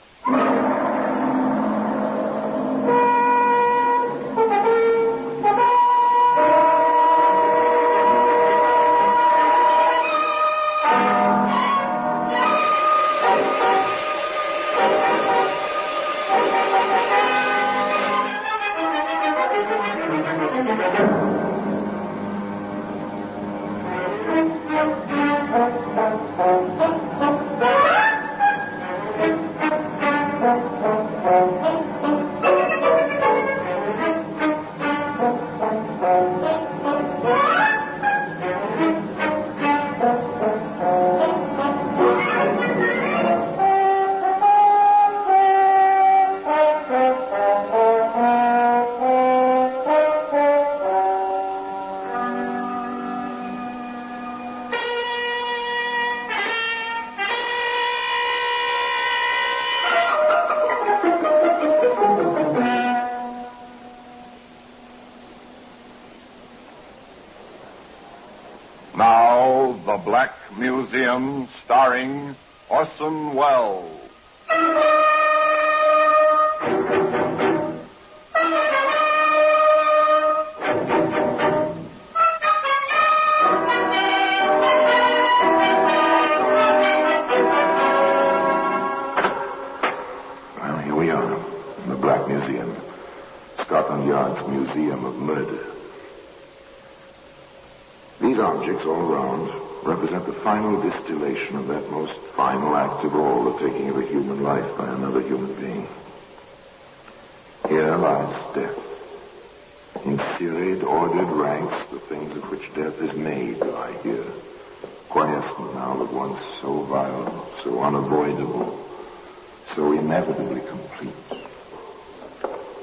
Now, The Black Museum, starring Orson Welles. Well, here we are, in the Black Museum, Scotland Yard's Museum of Murder. These objects all around represent the final distillation of that most final act of all, the taking of a human life by another human being. Here lies death. In serried, ordered ranks, the things of which death is made lie here, quiescent now that once so vile, so unavoidable, so inevitably complete.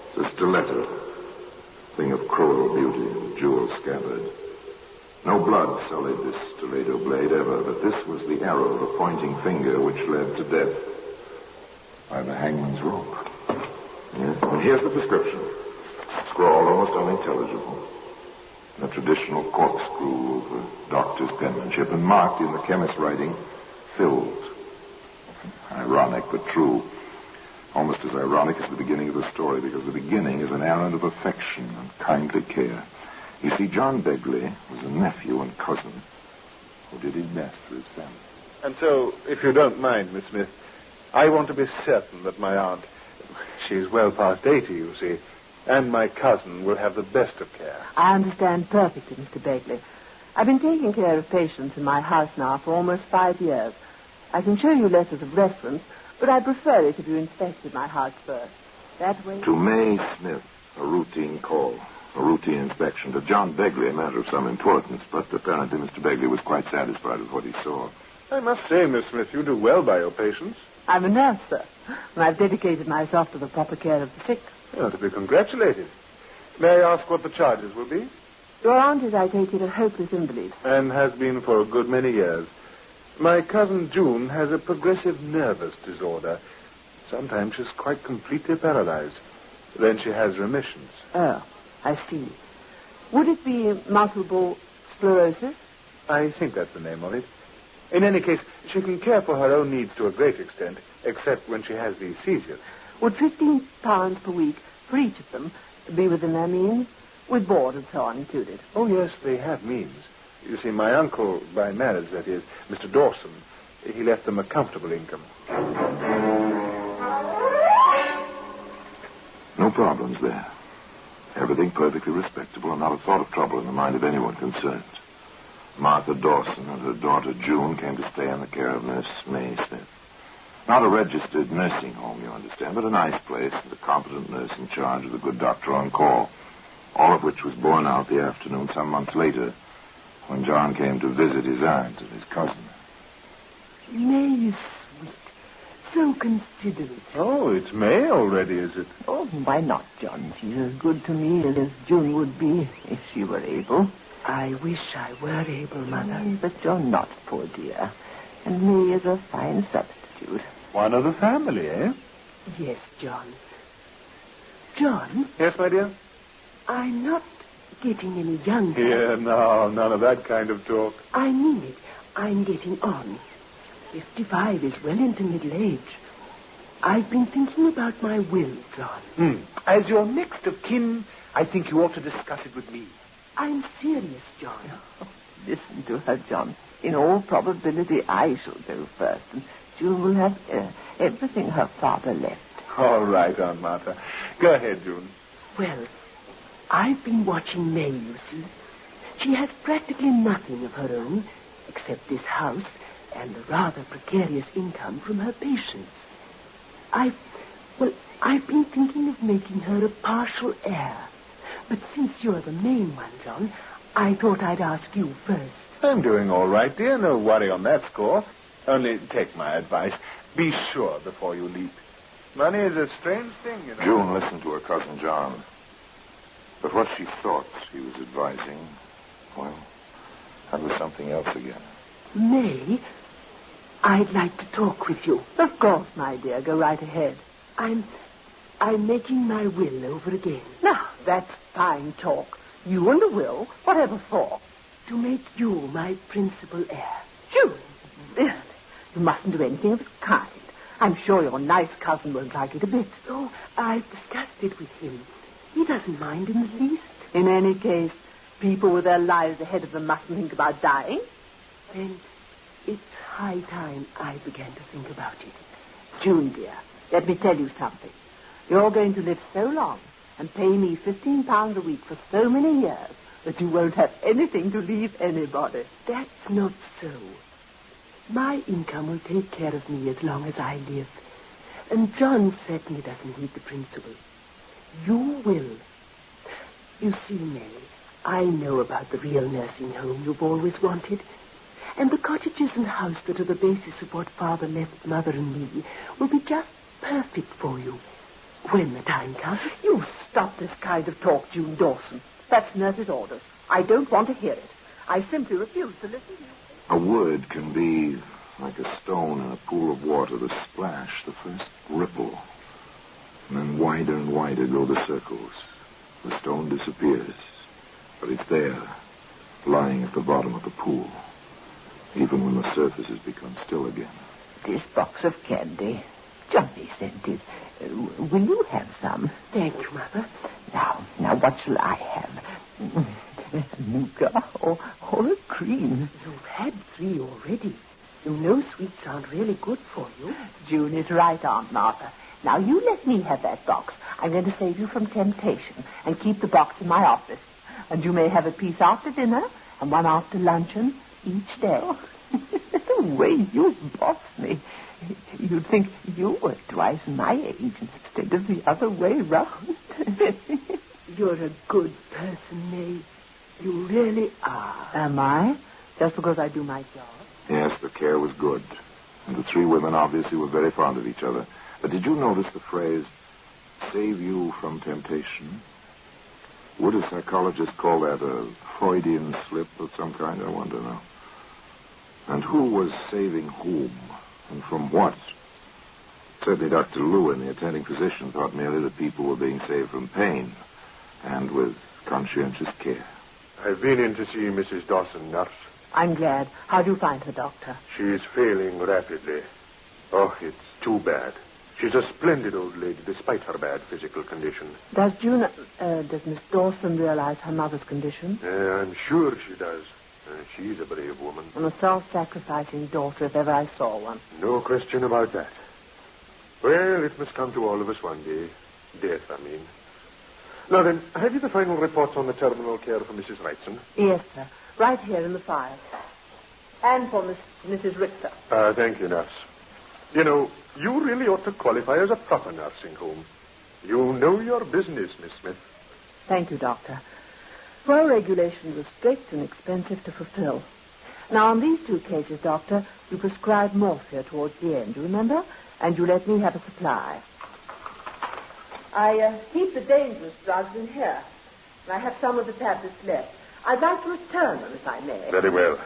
It's a stiletto, thing of cruel beauty, a jewel scabbard. No blood sullied this stiletto blade ever, but this was the arrow, the pointing finger, which led to death by the hangman's rope. Yes, and here's the prescription. Scrawled almost unintelligible. In a traditional corkscrew of a doctor's penmanship, and marked in the chemist's writing, filled. Ironic, but true. Almost as ironic as the beginning of the story, because the beginning is an errand of affection and kindly care. You see, John Begley was a nephew and cousin who did his best for his family. And so, if you don't mind, Miss Smith, I want to be certain that my aunt, she's well past 80, you see, and my cousin will have the best of care. I understand perfectly, Mr. Begley. I've been taking care of patients in my house now for almost 5 years. I can show you letters of reference, but I prefer it if you inspected my house first. That way... To May Smith, a routine call, a routine inspection. To John Begley, a matter of some importance, but apparently Mr. Begley was quite satisfied with what he saw. I must say, Miss Smith, you do well by your patients. I'm a nurse, sir, and I've dedicated myself to the proper care of the sick. You ought to be congratulated. May I ask what the charges will be? Your aunt is, I take it, a hopeless invalid. And has been for a good many years. My cousin June has a progressive nervous disorder. Sometimes she's quite completely paralyzed. Then she has remissions. Oh, I see. Would it be multiple sclerosis? I think that's the name of it. In any case, she can care for her own needs to a great extent, except when she has these seizures. Would £15 per week for each of them be within their means, with board and so on included? Oh, yes, they have means. You see, my uncle, by marriage, that is, Mr. Dawson, he left them a comfortable income. No problems there. Everything perfectly respectable and not a thought of trouble in the mind of anyone concerned. Martha Dawson and her daughter June came to stay in the care of Nurse May Smith. Not a registered nursing home, you understand, but a nice place and a competent nurse in charge with a good doctor on call. All of which was borne out the afternoon some months later when John came to visit his aunt and his cousin. May is sweet. So considerate. Oh, it's May already, is it? Oh, why not, John? She's as good to me as June would be if she were able. I wish I were able, Mother. But you're not, poor dear. And May is a fine substitute. One of the family, eh? Yes, John. John? Yes, my dear? I'm not getting any younger. Yeah, no, none of that kind of talk. I mean it. I'm getting on. 55 is well into middle age. I've been thinking about my will, John. As your next of kin, I think you ought to discuss it with me. I'm serious, John. Oh, listen to her, John. In all probability, I shall go first, and June will have everything her father left. All right, Aunt Martha. Go ahead, June. Well, I've been watching May, you see. She has practically nothing of her own, except this house and a rather precarious income from her patients. I've been thinking of making her a partial heir. But since you're the main one, John, I thought I'd ask you first. I'm doing all right, dear. No worry on that score. Only take my advice. Be sure before you leap. Money is a strange thing, you know. June listened to her cousin John. But what she thought he was advising, well, that was something else again. May, I'd like to talk with you. Of course, my dear. Go right ahead. I'm making my will over again. Now, that's fine talk. You and the will, whatever for? To make you my principal heir. June, really? You mustn't do anything of the kind. I'm sure your nice cousin won't like it a bit. Oh, I've discussed it with him. He doesn't mind in the least. In any case, people with their lives ahead of them mustn't think about dying. Then it's high time I began to think about it. June, dear, let me tell you something. You're going to live so long and pay me £15 a week for so many years that you won't have anything to leave anybody. That's not so. My income will take care of me as long as I live. And John certainly doesn't need the principal. You will. You see, May, I know about the real nursing home you've always wanted. And the cottages and house that are the basis of what Father left Mother and me will be just perfect for you. When the time comes. You stop this kind of talk, June Dawson. That's nurse's orders. I don't want to hear it. I simply refuse to listen to you. A word can be like a stone in a pool of water, the splash, the first ripple. And then wider and wider go the circles. The stone disappears, but it's there, lying at the bottom of the pool, even when the surface has become still again. This box of candy, Johnny sent it. Will you have some? Thank you, Mother. Now, what shall I have? Nougat or a cream? You've had 3 already. You know sweets aren't really good for you. June is right, Aunt Martha. Now, you let me have that box. I'm going to save you from temptation and keep the box in my office. And you may have a piece after dinner and one after luncheon each day. The way you boss me. You'd think you were twice my age instead of the other way round. You're a good person, May. You really are. Am I? Just because I do my job? Yes, the care was good. And the 3 women obviously were very fond of each other. But did you notice the phrase, save you from temptation? Would a psychologist call that a Freudian slip of some kind? I wonder now. And who was saving whom? And from what? Certainly Dr. Lewin, the attending physician, thought merely that people were being saved from pain, and with conscientious care. I've been in to see Mrs. Dawson, nurse. I'm glad. How do you find her, Doctor? She's failing rapidly. Oh, it's too bad. She's a splendid old lady, despite her bad physical condition. Does Miss Dawson realize her mother's condition? I'm sure she does. She's a brave woman. And a self-sacrificing daughter, if ever I saw one. No question about that. Well, it must come to all of us one day. Death, I mean. Now then, have you the final reports on the terminal care for Mrs. Wrightson? Yes, sir. Right here in the file. And for Mrs. Richter. Thank you, nurse. You know, you really ought to qualify as a proper nursing home. You know your business, Miss Smith. Thank you, Doctor. Well, regulations are strict and expensive to fulfill. Now, on these 2 cases, Doctor, you prescribed morphia towards the end, you remember? And you let me have a supply. I keep the dangerous drugs in here. And I have some of the tablets left. I'd like to return them, if I may. Very well.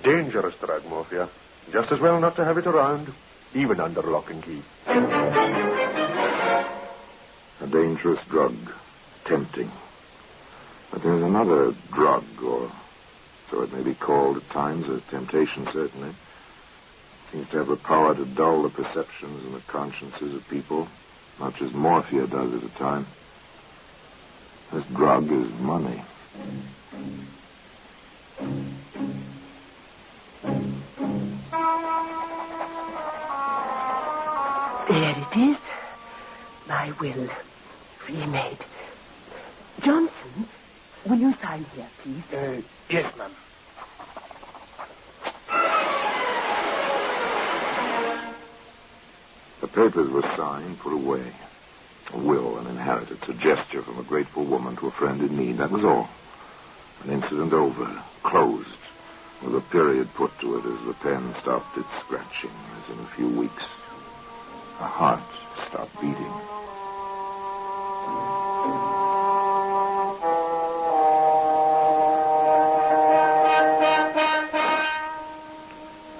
Dangerous drug, morphia. Just as well not to have it around, even under lock and key. A dangerous drug. Tempting. But there's another drug, or so it may be called at times, a temptation certainly. It seems to have the power to dull the perceptions and the consciences of people, much as morphia does at a time. This drug is money. There it is. My will. Remade. Johnson, will you sign here, please? Yes, ma'am. The papers were signed, put away. A will, an inheritance, a gesture from a grateful woman to a friend in need. That was all. An incident over, closed, with a period put to it as the pen stopped its scratching, as in a few weeks a heart stopped beating.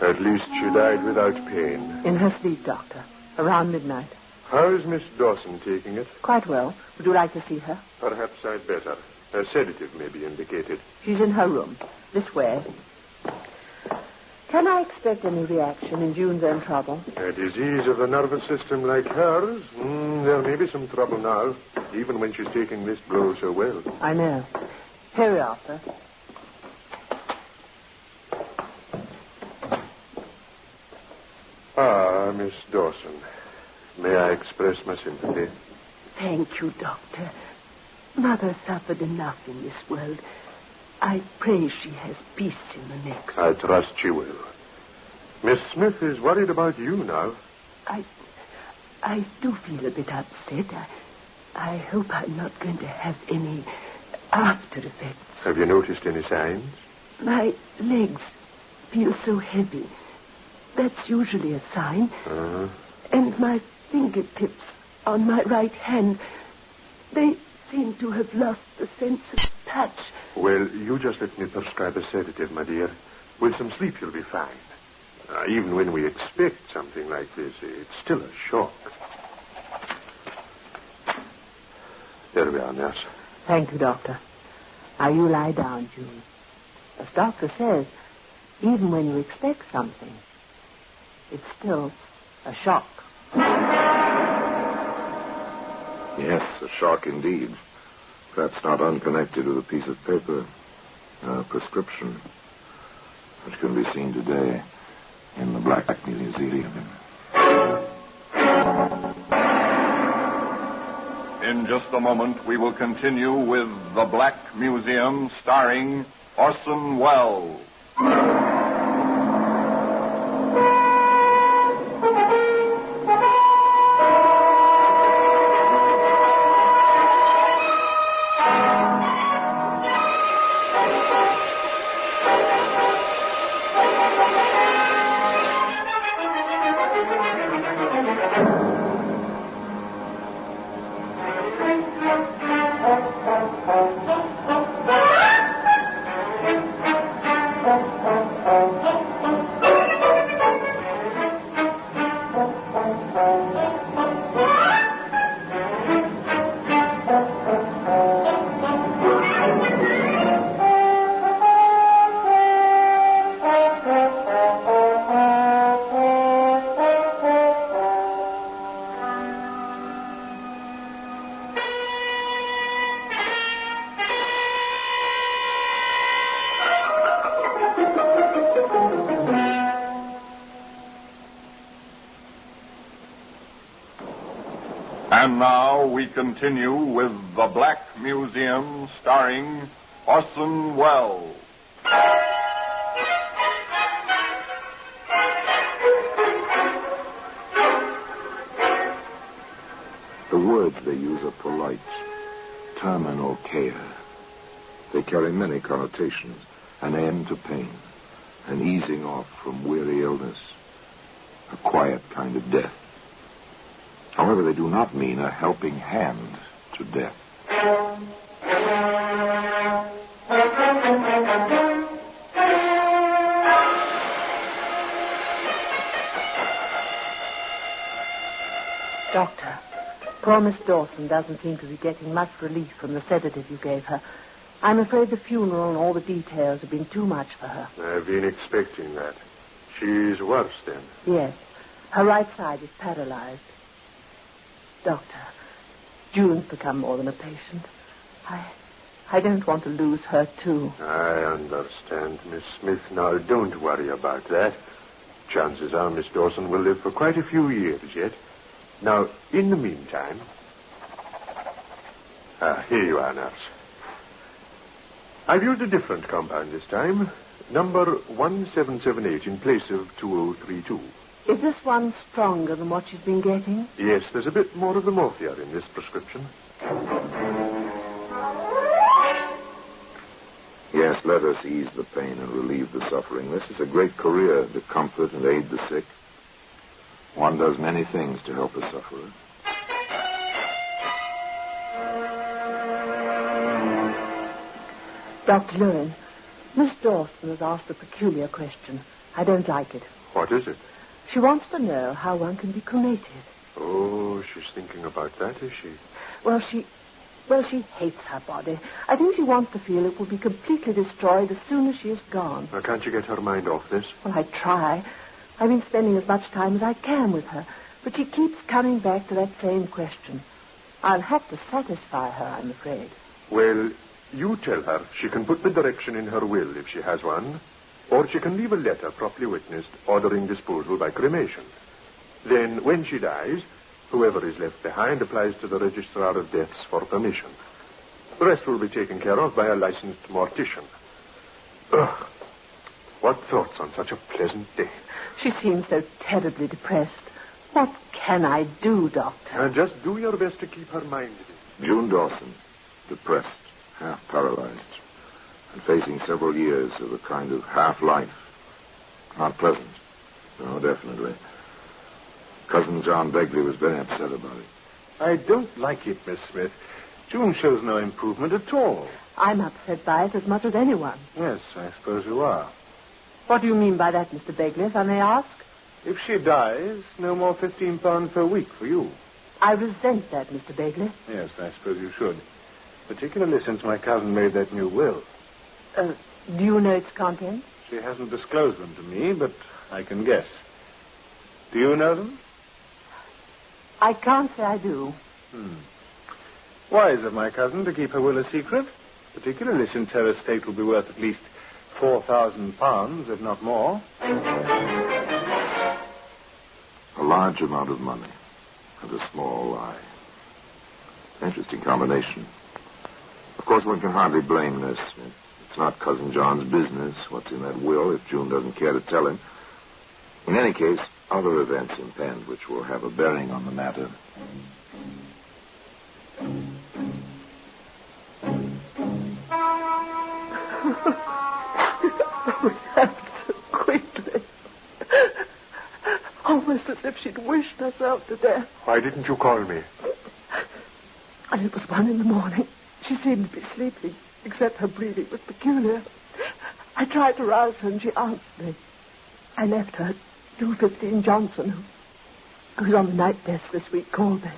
At least she died without pain. In her sleep, Doctor. Around midnight. How's Miss Dawson taking it? Quite well. Would you like to see her? Perhaps I'd better. A sedative may be indicated. She's in her room. This way. Can I expect any reaction in June's own trouble? A disease of the nervous system like hers? There may be some trouble now, even when she's taking this blow so well. I know. Here we are, sir. Ah, Miss Dawson. May I express my sympathy? Thank you, Doctor. Mother suffered enough in this world. I pray she has peace in the next. I trust she will. Miss Smith is worried about you now. I do feel a bit upset. I hope I'm not going to have any after effects. Have you noticed any signs? My legs feel so heavy. That's usually a sign. Uh-huh. And my fingertips on my right hand. They seem to have lost the sense of touch. Well, you just let me prescribe a sedative, my dear. With some sleep, you'll be fine. Even when we expect something like this, it's still a shock. There we are, nurse. Thank you, Doctor. Now you lie down, June. As Doctor says, even when you expect something, it's still a shock. Yes, a shock indeed. Perhaps not unconnected with a piece of paper, a prescription, which can be seen today in the Black Museum. In just a moment, we will continue with The Black Museum, starring Orson Welles. And now we continue with The Black Museum, starring Orson Welles. The words they use are polite. Terminal care. They carry many connotations. An end to pain. An easing off from weary illness. A quiet kind of death. However, they do not mean a helping hand to death. Doctor, poor Miss Dawson doesn't seem to be getting much relief from the sedative you gave her. I'm afraid the funeral and all the details have been too much for her. I've been expecting that. She's worse, then? Yes. Her right side is paralyzed. Doctor, June's become more than a patient. I don't want to lose her, too. I understand, Miss Smith. Now, don't worry about that. Chances are Miss Dawson will live for quite a few years yet. Now, in the meantime... here you are, nurse. I've used a different compound this time. Number 1778 in place of 2032. Is this one stronger than what she's been getting? Yes, there's a bit more of the morphia in this prescription. Yes, let us ease the pain and relieve the suffering. This is a great career to comfort and aid the sick. One does many things to help a sufferer. Dr. Lewin, Miss Dawson has asked a peculiar question. I don't like it. What is it? She wants to know how one can be cremated. Oh, she's thinking about that, is she? Well, she hates her body. I think she wants to feel it will be completely destroyed as soon as she is gone. Now, can't you get her mind off this? Well, I try. I've been spending as much time as I can with her, but she keeps coming back to that same question. I'll have to satisfy her, I'm afraid. Well, you tell her she can put the direction in her will if she has one, or she can leave a letter properly witnessed ordering disposal by cremation. Then, when she dies, whoever is left behind applies to the Registrar of Deaths for permission. The rest will be taken care of by a licensed mortician. Ugh. What thoughts on such a pleasant day? She seems so terribly depressed. What can I do, Doctor? Just do your best to keep her mind at ease. June Dawson, depressed, half paralyzed, and facing several years of a kind of half-life. Not pleasant. No, definitely. Cousin John Begley was very upset about it. I don't like it, Miss Smith. June shows no improvement at all. I'm upset by it as much as anyone. Yes, I suppose you are. What do you mean by that, Mr. Begley, if I may ask? If she dies, no more £15 per week for you. I resent that, Mr. Begley. Yes, I suppose you should. Particularly since my cousin made that new will. Do you know its contents? She hasn't disclosed them to me, but I can guess. Do you know them? I can't say I do. Wise of my cousin to keep her will a secret, particularly since her estate will be worth at least £4,000, if not more. A large amount of money and a small lie. Interesting combination. Of course, one can hardly blame this. It's not Cousin John's business what's in that will if June doesn't care to tell him. In any case, other events impend which will have a bearing on the matter. It happened so quickly. Almost as if she'd wished herself to death. Why didn't you call me? And it was 1 a.m. She seemed to be sleeping, except her breathing was peculiar. I tried to rouse her, and she answered me. I left her. 215 Johnson, who's on the night desk this week, called me.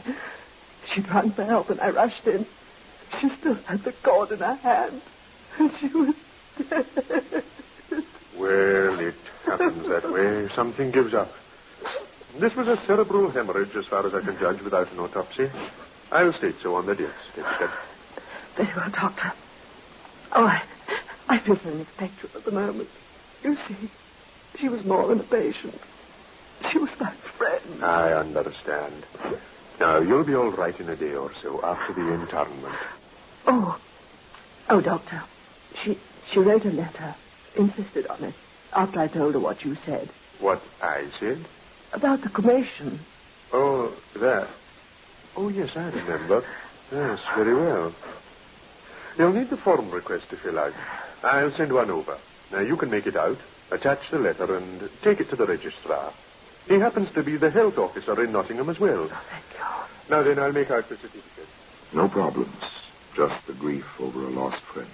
She'd rung for help, and I rushed in. She still had the cord in her hand, and she was dead. Well, it happens that way. Something gives up. This was a cerebral hemorrhage, as far as I can judge, without an autopsy. I'll state so on the desk instead. Very well, Doctor. Oh, I feel so ineffectual at the moment. You see, she was more than a patient. She was my friend. I understand. Now, you'll be all right in a day or so after the internment. Oh, Doctor. She wrote a letter, insisted on it, after I told her what you said. What I said? About the cremation. Oh, that. Oh, yes, I remember. Yes, very well. You'll need the form request if you like. I'll send one over. Now, you can make it out, attach the letter, and take it to the registrar. He happens to be the health officer in Nottingham as well. Oh, thank you. Now then, I'll make out the certificate. No problems. Just the grief over a lost friend.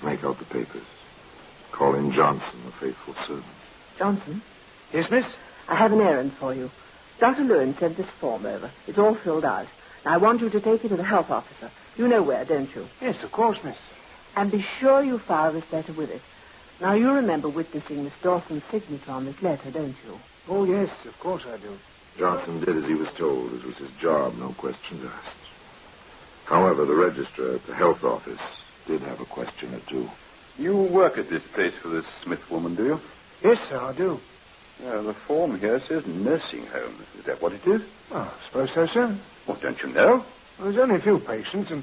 Make out the papers. Call in Johnson, a faithful servant. Johnson? Yes, miss? I have an errand for you. Dr. Lewin sent this form over. It's all filled out. Now, I want you to take it to the health officer. You know where, don't you? Yes, of course, miss. And be sure you file this letter with it. Now, you remember witnessing Miss Dawson's signature on this letter, don't you? Oh, yes, of course I do. Johnson did as he was told. This was his job, no questions asked. However, the registrar at the health office did have a question or two. You work at this place for this Smith woman, do you? Yes, sir, I do. The form here says nursing home. Is that what it is? Oh, I suppose so, sir. Well, don't you know? Well, there's only a few patients, and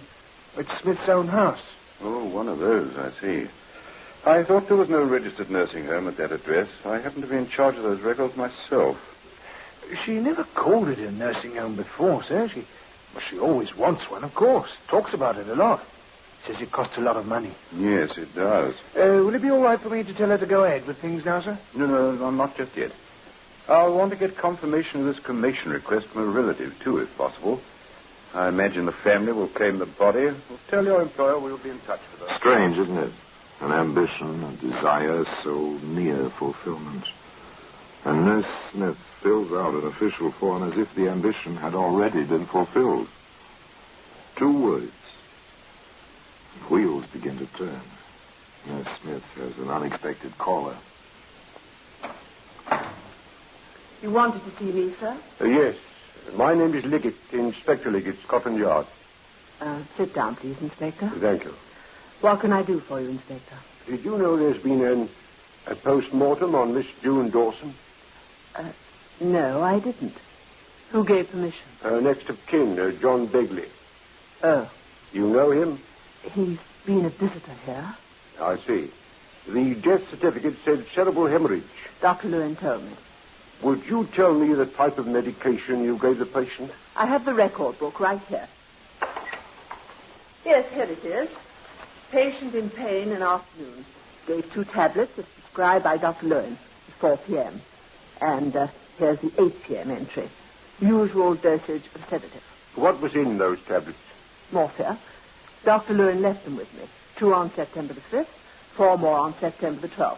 it's Smith's own house. Oh, one of those, I see. I thought there was no registered nursing home at that address. I happen to be in charge of those records myself. She never called it a nursing home before, sir. She always wants one, of course. Talks about it a lot. Says it costs a lot of money. Yes, it does. Will it be all right for me to tell her to go ahead with things now, sir? No, not just yet. I'll want to get confirmation of this cremation request from a relative, too, if possible. I imagine the family will claim the body. We'll tell your employer we'll be in touch with her. Strange, isn't it? An ambition, a desire so near fulfillment. And Nurse Smith fills out an official form as if the ambition had already been fulfilled. 2 words. Wheels begin to turn. Nurse Smith has an unexpected caller. You wanted to see me, sir? Yes. My name is Liggett, Inspector Liggett, Scotland Yard. Sit down, please, Inspector. Thank you. What can I do for you, Inspector? Did you know there's been a post-mortem on Miss June Dawson? No, I didn't. Who gave permission? Next of kin, John Begley. Oh. You know him? He's been a visitor here. I see. The death certificate said cerebral hemorrhage. Dr. Lewin told me. Would you tell me the type of medication you gave the patient? I have the record book right here. Yes, here it is. Patient in pain in afternoon. Gave 2 tablets as prescribed by Dr. Lewin at 4 p.m. And here's the 8 p.m. entry. Usual dosage of sedative. What was in those tablets? Morphia. Dr. Lewin left them with me. 2 on September the 5th, 4 more on September the 12th.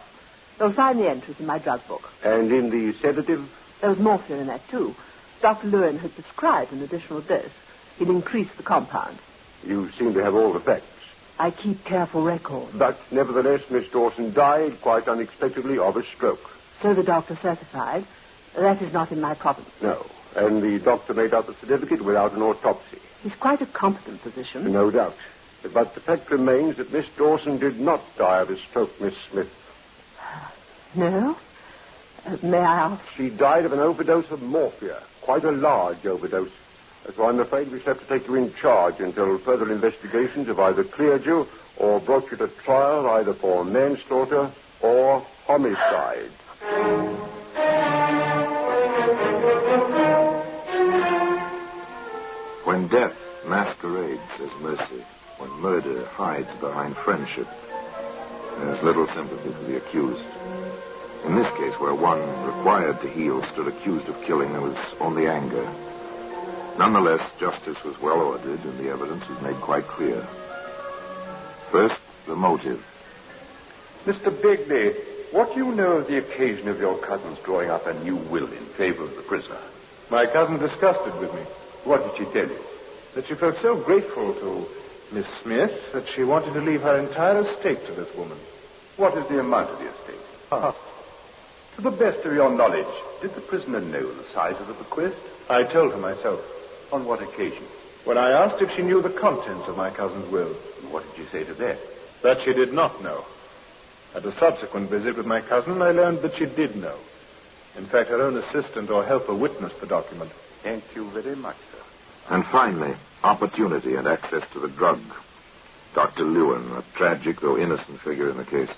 You'll find the entries in my drug book. And in the sedative? There was morphine in that, too. Dr. Lewin had prescribed an additional dose. He'd increased the compound. You seem to have all the facts. I keep careful records. But nevertheless, Miss Dawson died quite unexpectedly of a stroke. So the doctor certified. That is not in my province. No. And the doctor made out the certificate without an autopsy. He's quite a competent physician. No doubt. But the fact remains that Miss Dawson did not die of a stroke, Miss Smith. No? May I ask? She died of an overdose of morphia. Quite a large overdose. So I'm afraid we shall have to take you in charge until further investigations have either cleared you or brought you to trial either for manslaughter or homicide. When death masquerades as mercy, when murder hides behind friendship, there's little sympathy for the accused. In this case, where one required to heal stood accused of killing, there was only anger. Nonetheless, justice was well ordered, and the evidence was made quite clear. First, the motive. Mr. Begley, what do you know of the occasion of your cousin's drawing up a new will in favor of the prisoner? My cousin discussed it with me. What did she tell you? That she felt so grateful to Miss Smith that she wanted to leave her entire estate to this woman. What is the amount of the estate? To the best of your knowledge, did the prisoner know the size of the bequest? I told her myself. On what occasion? When I asked if she knew the contents of my cousin's will. And what did you say to that? That she did not know. At a subsequent visit with my cousin, I learned that she did know. In fact, her own assistant or helper witnessed the document. Thank you very much, sir. And finally, opportunity and access to the drug. Dr. Lewin, a tragic though innocent figure in the case,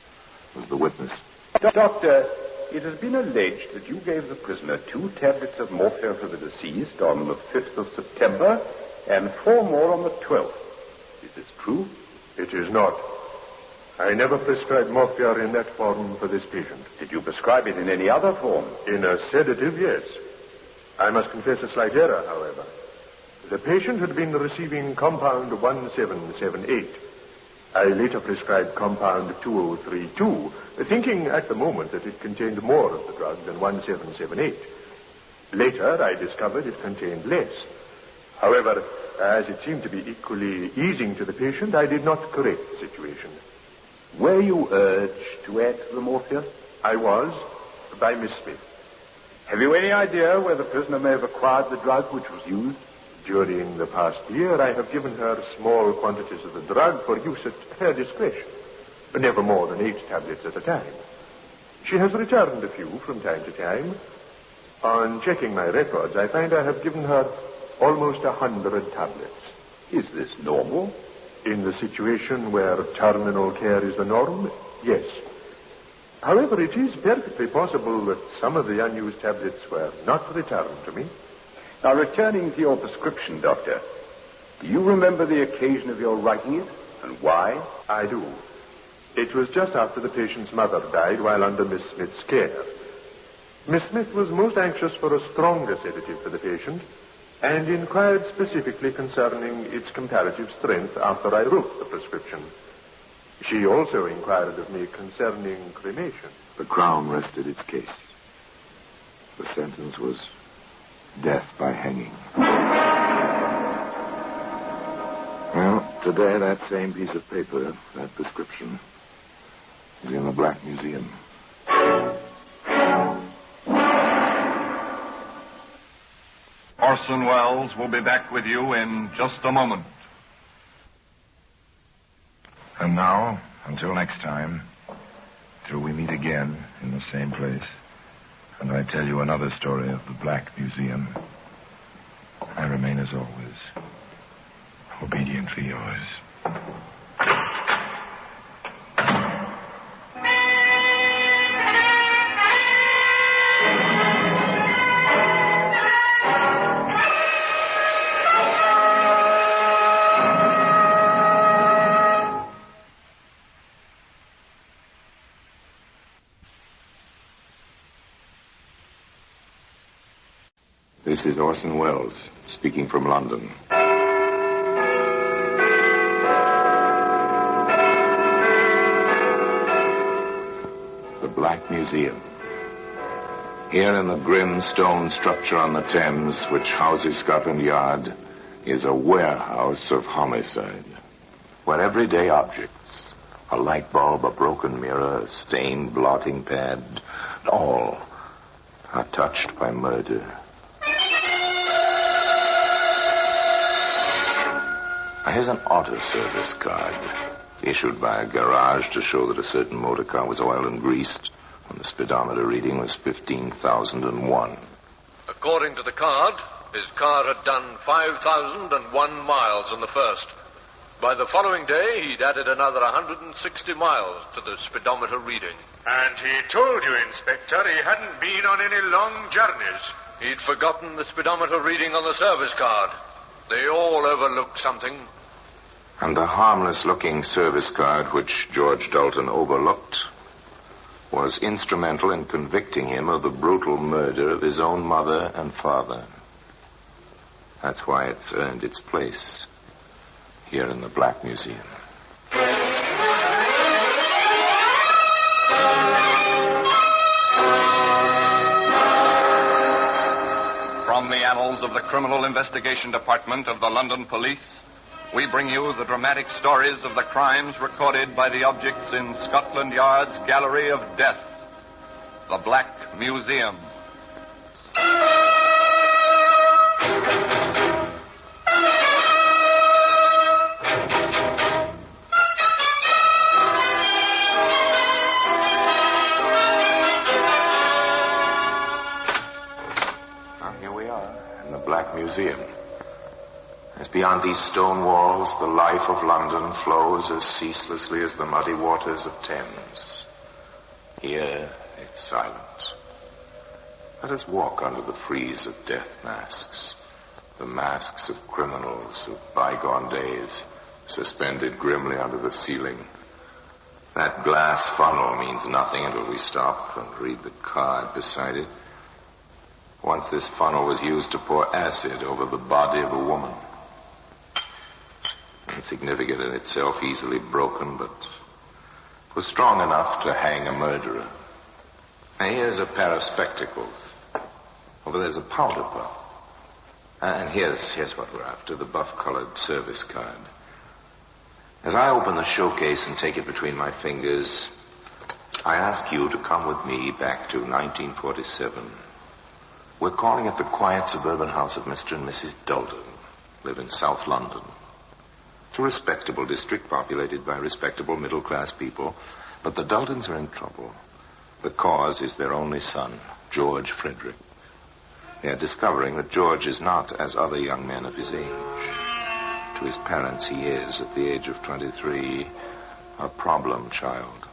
was the witness. Doctor, it has been alleged that you gave the prisoner 2 tablets of morphia for the deceased on the 5th of September and 4 more on the 12th. Is this true? It is not. I never prescribed morphia in that form for this patient. Did you prescribe it in any other form? In a sedative, yes. I must confess a slight error, however. The patient had been receiving compound 1778. I later prescribed compound 2032, thinking at the moment that it contained more of the drug than 1778. Later, I discovered it contained less. However, as it seemed to be equally easing to the patient, I did not correct the situation. Were you urged to add to the morphia? I was, by Miss Smith. Have you any idea where the prisoner may have acquired the drug which was used? During the past year, I have given her small quantities of the drug for use at her discretion, but never more than 8 tablets at a time. She has returned a few from time to time. On checking my records, I find I have given her almost 100 tablets. Is this normal? In the situation where terminal care is the norm, yes. However, it is perfectly possible that some of the unused tablets were not returned to me. Now, returning to your prescription, Doctor, do you remember the occasion of your writing it, and why? I do. It was just after the patient's mother died while under Miss Smith's care. Miss Smith was most anxious for a stronger sedative for the patient, and inquired specifically concerning its comparative strength after I wrote the prescription. She also inquired of me concerning cremation. The Crown rested its case. The sentence was death by hanging. Well, today that same piece of paper, that prescription, is in the Black Museum. Orson Welles will be back with you in just a moment. And now, until next time, till we meet again in the same place, and I tell you another story of the Black Museum, I remain as always, obediently yours. This is Orson Welles, speaking from London. The Black Museum. Here in the grim stone structure on the Thames, which houses Scotland Yard, is a warehouse of homicide, where everyday objects, a light bulb, a broken mirror, a stained blotting pad, all are touched by murder. Here's an auto service card, issued by a garage to show that a certain motor car was oiled and greased when the speedometer reading was 15,001. According to the card, his car had done 5,001 miles on the first. By the following day, he'd added another 160 miles to the speedometer reading. And he told you, Inspector, he hadn't been on any long journeys. He'd forgotten the speedometer reading on the service card. They all overlooked something. And the harmless-looking service card which George Dalton overlooked was instrumental in convicting him of the brutal murder of his own mother and father. That's why it's earned its place here in the Black Museum. From the annals of the Criminal Investigation Department of the London Police, we bring you the dramatic stories of the crimes recorded by the objects in Scotland Yard's Gallery of Death, the Black Museum. Now, here we are in the Black Museum. As beyond these stone walls, the life of London flows as ceaselessly as the muddy waters of Thames. Here, it's silent. Let us walk under the frieze of death masks, the masks of criminals of bygone days, suspended grimly under the ceiling. That glass funnel means nothing until we stop and read the card beside it. Once this funnel was used to pour acid over the body of a woman. Insignificant in itself, easily broken, but it was strong enough to hang a murderer. Now, here's a pair of spectacles. Over there's a powder puff. And here's what we're after, the buff-colored service card. As I open the showcase and take it between my fingers, I ask you to come with me back to 1947. We're calling at the quiet suburban house of Mr. and Mrs. Dalton, live in South London. It's a respectable district populated by respectable middle-class people, but the Daltons are in trouble. The cause is their only son, George Frederick. They are discovering that George is not as other young men of his age. To his parents, he is, at the age of 23, a problem child.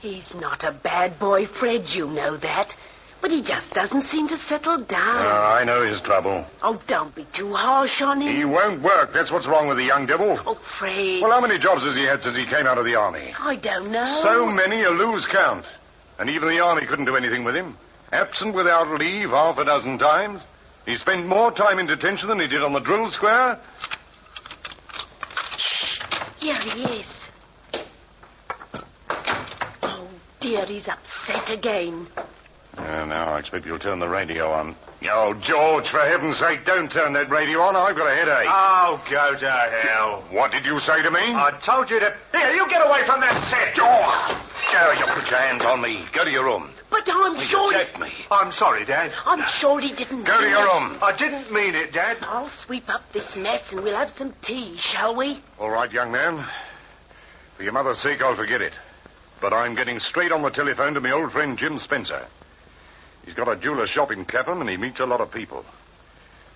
He's not a bad boy, Fred, you know that. But he just doesn't seem to settle down. I know his trouble. Oh, don't be too harsh on him. He won't work. That's what's wrong with the young devil. Oh, Fred. Well, how many jobs has he had since he came out of the army? I don't know. So many you lose count. And even the army couldn't do anything with him. Absent without leave half a dozen times. He spent more time in detention than he did on the drill square. Here he is. Oh, dear, he's upset again. Now I expect you'll turn the radio on. Oh, George, for heaven's sake, don't turn that radio on. I've got a headache. Oh, go to hell. What did you say to me? I told you to... Here, you get away from that set. Joe, you put your hands on me. Go to your room. But I'm sure... You attacked me. I'm sorry, Dad. I'm sure he didn't Go to mean your it. room. I didn't mean it, Dad. I'll sweep up this mess and we'll have some tea, shall we? All right, young man. For your mother's sake, I'll forget it. But I'm getting straight on the telephone to my old friend Jim Spencer. He's got a jeweler's shop in Clapham, and he meets a lot of people.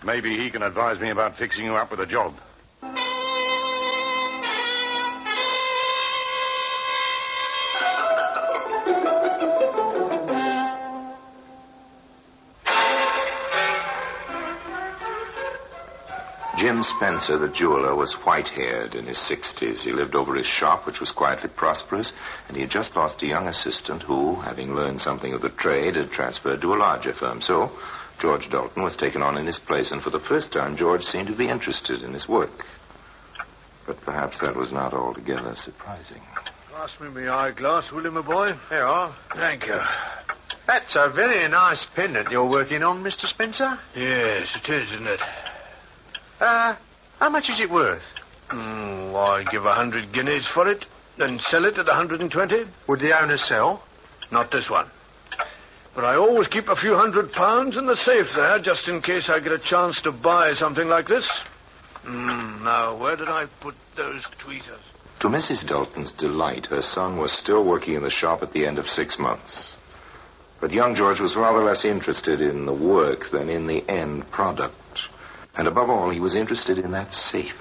Maybe he can advise me about fixing you up with a job. Jim Spencer, the jeweler, was white-haired in his 60s. He lived over his shop, which was quietly prosperous, and he had just lost a young assistant who, having learned something of the trade, had transferred to a larger firm. So George Dalton was taken on in his place, and for the first time, George seemed to be interested in his work. But perhaps that was not altogether surprising. Pass me my eyeglass, will you, my boy? Here you are. Thank you. That's a very nice pendant you're working on, Mr. Spencer. Yes, it is, isn't it? How much is it worth? I give 100 guineas for it, then sell it at 120. Would the owner sell? Not this one. But I always keep a few £100 in the safe there, just in case I get a chance to buy something like this. Now, where did I put those tweezers? To Mrs. Dalton's delight, her son was still working in the shop at the end of 6 months. But young George was rather less interested in the work than in the end product. And above all, he was interested in that safe.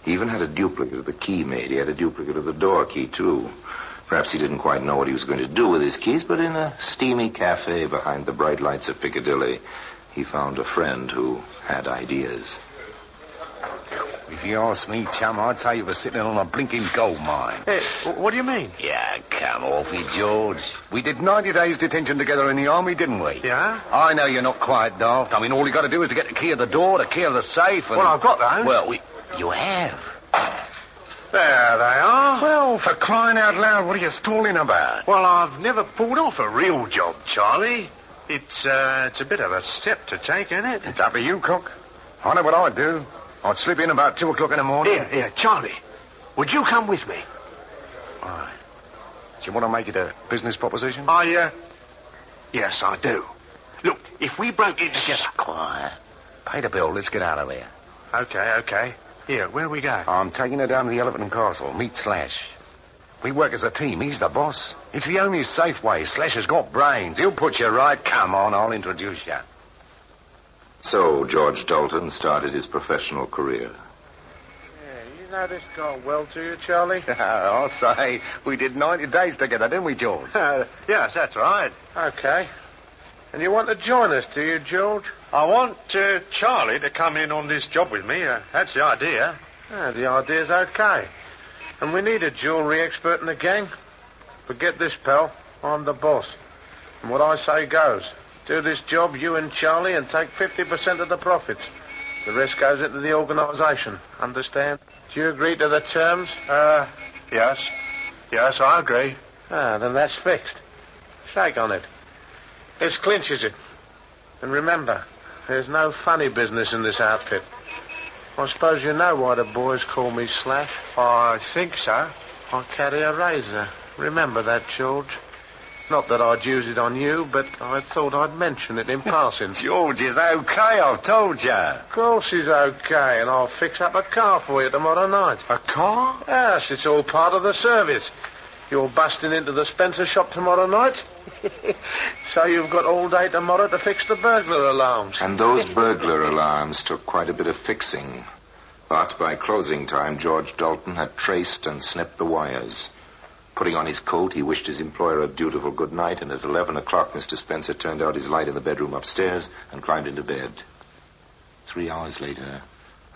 He even had a duplicate of the key made. He had a duplicate of the door key, too. Perhaps he didn't quite know what he was going to do with his keys, but in a steamy cafe behind the bright lights of Piccadilly, he found a friend who had ideas. If you ask me, chum, I'd say you were sitting on a blinking gold mine. Hey, what do you mean? Yeah, come off it, George. We did 90 days detention together in the army, didn't we? Yeah? I know you're not quite daft. I mean, all you got to do is to get the key of the door, the key of the safe, and... Well, I've got that. Well, you have. There they are. Well, for crying out loud, what are you stalling about? Well, I've never pulled off a real job, Charlie. It's a bit of a step to take, isn't it? It's up to you, Cook. I know what I'd do. I'd slip in about 2 o'clock in the morning. Here, Charlie. Would you come with me? All right. Do you want to make it a business proposition? Yes, I do. Look, if we broke in together... Quiet. Pay the bill. Let's get out of here. Okay. Here, where do we go? I'm taking her down to the Elephant and Castle. Meet Slash. We work as a team. He's the boss. It's the only safe way. Slash has got brains. He'll put you right. Come on, I'll introduce you. So George Dalton started his professional career. Yeah, you know this got well to you, Charlie? I'll say. We did 90 days together, didn't we, George? Yes, that's right. Okay. And you want to join us, do you, George? I want Charlie to come in on this job with me. That's the idea. The idea's okay. And we need a jewellery expert in the gang. Forget this, pal. I'm the boss. And what I say goes. Do this job, you and Charlie, and take 50% of the profits. The rest goes into the organisation. Understand? Do you agree to the terms? Yes. Yes, I agree. Then that's fixed. Shake on it. This clinches it. And remember, there's no funny business in this outfit. I suppose you know why the boys call me Slash. I think so. I carry a razor. Remember that, George. Not that I'd use it on you, but I thought I'd mention it in passing. George is okay, I've told you. Of course he's okay, and I'll fix up a car for you tomorrow night. A car? Yes, it's all part of the service. You're busting into the Spencer shop tomorrow night. So you've got all day tomorrow to fix the burglar alarms. And those burglar alarms took quite a bit of fixing. But by closing time, George Dalton had traced and snipped the wires. Putting on his coat, he wished his employer a dutiful good night, and at 11 o'clock, Mr. Spencer turned out his light in the bedroom upstairs and climbed into bed. 3 hours later,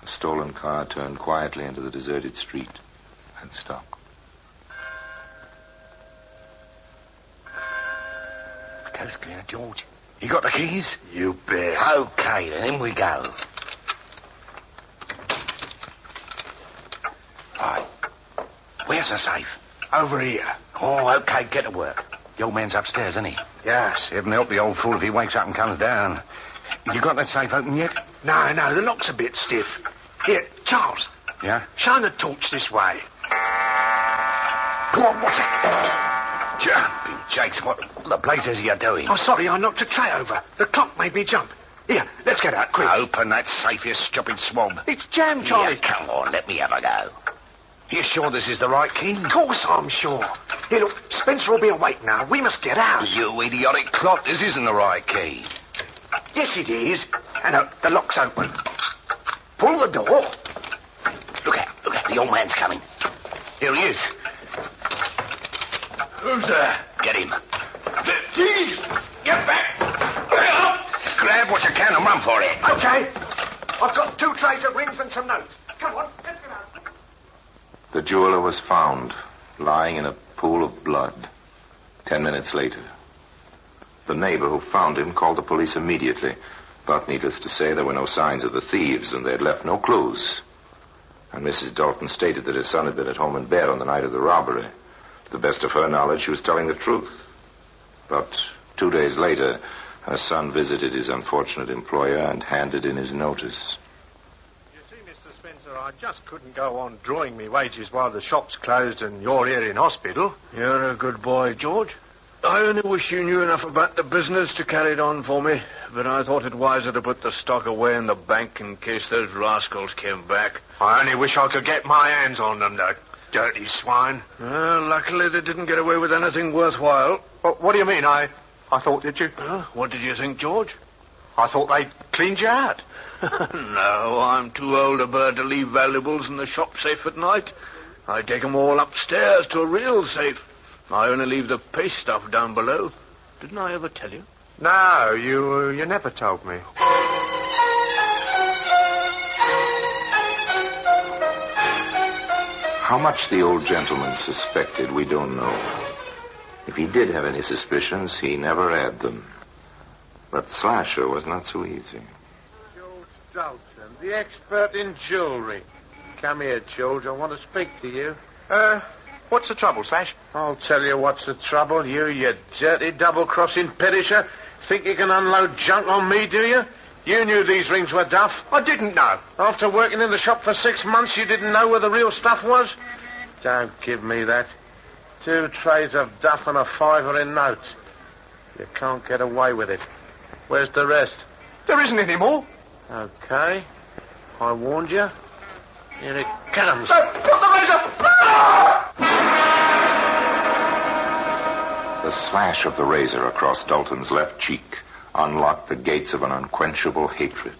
a stolen car turned quietly into the deserted street and stopped. The coast's clear, George. You got the keys? You bet. Okay, then in we go. Right. Where's the safe? Over here. Oh, okay, get to work. The old man's upstairs, isn't he? Yes. Heaven help the old fool if he wakes up and comes down. You got that safe open yet? No, the lock's a bit stiff. Here, Charles. Yeah? Shine the torch this way. Go on, what's that? Jumping jakes, what the blazes are you doing? Oh, sorry, I knocked a tray over. The clock made me jump. Here, let's get out, quick. Open that safe, you stupid swab. It's jammed, Charlie. Yeah, come on, let me have a go. You sure this is the right key? Of course I'm sure. Here, look, Spencer will be awake now. We must get out. You idiotic clot, this isn't the right key. Yes, it is. And the lock's open. Pull the door. Look out, the old man's coming. Here he is. Who's there? Get him. Jeez! Get back! Grab what you can and run for it. Okay. I've got 2 trays of rings and some notes. Come on, let's get out. The jeweler was found, lying in a pool of blood. 10 minutes later. The neighbor who found him called the police immediately. But needless to say, there were no signs of the thieves, and they had left no clues. And Mrs. Dalton stated that her son had been at home in bed on the night of the robbery. To the best of her knowledge, she was telling the truth. But 2 days later, her son visited his unfortunate employer and handed in his notice. You see, Mr. Spencer, I just couldn't go on drawing me wages while the shop's closed and you're here in hospital. You're a good boy, George. I only wish you knew enough about the business to carry it on for me, but I thought it wiser to put the stock away in the bank in case those rascals came back. I only wish I could get my hands on them, the dirty swine. Well, luckily they didn't get away with anything worthwhile. What do you mean? I thought, did you? What did you think, George? I thought they'd cleaned you out. No, I'm too old a bird to leave valuables in the shop safe at night. I take 'em all upstairs to a real safe. I only leave the paste stuff down below. Didn't I ever tell you? No, you never told me. How much the old gentleman suspected, we don't know. If he did have any suspicions, he never had them. But Slasher was not so easy. George Dalton, the expert in jewelry. Come here, George. I want to speak to you. What's the trouble, Slash? I'll tell you what's the trouble. You dirty double-crossing perisher. Think you can unload junk on me, do you? You knew these rings were duff. I didn't know. After working in the shop for 6 months, you didn't know where the real stuff was? Don't give me that. 2 trays of duff and a $5 in notes. You can't get away with it. Where's the rest? There isn't any more. Okay. I warned you. Here it comes. Put the razor! The slash of the razor across Dalton's left cheek unlocked the gates of an unquenchable hatred.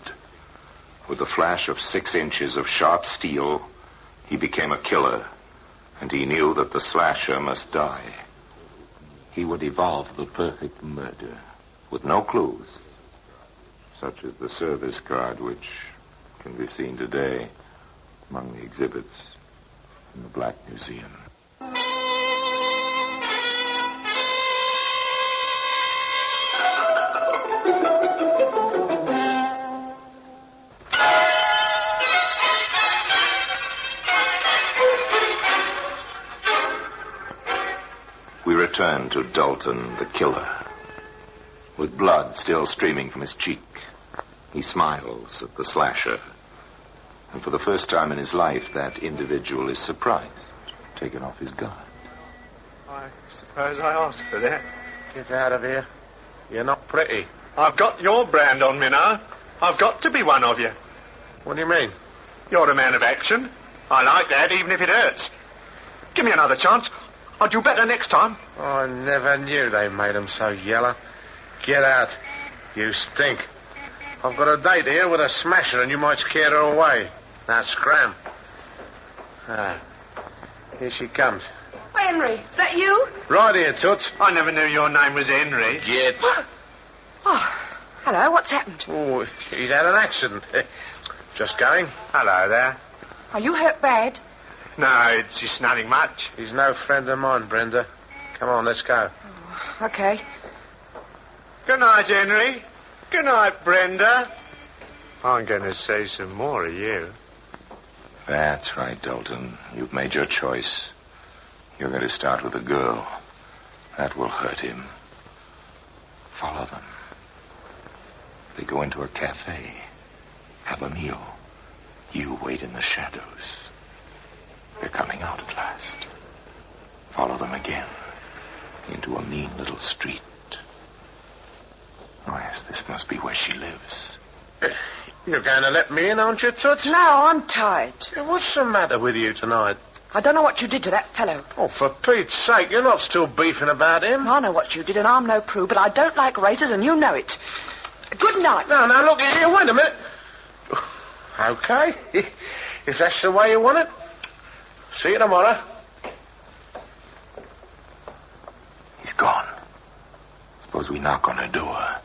With the flash of 6 inches of sharp steel, he became a killer, and he knew that the slasher must die. He would evolve the perfect murder, with no clues, such as the service card which can be seen today among the exhibits in the Black Museum. We return to Dalton, the killer. With blood still streaming from his cheek, he smiles at the slasher. And for the first time in his life, that individual is surprised, taken off his guard. I suppose I asked for that. Get out of here. You're not pretty. I've got your brand on me now. I've got to be one of you. What do you mean? You're a man of action. I like that, even if it hurts. Give me another chance. I'll do better next time. I never knew they made them so yellow. Get out. You stink. I've got a date here with a smasher, and you might scare her away. Now, scram. Here she comes. Henry, is that you? Right here, Toots. I never knew your name was Henry. Get. Oh, hello, what's happened? Oh, he's had an accident. Just going. Hello there. Are you hurt bad? No, it's just nothing much. He's no friend of mine, Brenda. Come on, let's go. Oh, okay. Good night, Henry. Good night, Brenda. I'm going to say some more of you. That's right, Dalton. You've made your choice. You're going to start with a girl. That will hurt him. Follow them. They go into a cafe. Have a meal. You wait in the shadows. They're coming out at last. Follow them again. Into a mean little street. Oh, yes, this must be where she lives. You're going to let me in, aren't you, Toots? No, I'm tired. What's the matter with you tonight? I don't know what you did to that fellow. Oh, for Pete's sake, you're not still beefing about him. I know what you did, and I'm no prude, but I don't like razors, and you know it. Good night. No, look here, wait a minute. Okay, if that's the way you want it. See you tomorrow. He's gone. Suppose we knock on her door.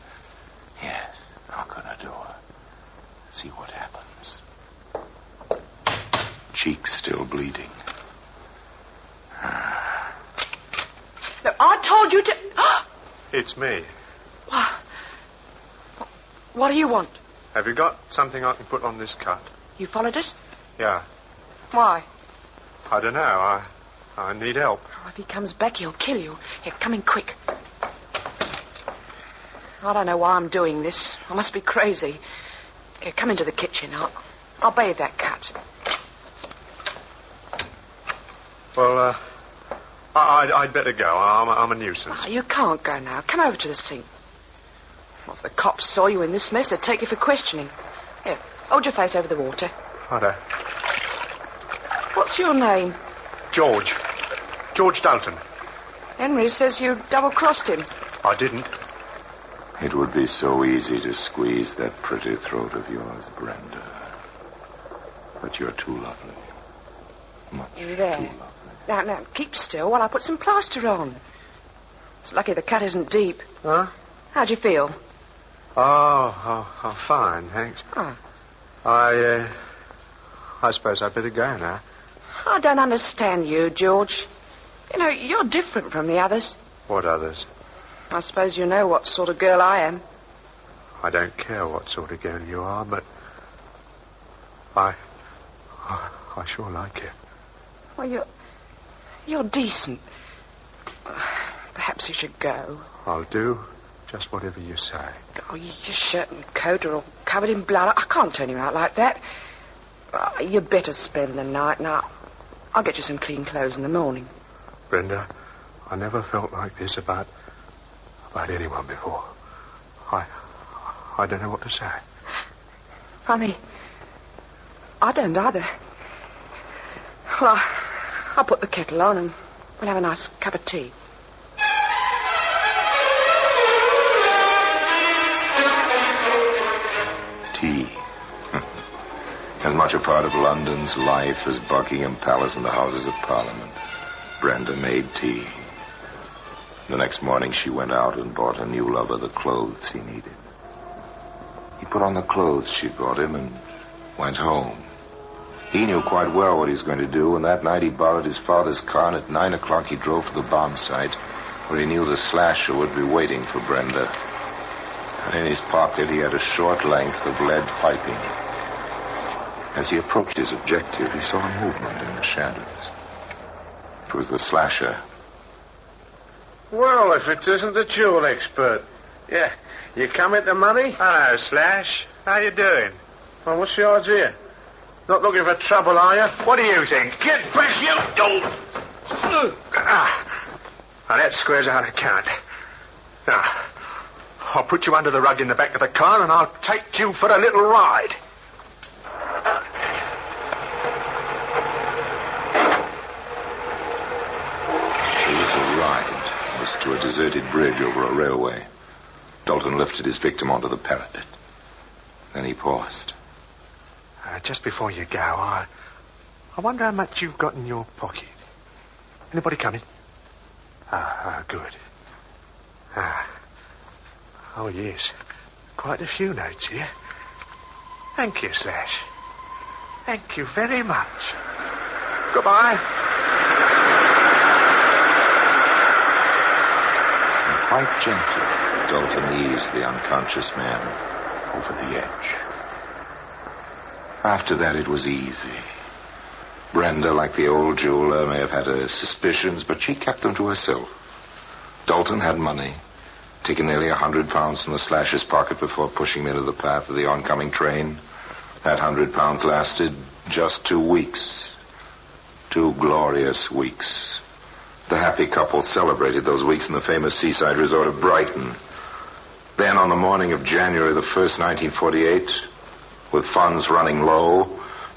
Yes, knock on her door. See what happens. Cheeks still bleeding. Look, I told you to... It's me. What do you want? Have you got something I can put on this cut? You followed us? Yeah. Why? I don't know. I need help. Oh, if he comes back, he'll kill you. Here, come in quick. I don't know why I'm doing this. I must be crazy. Here, come into the kitchen. I'll bathe that cut. Well, I'd better go. I'm a nuisance. Oh, you can't go now. Come over to the sink. Well, if the cops saw you in this mess, they'd take you for questioning. Here, hold your face over the water. Righto. What's your name? George. George Dalton. Henry says you double-crossed him. I didn't. It would be so easy to squeeze that pretty throat of yours, Brenda. But you're too lovely. Much There. too lovely. Now, keep still while I put some plaster on. It's lucky the cut isn't deep. Huh? How'd you feel? Oh, fine, thanks. Oh. I suppose I'd better go now. I don't understand you, George. You know, you're different from the others. What others? I suppose you know what sort of girl I am. I don't care what sort of girl you are, but I sure like you. Well, you're decent. Perhaps you should go. I'll do just whatever you say. Oh, your shirt and coat are all covered in blood. I can't turn you out like that. You better spend the night. Now, I'll get you some clean clothes in the morning. Brenda, I never felt like this about anyone before. I don't know what to say. Funny. I don't either. Well, I'll put the kettle on and we'll have a nice cup of tea. Tea. As much a part of London's life as Buckingham Palace and the Houses of Parliament. Brenda made tea. The next morning she went out and bought her new lover the clothes he needed. He put on the clothes she brought him and went home. He knew quite well what he was going to do, and that night he borrowed his father's car, and at 9 o'clock he drove to the bomb site, where he knew the slasher would be waiting for Brenda. And in his pocket he had a short length of lead piping. As he approached his objective, he saw a movement in the shadows. It was the slasher. Well, if it isn't the jewel expert. Yeah, you come into money? Hello, Slash. How you doing? Well, what's the idea? Not looking for trouble, are you? What do you think? Get back, you! Oh. Now, that squares out account. Now, I'll put you under the rug in the back of the car, and I'll take you for a little ride. To a deserted bridge over a railway. Dalton lifted his victim onto the parapet. Then he paused. Just before you go, I wonder how much you've got in your pocket. Anybody coming? Good. Oh, yes. Quite a few notes here. Thank you, Slash. Thank you very much. Goodbye. Quite gently, Dalton eased the unconscious man over the edge. After that, it was easy. Brenda, like the old jeweler, may have had her suspicions, but she kept them to herself. Dalton had money, taken nearly £100 from the slasher's pocket before pushing him into the path of the oncoming train. That £100 lasted just 2 weeks. 2 glorious weeks. The happy couple celebrated those weeks in the famous seaside resort of Brighton. Then, on the morning of January the 1st, 1948, with funds running low,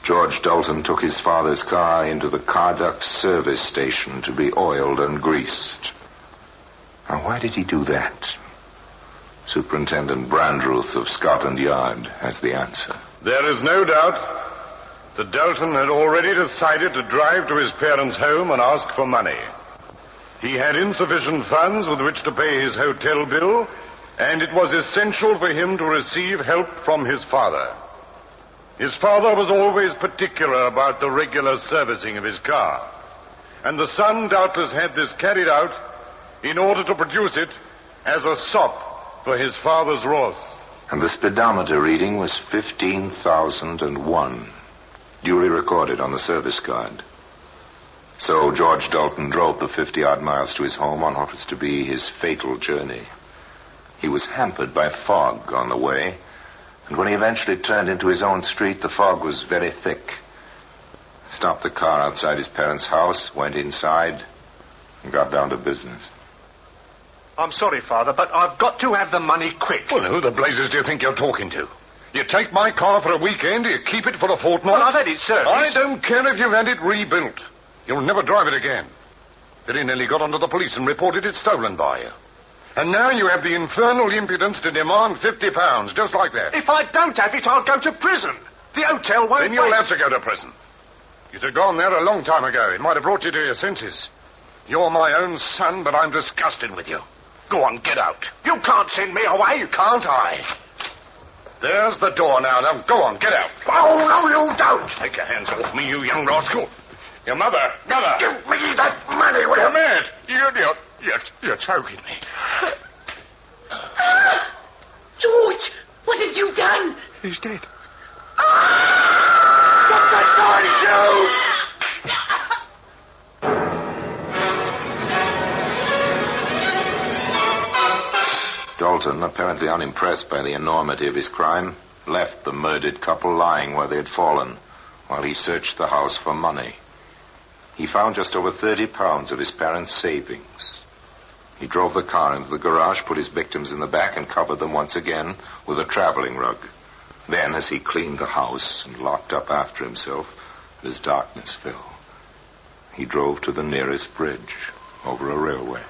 George Dalton took his father's car into the Carduck service station to be oiled and greased. Now, why did he do that? Superintendent Brandruth of Scotland Yard has the answer. There is no doubt that Dalton had already decided to drive to his parents' home and ask for money. He had insufficient funds with which to pay his hotel bill, and it was essential for him to receive help from his father. His father was always particular about the regular servicing of his car, and the son doubtless had this carried out in order to produce it as a sop for his father's wrath. And the speedometer reading was 15,001, duly recorded on the service card. So George Dalton drove the 50-odd miles to his home on what was to be his fatal journey. He was hampered by fog on the way, and when he eventually turned into his own street, the fog was very thick. Stopped the car outside his parents' house, went inside, and got down to business. I'm sorry, Father, but I've got to have the money quick. Well, who the blazes do you think you're talking to? You take my car for a weekend, you keep it for a fortnight? Well, I've had it serviced. I don't care if you've had it rebuilt. You'll never drive it again. Billy nearly got onto the police and reported it stolen by you. And now you have the infernal impudence to demand £50, just like that. If I don't have it, I'll go to prison. The hotel won't Then you'll wait. have to go to prison. You should have gone there a long time ago. It might have brought you to your senses. You're my own son, but I'm disgusted with you. Go on, get out. You can't send me away. Can't I? There's the door now. Now, go on, get out. Oh, no, you don't. Take your hands off me, you young rascal. Your mother. Give me that money, will you? You're mad. You're choking me. George, what have you done? He's dead. Stop that noise, Dalton, apparently unimpressed by the enormity of his crime, left the murdered couple lying where they had fallen while he searched the house for money. He found just over £30 of his parents' savings. He drove the car into the garage, put his victims in the back, and covered them once again with a traveling rug. Then, as he cleaned the house and locked up after himself, as darkness fell, he drove to the nearest bridge over a railway.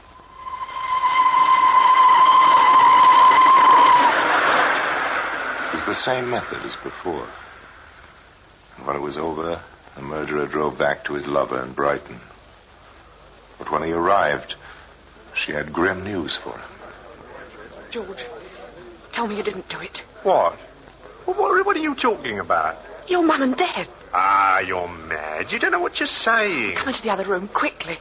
It was the same method as before. And when it was over, the murderer drove back to his lover in Brighton. But when he arrived, she had grim news for him. George, tell me you didn't do it. What? What are you talking about? Your mum and dad. Ah, you're mad. You don't know what you're saying. Come into the other room, quickly.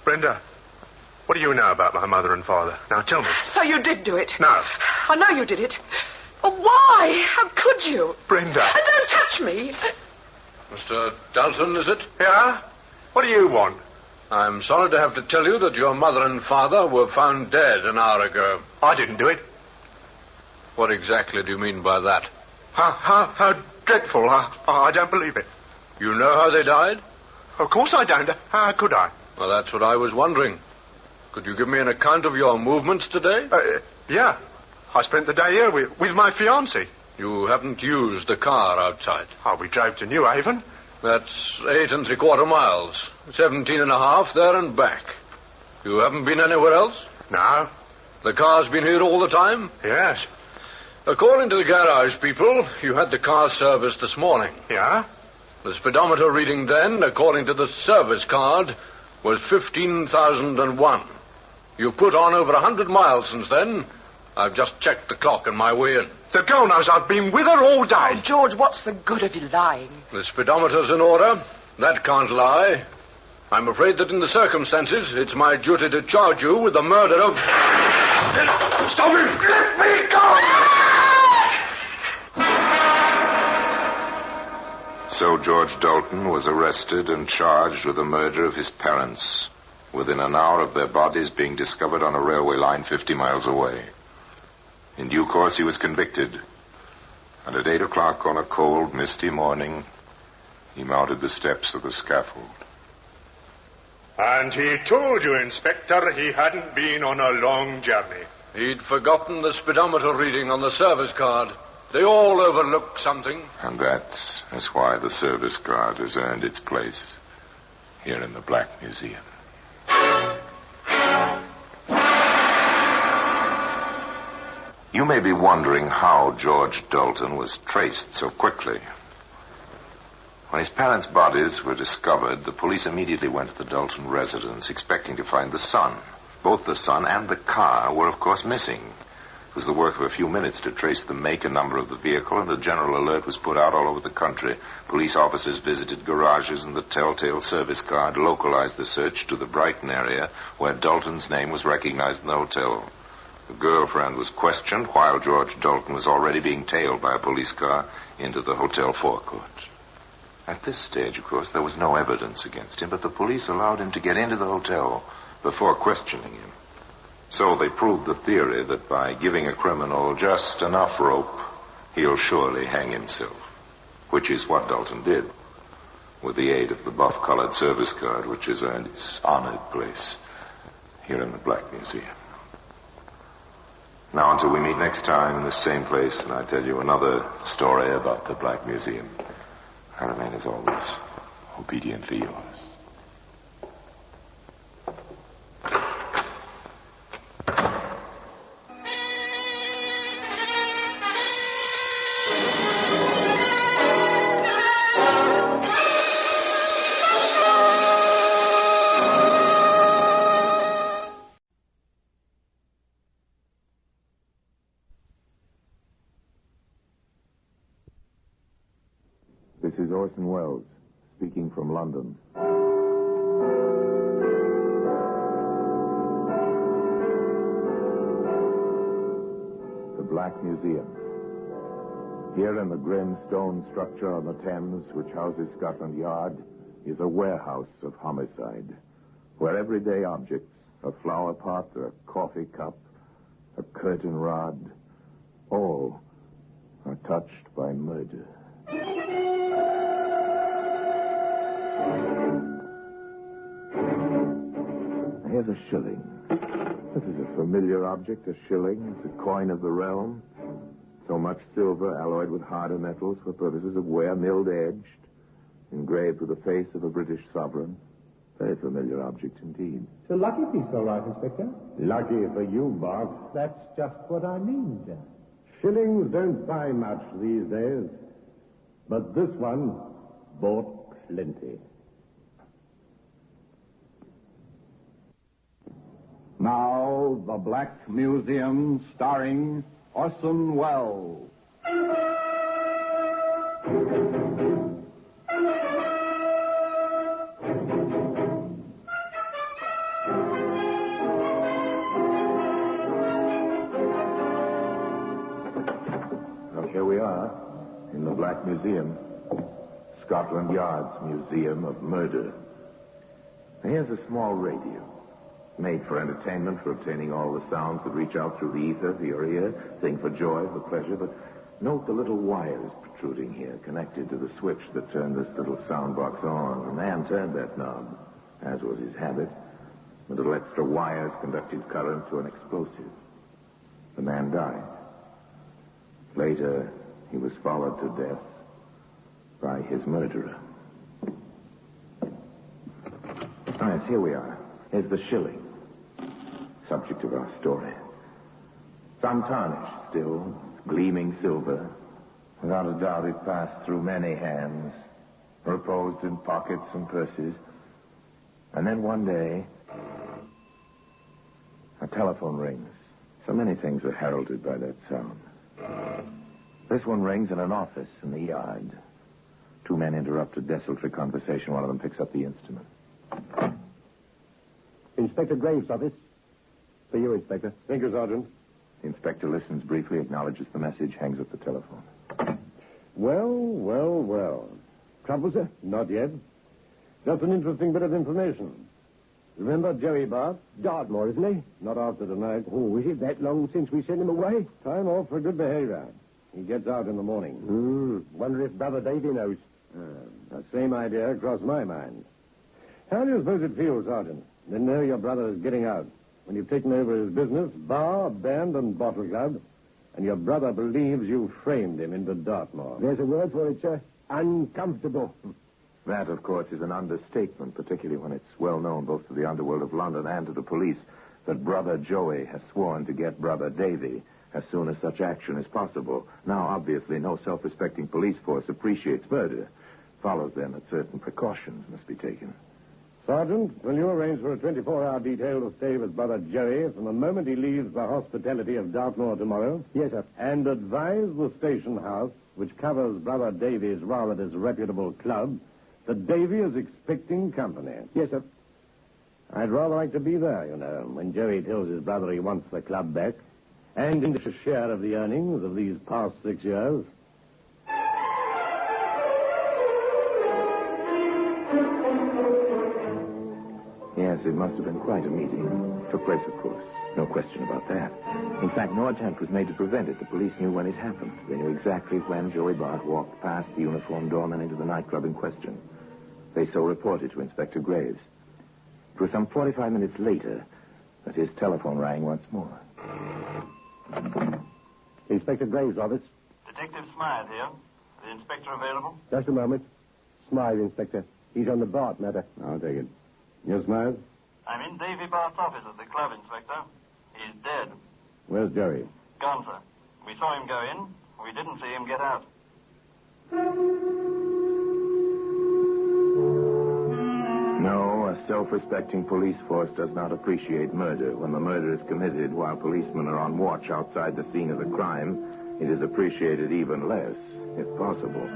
Brenda, what do you know about my mother and father? Now, tell me. So you did do it? No. I know you did it. But why? How could you? Brenda. And don't touch me. Mr. Dalton, is it? Yeah? What do you want? I'm sorry to have to tell you that your mother and father were found dead an hour ago. I didn't do it. What exactly do you mean by that? How dreadful. I don't believe it. You know how they died? Of course I don't. How could I? Well, that's what I was wondering. Could you give me an account of your movements today? Yeah. I spent the day here with my fiancée. You haven't used the car outside? Oh, we drove to New Haven. That's 8 3/4 miles. 17.5 there and back. You haven't been anywhere else? No. The car's been here all the time? Yes. According to the garage people, you had the car serviced this morning. Yeah? The speedometer reading then, according to the service card, was 15,001. You put on over 100 miles since then. I've just checked the clock on my way in. The girl knows I've been with her all day. Oh, George, what's the good of you lying? The speedometer's in order. That can't lie. I'm afraid that in the circumstances, it's my duty to charge you with the murder of... Stop him! Let me go! So George Dalton was arrested and charged with the murder of his parents, within an hour of their bodies being discovered on a railway line 50 miles away. In due course, he was convicted, and at 8 o'clock on a cold, misty morning, he mounted the steps of the scaffold. And he told you, Inspector, he hadn't been on a long journey. He'd forgotten the speedometer reading on the service card. They all overlook something. And that is why the service card has earned its place here in the Black Museum. You may be wondering how George Dalton was traced so quickly. When his parents' bodies were discovered, the police immediately went to the Dalton residence, expecting to find the son. Both the son and the car were, of course, missing. It was the work of a few minutes to trace the make and number of the vehicle, and a general alert was put out all over the country. Police officers visited garages, and the telltale service card localized the search to the Brighton area, where Dalton's name was recognized in the hotel. The girlfriend was questioned while George Dalton was already being tailed by a police car into the hotel forecourt. At this stage, of course, there was no evidence against him, but the police allowed him to get into the hotel before questioning him. So they proved the theory that by giving a criminal just enough rope, he'll surely hang himself, which is what Dalton did, with the aid of the buff-colored service card, which has earned its honored place here in the Black Museum. Now, until we meet next time in the same place, and I tell you another story about the Black Museum, I remain, as always, obediently yours. This is Orson Welles, speaking from London. The Black Museum. Here in the grim stone structure on the Thames, which houses Scotland Yard, is a warehouse of homicide, where everyday objects, a flower pot, a coffee cup, a curtain rod, all are touched by murder. Here's a shilling. This is a familiar object, a shilling. It's a coin of the realm. So much silver alloyed with harder metals for purposes of wear, milled-edged, engraved with the face of a British sovereign. Very familiar object indeed. It's a lucky piece, all right, Inspector. Lucky for you, Bart. That's just what I mean, sir. Shillings don't buy much these days. But this one bought plenty. Now, The Black Museum, starring Orson Welles. Well, here we are, in the Black Museum. Scotland Yard's Museum of Murder. Now, here's a small radio. Made for entertainment, for obtaining all the sounds that reach out through the ether to your ear. Thing for joy, for pleasure. But note the little wires protruding here, connected to the switch that turned this little sound box on. The man turned that knob, as was his habit. The little extra wires conducted current to an explosive. The man died. Later, he was followed to death by his murderer. All right, here we are. Here's the shilling. Subject of our story. It's untarnished still, gleaming silver. Without a doubt, it passed through many hands, reposed in pockets and purses. And then one day, a telephone rings. So many things are heralded by that sound. This one rings in an office in the yard. Two men interrupt a desultory conversation. One of them picks up the instrument. Inspector Graves' office. For you, Inspector. Thank you, Sergeant. The inspector listens briefly, acknowledges the message, hangs up the telephone. Well. Trouble, sir? Not yet. Just an interesting bit of information. Remember Joey Bart? Dartmoor, isn't he? Not after tonight. Oh, is it that long since we sent him away? Time off for good behavior. He gets out in the morning. Wonder if Brother Davy knows. The same idea crossed my mind. How do you suppose it feels, Sergeant? To know your brother is getting out. When you've taken over his business, bar, band, and bottle club, and your brother believes you framed him into Dartmoor. There's a word for it, sir. Uncomfortable. That, of course, is an understatement, particularly when it's well known both to the underworld of London and to the police that Brother Joey has sworn to get Brother Davy as soon as such action is possible. Now, obviously, no self-respecting police force appreciates murder. Follows, then, that certain precautions must be taken. Sergeant, will you arrange for a 24-hour detail to stay with Brother Joey from the moment he leaves the hospitality of Dartmoor tomorrow? Yes, sir. And advise the station house, which covers Brother Davy's rather disreputable club, that Davy is expecting company. Yes, sir. I'd rather like to be there, you know, when Joey tells his brother he wants the club back. And in a share of the earnings of these past 6 years. Yes, it must have been quite a meeting. Took place, of course. No question about that. In fact, no attempt was made to prevent it. The police knew when it happened. They knew exactly when Joey Bart walked past the uniformed doorman into the nightclub in question. They so reported to Inspector Graves. It was some 45 minutes later that his telephone rang once more. Inspector Graves' office. Detective Smythe here. Is the inspector available? Just a moment. Smythe, Inspector. He's on the Bart matter. I'll take it. Yes, Smythe? I'm in Davy Bart's office at the club, Inspector. He's dead. Where's Joey? Gone, sir. We saw him go in. We didn't see him get out. No, a self-respecting police force does not appreciate murder. When the murder is committed while policemen are on watch outside the scene of the crime, it is appreciated even less, if possible.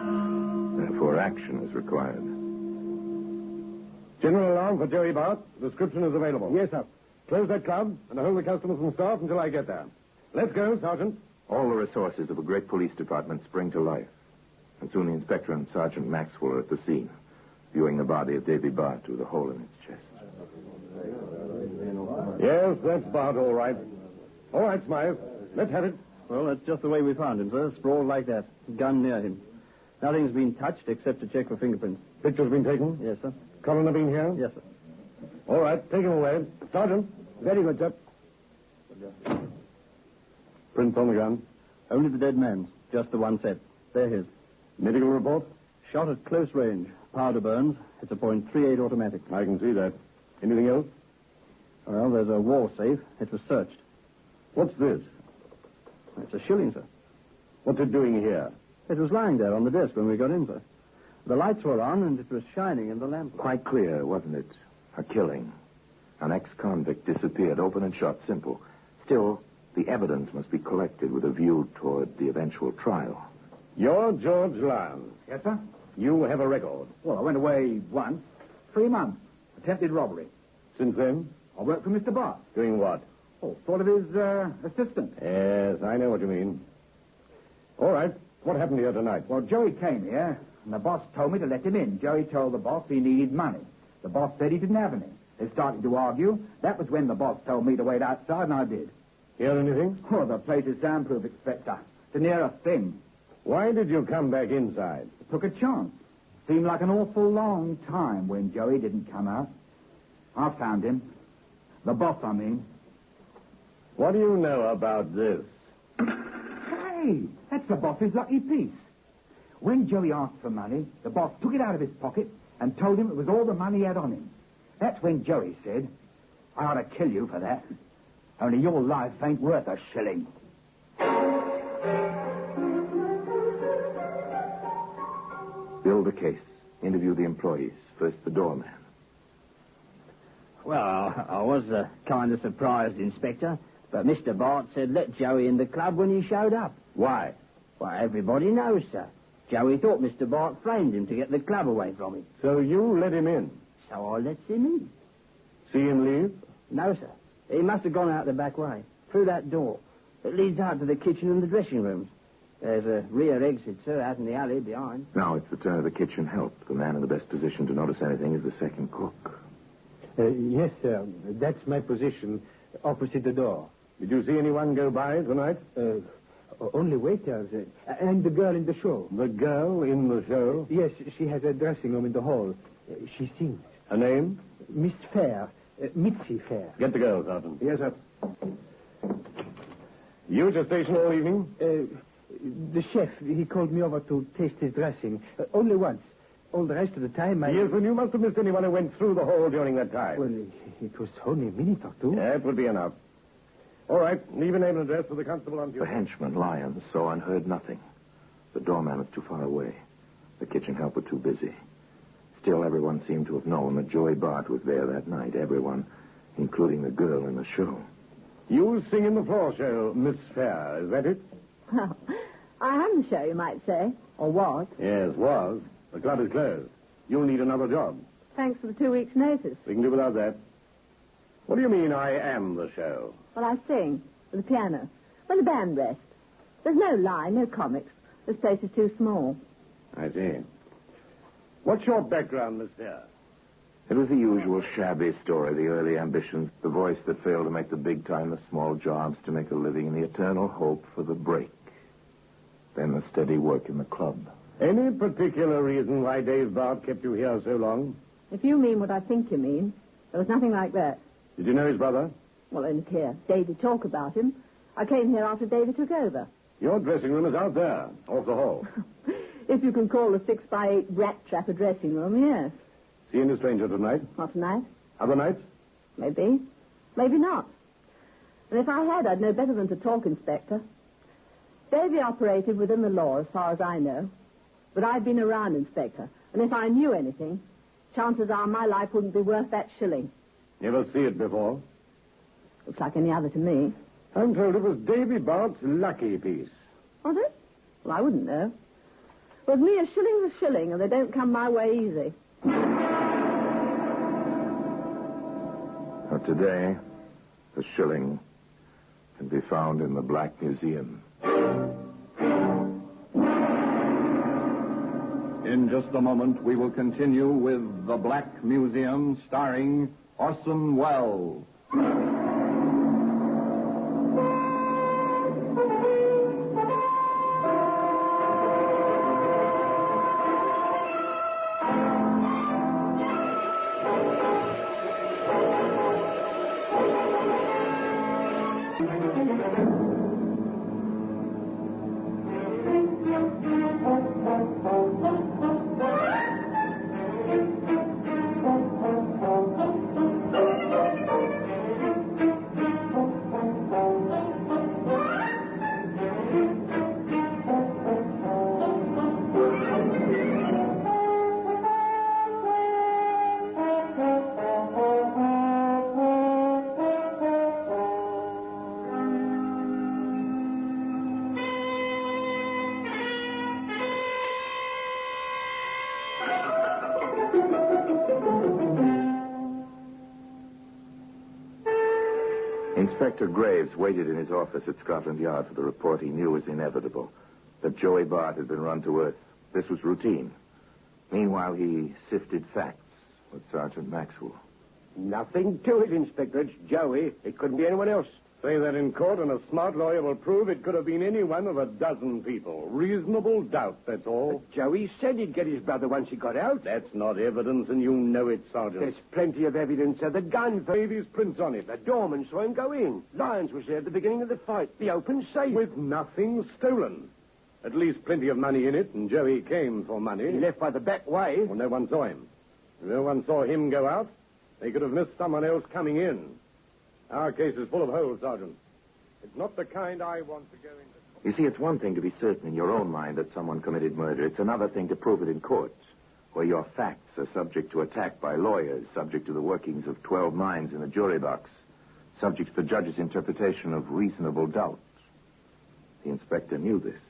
Therefore, action is required. General alarm for Joey Bart. Description is available. Yes, sir. Close that club and hold the customers and staff until I get there. Let's go, Sergeant. All the resources of a great police department spring to life. And soon the inspector and Sergeant Maxwell are at the scene, viewing the body of Davy Bart through the hole in its chest. Yes, that's Bart, all right. All right, Smythe. Let's have it. Well, that's just the way we found him, sir. Sprawled like that. Gun near him. Nothing's been touched except to check for fingerprints. Pictures been taken? Yes, sir. Coroner been here? Yes, sir. All right, take him away. Sergeant. Very good, sir. Prints on the gun? Only the dead man's. Just the one set. They're his. Medical report? Shot at close range. Powder burns. It's a .38 automatic. I can see that. Anything else? Well, there's a wall safe. It was searched. What's this? It's a shilling, sir. What's it doing here? It was lying there on the desk when we got in, sir. The lights were on, and it was shining in the lamp. Quite clear, wasn't it? A killing. An ex-convict disappeared, open and shut, simple. Still, the evidence must be collected with a view toward the eventual trial. You're George Lyons. Yes, sir? You have a record. Well, I went away once. 3 months. Attempted robbery. Since then? I worked for Mr. Bart. Doing what? Oh, sort of his assistant. Yes, I know what you mean. All right. What happened here tonight? Well, Joey came here, and the boss told me to let him in. Joey told the boss he needed money. The boss said he didn't have any. They started to argue. That was when the boss told me to wait outside, and I did. Hear anything? Oh, the place is soundproof, Inspector. To near a thing. Why did you come back inside? I took a chance. Seemed like an awful long time when Joey didn't come out. I found him. The boss, I mean. What do you know about this? Hey, that's the boss's lucky piece. When Joey asked for money, the boss took it out of his pocket and told him it was all the money he had on him. That's when Joey said, I ought to kill you for that. Only your life ain't worth a shilling. Build a case. Interview the employees. First the doorman. Well, I was kind of surprised, Inspector. But Mr. Bart said let Joey in the club when he showed up. Why? Well, everybody knows, sir. Joey thought Mr. Bart framed him to get the club away from him. So you let him in? So I let him in. See him leave? No, sir. He must have gone out the back way, through that door. It leads out to the kitchen and the dressing rooms. There's a rear exit, sir, out in the alley behind. Now it's the turn of the kitchen help. The man in the best position to notice anything is the second cook. Yes, sir. That's my position, opposite the door. Did you see anyone go by tonight? Only waiters. And the girl in the show. The girl in the show? Yes, she has a dressing room in the hall. She sings. Her name? Miss Fair. Mitzi Fair. Get the girl, Sergeant. Yes, sir. You at your station all evening? The chef, he called me over to taste his dressing. Only once. All the rest of the time, Yes, well, you must have missed anyone who went through the hall during that time. Well, it was only a minute or two. Yeah, it would be enough. All right, leave a name and address for the constable on duty. The henchman, Lyons, saw and heard nothing. The doorman was too far away. The kitchen help were too busy. Still, everyone seemed to have known that Joey Bart was there that night. Everyone, including the girl in the show. You sing in the floor show, Miss Fair, is that it? Well, I am the show, you might say. Or was. Yes, was. The club is closed. You'll need another job. Thanks for the 2 weeks' notice. We can do without that. What do you mean, I am the show? Well, I sing with the piano. Where the band rests. There's no line, no comics. This place is too small. I see. What's your background, Miss Dare? It was the usual shabby story, the early ambitions, the voice that failed to make the big time, the small jobs to make a living, and the eternal hope for the break. Then the steady work in the club. Any particular reason why Dave Bart kept you here so long? If you mean what I think you mean, there was nothing like that. Did you know his brother? Well, only here. Davy talk about him. I came here after Davy took over. Your dressing room is out there, off the hall. If you can call a 6x8 rat trap a dressing room, yes. Seeing a stranger tonight? Not tonight. Other nights? Maybe. Maybe not. And if I had, I'd know better than to talk, Inspector. Davy operated within the law, as far as I know. But I've been around, Inspector. And if I knew anything, chances are my life wouldn't be worth that shilling. Never see it before? Looks like any other to me. I'm told it was Davy Bart's lucky piece. Was it? Well, I wouldn't know. With me, a shilling's a shilling, and they don't come my way easy. But today, the shilling can be found in the Black Museum. In just a moment, we will continue with The Black Museum, starring Orson Welles. Inspector Graves waited in his office at Scotland Yard for the report he knew was inevitable, that Joey Bart had been run to earth. This was routine. Meanwhile, he sifted facts with Sergeant Maxwell. Nothing to it, Inspector. It's Joey. It couldn't be anyone else. Say that in court, and a smart lawyer will prove it could have been any one of a dozen people. Reasonable doubt, that's all. But Joey said he'd get his brother once he got out. That's not evidence, and you know it, Sergeant. There's plenty of evidence of the gun. Davy's prints on it. The doorman saw him go in. Lyons was there at the beginning of the fight. The open safe. With nothing stolen. At least plenty of money in it, and Joey came for money. He left by the back way. Well, no one saw him. If no one saw him go out, they could have missed someone else coming in. Our case is full of holes, Sergeant. It's not the kind I want to go into. You see, it's one thing to be certain in your own mind that someone committed murder. It's another thing to prove it in court, where your facts are subject to attack by lawyers, subject to the workings of 12 minds in a jury box, subject to the judge's interpretation of reasonable doubt. The inspector knew this.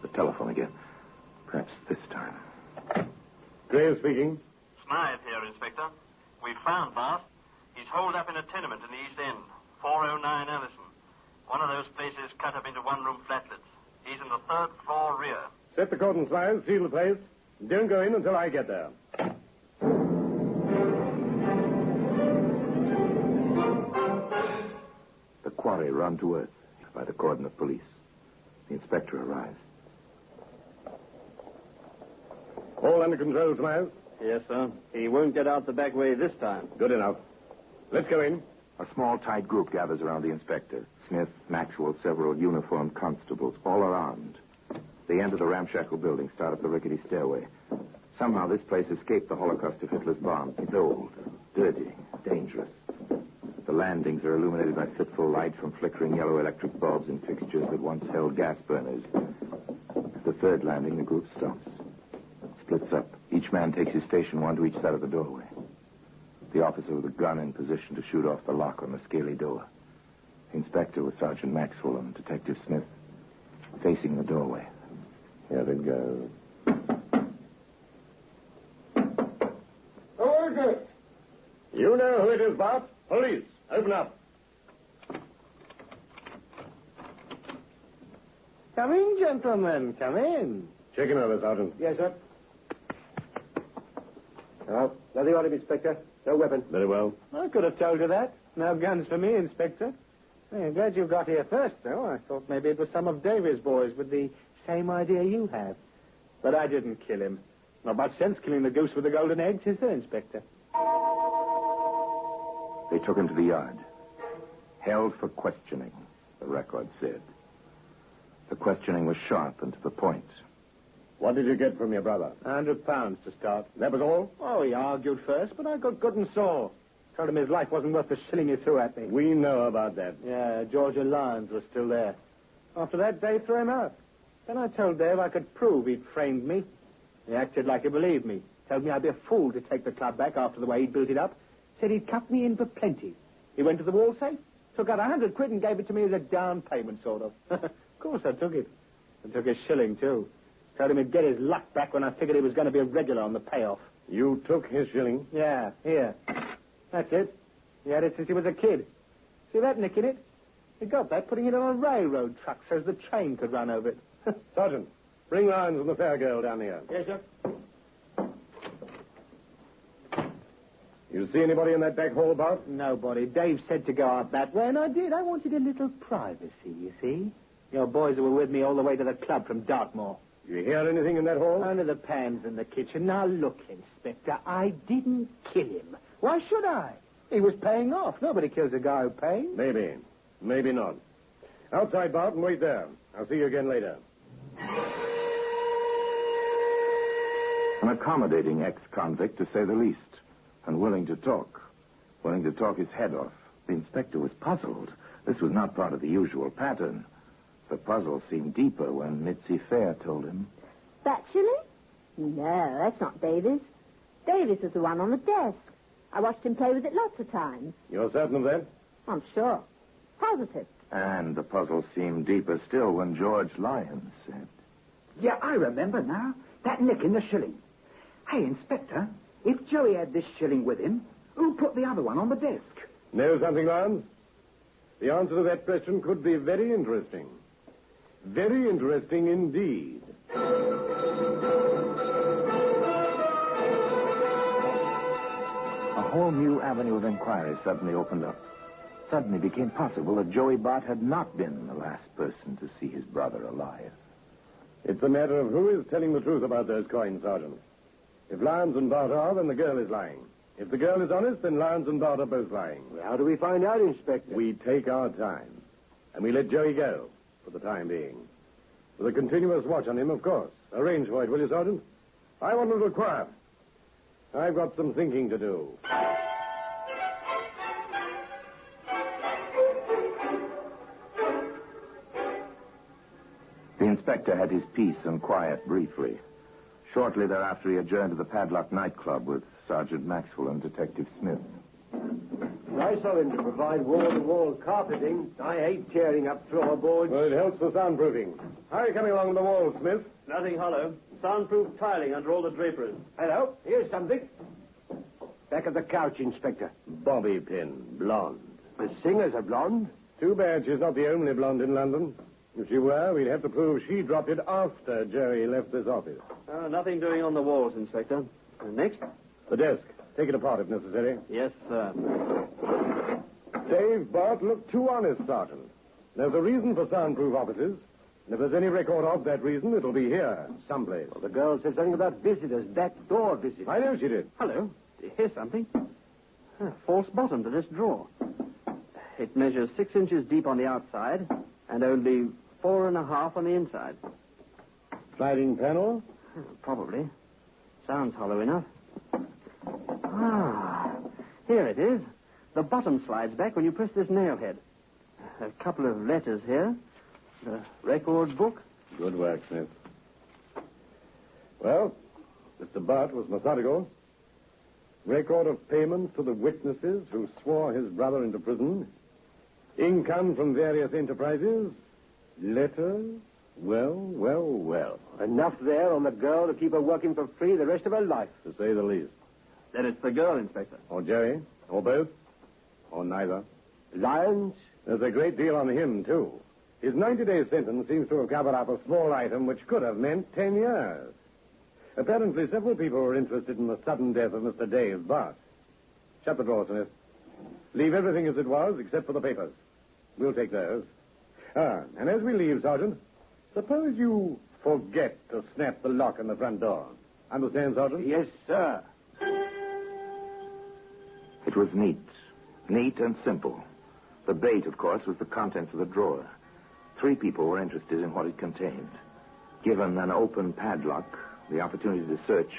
The telephone again. Perhaps this time. Graves speaking. Smythe here, Inspector. We've found Bart. He's holed up in a tenement in the East End, 409 Allison. One of those places cut up into one-room flatlets. He's in the third floor rear. Set the cordon, Smythe. Seal the place. Don't go in until I get there. The quarry run to earth by the cordon of police. The inspector arrives. All under control, Smythe? Yes, sir. He won't get out the back way this time. Good enough. Let's go in. A small, tight group gathers around the inspector. Smith, Maxwell, several uniformed constables, all armed. They enter the ramshackle building, start up the rickety stairway. Somehow this place escaped the holocaust of Hitler's bombs. It's old, dirty, dangerous. The landings are illuminated by fitful light from flickering yellow electric bulbs in fixtures that once held gas burners. At the third landing, the group stops. Splits up. Each man takes his station, one to each side of the doorway. The officer with a gun in position to shoot off the lock on the scaly door. The inspector with Sergeant Maxwell and Detective Smith facing the doorway. Here it goes. Who is it? You know who it is, Bart. Police. Open up. Come in, gentlemen. Come in. Check him over, Sergeant. Yes, sir. Oh, nothing on him, Inspector. No weapon. Very well. I could have told you that. No guns for me, Inspector. I'm glad you got here first, though. I thought maybe it was some of Davy's boys with the same idea you have. But I didn't kill him. Not much sense killing the goose with the golden eggs, is there, Inspector? They took him to the yard. Held for questioning, the record said. The questioning was sharp and to the point. What did you get from your brother? £100 to start. That was all? Oh, he argued first, but I got good and sore. Told him his life wasn't worth the shilling he threw at me. We know about that. Yeah, Georgia Lyons was still there. After that, Dave threw him out. Then I told Dave I could prove he'd framed me. He acted like he believed me. Told me I'd be a fool to take the club back after the way he'd built it up. Said he'd cut me in for plenty. He went to the wall safe, took out £100 and gave it to me as a down payment, sort of. Of course I took it. I took a shilling, too. Told him he'd get his luck back when I figured he was going to be a regular on the payoff. You took his shilling? Yeah, here. That's it. He had it since he was a kid. See that nick in it? He got that putting it on a railroad truck so as the train could run over it. Sergeant, bring Lyons and the fair girl down here. Yes, sir. You see anybody in that back hall, Bart? Nobody. Dave said to go out that way, and I did. I wanted a little privacy, you see. Your boys were with me all the way to the club from Dartmoor. You hear anything in that hall? Only the pans in the kitchen. Now, look, Inspector, I didn't kill him. Why should I? He was paying off. Nobody kills a guy who pays. Maybe. Maybe not. Outside, Bart, and wait there. I'll see you again later. An accommodating ex-convict, to say the least, and willing to talk his head off. The inspector was puzzled. This was not part of the usual pattern. The puzzle seemed deeper when Mitzi Fair told him. That shilling? No, that's not Davis. Davis was the one on the desk. I watched him play with it lots of times. You're certain of that? I'm sure. Positive. And the puzzle seemed deeper still when George Lyons said. Yeah, I remember now. That nick in the shilling. Hey, Inspector, if Joey had this shilling with him, who put the other one on the desk? Know something, Lyons? The answer to that question could be very interesting. Very interesting indeed. A whole new avenue of inquiry suddenly opened up. Suddenly became possible that Joey Bart had not been the last person to see his brother alive. It's a matter of who is telling the truth about those coins, Sergeant. If Lyons and Bart are, then the girl is lying. If the girl is honest, then Lyons and Bart are both lying. Well, how do we find out, Inspector? We take our time. And we let Joey go, for the time being. With a continuous watch on him, of course. Arrange for it, will you, Sergeant? I want him to quiet. I've got some thinking to do. The inspector had his peace and quiet briefly. Shortly thereafter, he adjourned to the Padlock nightclub with Sergeant Maxwell and Detective Smith. Nice of him to provide wall-to-wall carpeting. I hate tearing up floorboards. Well, it helps the soundproofing. How are you coming along the wall, Smith? Nothing hollow. Soundproof tiling under all the draperies. Hello, here's something. Back of the couch, Inspector. Bobby pin, blonde. The singer's a blonde. Too bad she's not the only blonde in London. If she were, we'd have to prove she dropped it after Jerry left this office. Nothing doing on the walls, Inspector. Next? The desk. Take it apart if necessary. Yes, sir. Dave, Bart, look too honest, Sergeant. There's a reason for soundproof offices. And if there's any record of that reason, it'll be here, someplace. Well, the girl said something about visitors, backdoor visitors. I know she did. Hello. Here's something. False bottom to this drawer. It measures 6 inches deep on the outside and only 4.5 on the inside. Sliding panel? Probably. Sounds hollow enough. Here it is. The bottom slides back when you press this nail head. A couple of letters here. The record book. Good work, Smith. Well, Mr. Bart was methodical. Record of payments to the witnesses who swore his brother into prison. Income from various enterprises. Letters. Well. Enough there on the girl to keep her working for free the rest of her life. To say the least. Then it's the girl, Inspector. Or Jerry. Or both. Or neither. Lyons? There's a great deal on him, too. His 90-day sentence seems to have covered up a small item which could have meant 10 years. Apparently, several people were interested in the sudden death of Mr. Dave Bart. Shut the door, Smith. Leave everything as it was, except for the papers. We'll take those. And as we leave, Sergeant, suppose you forget to snap the lock on the front door. Understand, Sergeant? Yes, sir. It was neat and simple. The bait, of course, was the contents of the drawer. 3 people were interested in what it contained. Given an open padlock, the opportunity to search,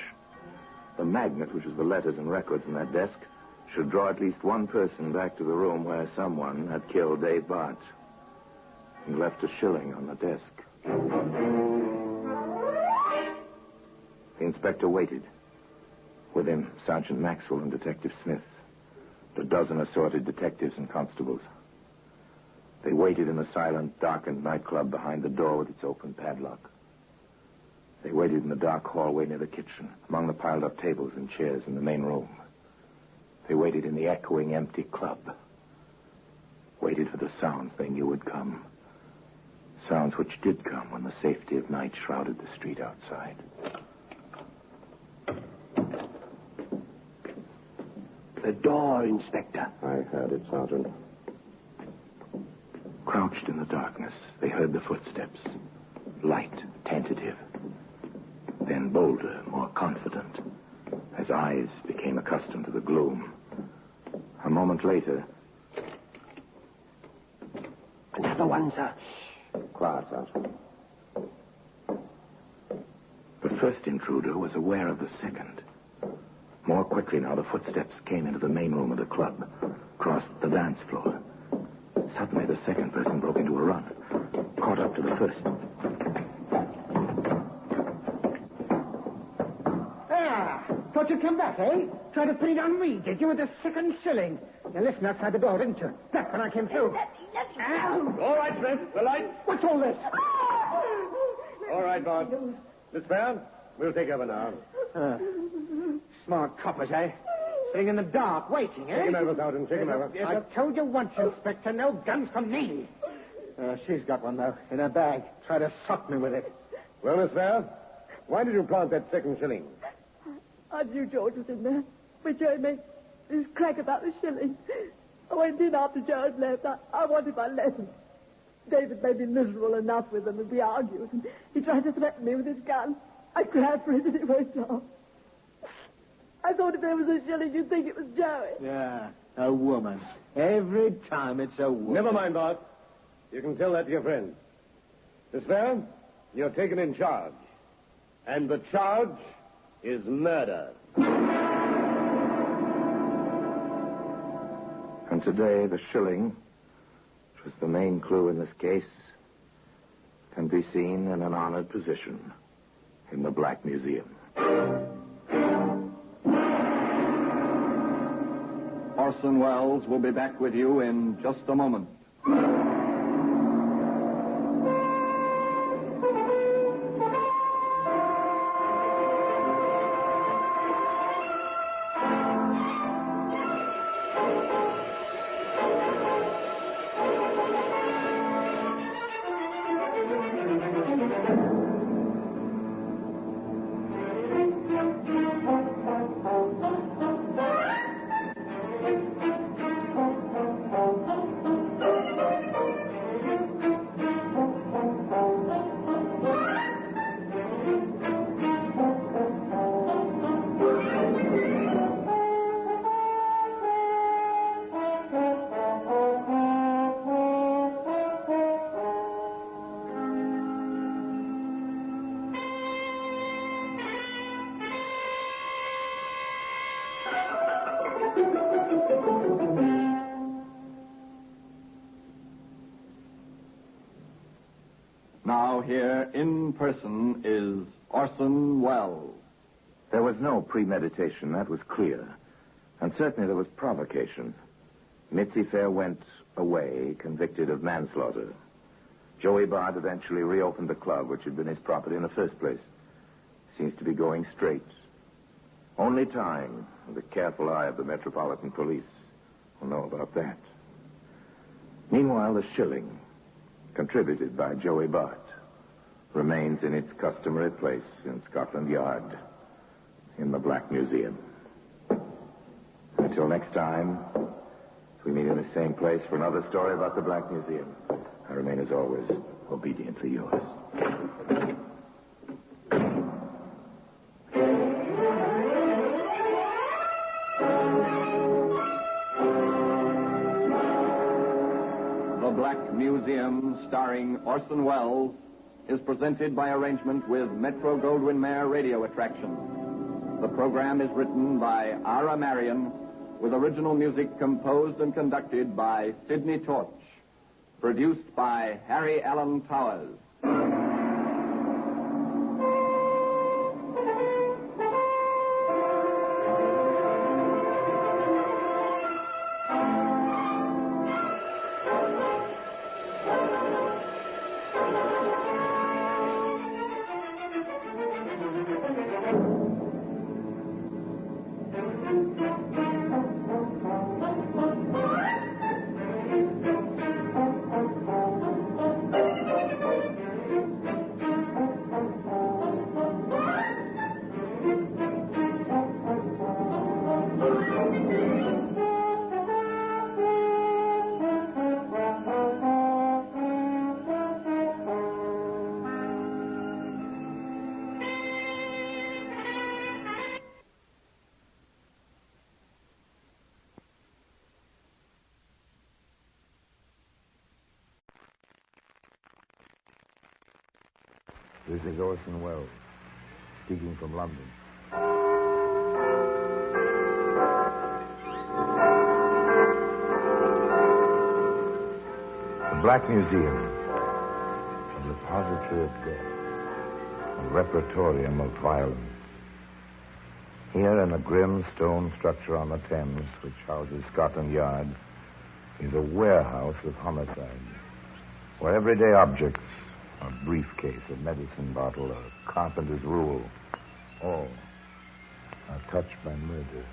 the magnet, which was the letters and records in that desk, should draw at least one person back to the room where someone had killed Dave Bart and left a shilling on the desk. The inspector waited. With him, Sergeant Maxwell and Detective Smith, a dozen assorted detectives and constables. They waited in the silent, darkened nightclub behind the door with its open padlock. They waited in the dark hallway near the kitchen, among the piled-up tables and chairs in the main room. They waited in the echoing, empty club. Waited for the sounds they knew would come. Sounds which did come when the safety of night shrouded the street outside. The door, Inspector. I heard it, Sergeant. Crouched in the darkness, they heard the footsteps. Light, tentative. Then bolder, more confident, as eyes became accustomed to the gloom. A moment later... Another one, sir. Quiet, Sergeant. The first intruder was aware of the second. More quickly now, the footsteps came into the main room of the club, crossed the dance floor. Suddenly, the second person broke into a run, caught up to the first. Thought you'd come back, eh? Tried to put it on me, did you, with the second shilling? You listened outside the door, didn't you? Back when I came through. All right, Smith. The light. What's all this? All right, Bart. Miss Brown, we'll take over now. Smart coppers, eh? Sitting in the dark, waiting, eh? Take him over, Sergeant. Take him over. I told you once, Inspector, no guns for me. She's got one, though, in her bag. Try to sock me with it. Well, Miss Brown, why did you plant that second shilling? I knew George was in there. When Joe made his crack about the shilling. I went in after Joe had left. I wanted my lesson. David made me miserable enough with him, and we argued. And he tried to threaten me with his gun. I grabbed for it, and it went off. I thought if there was a shilling, you'd think it was Joey. Yeah, a woman. Every time it's a woman. Never mind, Bart. You can tell that to your friends. Miss Brown, you're taken in charge. And the charge is murder. And today, the shilling, which was the main clue in this case, can be seen in an honored position in the Black Museum. Orson Welles will be back with you in just a moment. Now here, in person, is Orson Welles. There was no premeditation, that was clear. And certainly there was provocation. Mitzi Fair went away, convicted of manslaughter. Joey Bart eventually reopened the club, which had been his property in the first place. Seems to be going straight. Only time and the careful eye of the Metropolitan Police will know about that. Meanwhile, the shilling. contributed by Joey Bart, remains in its customary place in Scotland Yard, in the Black Museum. Until next time, we meet in the same place for another story about the Black Museum. I remain, as always, obediently yours. The Black Museum, starring Orson Welles, is presented by arrangement with Metro-Goldwyn-Mayer Radio Attraction. The program is written by Ara Marion, with original music composed and conducted by Sidney Torch. Produced by Harry Allen Towers. This is Orson Welles, speaking from London. The Black Museum, a repository of death, a repertorium of violence. Here in a grim stone structure on the Thames, which houses Scotland Yard, is a warehouse of homicide, where everyday objects, a briefcase, a medicine bottle, a carpenter's rule, all are touched by murder.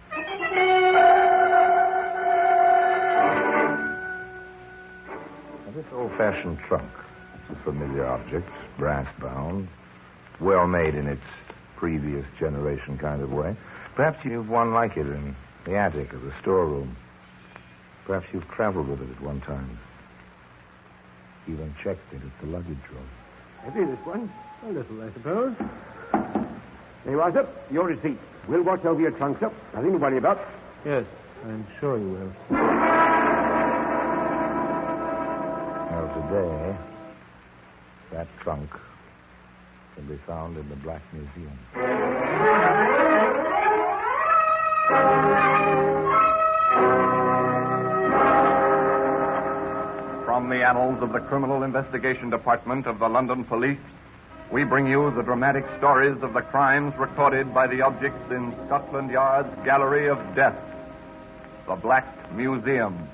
Now, this old-fashioned trunk, it's a familiar object, brass-bound, well-made in its previous generation kind of way. Perhaps you've one like it in the attic of the storeroom. Perhaps you've traveled with it at one time. Even checked it at the luggage room. Heavy, this one. A little, I suppose. There you are, sir. Your receipt. We'll watch over your trunk, sir. Nothing to worry about. Yes, I'm sure you will. Well, today, that trunk can be found in the Black Museum. From the annals of the Criminal Investigation Department of the London Police, we bring you the dramatic stories of the crimes recorded by the objects in Scotland Yard's Gallery of Death, the Black Museum.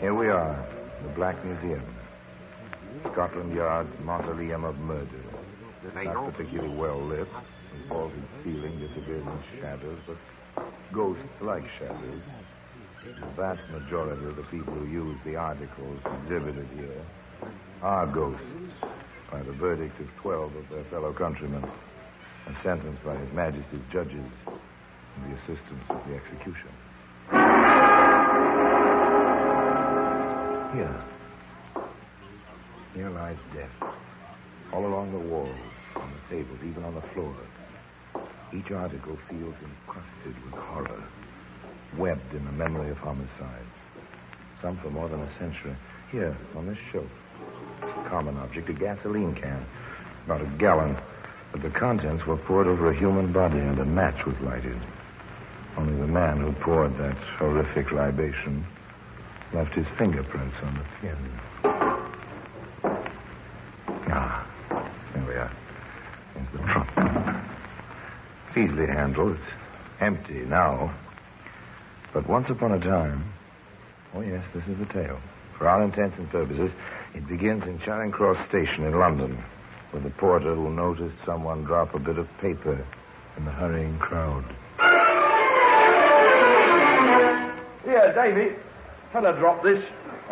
Here we are, the Black Museum. Scotland Yard's mausoleum of murder. Not particularly well lit. The vaulted ceiling disappears in shadows, but ghosts like shadows. The vast majority of the people who use the articles exhibited here are ghosts by the verdict of 12 of their fellow countrymen and sentenced by His Majesty's judges and the assistance of the execution. Here lies death. All along the walls, on the tables, even on the floor. Each article feels encrusted with horror, webbed in the memory of homicide. Some for more than a century. Here, on this shelf, a common object, a gasoline can, about a gallon. But the contents were poured over a human body and a match was lighted. Only the man who poured that horrific libation left his fingerprints on the tin. There we are. There's the trunk. It's easily handled. It's empty now. But once upon a time, oh yes, this is the tale. For all intents and purposes, it begins in Charing Cross Station in London, where the porter will notice someone drop a bit of paper in the hurrying crowd. Here, Davy. Fella dropped this.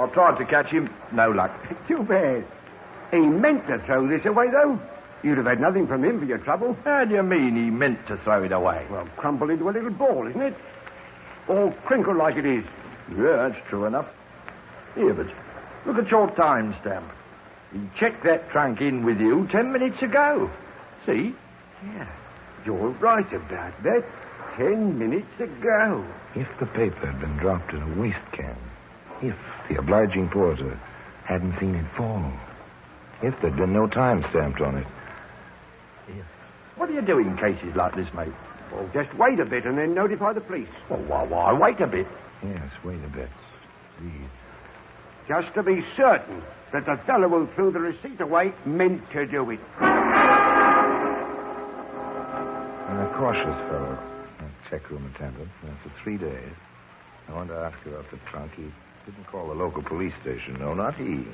I tried to catch him. No luck. Too bad. He meant to throw this away, though. You'd have had nothing from him for your trouble. How do you mean he meant to throw it away? Well, crumpled into a little ball, isn't it? All crinkled like it is. Yeah, that's true enough. Here, but look at your time stamp. He checked that trunk in with you 10 minutes ago. See? Yeah, you're right about that. 10 minutes ago. If the paper had been dropped in a waste can, if the obliging porter hadn't seen it fall, if there'd been no time stamped on it. What do you do in cases like this, mate? Well, just wait a bit and then notify the police. Well, why wait a bit? Yes, wait a bit. Indeed. Just to be certain that the fellow who threw the receipt away meant to do it. And a cautious fellow, a check room attendant, and for 3 days, I wanted to ask about the trunk. He didn't call the local police station. No, not he.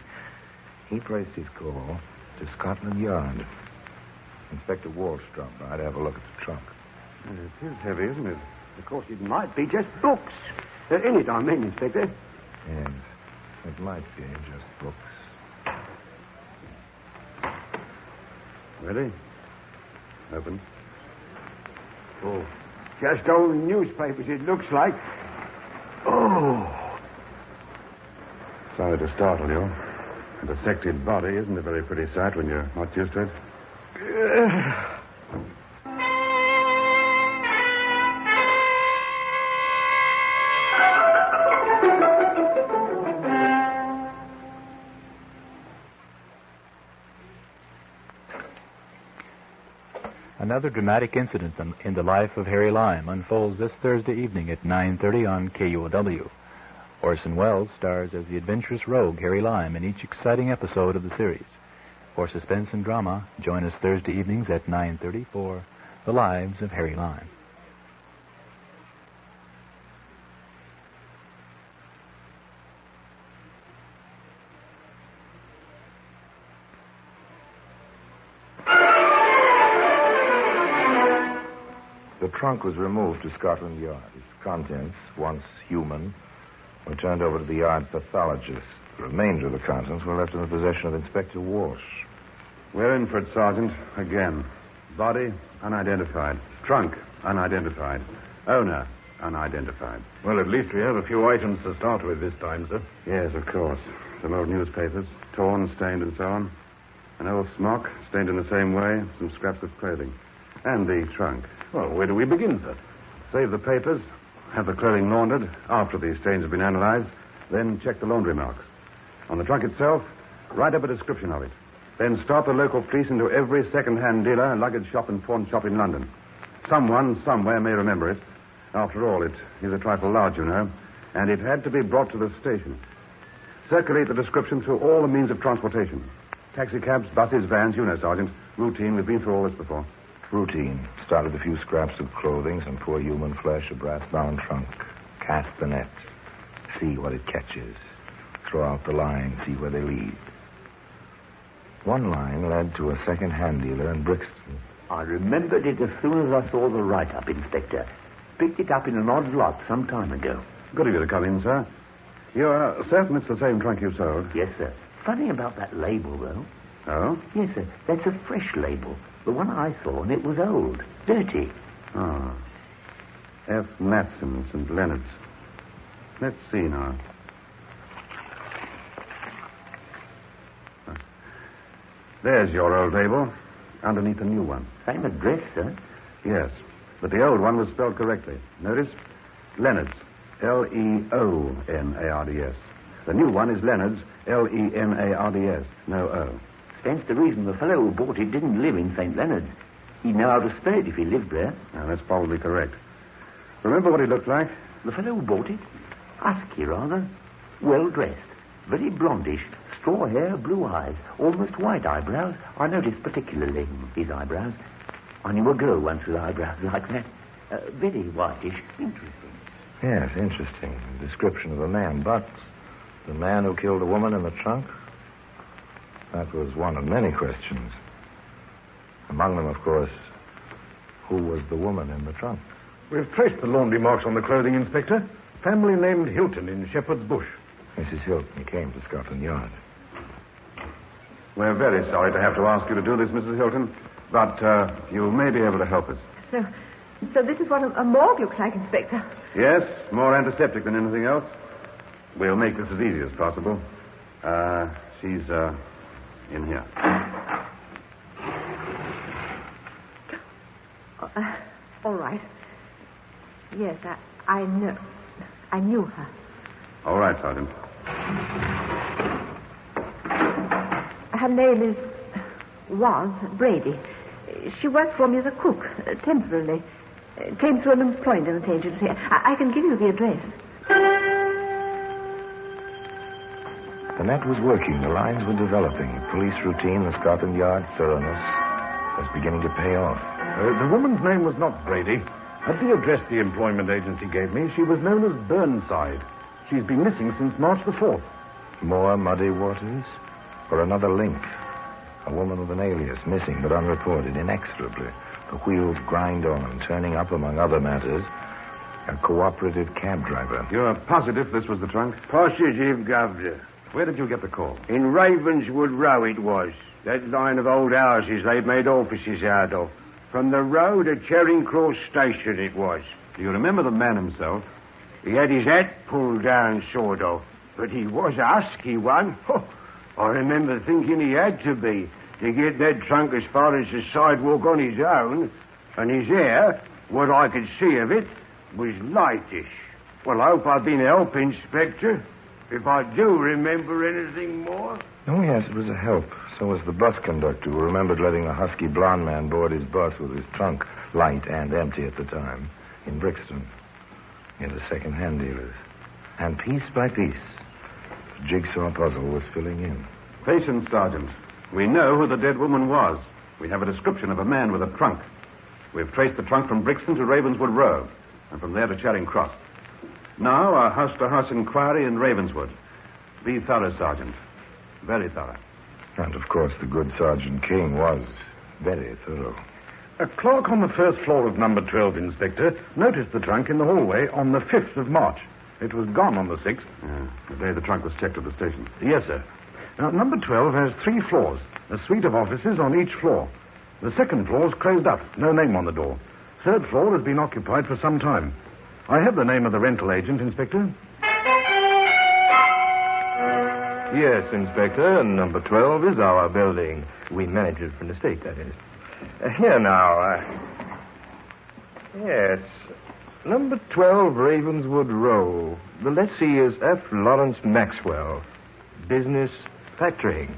He placed his call to Scotland Yard. Inspector Walsh dropped by to have a look at the trunk. It is heavy, isn't it? Of course, it might be just books. In it, I mean, Inspector. Yes, it might be just books. Ready? Open. Oh, just old newspapers, it looks like. Oh. Sorry to startle you. A dissected body isn't a very pretty sight when you're not used to it. Another dramatic incident in the life of Harry Lime unfolds this Thursday evening at 9:30 on KUOW. Orson Welles stars as the adventurous rogue Harry Lime in each exciting episode of the series. For suspense and drama, join us Thursday evenings at 9:30 for The Lives of Harry Lime. The trunk was removed to Scotland Yard. Its contents, once human, were turned over to the yard pathologist. The remainder of the contents were left in the possession of Inspector Walsh. We're in for it, Sergeant. Again. Body, unidentified. Trunk, unidentified. Owner, unidentified. Well, at least we have a few items to start with this time, sir. Yes, of course. Some old newspapers, torn, stained, and so on. An old smock, stained in the same way. Some scraps of clothing. And the trunk. Well, where do we begin, sir? Save the papers, have the clothing laundered after these stains have been analyzed, then check the laundry marks. On the trunk itself, write up a description of it. Then start the local police into every second-hand dealer, luggage shop, and pawn shop in London. Someone, somewhere, may remember it. After all, it is a trifle large, you know, and it had to be brought to the station. Circulate the description through all the means of transportation. Taxicabs, buses, vans, you know, Sergeant. Routine, we've been through all this before. Routine. Start with a few scraps of clothing, some poor human flesh, a brass-bound trunk. Cast the nets. See what it catches. Throw out the line, see where they lead. One line led to a second-hand dealer in Brixton. I remembered it as soon as I saw the write-up, Inspector. Picked it up in an odd lot some time ago. Good of you to come in, sir. You're certain it's the same trunk you sold? Yes, sir. Funny about that label, though. Oh? Yes, sir. That's a fresh label. The one I saw, and it was old. Dirty. Oh. F. Matson, St. Leonard's. Let's see now. There's your old label, underneath the new one. Same address, sir? Yes, but the old one was spelled correctly. Notice? Leonard's. Leonards. The new one is Leonard's. Lenards. No O. Stands to reason the fellow who bought it didn't live in St. Leonard's. He'd know how to spell it if he lived there. Now, that's probably correct. Remember what he looked like? The fellow who bought it? Husky, rather. Well-dressed. Very blondish. Straw hair, blue eyes. Almost white eyebrows. I noticed particularly his eyebrows. I knew a girl once with eyebrows like that. Very whitish. Interesting. Yes, interesting. Description of the man, but The man who killed the woman in the trunk? That was one of many questions. Among them, of course, who was the woman in the trunk? We've traced the laundry marks on the clothing, Inspector. Family named Hilton in Shepherd's Bush. Mrs. Hilton came to Scotland Yard. We're very sorry to have to ask you to do this, Mrs. Hilton, but you may be able to help us. So this is what a morgue looks like, Inspector. Yes, more antiseptic than anything else. We'll make this as easy as possible. She's in here. All right. Yes, I know. I knew her. All right, Sergeant. Her name was Brady. She worked for me as a cook, temporarily. Came through an employment agency. I can give you the address. The net was working. The lines were developing. Police routine, the Scotland Yard thoroughness was beginning to pay off. The woman's name was not Brady. At the address the employment agency gave me, she was known as Burnside. She's been missing since March the 4th. More muddy waters? Or another link? A woman with an alias, missing but unreported, inexorably. The wheels grind on, turning up, among other matters, a cooperative cab driver. You're positive this was the trunk? Positive, Governor. Where did you get the call? In Ravenswood Row it was. That line of old houses they've made offices out of. From the road at Charing Cross Station it was. Do you remember the man himself? He had his hat pulled down, sort of. But he was a husky one. I remember thinking he had to be to get that trunk as far as the sidewalk on his own. And his hair, what I could see of it, was lightish. Well, I hope I've been a help, Inspector. If I do remember anything more. Oh, yes, it was a help. So was the bus conductor who remembered letting the husky blonde man board his bus with his trunk light and empty at the time in Brixton, near the second-hand dealers. And piece by piece, the jigsaw puzzle was filling in. Patience, Sergeant. We know who the dead woman was. We have a description of a man with a trunk. We've traced the trunk from Brixton to Ravenswood Road, and from there to Charing Cross. Now, a house-to-house inquiry in Ravenswood. Be thorough, Sergeant. Very thorough. And, of course, the good Sergeant King was very thorough. A clerk on the first floor of number 12, Inspector, noticed the trunk in the hallway on the 5th of March. It was gone on the 6th. The day the trunk was checked at the station. Yes, sir. Now, number 12 has 3 floors, a suite of offices on each floor. The second floor's closed up, no name on the door. Third floor has been occupied for some time. I have the name of the rental agent, Inspector. Yes, Inspector. Number 12 is our building. We manage it from the state, that is. Here now. Yes. Number 12, Ravenswood Row. The lessee is F. Lawrence Maxwell. Business, factoring.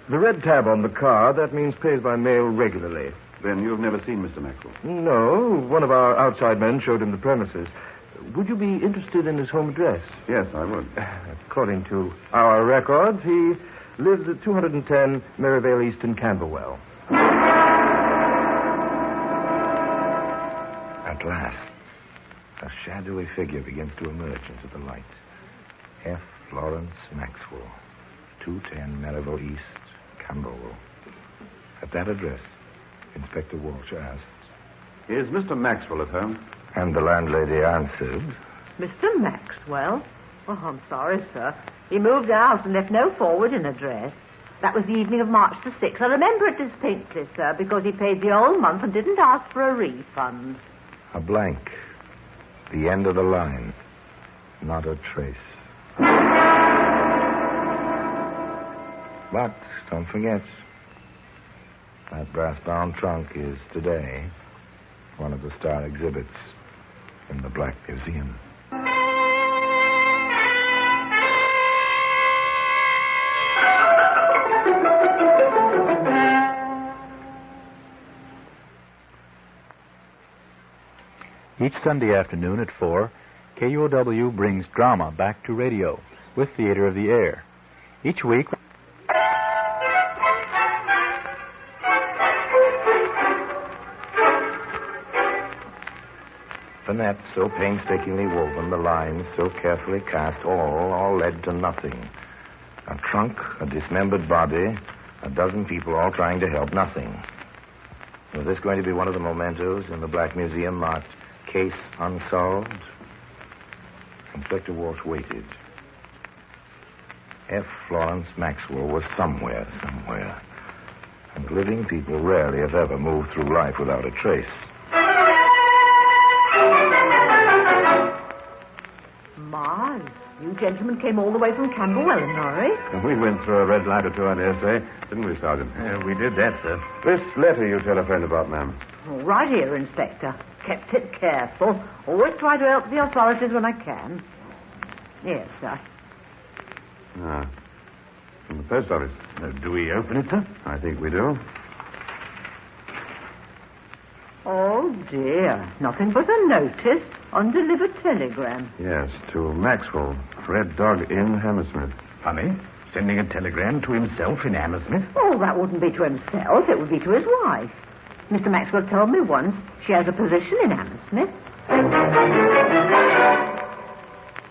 The red tab on the car, that means pays by mail regularly. Then you've never seen Mr. Maxwell? No. One of our outside men showed him the premises. Would you be interested in his home address? Yes, I would. According to our records, he lives at 210 Merivale East in Camberwell. At last, a shadowy figure begins to emerge into the light. F. Lawrence Maxwell, 210 Merivale East, Camberwell. At that address, Inspector Walsh asked, "Is Mr. Maxwell at home?" And the landlady answered, Mr. Maxwell? Oh, I'm sorry, sir. He moved out and left no forwarding address. That was the evening of March the 6th. I remember it distinctly, sir, because he paid the whole month and didn't ask for a refund. A blank. The end of the line. Not a trace. But don't forget, that brass-bound trunk is today one of the star exhibits in the Black Museum. Each Sunday afternoon at 4, KUOW brings drama back to radio with Theater of the Air. Each week... The net so painstakingly woven, the lines so carefully cast, all led to nothing. A trunk, a dismembered body, a dozen people all trying to help, nothing. Was this going to be one of the mementos in the Black Museum marked Case Unsolved? Inspector Walsh waited. F. Florence Maxwell was somewhere. And living people rarely, if ever, move through life without a trace. My, you gentlemen came all the way from Camberwell, Norrie. We went through a red light or two, I dare say. Didn't we, Sergeant? We did that, sir. This letter you telephoned about, ma'am. Oh, right here, Inspector. Kept it careful. Always try to help the authorities when I can. Yes, sir. Ah. From the post office. Do we open it, sir? I think we do. Oh, dear. Nothing but a notice. Undelivered telegram. Yes, to Maxwell, Red Dog Inn, Hammersmith. Funny. Sending a telegram to himself in Hammersmith? Oh, that wouldn't be to himself. It would be to his wife. Mr. Maxwell told me once she has a position in Hammersmith.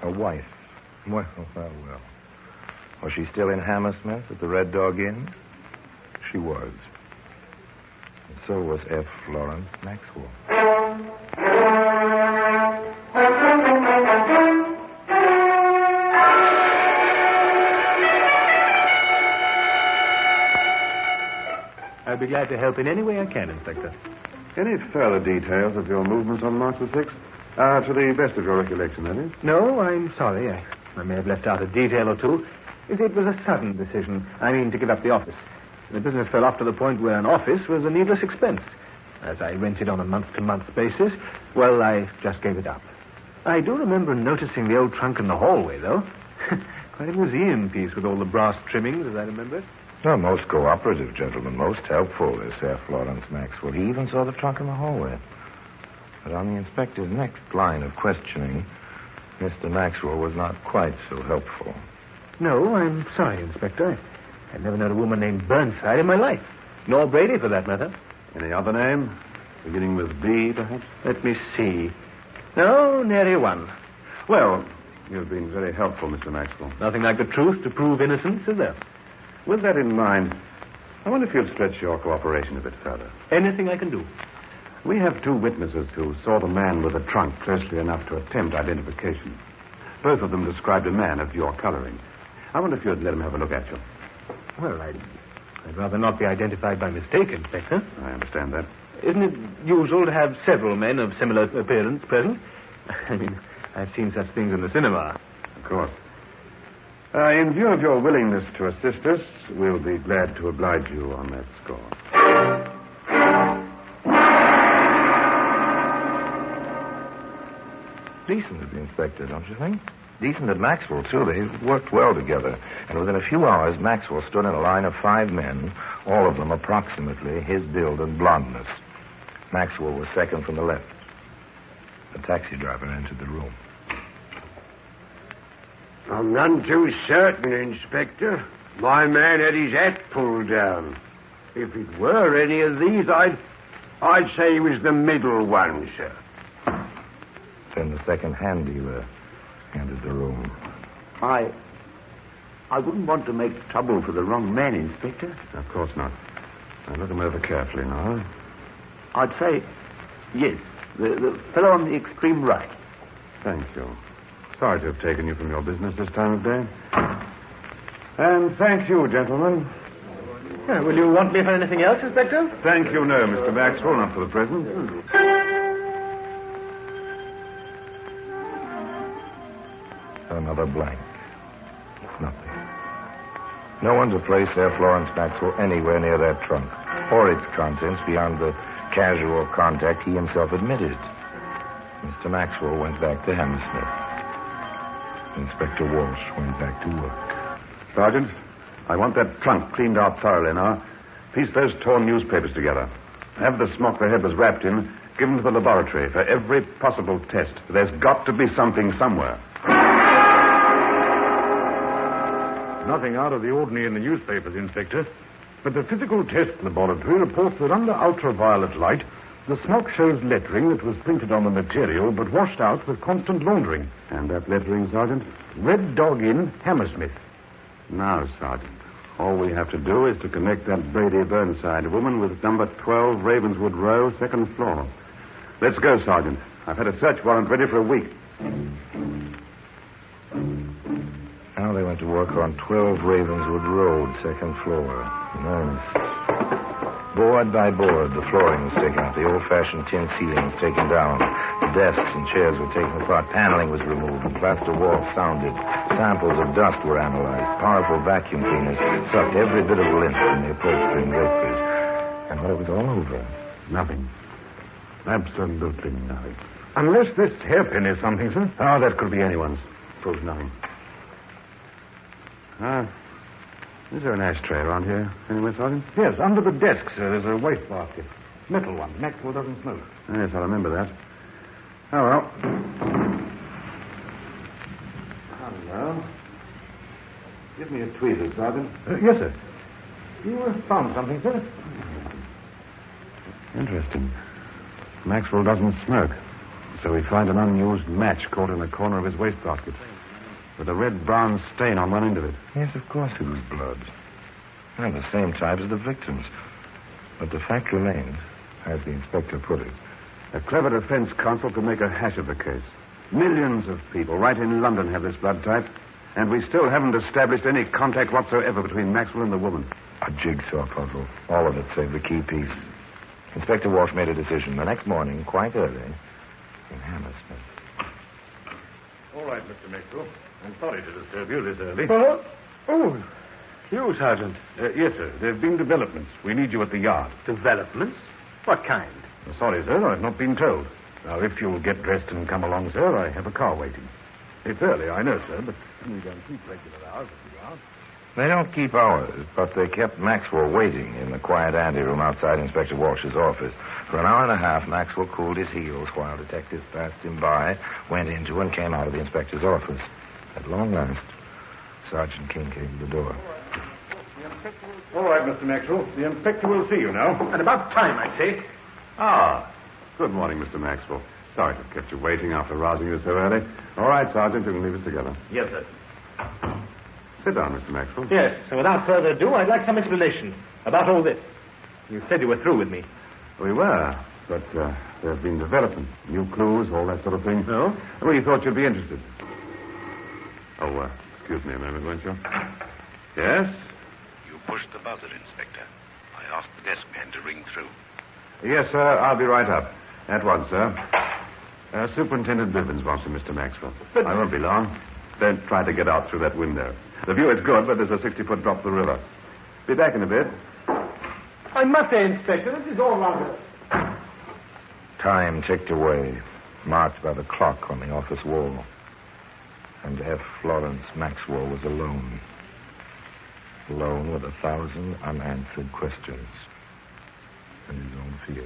A wife. Well. Was she still in Hammersmith at the Red Dog Inn? She was. And so was F. Florence Maxwell. I'll be glad to help in any way I can, Inspector. Any further details of your movements on March the 6th? To the best of your recollection, that is? No, I'm sorry. I may have left out a detail or two. It was a sudden decision. I mean, to give up the office. The business fell off to the point where an office was a needless expense. As I rented on a month-to-month basis, well, I just gave it up. I do remember noticing the old trunk in the hallway, though. Quite a museum piece with all the brass trimmings, as I remember it. Well, most cooperative gentlemen, most helpful, is F. Florence Maxwell. He even saw the trunk in the hallway. But on the inspector's next line of questioning, Mr. Maxwell was not quite so helpful. No, I'm sorry, Inspector. I've never known a woman named Burnside in my life. Nor Brady, for that matter. Any other name? Beginning with B, perhaps? Let me see. No, nary one. Well, you've been very helpful, Mr. Maxwell. Nothing like the truth to prove innocence, is there? With that in mind, I wonder if you'd stretch your cooperation a bit further. Anything I can do. We have two witnesses who saw the man with the trunk closely enough to attempt identification. Both of them described a man of your coloring. I wonder if you'd let him have a look at you. Well, I'd rather not be identified by mistake, Inspector. I understand that. Isn't it usual to have several men of similar appearance present? I mean, I've seen such things in the cinema. Of course. In view of your willingness to assist us, we'll be glad to oblige you on that score. Decent of the inspector, don't you think? Decent at Maxwell, too. They worked well together. And within a few hours, Maxwell stood in a line of 5 men, all of them approximately his build and blondness. Maxwell was second from the left. The taxi driver entered the room. I'm none too certain, Inspector. My man had his hat pulled down. If it were any of these, I'd say he was the middle one, sir. Then the second-hand dealer entered the room. I wouldn't want to make trouble for the wrong man, Inspector. Of course not. Now, look him over carefully now. I'd say, yes, the fellow on the extreme right. Thank you. Sorry to have taken you from your business this time of day. And thank you, gentlemen. Will you want me for anything else, Inspector? Thank you, no, Mr. Maxwell, not for the present. Another blank. Nothing. No one to place F. Florence Maxwell anywhere near that trunk, or its contents beyond the casual contact he himself admitted. Mr. Maxwell went back to Hammersmith. Inspector Walsh went back to work. Sergeant, I want that trunk cleaned out thoroughly now. Piece those torn newspapers together. Have the smock the head was wrapped in given to the laboratory for every possible test. There's got to be something somewhere. Nothing out of the ordinary in the newspapers, Inspector. But the physical test laboratory reports that under ultraviolet light, The smoke shows lettering that was printed on the material but washed out with constant laundering. And that lettering, Sergeant? Red Dog Inn, Hammersmith. Now, Sergeant, all we have to do is to connect that Brady Burnside woman with number 12 Ravenswood Row, second floor. Let's go, Sergeant. I've had a search warrant ready for a week. Now they went to work on 12 Ravenswood Road, second floor. Nice. Board by board, the flooring was taken up. The old-fashioned tin ceiling was taken down. The desks and chairs were taken apart. Paneling was removed. The plaster walls sounded. Samples of dust were analyzed. Powerful vacuum cleaners sucked every bit of lint from the upholstery and draperies. And when it was all over, nothing. Absolutely nothing. Unless this hairpin is something, sir. Oh, that could be anyone's. Prove nothing. Is there an ashtray around here anywhere, Sergeant? Yes, under the desk, sir, there's a wastebasket. Metal one. Maxwell doesn't smoke. Yes, I remember that. Oh, well. Hello. Give me a tweezer, Sergeant. Yes, sir. You found something, sir? Interesting. Maxwell doesn't smoke. So we find an unused match caught in the corner of his wastebasket, with a red-brown stain on one end of it. Yes, of course it was blood. And the same type as the victims. But the fact remains, as the inspector put it. A clever defense counsel could make a hash of the case. Millions of people right in London have this blood type, and we still haven't established any contact whatsoever between Maxwell and the woman. A jigsaw puzzle. All of it save the key piece. Inspector Walsh made a decision the next morning, quite early, in Hammersmith. All right, Mr. Maxwell. I'm sorry to disturb you this early. You, Sergeant. Yes, sir. There have been developments. We need you at the yard. Developments? What kind? Sorry, sir. I've not been told. Now, if you'll get dressed and come along, sir, I have a car waiting. It's early, I know, sir, but we don't keep regular hours at the yard. They don't keep hours, but they kept Maxwell waiting in the quiet anteroom outside Inspector Walsh's office. For an hour and a half, Maxwell cooled his heels while detectives passed him by, went into and came out of the inspector's office. At long last, Sergeant King came to the door. All right, Mr. Maxwell. The inspector will see you now. And about time, I say. Ah, good morning, Mr. Maxwell. Sorry to have kept you waiting after rousing you so early. All right, Sergeant, you can leave us together. Yes, sir. Sit down, Mr. Maxwell. Yes, and without further ado, I'd like some explanation about all this. You said you were through with me. We were, but there have been developments, new clues, all that sort of thing. No? We thought you'd be interested. Oh, excuse me a moment, won't you? Yes? You pushed the buzzer, Inspector. I asked the desk man to ring through. Yes, sir. I'll be right up. At once, sir. Superintendent Bivens wants you, Mr. Maxwell. But I won't be long. Don't try to get out through that window. The view is good, but there's a 60-foot drop to the river. Be back in a bit. I must say, Inspector, this is all wrong. Time ticked away, marked by the clock on the office wall. And F. Florence Maxwell was alone. Alone with 1,000 unanswered questions. And his own fears.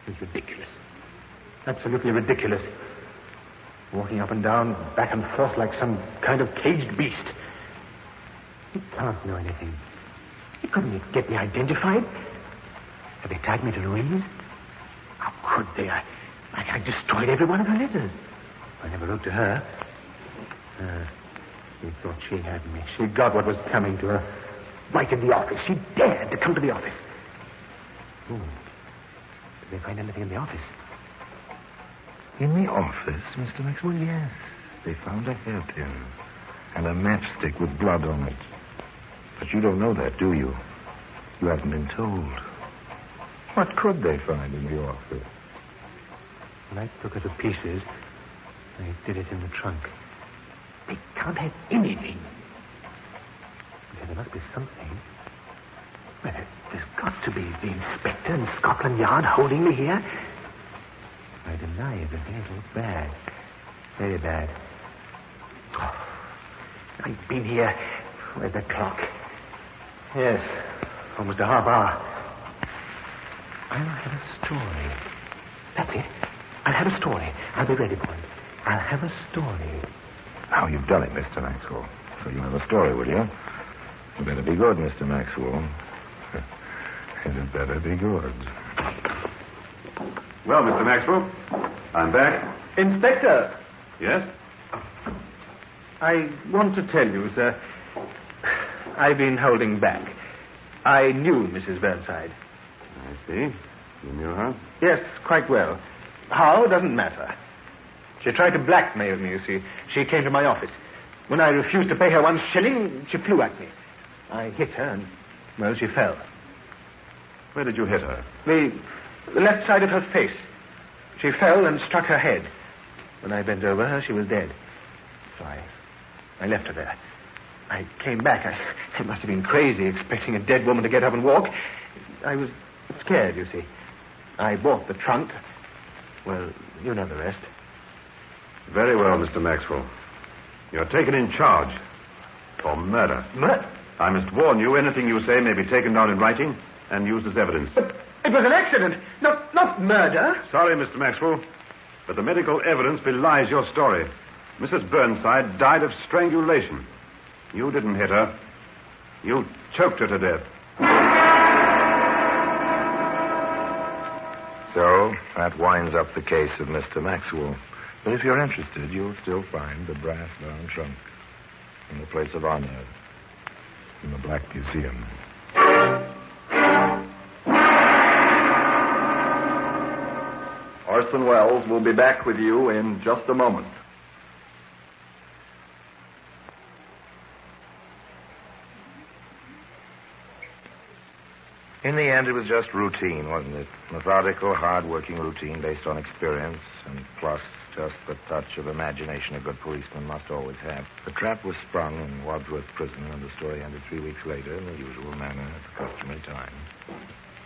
It's ridiculous. Absolutely ridiculous. Walking up and down, back and forth like some kind of caged beast. He can't know anything. He couldn't get me identified. Have they tied me to Louise? How could they? I destroyed every one of her letters. I never wrote to her. She thought she had me. She got what was coming to her. Right in the office. She dared to come to the office. Did they find anything in the office? In the office, Mr. Maxwell? Yes. They found a hairpin and a matchstick with blood on it. But you don't know that, do you? You haven't been told. What could they find in the office? When I took her to pieces, I did it in the trunk. They can't have anything. Okay, there must be something. Well, there's got to be the inspector in Scotland Yard holding me here. If I deny everything, it'll look bad. Very bad. Oh, I've been here. Where's the clock? Yes, almost a half hour. I'll have a story. That's it. I'll have a story. I'll be ready for it. I'll have a story. Now you've done it, Mr. Maxwell. So you'll have a story, will you? It better be good, Mr. Maxwell. It had better be good. Well, Mr. Maxwell, I'm back. Inspector! Yes? I want to tell you, sir, I've been holding back. I knew Mrs. Burnside. I see. You knew her? Yes, quite well. How doesn't matter. She tried to blackmail me, you see. She came to my office. When I refused to pay her 1 shilling, she flew at me. I hit her and, well, she fell. Where did you hit her? The left side of her face. She fell and struck her head. When I bent over her, she was dead. So I left her there. I came back. I must have been crazy expecting a dead woman to get up and walk. I was scared, you see. I bought the trunk. Well, you know the rest. Very well, Mr. Maxwell. You're taken in charge for murder. I must warn you, anything you say may be taken down in writing and used as evidence. But it was an accident, not murder. Sorry, Mr. Maxwell, but the medical evidence belies your story. Mrs. Burnside died of strangulation. You didn't hit her. You choked her to death. So, that winds up the case of Mr. Maxwell. But if you're interested, you'll still find the brass-bound trunk in the place of honor in the Black Museum. Orson Welles will be back with you in just a moment. In the end, it was just routine, wasn't it? Methodical, hard-working routine based on experience, and plus just the touch of imagination a good policeman must always have. The trap was sprung in Wadsworth Prison, and the story ended 3 weeks later in the usual manner at the customary time.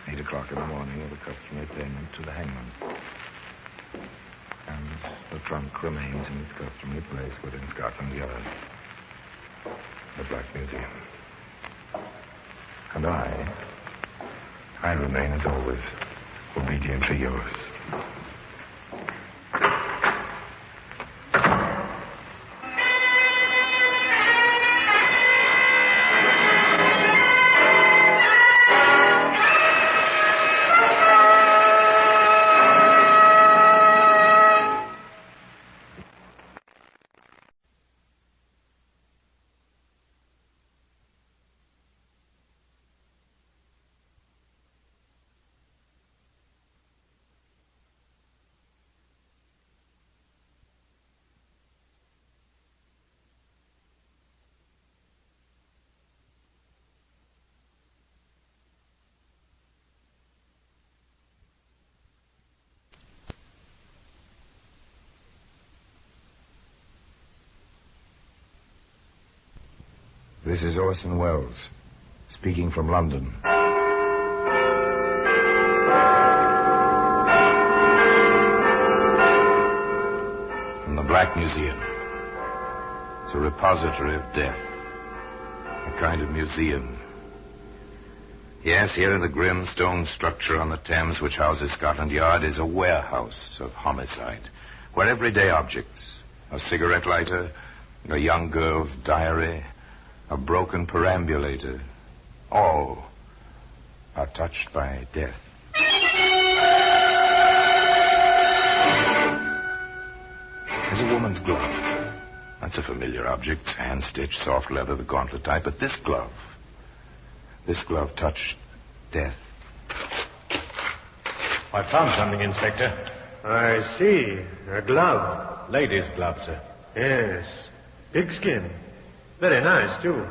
8 o'clock in the morning with the customary payment to the hangman. And the trunk remains in its customary place within Scotland Yard, the Black Museum. And I remain, as always, obediently yours. This is Orson Welles, speaking from London. In the Black Museum. It's a repository of death. A kind of museum. Yes, here in the grim stone structure on the Thames which houses Scotland Yard is a warehouse of homicide, where everyday objects, a cigarette lighter, a young girl's diary, a broken perambulator, all are touched by death. There's a woman's glove. That's a familiar object, hand-stitched, soft leather, the gauntlet type. But this glove touched death. I found something, Inspector. I see. A glove. Lady's glove, sir. Yes. Pigskin. Very nice, too.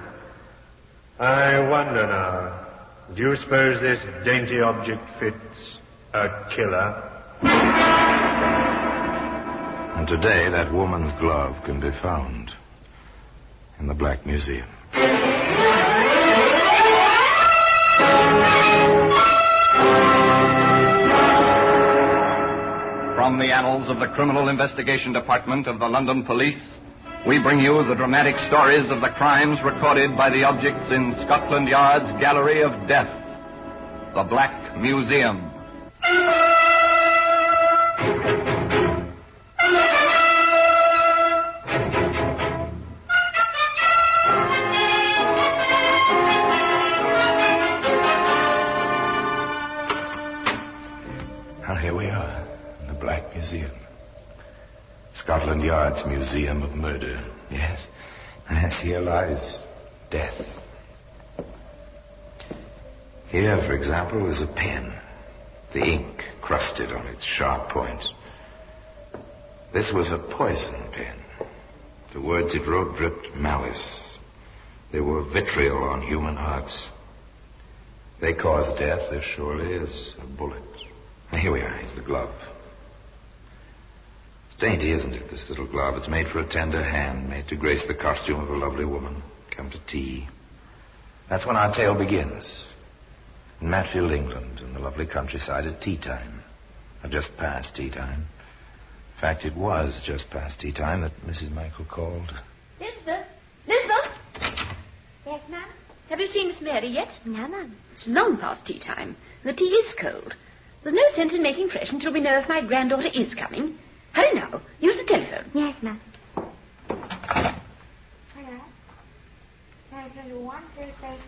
I wonder now, do you suppose this dainty object fits a killer? And today, that woman's glove can be found in the Black Museum. From the annals of the Criminal Investigation Department of the London Police, we bring you the dramatic stories of the crimes recorded by the objects in Scotland Yard's Gallery of Death, the Black Museum. here we are, in the Black Museum. Scotland Yard's Museum of Murder. Yes. Yes, here lies death. Here, for example, is a pen. The ink crusted on its sharp point. This was a poison pen. The words it wrote dripped malice. They were vitriol on human hearts. They cause death. There surely is a bullet. Here we are. Here's the glove. It's dainty, isn't it, this little glove? It's made for a tender hand, made to grace the costume of a lovely woman. Come to tea. That's when our tale begins. In Matfield, England, in the lovely countryside at tea time. Or just past tea time. In fact, it was just past tea time that Mrs. Michael called. Elizabeth! Elizabeth! Yes, ma'am? Have you seen Miss Mary yet? No, ma'am. It's long past tea time. The tea is cold. There's no sense in making fresh until we know if my granddaughter is coming. Hurry now. Use the telephone. Yes, ma'am.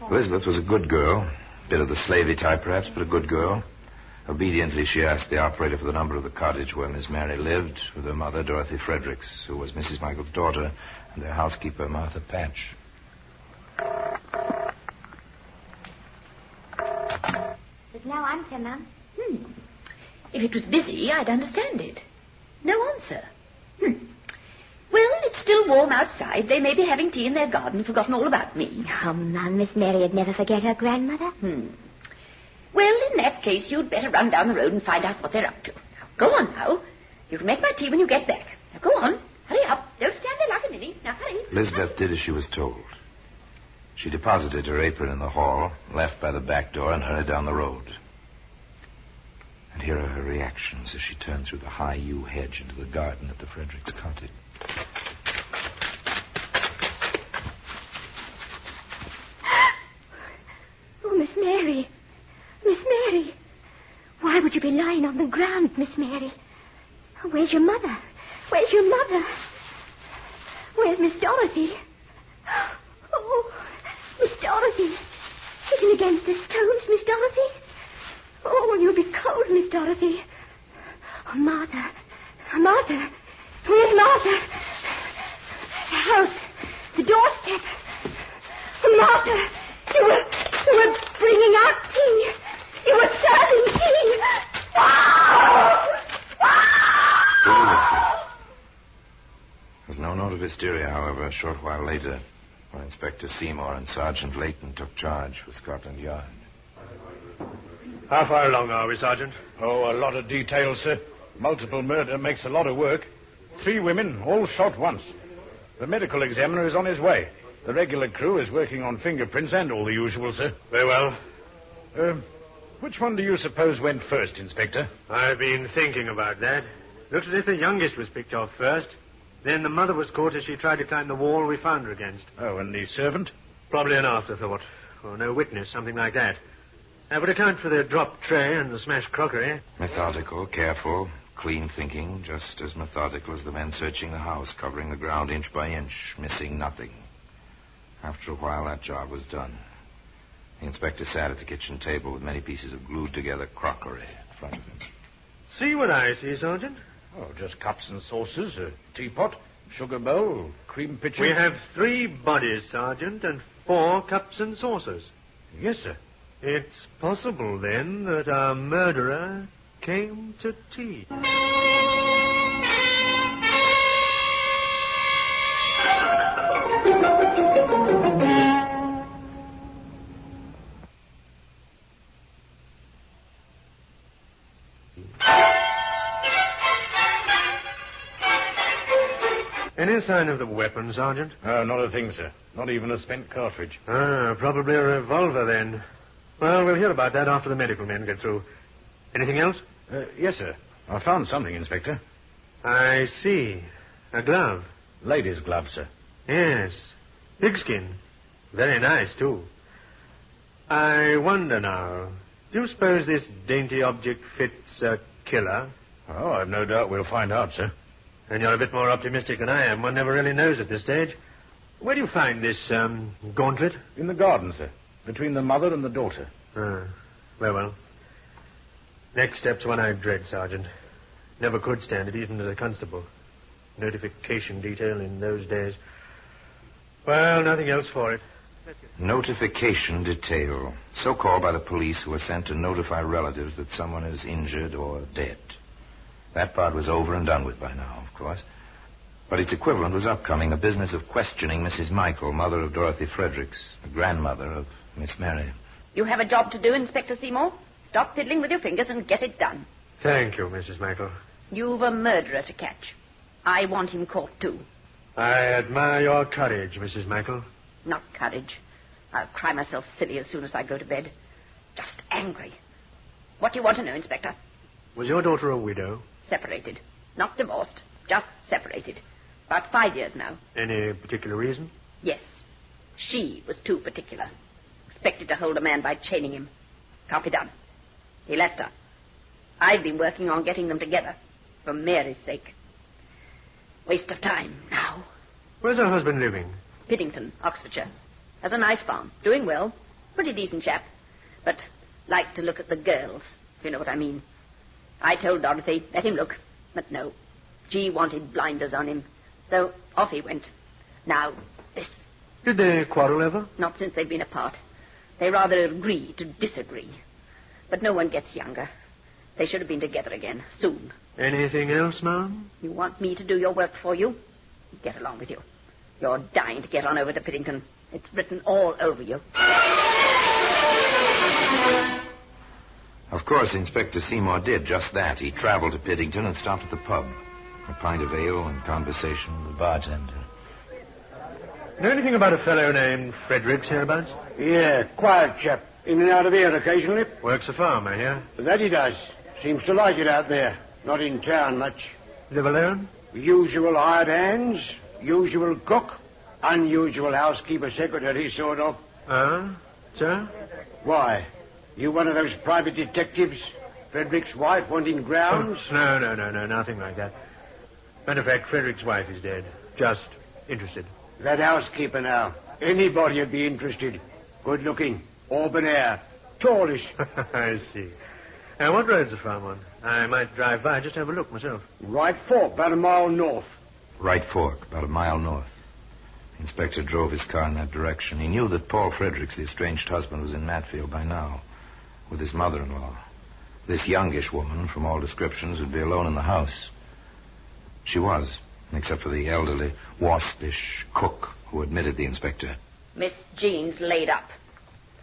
Elizabeth was a good girl. Bit of the slavey type, perhaps, but a good girl. Obediently, she asked the operator for the number of the cottage where Miss Mary lived, with her mother, Dorothy Fredericks, who was Mrs. Michael's daughter, and their housekeeper, Martha Patch. There's no answer, ma'am. If it was busy, I'd understand it. No answer. Well, it's still warm outside. They may be having tea in their garden, forgotten all about me. Oh, ma'am, Miss Mary would never forget her grandmother. Well, in that case, you'd better run down the road and find out what they're up to. Now, go on now. You can make my tea when you get back. Now, go on. Hurry up. Don't stand there like a ninny. Now, hurry. Elizabeth did as she was told. She deposited her apron in the hall, left by the back door, and hurried down the road. And here are her reactions as she turned through the high yew hedge into the garden at the Fredericks' cottage. Oh, Miss Mary. Miss Mary. Why would you be lying on the ground, Miss Mary? Where's your mother? Where's your mother? Where's Miss Dorothy? Oh, Miss Dorothy. Sitting against the stones, Miss Dorothy. Oh, you'll be cold, Miss Dorothy. Oh, Martha. Martha. Where's Martha? The house. The doorstep. Oh, Martha. You were bringing out tea. You were serving tea. There was no note of hysteria, however, a short while later, when Inspector Seymour and Sergeant Layton took charge for Scotland Yard. How far along are we, Sergeant? Oh, a lot of details, sir. Multiple murder makes a lot of work. 3 women, all shot once. The medical examiner is on his way. The regular crew is working on fingerprints and all the usual, sir. Very well. Which one do you suppose went first, Inspector? I've been thinking about that. Looks as if the youngest was picked off first. Then the mother was caught as she tried to climb the wall we found her against. Oh, and the servant? Probably an afterthought. Or no witness, something like that. That would account for the dropped tray and the smashed crockery. Methodical, careful, clean thinking, just as methodical as the men searching the house, covering the ground inch by inch, missing nothing. After a while, that job was done. The inspector sat at the kitchen table with many pieces of glued-together crockery in front of him. See what I see, Sergeant? Oh, just cups and saucers, a teapot, sugar bowl, cream pitcher. We have 3 bodies, Sergeant, and 4 cups and saucers. Yes, sir. It's possible, then, that our murderer came to tea. Any sign of the weapon, Sergeant? Oh, not a thing, sir. Not even a spent cartridge. Probably a revolver, then. Well, we'll hear about that after the medical men get through. Anything else? Yes, sir. I found something, Inspector. I see. A glove. Lady's glove, sir. Yes. Pigskin. Very nice, too. I wonder now, do you suppose this dainty object fits a killer? Oh, I've no doubt we'll find out, sir. And you're a bit more optimistic than I am. One never really knows at this stage. Where do you find this, gauntlet? In the garden, sir. Between the mother and the daughter. Very well. Next step's one I dread, Sergeant. Never could stand it, even as a constable. Notification detail in those days. Well, nothing else for it. Notification detail. So called by the police who are sent to notify relatives that someone is injured or dead. That part was over and done with by now, of course. But its equivalent was upcoming, the business of questioning Mrs. Michael, mother of Dorothy Fredericks, the grandmother of Miss Mary. You have a job to do, Inspector Seymour. Stop fiddling with your fingers and get it done. Thank you, Mrs. Michael. You've a murderer to catch. I want him caught, too. I admire your courage, Mrs. Michael. Not courage. I'll cry myself silly as soon as I go to bed. Just angry. What do you want to know, Inspector? Was your daughter a widow? Separated. Not divorced. Just separated. About 5 years now. Any particular reason? Yes. She was too particular. Expected to hold a man by chaining him. Can't be done. He left her. I've been working on getting them together. For Mary's sake. Waste of time now. Where's her husband living? Piddington, Oxfordshire. Has a nice farm. Doing well. Pretty decent chap. But like to look at the girls, if you know what I mean. I told Dorothy, let him look. But no. She wanted blinders on him. So off he went. Now, this. Did they quarrel ever? Not since they've been apart. They rather agree to disagree. But no one gets younger. They should have been together again, soon. Anything else, ma'am? You want me to do your work for you? Get along with you. You're dying to get on over to Piddington. It's written all over you. Of course, Inspector Seymour did just that. He traveled to Piddington and stopped at the pub. A pint of ale and conversation with the bartender. Know anything about a fellow named Fredericks hereabouts? Yeah, quiet chap. In and out of here occasionally. Works a farm, I hear. That he does. Seems to like it out there. Not in town much. Live alone? Usual hired hands. Usual cook. Unusual housekeeper secretary, sort of. Sir? Why? You one of those private detectives? Frederick's wife wanting grounds? Oh, no, nothing like that. Matter of fact, Frederick's wife is dead. Just interested. That housekeeper now. Anybody'd be interested. Good looking. Auburn hair. Tallish. I see. What road's the farm on? I might drive by just to have a look myself. Right Fork, about a mile north. Right Fork, about a mile north. The inspector drove his car in that direction. He knew that Paul Fredericks, the estranged husband, was in Matfield by now, with his mother-in-law. This youngish woman, from all descriptions, would be alone in the house. She was, except for the elderly, waspish cook who admitted the inspector. Miss Jean's laid up.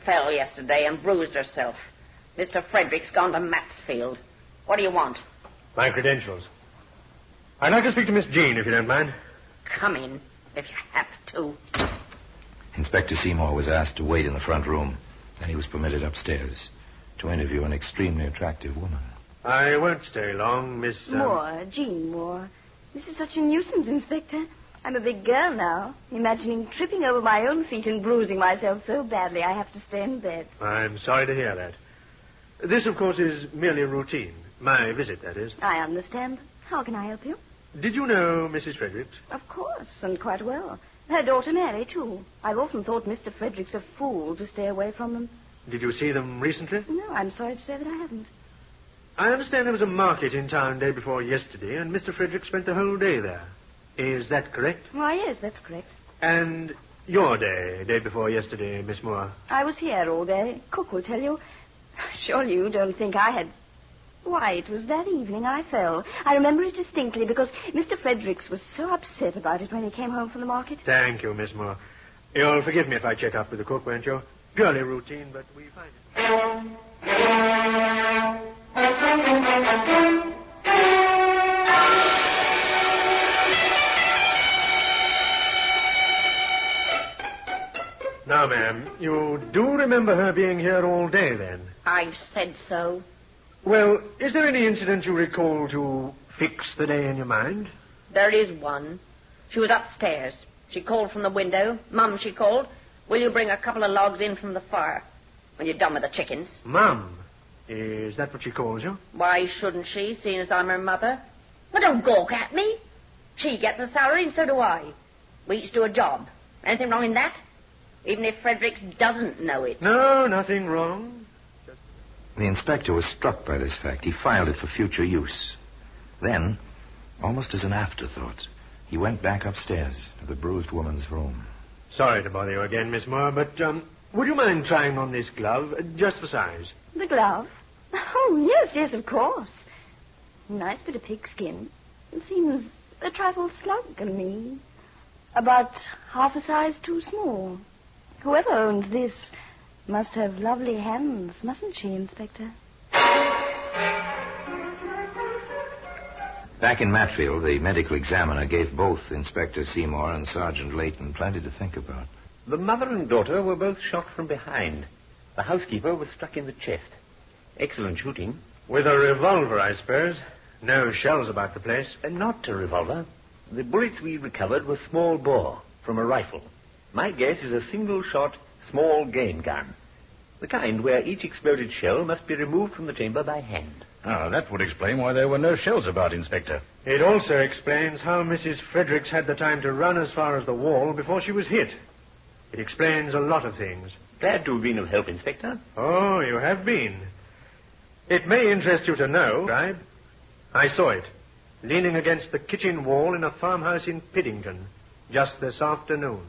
Fell yesterday and bruised herself. Mr. Frederick's gone to Matsfield. What do you want? My credentials. I'd like to speak to Miss Jean, if you don't mind. Come in, if you have to. Inspector Seymour was asked to wait in the front room. Then he was permitted upstairs to interview an extremely attractive woman. I won't stay long, Miss... Moore, Jean Moore. This is such a nuisance, Inspector. I'm a big girl now, imagining tripping over my own feet and bruising myself so badly I have to stay in bed. I'm sorry to hear that. This, of course, is merely a routine. My visit, that is. I understand. How can I help you? Did you know Mrs. Fredericks? Of course, and quite well. Her daughter Mary, too. I've often thought Mr. Fredericks a fool to stay away from them. Did you see them recently? No, I'm sorry to say that I haven't. I understand there was a market in town day before yesterday, and Mr. Fredericks spent the whole day there. Is that correct? Why, yes, that's correct. And your day before yesterday, Miss Moore? I was here all day. Cook will tell you. Surely you don't think I had... Why, it was that evening I fell. I remember it distinctly because Mr. Fredericks was so upset about it when he came home from the market. Thank you, Miss Moore. You'll forgive me if I check up with the cook, won't you? Purely routine, but we find it. Now, ma'am, you do remember her being here all day, then? I've said so. Well, is there any incident you recall to fix the day in your mind? There is one. She was upstairs. She called from the window. Mum, she called. Will you bring a couple of logs in from the fire when you're done with the chickens? Mum? Is that what she calls you? Why shouldn't she, seeing as I'm her mother? Well, don't gawk at me. She gets a salary and so do I. We each do a job. Anything wrong in that? Even if Fredericks doesn't know it. No, nothing wrong. The inspector was struck by this fact. He filed it for future use. Then, almost as an afterthought, he went back upstairs to the bruised woman's room. Sorry to bother you again, Miss Moore, but would you mind trying on this glove, just for size? The glove? Oh, yes, of course. Nice bit of pigskin. It seems a trifle slug and me. About half a size too small. Whoever owns this must have lovely hands, mustn't she, Inspector? Back in Matfield, the medical examiner gave both Inspector Seymour and Sergeant Layton plenty to think about. The mother and daughter were both shot from behind. The housekeeper was struck in the chest. Excellent shooting. With a revolver, I suppose. No shells about the place. Not a revolver. The bullets we recovered were small bore from a rifle. My guess is a single-shot, small game gun. The kind where each exploded shell must be removed from the chamber by hand. Oh, that would explain why there were no shells about, Inspector. It also explains how Mrs. Fredericks had the time to run as far as the wall before she was hit. It explains a lot of things. Glad to have been of help, Inspector. Oh, you have been. It may interest you to know, Tribe. I saw it, leaning against the kitchen wall in a farmhouse in Piddington, just this afternoon.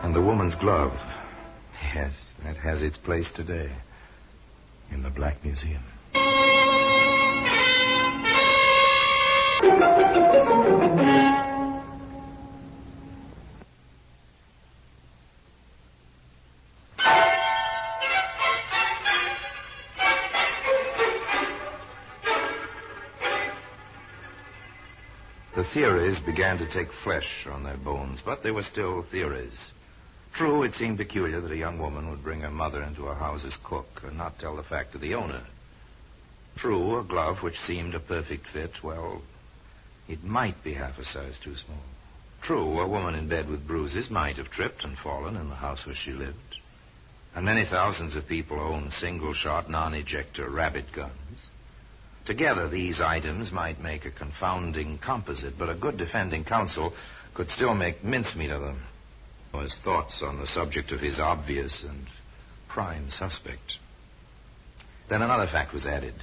And the woman's glove. Yes, that has its place today in the Black Museum. The theories began to take flesh on their bones, but they were still theories. True, it seemed peculiar that a young woman would bring her mother into a house as cook and not tell the fact to the owner. True, a glove which seemed a perfect fit, well, it might be half a size too small. True, a woman in bed with bruises might have tripped and fallen in the house where she lived. And many thousands of people own single-shot, non-ejector rabbit guns. Together, these items might make a confounding composite, but a good defending counsel could still make mincemeat of them. His thoughts on the subject of his obvious and prime suspect. Then another fact was added.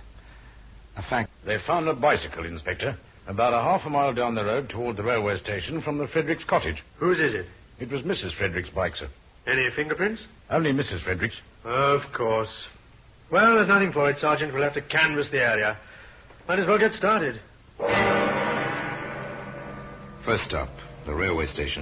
A fact... They found a bicycle, Inspector, about a half a mile down the road toward the railway station from the Fredericks cottage. Whose is it? It was Mrs. Fredericks' bike, sir. Any fingerprints? Only Mrs. Fredericks. Of course. Well, there's nothing for it, Sergeant. We'll have to canvass the area. Might as well get started. First stop, the railway station.